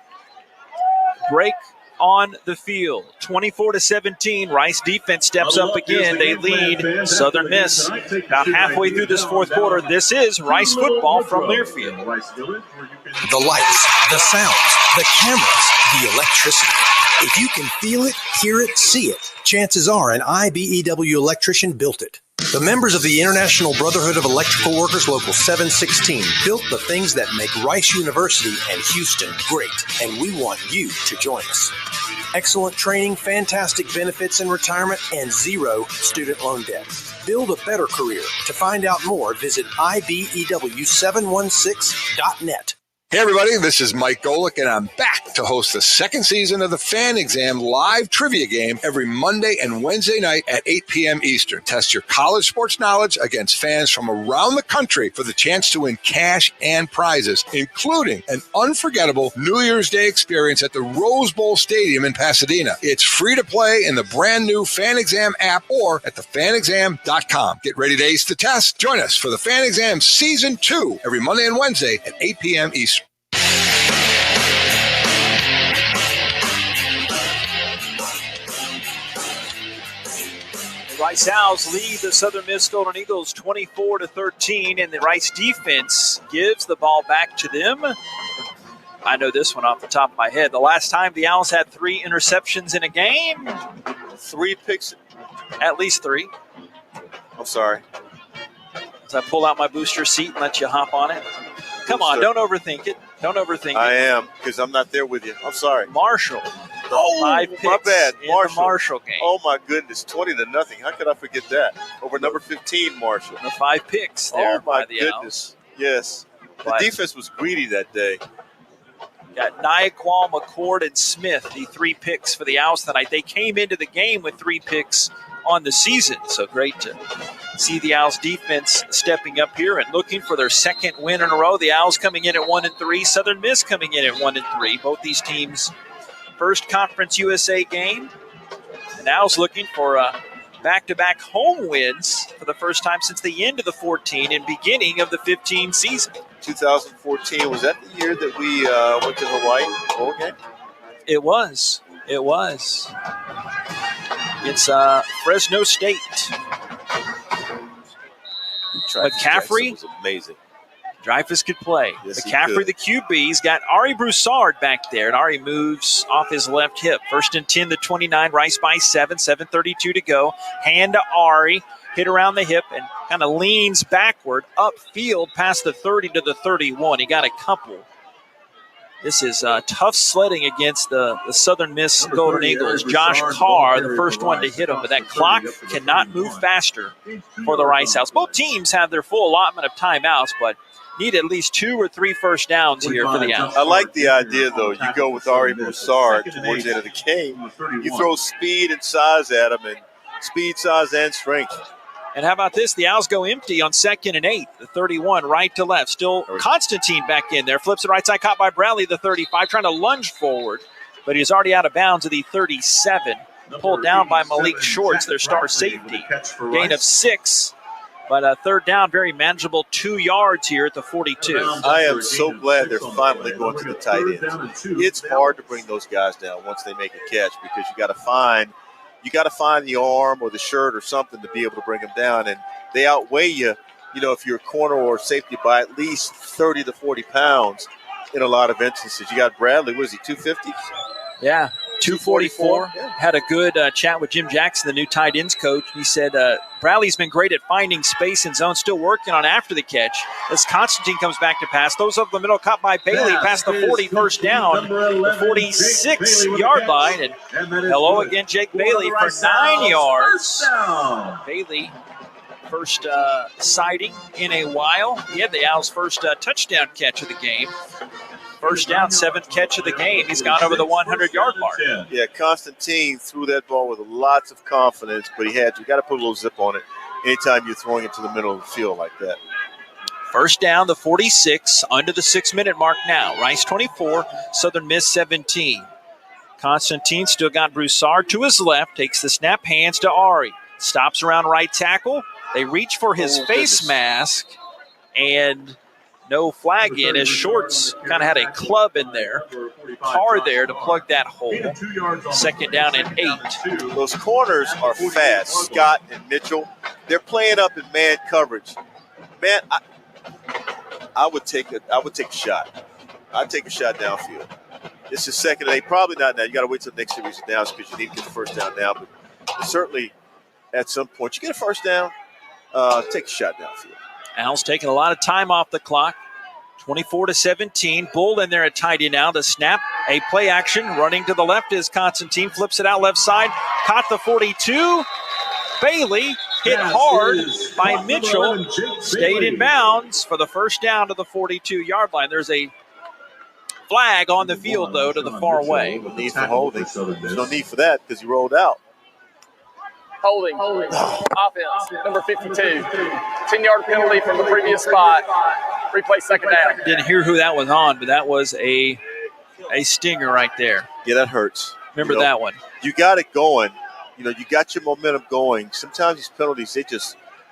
Speaker 2: Break on the field. 24-17. Rice defense steps up again. They lead Southern Miss about halfway through this 4th quarter. This is Rice football from Learfield.
Speaker 4: The lights, the sounds, the cameras, the electricity. If you can feel it, hear it, see it, chances are an IBEW electrician built it. The members of the International Brotherhood of Electrical Workers Local 716 built the things that make Rice University and Houston great, and we want you to join us. Excellent training, fantastic benefits in retirement, and 0 student loan debt. Build a better career. To find out more, visit IBEW716.net.
Speaker 5: Hey everybody, this is Mike Golick, and I'm back to host the 2nd season of the Fan Exam live trivia game every Monday and Wednesday night at 8 p.m. Eastern. Test your college sports knowledge against fans from around the country for the chance to win cash and prizes, including an unforgettable New Year's Day experience at the Rose Bowl Stadium in Pasadena. It's free to play in the brand new Fan Exam app or at thefanexam.com. Get ready to ace the test. Join us for the Fan Exam Season 2 every Monday and Wednesday at 8 p.m. Eastern.
Speaker 2: Rice Owls lead the Southern Miss Golden Eagles 24-13, and the Rice defense gives the ball back to them. I know this one off the top of my head. The last time the Owls had 3 interceptions in a game.
Speaker 3: 3 picks.
Speaker 2: At least 3.
Speaker 3: I'm sorry.
Speaker 2: As I pull out my booster seat and let you hop on it. Come on, don't overthink it. Don't overthink it.
Speaker 3: I am, because I'm not there with you. I'm sorry.
Speaker 2: Marshall. 5 picks
Speaker 3: my bad.
Speaker 2: in the Marshall game.
Speaker 3: Oh, my goodness. 20-0. How could I forget that? Over number 15, Marshall.
Speaker 2: The 5 picks there by the
Speaker 3: goodness.
Speaker 2: Owls.
Speaker 3: Yes. The defense was greedy that day.
Speaker 2: Got Nyaquan, McCord, and Smith, the 3 picks for the Owls tonight. They came into the game with 3 picks on the season, so great to see the Owls defense stepping up here and looking for their 2nd win in a row. The Owls coming in at 1-3, Southern Miss coming in at 1-3. Both these teams first Conference USA game. And Owls looking for back-to-back home wins for the first time since the end of the 14 and beginning of the 15 season.
Speaker 3: 2014, was that the year that we went to Hawaii bowl game?
Speaker 2: It was. It was. It's Fresno State. McCaffrey
Speaker 3: was amazing.
Speaker 2: Dreyfus could play.
Speaker 3: Yes, he
Speaker 2: McCaffrey,
Speaker 3: could.
Speaker 2: the QB, he's got Ari Broussard back there, and Ari moves off his left hip. 1st and 10 to 29, Rice by 7, 7:32 to go. Hand to Ari, hit around the hip, and kind of leans backward upfield past the 30 to the 31. He got a couple. This is tough sledding against the Southern Miss Golden Eagles. Josh Carr, the first one to hit him, but that clock cannot move faster for the Rice Owls. Both teams have their full allotment of timeouts, but need at least 2 or 3 first downs here for the Owls.
Speaker 3: I like the idea, though. You go with Ari Broussard towards the end of the game. You throw speed and size at him, and speed, size, and strength.
Speaker 2: And how about this? The Owls go empty on 2nd and 8. The 31, right to left. Still Constantine back in there. Flips it right side, caught by Bradley, the 35, trying to lunge forward. But he's already out of bounds at the 37. Pulled down by Malik Shorts, their star safety. Gain of 6. But a third down, very manageable 2 yards here at the 42.
Speaker 3: I am so glad they're finally going to the tight ends. It's hard to bring those guys down once they make a catch because you got to find the arm or the shirt or something to be able to bring them down, and they outweigh you. You know, if you're a corner or safety by at least 30 to 40 pounds in a lot of instances. You got Bradley. What is he? 250?
Speaker 2: Yeah. 244. Had a good chat with Jim Jackson, the new tight ends coach. He said Bradley's been great at finding space in zone, still working on after the catch. As Constantine comes back to pass, those up the middle, caught by Bailey past the 40, first down, the 46-yard line. And hello again, Jake Bailey for 9 yards. Bailey, first sighting in a while. He had the Owls' first touchdown catch of the game. First down, 7th catch of the game. He's gone over the 100-yard mark.
Speaker 3: Yeah, Constantine threw that ball with lots of confidence, but you got to put a little zip on it anytime you're throwing it to the middle of the field like that.
Speaker 2: First down, the 46, under the 6-minute mark now. Rice 24, Southern Miss 17. Constantine still got Broussard to his left, takes the snap, hands to Ari. Stops around right tackle. They reach for his face mask, and no flag in as Shorts kind of had a club in there. Carr there to plug that hole. 2nd down and 8.
Speaker 3: Those corners are fast. Scott and Mitchell, they're playing up in man coverage. Man, I would take a shot. I'd take a shot downfield. This is 2nd and 8. Probably not now. You got to wait till the next series of downs because you need to get the first down now. But certainly at some point, you get a first down, take a shot downfield.
Speaker 2: Owls taking a lot of time off the clock. 24-17. Bull in there at tight end now. The snap, a play action. Running to the left is Constantine. Flips it out left side. Caught the 42. Bailey hit hard by Mitchell. Stayed in bounds for the first down to the 42-yard line. There's a flag on the field, though, to the far way.
Speaker 3: No need for holding. There's no need for that because he rolled out.
Speaker 15: Holding. Offense, number 52. 10-yard penalty from the previous spot. Replay 2nd down.
Speaker 2: Didn't hear who that was on, but that was a stinger right there.
Speaker 3: Yeah, that hurts.
Speaker 2: Remember that one.
Speaker 3: You got it going. You know, you got your momentum going. Sometimes these penalties,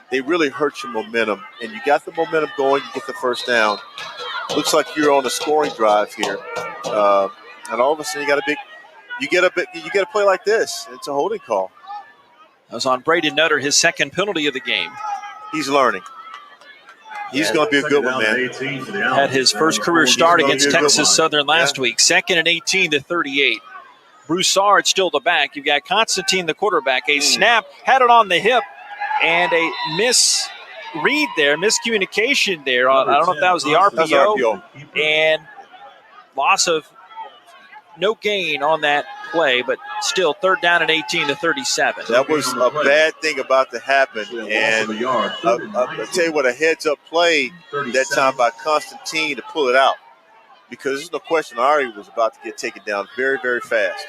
Speaker 3: they really hurt your momentum. And you got the momentum going, you get the first down. Looks like you're on a scoring drive here. And all of a sudden you get a play like this. It's a holding call.
Speaker 2: That was on Braden Nutter, his 2nd penalty of the game.
Speaker 3: He's learning. He's going to be a good one, man.
Speaker 2: Had his first career start against Texas Southern last week. 2nd and 18 to 38. Broussard still the back. You've got Constantine, the quarterback. A snap, had it on the hip, and a misread there, miscommunication there. I don't know if that was the RPO. And loss of no gain on that play, but still 3rd down and 18 to 37.
Speaker 3: That was a bad thing about to happen. And I'll tell you what, a heads-up play that time by Constantine to pull it out. Because there's no question Ari was about to get taken down very, very fast.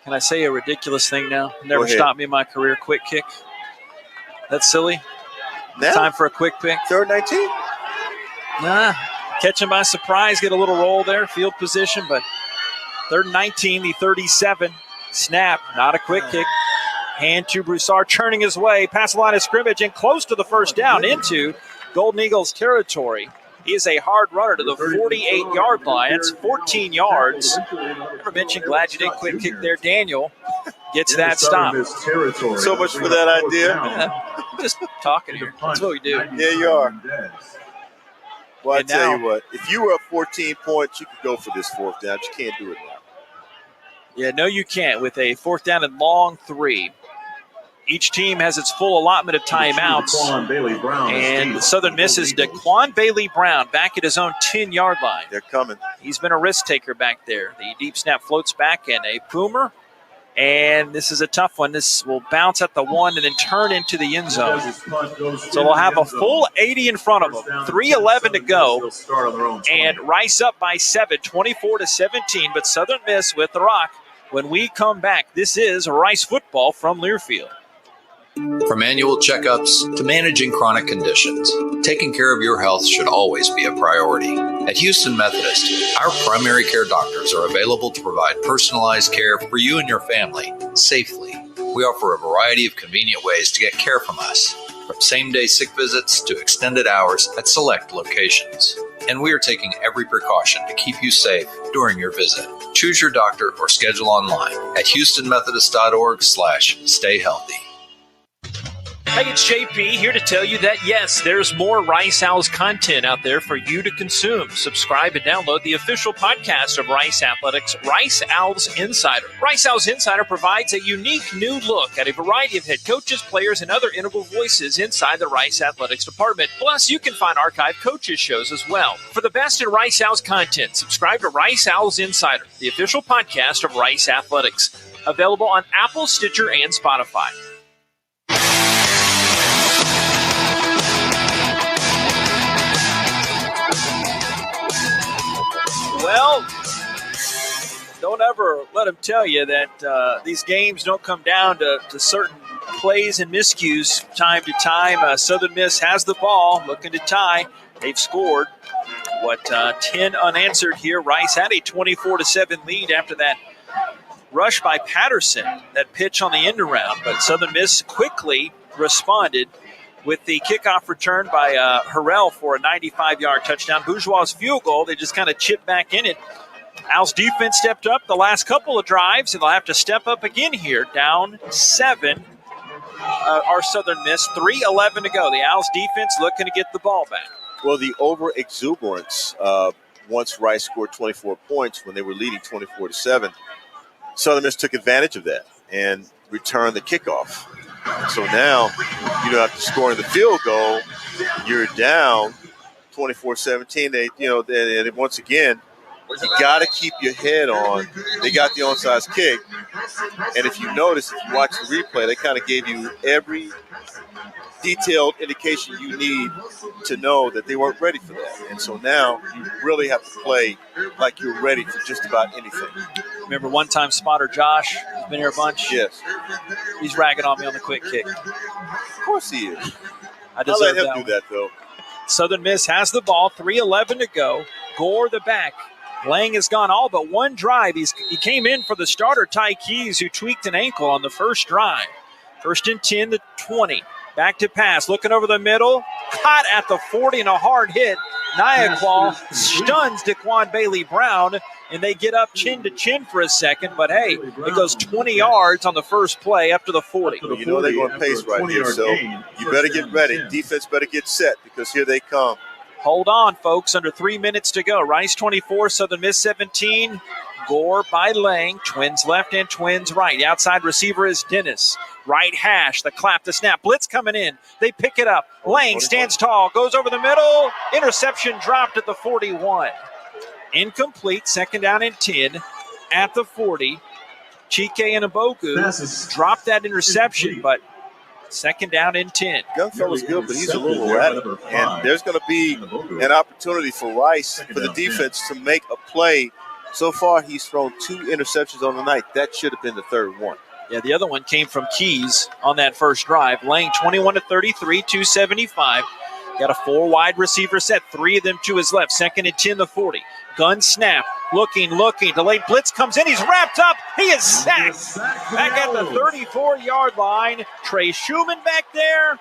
Speaker 2: Can I say a ridiculous thing now? Never stopped me in my career. Quick kick. That's silly.
Speaker 3: Now?
Speaker 2: Time for a quick pick.
Speaker 3: 3rd and 19?
Speaker 2: Nah. Catch him by surprise. Get a little roll there. Field position, but 3rd and 19, the 37. Snap, not a quick kick. Hand to Broussard, turning his way past the line of scrimmage and close to the first down into Golden Eagles territory. He is a hard runner to the 48-yard line. It's 14 yards. Never mentioned, glad you didn't quick kick there. Daniel gets that stop.
Speaker 3: So much for that idea.
Speaker 2: Just talking here. That's what we do.
Speaker 3: Yeah, you are. Well, I
Speaker 2: And
Speaker 3: tell
Speaker 2: now-
Speaker 3: you what, if you were up 14 points, you could go for this fourth down. You can't do it now.
Speaker 2: Yeah, no, you can't with a 4th down and long 3. Each team has its full allotment of timeouts.
Speaker 13: Daquan Bailey Brown.
Speaker 2: And Southern Miss is Daquan Bailey Brown back at his own 10-yard line.
Speaker 3: They're coming.
Speaker 2: He's been a risk taker back there. The deep snap floats back and a boomer. And this is a tough one. This will bounce at the 1 and then turn into the end zone. So they'll have a full 80 in front of them. 3:11 to go. And Rice up by 7, 24-17. But Southern Miss with the rock. When we come back, this is Rice football from Learfield.
Speaker 7: From annual checkups to managing chronic conditions, taking care of your health should always be a priority. At Houston Methodist, our primary care doctors are available to provide personalized care for you and your family safely. We offer a variety of convenient ways to get care from us, from same-day sick visits to extended hours at select locations. And we are taking every precaution to keep you safe during your visit. Choose your doctor or schedule online at houstonmethodist.org/stayhealthy.
Speaker 2: Hey, it's JP here to tell you that, yes, there's more Rice Owls content out there for you to consume. Subscribe and download the official podcast of Rice Athletics, Rice Owls Insider. Rice Owls Insider provides a unique new look at a variety of head coaches, players, and other integral voices inside the Rice Athletics department. Plus, you can find archived coaches shows as well. For the best in Rice Owls content, subscribe to Rice Owls Insider, the official podcast of Rice Athletics. Available on Apple, Stitcher, and Spotify. Well, don't ever let them tell you that these games don't come down to certain plays and miscues time to time. Southern Miss has the ball, looking to tie. They've scored, 10 unanswered here. Rice had a 24-7 lead after that rush by Patterson, that pitch on the end around. But Southern Miss quickly responded with the kickoff return by Harrell for a 95-yard touchdown. Bourgeois' field goal, they just kind of chipped back in it. Owls defense stepped up the last couple of drives, and they'll have to step up again here. Down 7 are Southern Miss. 3:11 to go. The Owls defense looking to get the ball back.
Speaker 3: Well, the over-exuberance once Rice scored 24 points when they were leading 24-7, Southern Miss took advantage of that and returned the kickoff. So now you don't have to score in the field goal. You're down 24-17. They once again, you got to keep your head on. They got the onside kick. And if you notice, if you watch the replay, they kind of gave you every detailed indication you need to know that they weren't ready for that. And so now you really have to play like you're ready for just about anything.
Speaker 2: Remember one time spotter Josh, he's been here a bunch.
Speaker 3: Yes.
Speaker 2: He's ragging on me on the quick kick.
Speaker 3: Of course he is.
Speaker 2: I
Speaker 3: I'll
Speaker 2: deserve
Speaker 3: let him
Speaker 2: that
Speaker 3: do
Speaker 2: one.
Speaker 3: that, though.
Speaker 2: Southern Miss has the ball, 3:11 to go. Gore the back. Lang has gone all but one drive. He came in for the starter, Ty Keys, who tweaked an ankle on the first drive. 1st and 10 to 20. Back to pass, looking over the middle. Caught at the 40 and a hard hit. Nyaqua stuns Daquan Bailey Brown, and they get up chin to chin for a second. But, hey, it goes 20 yards on the first play up to the 40.
Speaker 3: You know they're going to pace right here, so you better get ready. Defense better get set because here they come.
Speaker 2: Hold on, folks. Under 3 minutes to go. Rice 24, Southern Miss 17. Gore by Lang. Twins left and twins right. The outside receiver is Dennis. Right hash, the clap, the snap. Blitz coming in. They pick it up. Lang stands tall, goes over the middle. Interception dropped at the 41. Incomplete, 2nd down and 10 at the 40. Chike and Aboku dropped that interception, but 2nd down and 10.
Speaker 3: Young fella's good, but he's a little erratic. And there's going to be an opportunity for Rice, for the defense, to make a play. So far, he's thrown 2 interceptions on the night. That should have been the third one.
Speaker 2: Yeah, the other one came from Keys on that first drive. Lang 21 to 33, 275. Got a 4 wide receiver set, 3 of them to his left. 2nd and 10 to 40. Gun snap, looking. Delayed blitz comes in. He's wrapped up. He is sacked. Back at the 34-yard line. Trey Schumann back there.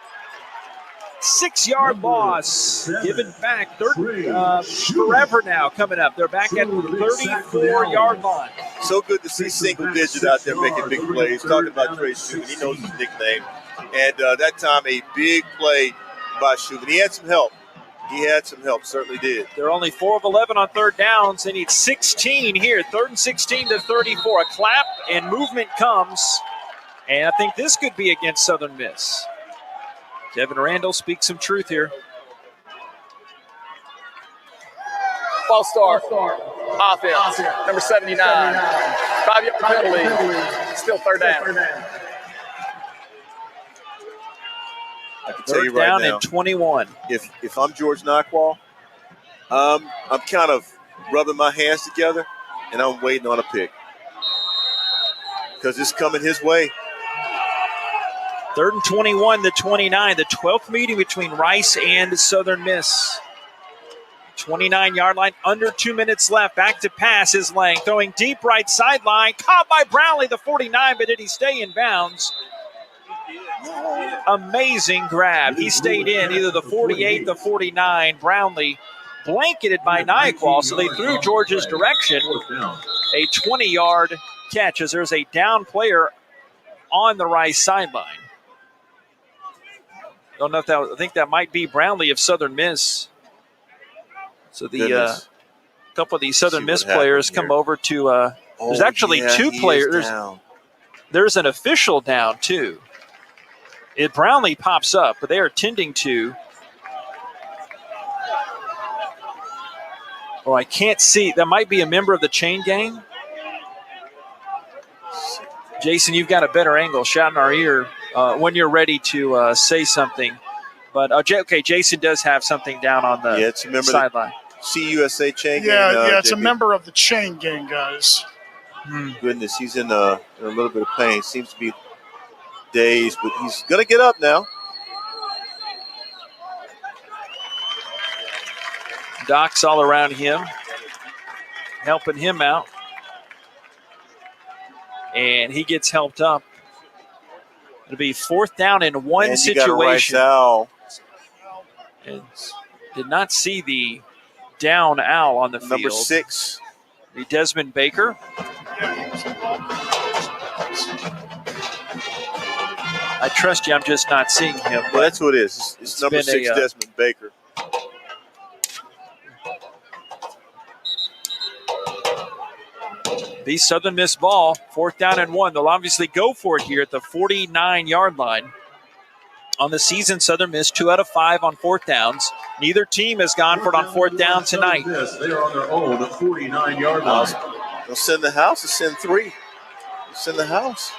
Speaker 2: 6-yard loss. Given back forever now coming up. They're back at the 34-yard line.
Speaker 3: So good to see single digit out there making big plays. Talking about Trey Schumann. He knows his nickname. And that time a big play by Schumann. He had some help. He had some help, certainly did.
Speaker 2: They're only 4 of 11 on third downs. They need 16 here. 3rd and 16 to 34. A clap and movement comes. And I think this could be against Southern Miss. Devin Randall speaks some truth here.
Speaker 15: False start. Offense. Number 79. 5-yard penalty. Still third down.
Speaker 3: I can tell you
Speaker 2: Third
Speaker 3: right
Speaker 2: down
Speaker 3: now,
Speaker 2: and 21.
Speaker 3: If I'm George Nyquil, I'm kind of rubbing my hands together, and I'm waiting on a pick because it's coming his way.
Speaker 2: 3rd and 21 to 29. The 12th meeting between Rice and Southern Miss. 29-yard line, under 2 minutes left. Back to pass is Lang, throwing deep right sideline. Caught by Brownlee, the 49, but did he stay in bounds? Amazing grab. He stayed in either the 48, the 49. Brownlee blanketed by Nyquil, so they threw George's direction. A 20-yard catch as there's a down player on the Rice sideline. Don't know if that was, I think that might be Brownlee of Southern Miss. So the couple of these Southern Miss players come over to there's actually two players. There's an official down too. Brownlee pops up, but they are tending to. Oh, I can't see. That might be a member of the chain gang. Jason, you've got a better angle. Shout in our ear when you're ready to say something. But okay, Jason does have something down on the sideline.
Speaker 3: CUSA chain gang.
Speaker 16: Yeah, it's
Speaker 3: JB.
Speaker 16: a member of the chain gang, guys.
Speaker 3: Goodness, he's in a little bit of pain. Seems to be dazed, but he's going to get up now.
Speaker 2: Doc's all around him, helping him out. And he gets helped up. It'll be 4th down in one
Speaker 3: and
Speaker 2: situation.
Speaker 3: Owl.
Speaker 2: And did not see the down owl on the field.
Speaker 3: Number 6.
Speaker 2: The Desmond Baker. I trust you. I'm just not seeing him.
Speaker 3: Well, that's who it is. It's number 6, Desmond Baker.
Speaker 2: The Southern Miss ball, 4th down and 1. They'll obviously go for it here at the 49-yard line. On the season, Southern Miss 2 out of 5 on 4th downs. Neither team has gone for it on 4th down tonight.
Speaker 13: They are on their own 49-yard line.
Speaker 3: They'll send the house. They'll send 3. They'll send the house.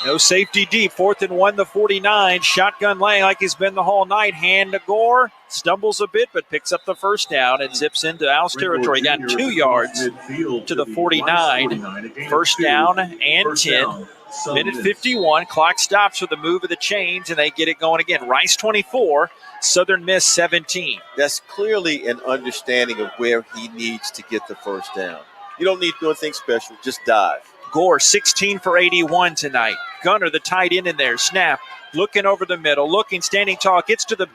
Speaker 2: No safety deep. 4th and 1, the 49. Shotgun Lang like he's been the whole night. Hand to Gore. Stumbles a bit, but picks up the first down and zips into Owls territory. Got 2 yards to the 49. First down and 10. Minute 51. Clock stops with the move of the chains, and they get it going again. Rice 24, Southern Miss 17.
Speaker 3: That's clearly an understanding of where he needs to get the first down. You don't need to do anything special. Just dive.
Speaker 2: Gore 16 for 81 tonight. Gunner, the tight end in there. Snap. Looking over the middle. Looking, standing tall. Gets to the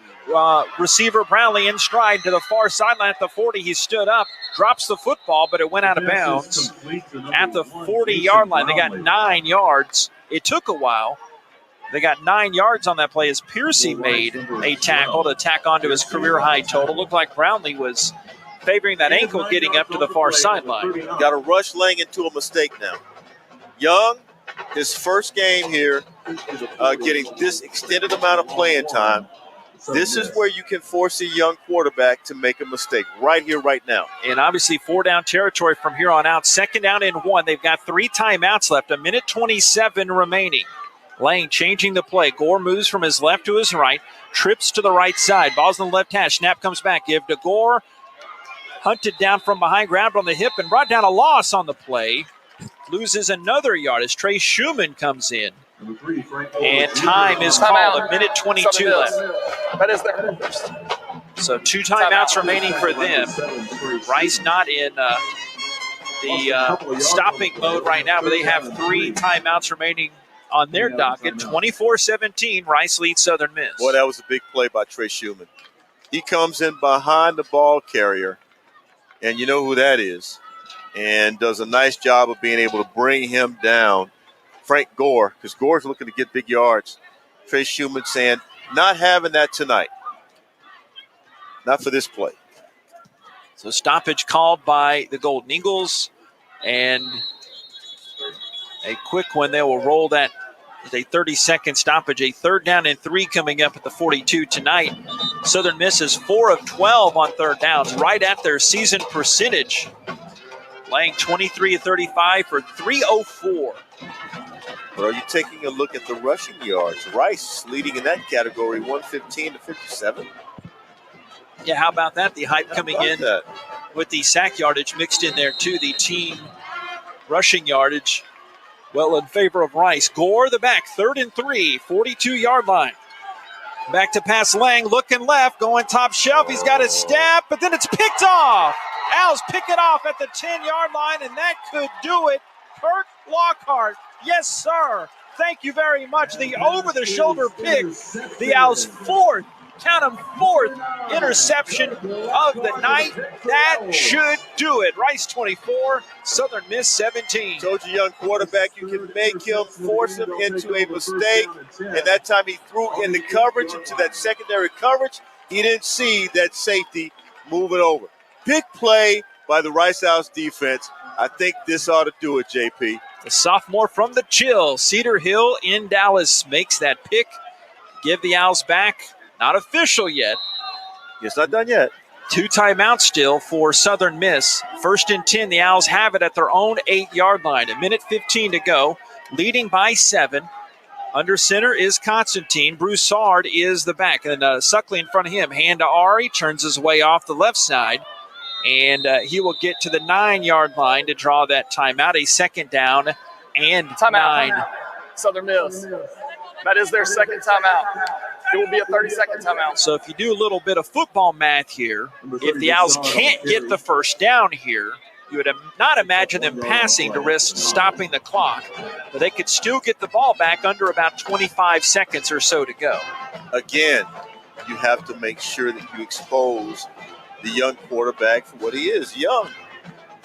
Speaker 2: receiver Brownlee in stride to the far sideline at the 40. He stood up. Drops the football, but it went out of bounds at the 40-yard line. They got 9 yards. It took a while. They got 9 yards on that play as Piercy made a tackle to tack onto his career-high total. Looked like Brownlee was favoring that ankle getting up to the far sideline.
Speaker 3: Got to rush Lang into a mistake now. Young, his first game here, getting this extended amount of playing time. This is where you can force a young quarterback to make a mistake right here, right now.
Speaker 2: And obviously 4-down territory from here on out. 2nd down and 1. They've got 3 timeouts left. 1:27 remaining. Lang changing the play. Gore moves from his left to his right. Trips to the right side. Ball's on the left hash. Snap comes back. Give to Gore. Hunted down from behind. Grabbed on the hip and brought down a loss on the play. Loses another yard as Trey Schumann comes in. And time is called. 1:22 left.
Speaker 15: That is their first.
Speaker 2: So 2 timeouts remaining for them. Rice not in the stopping mode right now, but they have 3 timeouts remaining on their docket. 24-17, Rice leads Southern Miss.
Speaker 3: Boy, that was a big play by Trey Schumann. He comes in behind the ball carrier, and you know who that is, and does a nice job of being able to bring him down. Frank Gore, because Gore's looking to get big yards. Trey Schumann saying, not having that tonight. Not for this play.
Speaker 2: So stoppage called by the Golden Eagles, and a quick one. They will roll that with a 30-second stoppage. A 3rd down and 3 coming up at the 42 tonight. Southern Miss is 4 of 12 on 3rd downs, right at their season percentage. Laying 23 of 35 for 304.
Speaker 3: But are you taking a look at the rushing yards? Rice leading in that category, 115 to 57.
Speaker 2: Yeah, how about that? The hype coming in with the sack yardage mixed in there too. The team rushing yardage, well, in favor of Rice. Gore, the back, 3rd and 3, 42-yard line. Back to pass Lang, looking left, going top shelf. He's got his step, but then it's picked off. Owls pick it off at the 10-yard line, and that could do it. Kurt Lockhart, yes, sir. Thank you very much. The over-the-shoulder pick. The Owls' 4th, count them, 4th interception of the night. That should do it. Rice 24, Southern Miss 17.
Speaker 3: Told you, young quarterback, you can make him, force him into a mistake. And that time he threw in the coverage, into that secondary coverage. He didn't see that safety moving over. Big play by the Rice Owls defense. I think this ought to do it, JP.
Speaker 2: The sophomore from the Chill, Cedar Hill in Dallas, makes that pick. Give the Owls back. Not official yet.
Speaker 3: It's not done yet.
Speaker 2: 2 timeouts still for Southern Miss. 1st and 10, the Owls have it at their own 8-yard line. 1:15 to go, leading by 7. Under center is Constantine. Broussard is the back. And Suckley in front of him. Hand to Ari, turns his way off the left side. And he will get to the 9-yard line to draw that timeout. A 2nd down and 9.
Speaker 15: Timeout. Southern Miss. That is their 2nd timeout. It will be a 30-second timeout.
Speaker 2: So if you do a little bit of football math here, if the Owls can't get the 1st down here, you would not imagine them passing to risk stopping the clock. But they could still get the ball back under about 25 seconds or so to go.
Speaker 3: Again, you have to make sure that you expose the young quarterback for what he is, young.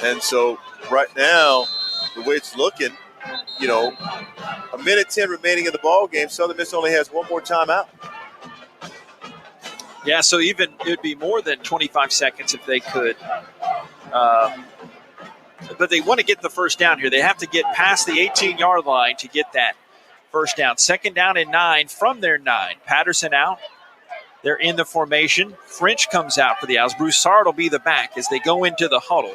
Speaker 3: And so right now, the way it's looking, you know, 1:10 remaining in the ball game. Southern Miss only has one more timeout.
Speaker 2: Yeah, so even it would be more than 25 seconds if they could. But they want to get the 1st down here. They have to get past the 18-yard line to get that 1st down. 2nd down and 9 from their 9. Patterson out. They're in the formation. French comes out for the Owls. Broussard will be the back as they go into the huddle.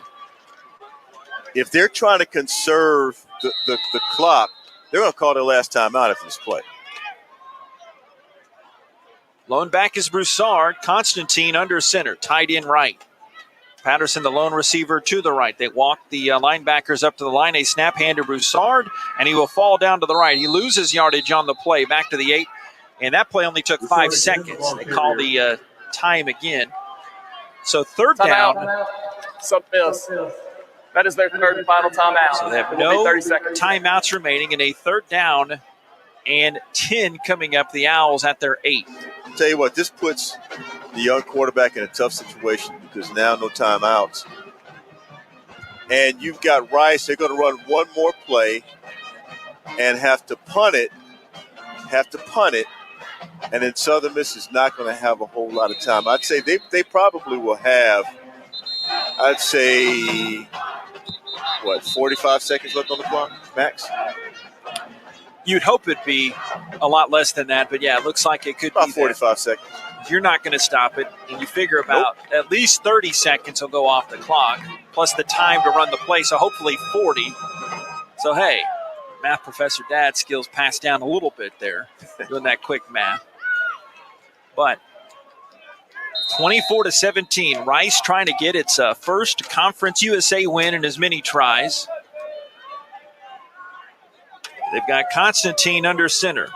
Speaker 3: If they're trying to conserve the clock, they're going to call their last timeout after this play.
Speaker 2: Lone back is Broussard. Constantine under center, tight end right. Patterson, the lone receiver, to the right. They walk the linebackers up to the line. A snap hand to Broussard, and he will fall down to the right. He loses yardage on the play, back to the 8. And that play only took 5 seconds. They call the time again. So 3rd down.
Speaker 15: Southern Miss. That is their 3rd and final timeout.
Speaker 2: So they have no timeouts remaining, and a 3rd down and 10 coming up. The Owls at their 8.
Speaker 3: Tell you what, this puts the young quarterback in a tough situation because now no timeouts. And you've got Rice. They're going to run one more play and have to punt it. And then Southern Miss is not going to have a whole lot of time. I'd say they probably will have, 45 seconds left on the clock, max?
Speaker 2: You'd hope it'd be a lot less than that, but yeah, it looks like it could
Speaker 3: about
Speaker 2: be
Speaker 3: 45 seconds.
Speaker 2: You're not going to stop it, and you figure about at least 30 seconds will go off the clock, plus the time to run the play, so hopefully 40. So, hey, math professor dad skills passed down a little bit there, doing that quick math. But 24-17, Rice trying to get its first Conference USA win in as many tries. They've got Constantine under center.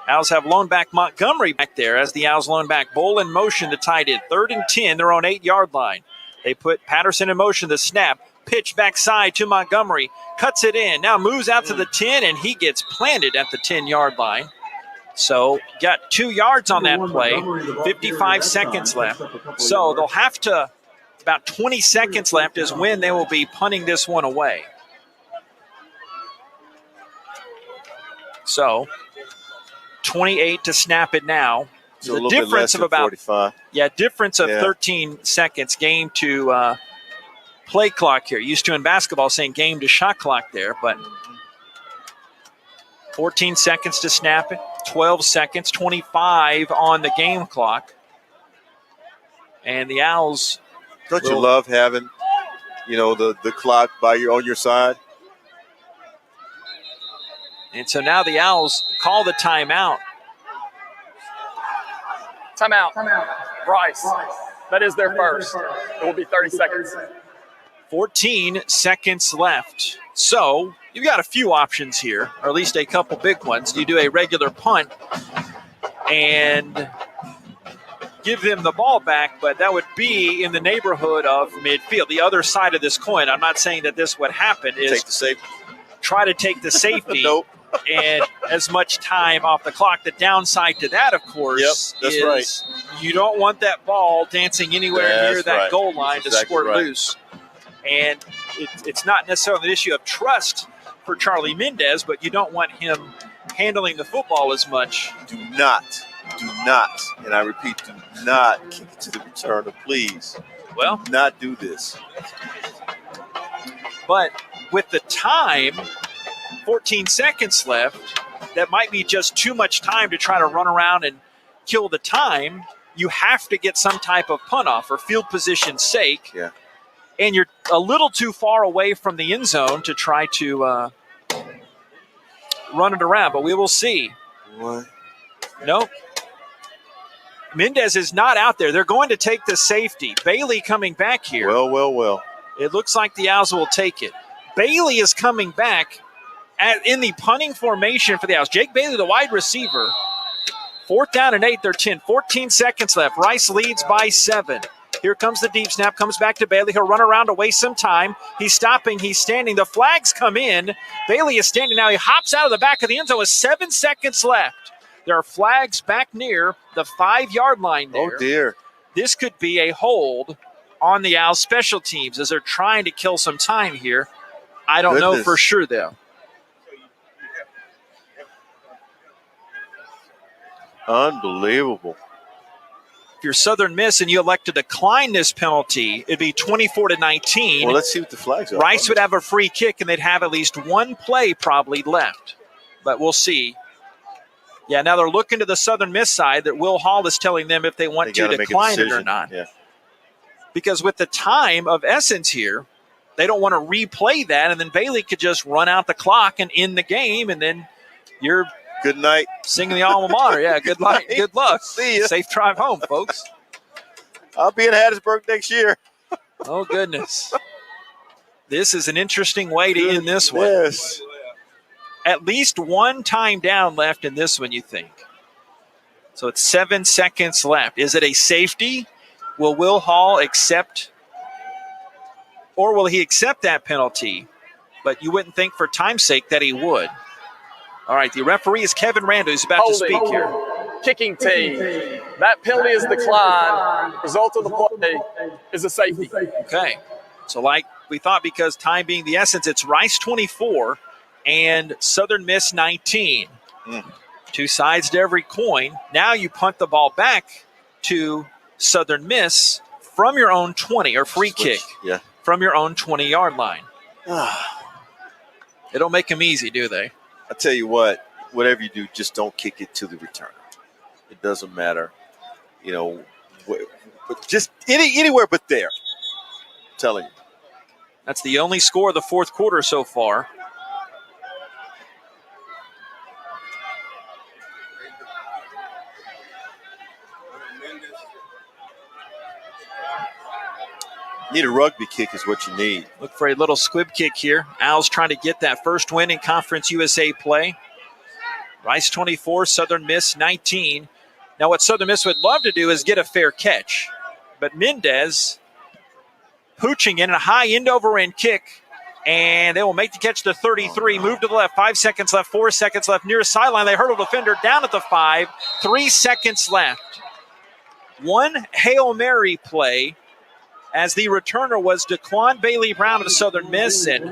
Speaker 2: Owls have lone back Montgomery back there as the Owls lone back. Bull in motion to tight end. 3rd and 10, they're on 8-yard line. They put Patterson in motion, the snap. Pitch backside to Montgomery. Cuts it in. Now moves out to the 10, and he gets planted at the 10-yard line. So got 2 yards on that play. 55 seconds left. So they'll have to, about 20 seconds left is when they will be punting this one away. So 28 to snap it now.
Speaker 3: So a difference of about 45.
Speaker 2: Difference of 13 seconds game to play clock here. Used to in basketball saying game to shot clock there, but 14 seconds to snap it, 12 seconds, 25 on the game clock. And the Owls.
Speaker 3: Don't you love having, the clock on your side?
Speaker 2: And so now the Owls call the timeout.
Speaker 15: Timeout. Rice. That is their first. It will be 30 seconds.
Speaker 2: 14 seconds left. So you've got a few options here, or at least a couple big ones. You do a regular punt and give them the ball back, but that would be in the neighborhood of midfield. The other side of this coin, I'm not saying that this would happen, is
Speaker 3: take the safety.
Speaker 2: Try to take the safety.
Speaker 3: Nope.
Speaker 2: And as much time off the clock. The downside to that, of course, is
Speaker 3: right.
Speaker 2: You don't want that ball dancing anywhere near that goal line to squirt loose. And it's not necessarily an issue of trust for Charlie Mendez, but you don't want him handling the football as much.
Speaker 3: Do not, and I repeat, do not kick it to the returner, please.
Speaker 2: Well,
Speaker 3: do not do this.
Speaker 2: But with the time, 14 seconds left, that might be just too much time to try to run around and kill the time. You have to get some type of punt off for field position's sake.
Speaker 3: Yeah.
Speaker 2: And you're a little too far away from the end zone to try to run it around, but we will see.
Speaker 3: What?
Speaker 2: Nope. Mendez is not out there. They're going to take the safety. Bailey coming back here.
Speaker 3: Well.
Speaker 2: It looks like the Owls will take it. Bailey is coming back in the punting formation for the Owls. Jake Bailey, the wide receiver. 4th down and 8. They're 14 seconds left. Rice leads by 7. Here comes the deep snap. Comes back to Bailey. He'll run around to waste some time. He's stopping. He's standing. The flags come in. Bailey is standing now. He hops out of the back of the end zone with 7 seconds left. There are flags back near the 5-yard line there.
Speaker 3: Oh, dear.
Speaker 2: This could be a hold on the Owls special teams as they're trying to kill some time here. I don't know for sure, though.
Speaker 3: Unbelievable.
Speaker 2: If you're Southern Miss and you elect to decline this penalty, it'd be 24-19.
Speaker 3: Well, let's see what the flags are.
Speaker 2: Rice would have a free kick, and they'd have at least one play probably left. But we'll see. Yeah, now they're looking to the Southern Miss side that Will Hall is telling them if they want to decline it or not.
Speaker 3: Yeah.
Speaker 2: Because with the time of essence here, they don't want to replay that, and then Bailey could just run out the clock and end the game, and then you're
Speaker 3: good night
Speaker 2: singing the alma mater. Yeah, good luck. Good luck.
Speaker 3: See ya.
Speaker 2: Safe drive home, folks.
Speaker 3: I'll be in Hattiesburg next year.
Speaker 2: Oh, goodness. This is an interesting way to end this one.
Speaker 3: Yes.
Speaker 2: At least one time down left in this one, you think. So it's 7 seconds left. Is it a safety? Will Will Hall accept, or will he accept that penalty? But you wouldn't think for time's sake that he would. All right, the referee is Kevin Randall, who's about to speak here.
Speaker 15: Kicking team. That penalty is declined. Result of the play is a safety.
Speaker 2: Okay. So like we thought, because time being the essence, it's Rice 24 and Southern Miss 19. Two sides to every coin. Now you punt the ball back to Southern Miss from your own 20, or free kick from your own 20-yard line. They don't make them easy, do they?
Speaker 3: I tell you what, whatever you do, just don't kick it to the returner. It doesn't matter, just anywhere but there. I'm telling you.
Speaker 2: That's the only score of the fourth quarter so far.
Speaker 3: Need a rugby kick is what you need.
Speaker 2: Look for a little squib kick here. Owls trying to get that first win in Conference USA play. Rice 24, Southern Miss 19. Now what Southern Miss would love to do is get a fair catch. But Mendez pooching in a high end-over-end kick. And they will make the catch to 33. Move to the left. 5 seconds left. 4 seconds left. Near sideline. They hurdle defender down at the 5. 3 seconds left. One Hail Mary play as the returner was Daquan Bailey Brown of Southern Miss. And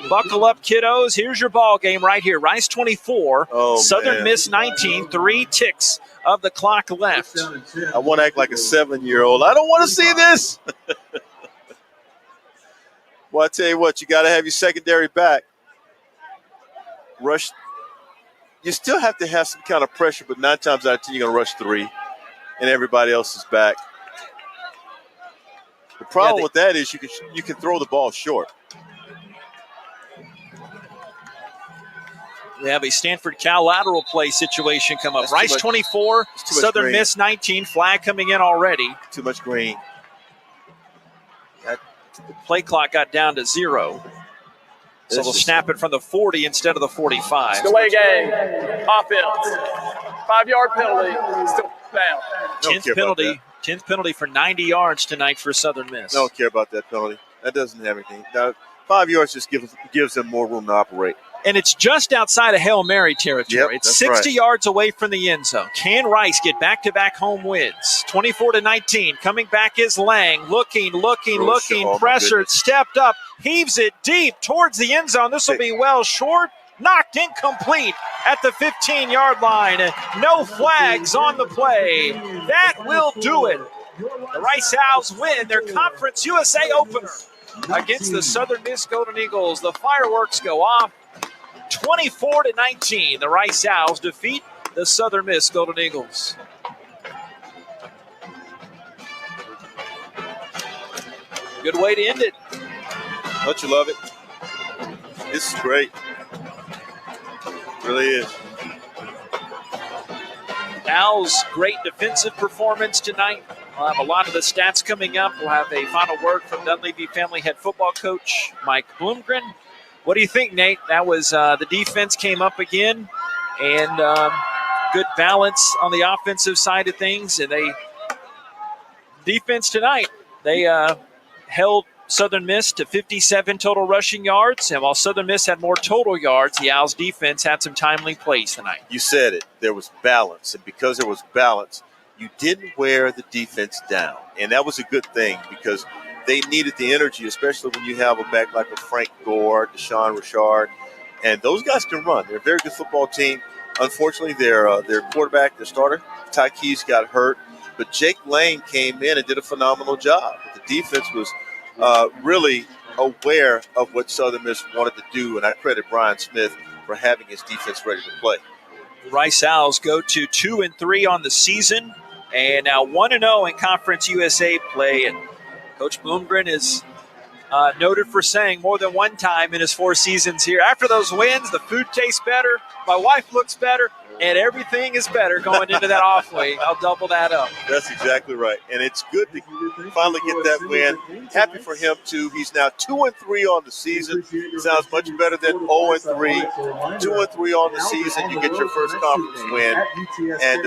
Speaker 2: buckle up, kiddos. Here's your ball game right here. Rice 24, Southern Miss 19. 3 ticks of the clock left.
Speaker 3: I want to act like a 7-year-old. I don't want to see this. Well, I tell you what, you got to have your secondary back. Rush. You still have to have some kind of pressure, but 9 times out of 10, you're going to rush 3, and everybody else is back. The problem with that is you can throw the ball short.
Speaker 2: We have a Stanford Cal lateral play situation come up.
Speaker 3: That's
Speaker 2: Rice 24, Southern Miss 19. Flag coming in already.
Speaker 3: Too much green.
Speaker 2: The play clock got down to 0. So they'll snap it from the 40 instead of the 45.
Speaker 15: It's away game. Offense. 5-yard penalty. Still down.
Speaker 2: 10th penalty for 90 yards tonight for Southern Miss.
Speaker 3: I don't care about that penalty. That doesn't have anything. Now, 5 yards just gives them more room to operate.
Speaker 2: And it's just outside of Hail Mary territory.
Speaker 3: Yep,
Speaker 2: it's 60 yards away from the end zone. Can Rice get back-to-back home wins? 24-19. Coming back is Lang. Looking. Pressured. Stepped up. Heaves it deep towards the end zone. This will be well short. Knocked incomplete at the 15-yard line. No flags on the play. That will do it. The Rice Owls win their Conference USA opener against the Southern Miss Golden Eagles. The fireworks go off. 24-19. The Rice Owls defeat the Southern Miss Golden Eagles. Good way to end it.
Speaker 3: Don't you love it? This is great. It really is.
Speaker 2: Owls' great defensive performance tonight. We'll have a lot of the stats coming up. We'll have a final word from Dunleavy family head football coach Mike Bloomgren. What do you think, Nate? That was the defense came up again, and good balance on the offensive side of things. And defense tonight, they held Southern Miss to 57 total rushing yards, and while Southern Miss had more total yards, the Owls defense had some timely plays tonight.
Speaker 3: You said it. There was balance, and because there was balance, you didn't wear the defense down, and that was a good thing because they needed the energy, especially when you have a back like a Frank Gore, Deshaun Richard, and those guys can run. They're a very good football team. Unfortunately, their quarterback, their starter, Ty Keys, got hurt, but Jake Lane came in and did a phenomenal job. The defense was really aware of what Southern Miss wanted to do, and I credit Brian Smith for having his defense ready to play.
Speaker 2: The Rice Owls go to 2-3 on the season, and now 1-0 in Conference USA play. And Coach Bloomgren is noted for saying more than one time in his 4 seasons here, after those wins, the food tastes better, my wife looks better, and everything is better going into that off week. I'll double that up.
Speaker 3: That's exactly right. And it's good to finally get that win. Happy for him, too. He's now 2-3 on the season. Sounds much better than 0-3. 2-3 on the season. You get your first conference win. And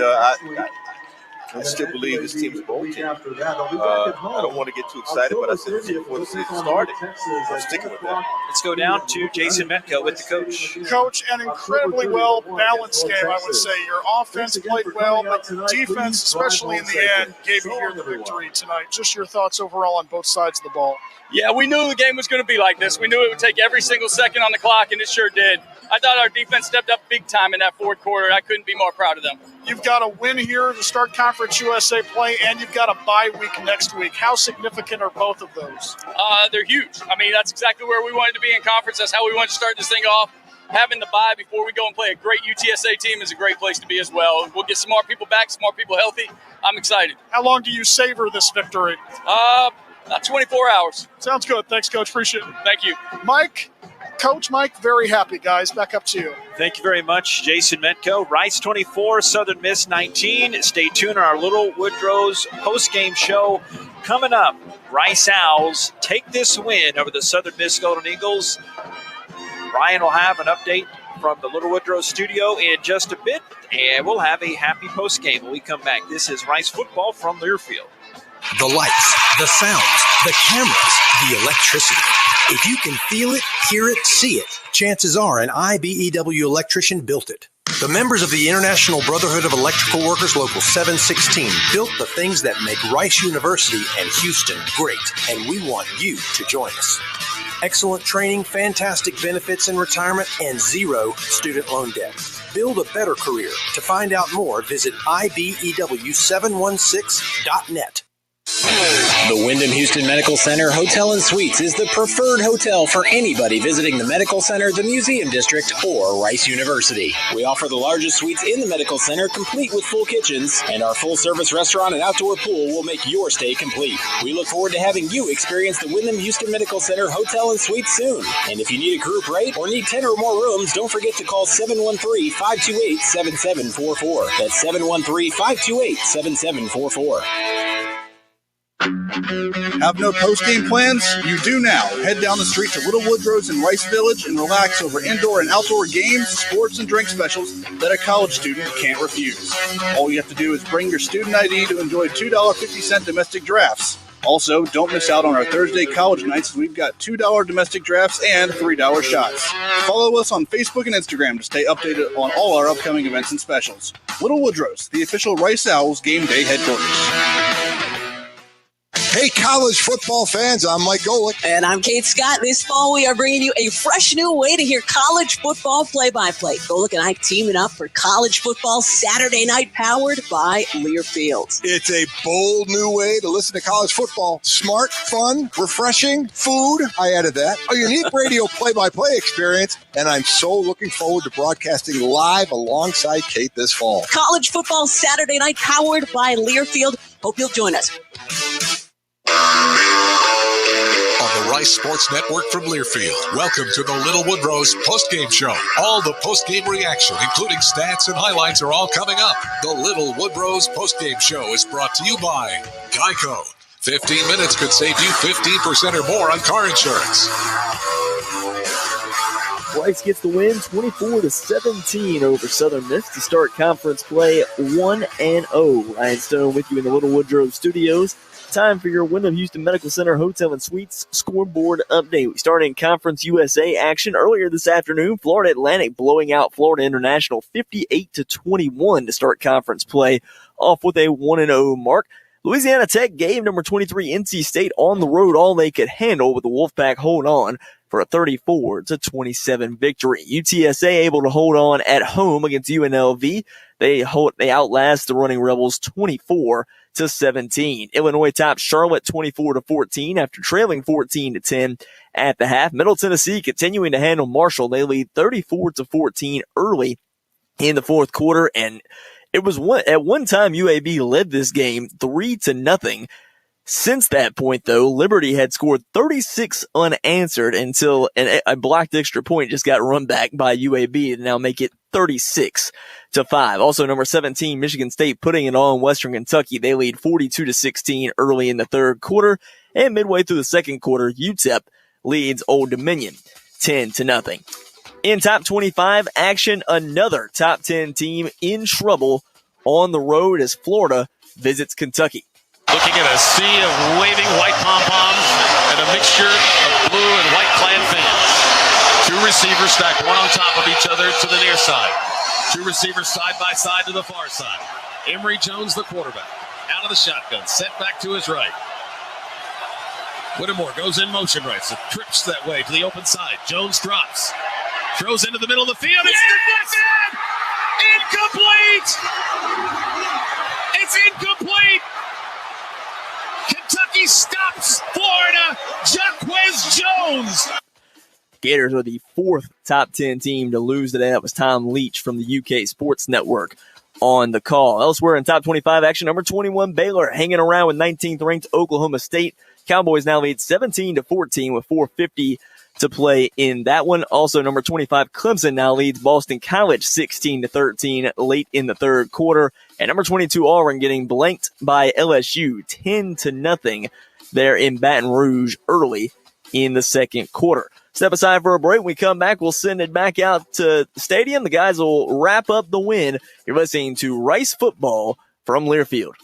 Speaker 3: I still believe this team's a bowl team. I don't want to get too excited, but I said this before the season started. I'm sticking with that.
Speaker 2: Let's go down to Jason Metco with the coach.
Speaker 16: Coach, an incredibly well-balanced game, I would say. Your offense played well, but defense, especially in the end, gave you here the victory tonight. Just your thoughts overall on both sides of the ball.
Speaker 9: Yeah, we knew the game was going to be like this. We knew it would take every single second on the clock, and it sure did. I thought our defense stepped up big time in that fourth quarter. I couldn't be more proud of them.
Speaker 16: You've got a win here to start Conference USA play, and you've got a bye week next week. How significant are both of those?
Speaker 9: They're huge. I mean, that's exactly where we wanted to be in conference. That's how we wanted to start this thing off. Having the bye before we go and play a great UTSA team is a great place to be as well. We'll get some more people back, some more people healthy. I'm excited.
Speaker 16: How long do you savor this victory?
Speaker 9: About 24 hours.
Speaker 16: Sounds good. Thanks, Coach. Appreciate it.
Speaker 9: Thank you.
Speaker 16: Mike, Coach Mike, very happy, guys. Back up to you.
Speaker 2: Thank you very much, Jason Metco. Rice 24, Southern Miss 19. Stay tuned on our Little Woodrow's post-game show coming up. Rice Owls take this win over the Southern Miss Golden Eagles. Ryan will have an update from the Little Woodrow studio in just a bit, and we'll have a happy post-game when we come back. This is Rice football from Learfield.
Speaker 4: The lights, the sounds, the cameras, the electricity. If you can feel it, hear it, see it, chances are an IBEW electrician built it. The members of the International Brotherhood of Electrical Workers Local 716 built the things that make Rice University and Houston great, and we want you to join us. Excellent training, fantastic benefits in retirement, and zero student loan debt. Build a better career. To find out more, visit IBEW716.net.
Speaker 10: The Wyndham Houston Medical Center Hotel and Suites is the preferred hotel for anybody visiting the Medical Center, the Museum District, or Rice University. We offer the largest suites in the Medical Center, complete with full kitchens, and our full-service restaurant and outdoor pool will make your stay complete. We look forward to having you experience the Wyndham Houston Medical Center Hotel and Suites soon. And if you need a group rate or need 10 or more rooms, don't forget to call 713-528-7744. That's 713-528-7744.
Speaker 11: Have no post-game plans? You do now. Head down the street to Little Woodrow's in Rice Village and relax over indoor and outdoor games, sports, and drink specials that a college student can't refuse. All you have to do is bring your student ID to enjoy $2.50 domestic drafts. Also, don't miss out on our Thursday college nights as we've got $2 domestic drafts and $3 shots. Follow us on Facebook and Instagram to stay updated on all our upcoming events and specials. Little Woodrow's, the official Rice Owls game day headquarters.
Speaker 5: Hey, college football fans, I'm Mike Golick.
Speaker 14: And I'm Kate Scott. This fall, we are bringing you a fresh new way to hear college football play-by-play. Golick and I teaming up for college football Saturday night, powered by Learfield.
Speaker 5: It's a bold new way to listen to college football. Smart, fun, refreshing, food. I added that. A unique radio play-by-play experience. And I'm so looking forward to broadcasting live alongside Kate this fall.
Speaker 14: College football Saturday night, powered by Learfield. Hope you'll join us.
Speaker 19: On the Rice Sports Network from Learfield, welcome to the Little Woodrow's postgame show. All the postgame reaction, including stats and highlights, are all coming up. The Little Woodrow's postgame show is brought to you by Geico. 15 minutes could save you 15% or more on car insurance.
Speaker 17: Rice gets the win 24-17 over Southern Miss to start conference play 1-0. Ryan Stone with you in the Little Woodrow studios. Time for your Wyndham Houston Medical Center Hotel and Suites scoreboard update. We started in Conference USA action earlier this afternoon. Florida Atlantic blowing out Florida International 58-21 to start conference play, off with a 1-0 mark. Louisiana Tech gave number 23 NC State on the road all they could handle, with the Wolfpack hold on for a 34-27 victory. UTSA able to hold on at home against UNLV. They outlast the Running Rebels 24-17. Illinois tops Charlotte 24-14 after trailing 14-10 at the half. Middle Tennessee continuing to handle Marshall. They lead 34-14 early in the fourth quarter, and it was at one time UAB led this game 3-0. Since that point, though, Liberty had scored 36 unanswered until a blocked extra point just got run back by UAB to now make it 36-5. Also, number 17, Michigan State putting it on Western Kentucky. They lead 42-16 early in the third quarter, and midway through the second quarter, UTEP leads Old Dominion 10-0. In top 25 action, another top 10 team in trouble on the road as Florida visits Kentucky.
Speaker 1: Looking at a sea of waving white pom-poms and a mixture of blue and white clad fans. Two receivers stacked one on top of each other to the near side. Two receivers side by side to the far side. Emory Jones, the quarterback, out of the shotgun, set back to his right. Whittemore goes in motion right, so trips that way to the open side. Jones drops, throws into the middle of the field. It's deflected! Incomplete! It's incomplete! Kentucky stops Florida. Jaquez Jones.
Speaker 17: Gators are the fourth top 10 team to lose today. That was Tom Leach from the UK Sports Network on the call. Elsewhere in top 25 action, number 21 Baylor hanging around with 19th ranked Oklahoma State. Cowboys now lead 17-14 with 4:50 to play in that one. Also, number 25 Clemson now leads Boston College 16-13 late in the third quarter. And number 22 Auburn getting blanked by LSU 10-0 there in Baton Rouge early in the second quarter. Step aside for a break. When we come back, we'll send it back out to the stadium. The guys will wrap up the win. You're listening to Rice Football from Learfield.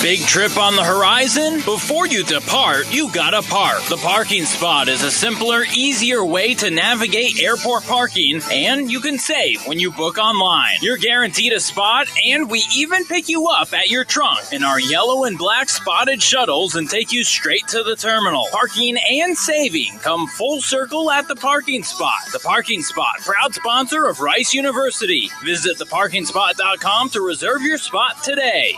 Speaker 6: Big trip on the horizon? Before you depart, you gotta park. The Parking Spot is a simpler, easier way to navigate airport parking, and you can save when you book online. You're guaranteed a spot, and we even pick you up at your trunk in our yellow and black spotted shuttles and take you straight to the terminal. Parking and saving come full circle at the Parking Spot. The Parking Spot, proud sponsor of Rice University. Visit theparkingspot.com to reserve your spot today.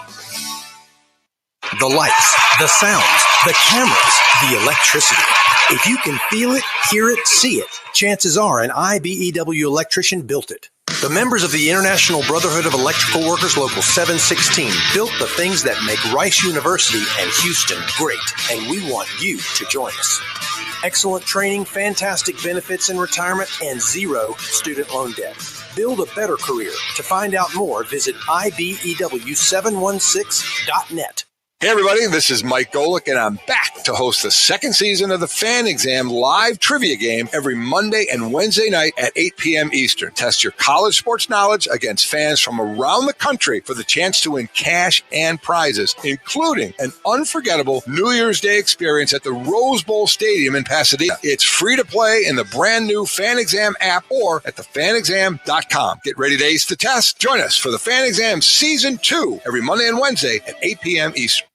Speaker 4: The lights, the sounds, the cameras, the electricity. If you can feel it, hear it, see it, chances are an IBEW electrician built it. The members of the International Brotherhood of Electrical Workers Local 716 built the things that make Rice University and Houston great, and we want you to join us. Excellent training, fantastic benefits in retirement, and zero student loan debt. Build a better career. To find out more, visit IBEW716.net.
Speaker 5: Hey, everybody, this is Mike Golick, and I'm back to host the second season of the Fan Exam live trivia game every Monday and Wednesday night at 8 p.m. Eastern. Test your college sports knowledge against fans from around the country for the chance to win cash and prizes, including an unforgettable New Year's Day experience at the Rose Bowl Stadium in Pasadena. It's free to play in the brand new Fan Exam app or at thefanexam.com. Get ready to ace the test. Join us for the Fan Exam Season 2 every Monday and Wednesday at 8 p.m. Eastern.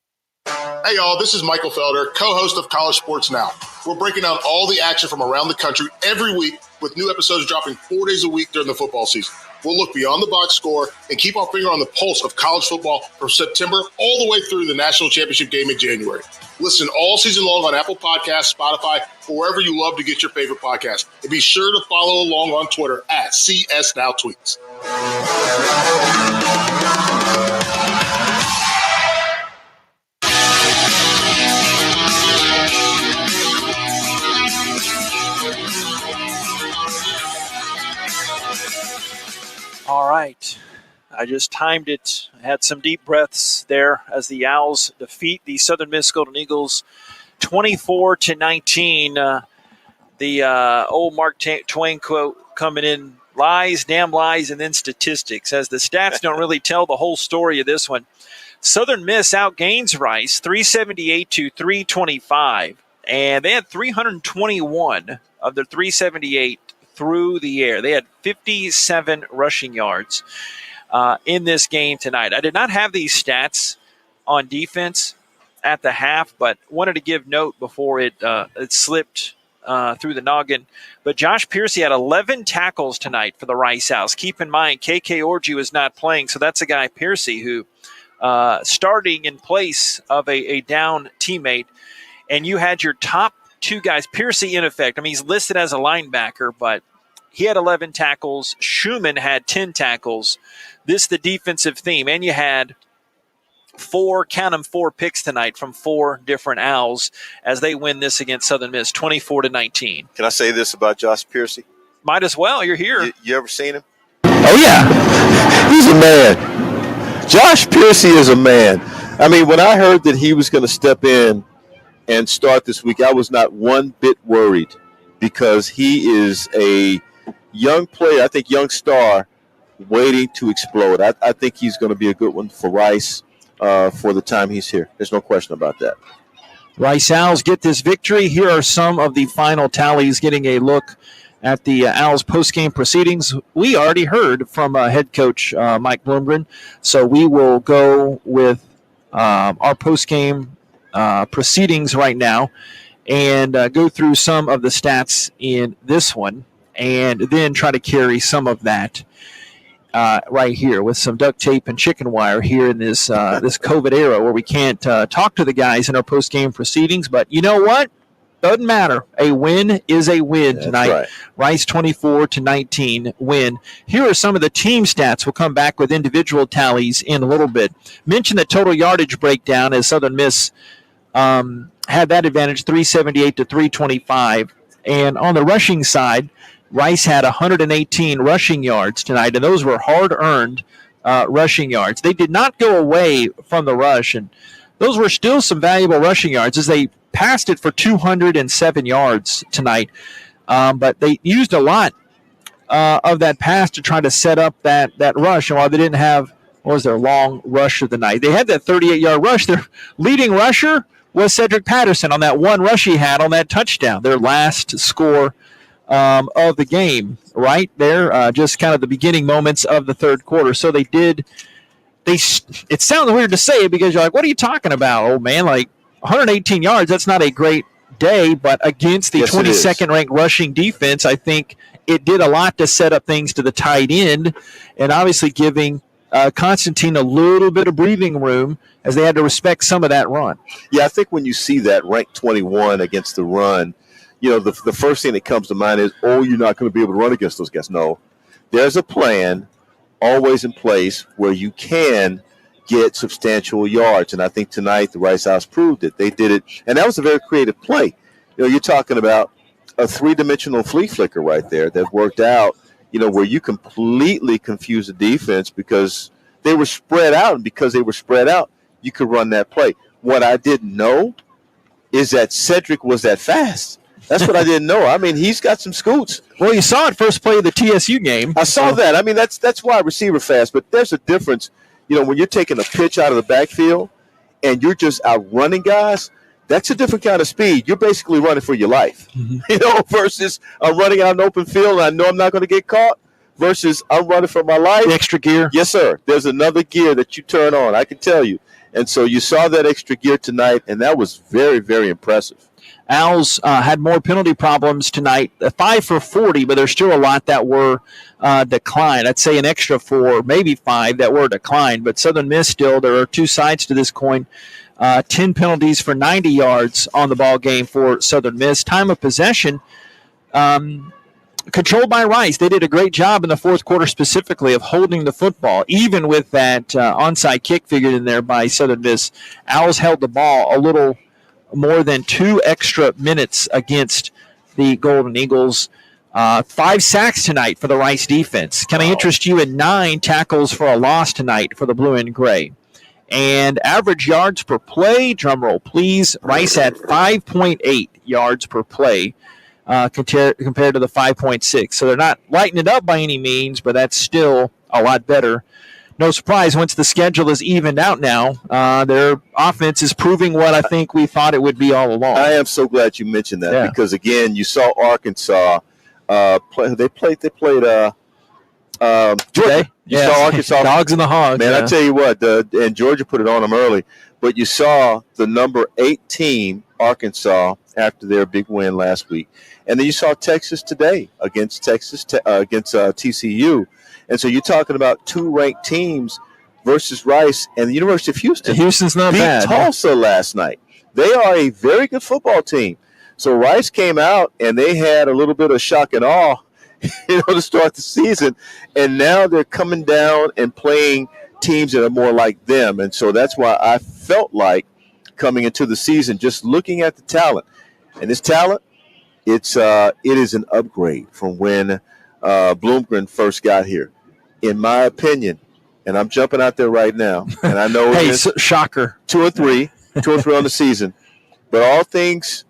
Speaker 18: Hey, y'all, this is Michael Felder, co-host of College Sports Now. We're breaking down all the action from around the country every week with new episodes dropping 4 days a week during the football season. We'll look beyond the box score and keep our finger on the pulse of college football from September all the way through the national championship game in January. Listen all season long on Apple Podcasts, Spotify, or wherever you love to get your favorite podcast. And be sure to follow along on Twitter at CSNowTweets.
Speaker 2: All right. I just timed it. I had some deep breaths there as the Owls defeat the Southern Miss Golden Eagles 24-19. The old Mark Twain quote coming in, lies, damn lies, and then statistics, as the stats don't really tell the whole story of this one. Southern Miss outgains Rice 378-325, and they had 321 of their 378 through the air. They had 57 rushing yards in this game tonight. I did not have these stats on defense at the half, but wanted to give note before it slipped through the noggin. But Josh Piercy had 11 tackles tonight for the Rice Owls. Keep in mind, KK Orji was not playing, so that's a guy, Piercy, who starting in place of a down teammate. And you had your top two guys, Piercy in effect. I mean, he's listed as a linebacker, but he had 11 tackles. Schumann had 10 tackles. This is the defensive theme. And you had four picks tonight from four different Owls as they win this against Southern Miss, 24-19.
Speaker 3: Can I say this about Josh Piercy?
Speaker 2: Might as well. You're here.
Speaker 3: You ever seen him?
Speaker 21: Oh, yeah. He's a man. Josh Piercy is a man. I mean, when I heard that he was going to step in and start this week, I was not one bit worried because he is a young player, I think young star, waiting to explode. I think he's going to be a good one for Rice for the time he's here. There's no question about that.
Speaker 2: Rice Owls get this victory. Here are some of the final tallies, getting a look at the Owls post-game proceedings. We already heard from head coach Mike Bloomgren, so we will go with our post-game proceedings right now and go through some of the stats in this one and then try to carry some of that right here with some duct tape and chicken wire here in this this COVID era where we can't talk to the guys in our post-game proceedings. But you know what? Doesn't matter. A win is a win tonight. Right. Rice 24-19 win. Here are some of the team stats. We'll come back with individual tallies in a little bit. Mention the total yardage breakdown as Southern Miss had that advantage, 378-325. And on the rushing side, Rice had 118 rushing yards tonight, and those were hard-earned rushing yards. They did not go away from the rush, and those were still some valuable rushing yards as they passed it for 207 yards tonight. But they used a lot of that pass to try to set up that rush. And while they didn't have
Speaker 8: what was their long rush of the night? They had that 38-yard rush. Their leading rusher was Cedric Patterson on that one rush he had on that touchdown, their last score of the game right there, just kind of the beginning moments of the third quarter. So they did – it sounds weird to say it because you're like, what are you talking about, old man? Like 118 yards, that's not a great day, but against the 22nd-ranked rushing defense, I think it did a lot to set up things to the tight end and obviously giving Constantine a little bit of breathing room as they had to respect some of that run.
Speaker 21: Yeah, I think when you see that ranked 21 against the run, the first thing that comes to mind is, oh, you're not going to be able to run against those guys. No, there's a plan always in place where you can get substantial yards. And I think tonight the Rice Owls proved it. They did it, and that was a very creative play. You're talking about a three-dimensional flea flicker right there that worked out, where you completely confused the defense because they were spread out, and because they were spread out, you could run that play. What I didn't know is that Cedric was that fast. That's what I didn't know. I mean, he's got some scoots.
Speaker 8: Well, you saw it first play of the TSU game.
Speaker 21: I saw that. I mean, that's why receiver fast. But there's a difference, when you're taking a pitch out of the backfield and you're just outrunning guys. That's a different kind of speed. You're basically running for your life, versus I'm running out in open field and I know I'm not going to get caught. Versus I'm running for my life.
Speaker 8: The extra gear.
Speaker 21: Yes, sir. There's another gear that you turn on. I can tell you. And so you saw that extra gear tonight, and that was very, very impressive.
Speaker 8: Owls had more penalty problems tonight, 5 for 40, but there's still a lot that were declined. I'd say an extra 4, maybe 5 that were declined, but Southern Miss still, there are two sides to this coin. 10 penalties for 90 yards on the ball game for Southern Miss. Time of possession controlled by Rice. They did a great job in the fourth quarter specifically of holding the football, even with that onside kick figured in there by Southern Miss. Owls held the ball a little more than 2 extra minutes against the Golden Eagles. 5 sacks tonight for the Rice defense. Can I interest you in 9 tackles for a loss tonight for the Blue and Gray? And average yards per play, drum roll please, Rice had 5.8 yards per play compared to the 5.6. So they're not lighting it up by any means, but that's still a lot better. No surprise, once the schedule is evened out now, their offense is proving what I think we thought it would be all along.
Speaker 21: I am so glad you mentioned that because, again, you saw Arkansas play. They played Georgia. You saw Arkansas.
Speaker 8: Dogs and the Hogs.
Speaker 21: Man, I tell you what, and Georgia put it on them early. But you saw the number 8 team, Arkansas, after their big win last week. And then you saw Texas today against TCU. And so you're talking about 2 ranked teams versus Rice and the University of Houston.
Speaker 8: Houston's not bad.
Speaker 21: Beat Tulsa last night. They are a very good football team. So Rice came out and they had a little bit of shock and awe, to start the season. And now they're coming down and playing teams that are more like them. And so that's why I felt like coming into the season, just looking at the talent. And this talent, it is an upgrade from when Bloomgren first got here. In my opinion, and I'm jumping out there right now, and I know
Speaker 8: it's shocker.
Speaker 21: 2 or 3 on the season, but all things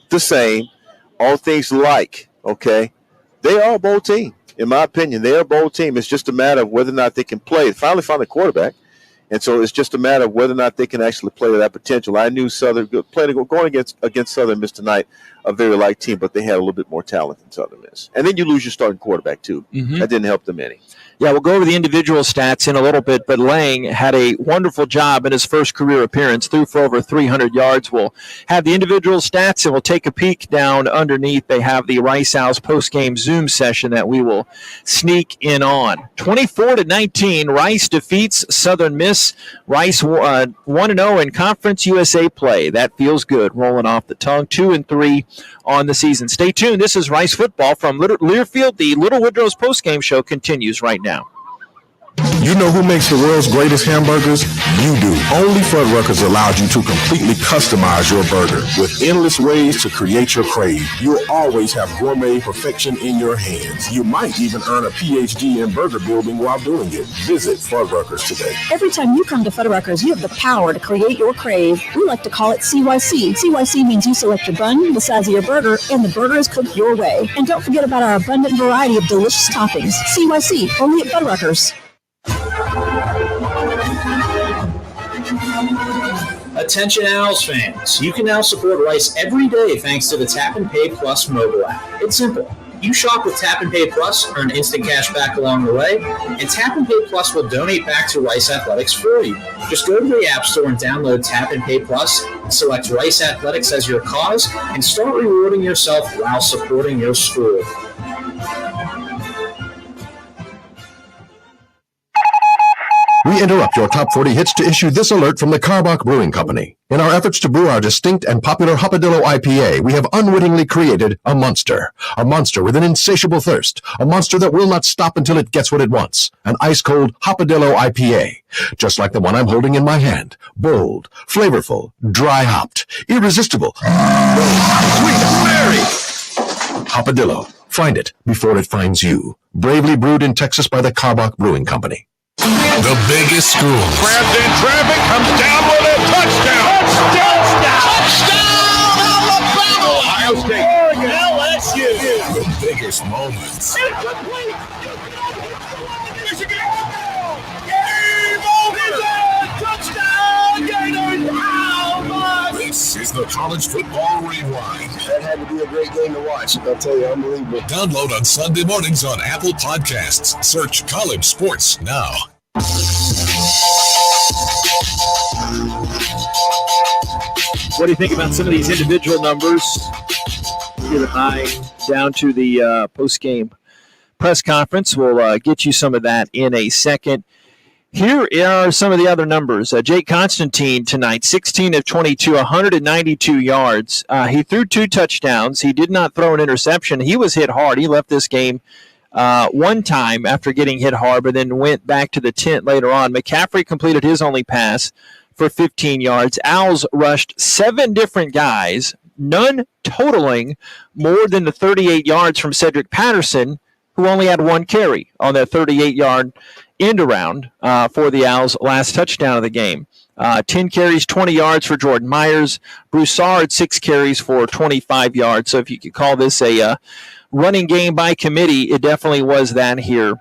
Speaker 21: the same, all things like, okay, they are a bowl team. In my opinion, they are a bowl team. It's just a matter of whether or not they can play. They finally found a quarterback, and so it's just a matter of whether or not they can actually play to that potential. I knew Southern going against Southern Miss tonight, a very light team, but they had a little bit more talent than Southern Miss. And then you lose your starting quarterback too.
Speaker 8: Mm-hmm.
Speaker 21: That didn't help them any.
Speaker 8: Yeah, we'll go over the individual stats in a little bit, but Lang had a wonderful job in his first career appearance, threw for over 300 yards. We'll have the individual stats, and we'll take a peek down underneath. They have the Rice Owls post-game Zoom session that we will sneak in on. 24-19, Rice defeats Southern Miss. Rice 1-0 in Conference USA play. That feels good, rolling off the tongue. 2-3 on the season. Stay tuned. This is Rice Football from Learfield. The Little Woodrow's post-game show continues right now.
Speaker 12: You know who makes the world's greatest hamburgers? You do. Only Fuddruckers allows you to completely customize your burger with endless ways to create your crave. You'll always have gourmet perfection in your hands. You might even earn a PhD in burger building while doing it. Visit Fuddruckers today.
Speaker 23: Every time you come to Fuddruckers, you have the power to create your crave. We like to call it CYC. CYC means you select your bun, the size of your burger, and the burger is cooked your way. And don't forget about our abundant variety of delicious toppings. CYC, only at Fuddruckers.
Speaker 7: Attention Owls fans, you can now support Rice every day thanks to the Tap and Pay Plus mobile app. It's simple. You shop with Tap and Pay Plus, earn instant cash back along the way, and Tap and Pay Plus will donate back to Rice Athletics for you. Just go to the App Store and download Tap and Pay Plus, select Rice Athletics as your cause, and start rewarding yourself while supporting your school.
Speaker 20: We interrupt your top 40 hits to issue this alert from the Karbach Brewing Company. In our efforts to brew our distinct and popular Hopadillo IPA, we have unwittingly created a monster with an insatiable thirst, a monster that will not stop until it gets what it wants, an ice-cold Hopadillo IPA, just like the one I'm holding in my hand. Bold, flavorful, dry-hopped, irresistible, sweet and merry. Hopadillo. Find it before it finds you. Bravely brewed in Texas by the Karbach Brewing Company.
Speaker 19: The biggest schools.
Speaker 22: Grabs in traffic, comes down with a touchdown. Touchdown, Alabama. Ohio State. Oregon, LSU.
Speaker 19: The biggest moments.
Speaker 22: Incomplete. Michigan. Game over. Touchdown, Gators.
Speaker 19: This is the College Football Rewind.
Speaker 24: That had to be a great game to watch. I'll tell you, unbelievable.
Speaker 19: Download on Sunday mornings on Apple Podcasts. Search College Sports Now.
Speaker 8: What do you think about some of these individual numbers? Give an eye down to the post-game press conference. We'll get you some of that in a second. Here are some of the other numbers. Jake Constantine tonight, 16 of 22, 192 yards. He threw 2 touchdowns. He did not throw an interception. He was hit hard. He left this game one time after getting hit hard, but then went back to the tent later on. McCaffrey completed his only pass for 15 yards. Owls rushed 7 different guys, none totaling more than the 38 yards from Cedric Patterson, who only had 1 carry on that 38-yard end around for the Owls' last touchdown of the game. 10 carries, 20 yards for Jordan Myers. Broussard, 6 carries for 25 yards. So if you could call this a running game by committee, it definitely was that here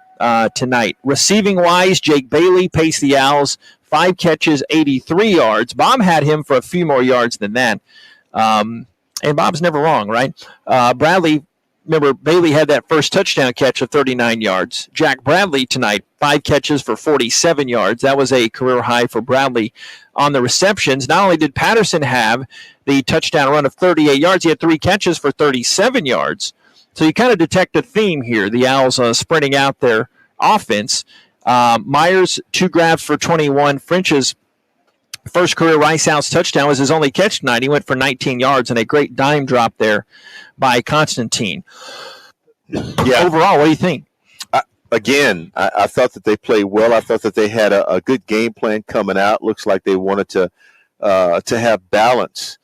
Speaker 8: tonight. Receiving-wise, Jake Bailey paced the Owls, 5 catches, 83 yards. Bob had him for a few more yards than that. And Bob's never wrong, right? Bradley, remember, Bailey had that first touchdown catch of 39 yards. Jack Bradley tonight, 5 catches for 47 yards. That was a career high for Bradley on the receptions. Not only did Patterson have the touchdown run of 38 yards, he had 3 catches for 37 yards. So you kind of detect a theme here. The Owls spreading out their offense. Myers, 2 grabs for 21. French's first career Rice Owls touchdown was his only catch tonight. He went for 19 yards and a great dime drop there by Constantine.
Speaker 21: Yeah.
Speaker 8: Overall, what do you think?
Speaker 21: I thought that they played well. I thought that they had a good game plan coming out. Looks like they wanted to have balance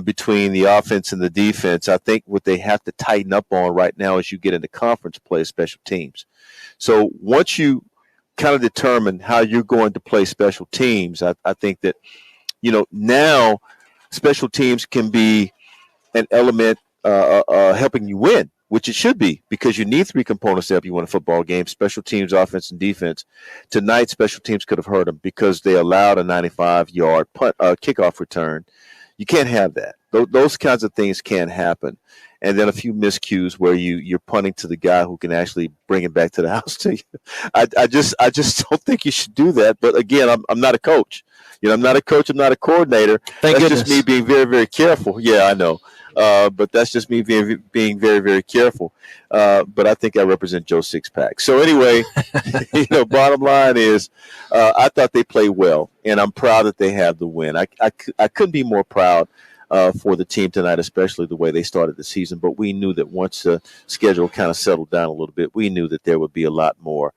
Speaker 21: between the offense and the defense. I think what they have to tighten up on right now as you get into conference play is special teams. So once you kind of determine how you're going to play special teams, I think that, now special teams can be an element helping you win, which it should be, because you need 3 components to help you win a football game: special teams, offense, and defense. Tonight, special teams could have hurt them because they allowed a 95-yard kickoff return. You can't have that. Those kinds of things can't happen. And then a few miscues where you're punting to the guy who can actually bring it back to the house to you. I just don't think you should do that. But again, I'm not a coach. I'm not a coach. I'm not a coordinator.
Speaker 8: Thank
Speaker 21: That's
Speaker 8: goodness.
Speaker 21: just me being very, very careful. Yeah, I know. But that's just me being very, very careful. But I think I represent Joe Sixpack. So anyway, bottom line is I thought they played well, and I'm proud that they have the win. I couldn't be more proud for the team tonight, especially the way they started the season. But we knew that once the schedule kind of settled down a little bit, we knew that there would be a lot more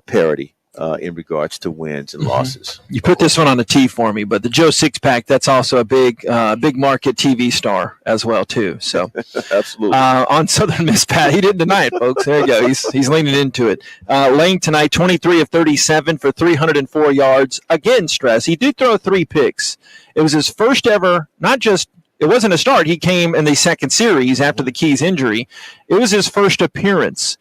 Speaker 21: parity in regards to wins and losses.
Speaker 8: You put this one on the tee for me, but the Joe Sixpack, that's also a big market TV star as well, too. So
Speaker 21: absolutely.
Speaker 8: On Southern Miss, Pat, he did tonight, folks. There you go. He's leaning into it. Lang tonight, 23 of 37 for 304 yards. Again, stress, he did throw 3 picks. It was his first ever, it wasn't a start. He came in the second series after the Keys injury. It was his first appearance.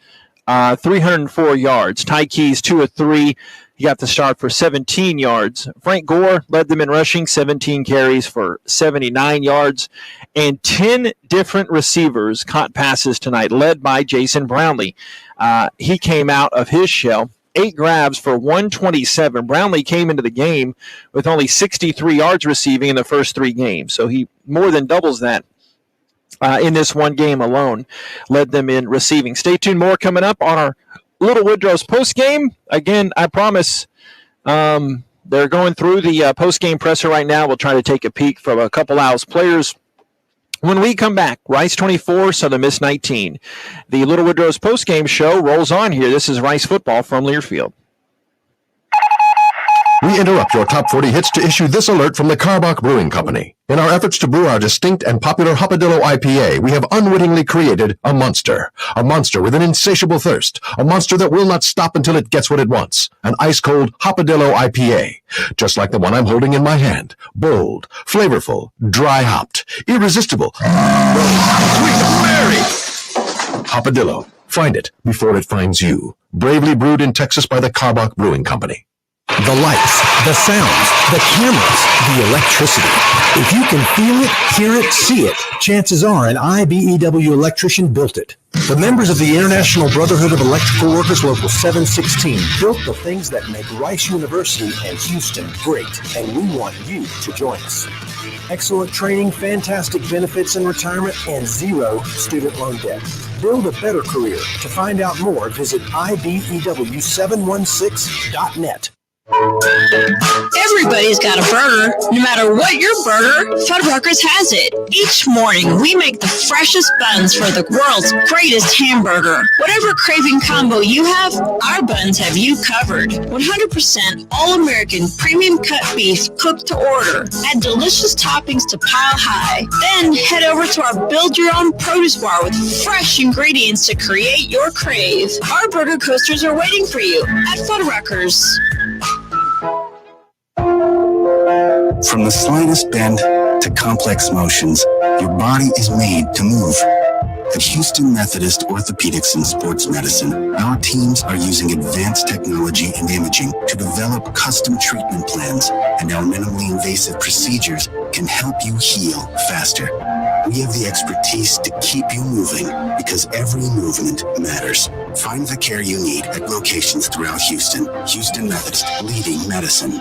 Speaker 8: 304 yards. Ty Keys, 2 of 3. He got the start for 17 yards. Frank Gore led them in rushing, 17 carries for 79 yards. And 10 different receivers caught passes tonight, led by Jason Brownlee. He came out of his shell. 8 grabs for 127. Brownlee came into the game with only 63 yards receiving in the first 3 games. So he more than doubles that in this one game alone. Led them in receiving. Stay tuned, more coming up on our Little Woodrow's postgame. Again, I promise they're going through the postgame presser right now. We'll try to take a peek from a couple Owls players. When we come back, Rice 24, Southern Miss 19. The Little Woodrow's postgame show rolls on here. This is Rice football from Learfield.
Speaker 20: We interrupt your top 40 hits to issue this alert from the Karbach Brewing Company. In our efforts to brew our distinct and popular Hopadillo IPA, we have unwittingly created a monster. A monster with an insatiable thirst. A monster that will not stop until it gets what it wants. An ice-cold Hopadillo IPA. Just like the one I'm holding in my hand. Bold, flavorful, dry-hopped, irresistible. Sweet Mary! Hopadillo. Find it before it finds you. Bravely brewed in Texas by the Karbach Brewing Company.
Speaker 4: The lights, the sounds, the cameras, the electricity. If you can feel it, hear it, see it, chances are an IBEW electrician built it. The members of the International Brotherhood of Electrical Workers Local 716 built the things that make Rice University and Houston great, and we want you to join us. Excellent training, fantastic benefits and retirement, and 0 student loan debt. Build a better career. To find out more, visit IBEW716.net.
Speaker 9: Everybody's got a burger. No matter what your burger, Fuddruckers has it. Each morning, we make the freshest buns for the world's greatest hamburger. Whatever craving combo you have, our buns have you covered. 100% all-American premium cut beef cooked to order. Add delicious toppings to pile high. Then head over to our build-your-own produce bar with fresh ingredients to create your crave. Our burger coasters are waiting for you at Fuddruckers.
Speaker 13: From the slightest bend to complex motions, your body is made to move. At Houston Methodist Orthopedics and Sports Medicine, our teams are using advanced technology and imaging to develop custom treatment plans, and our minimally invasive procedures can help you heal faster. We have the expertise to keep you moving because every movement matters. Find the care you need at locations throughout Houston. Houston Methodist, leading medicine.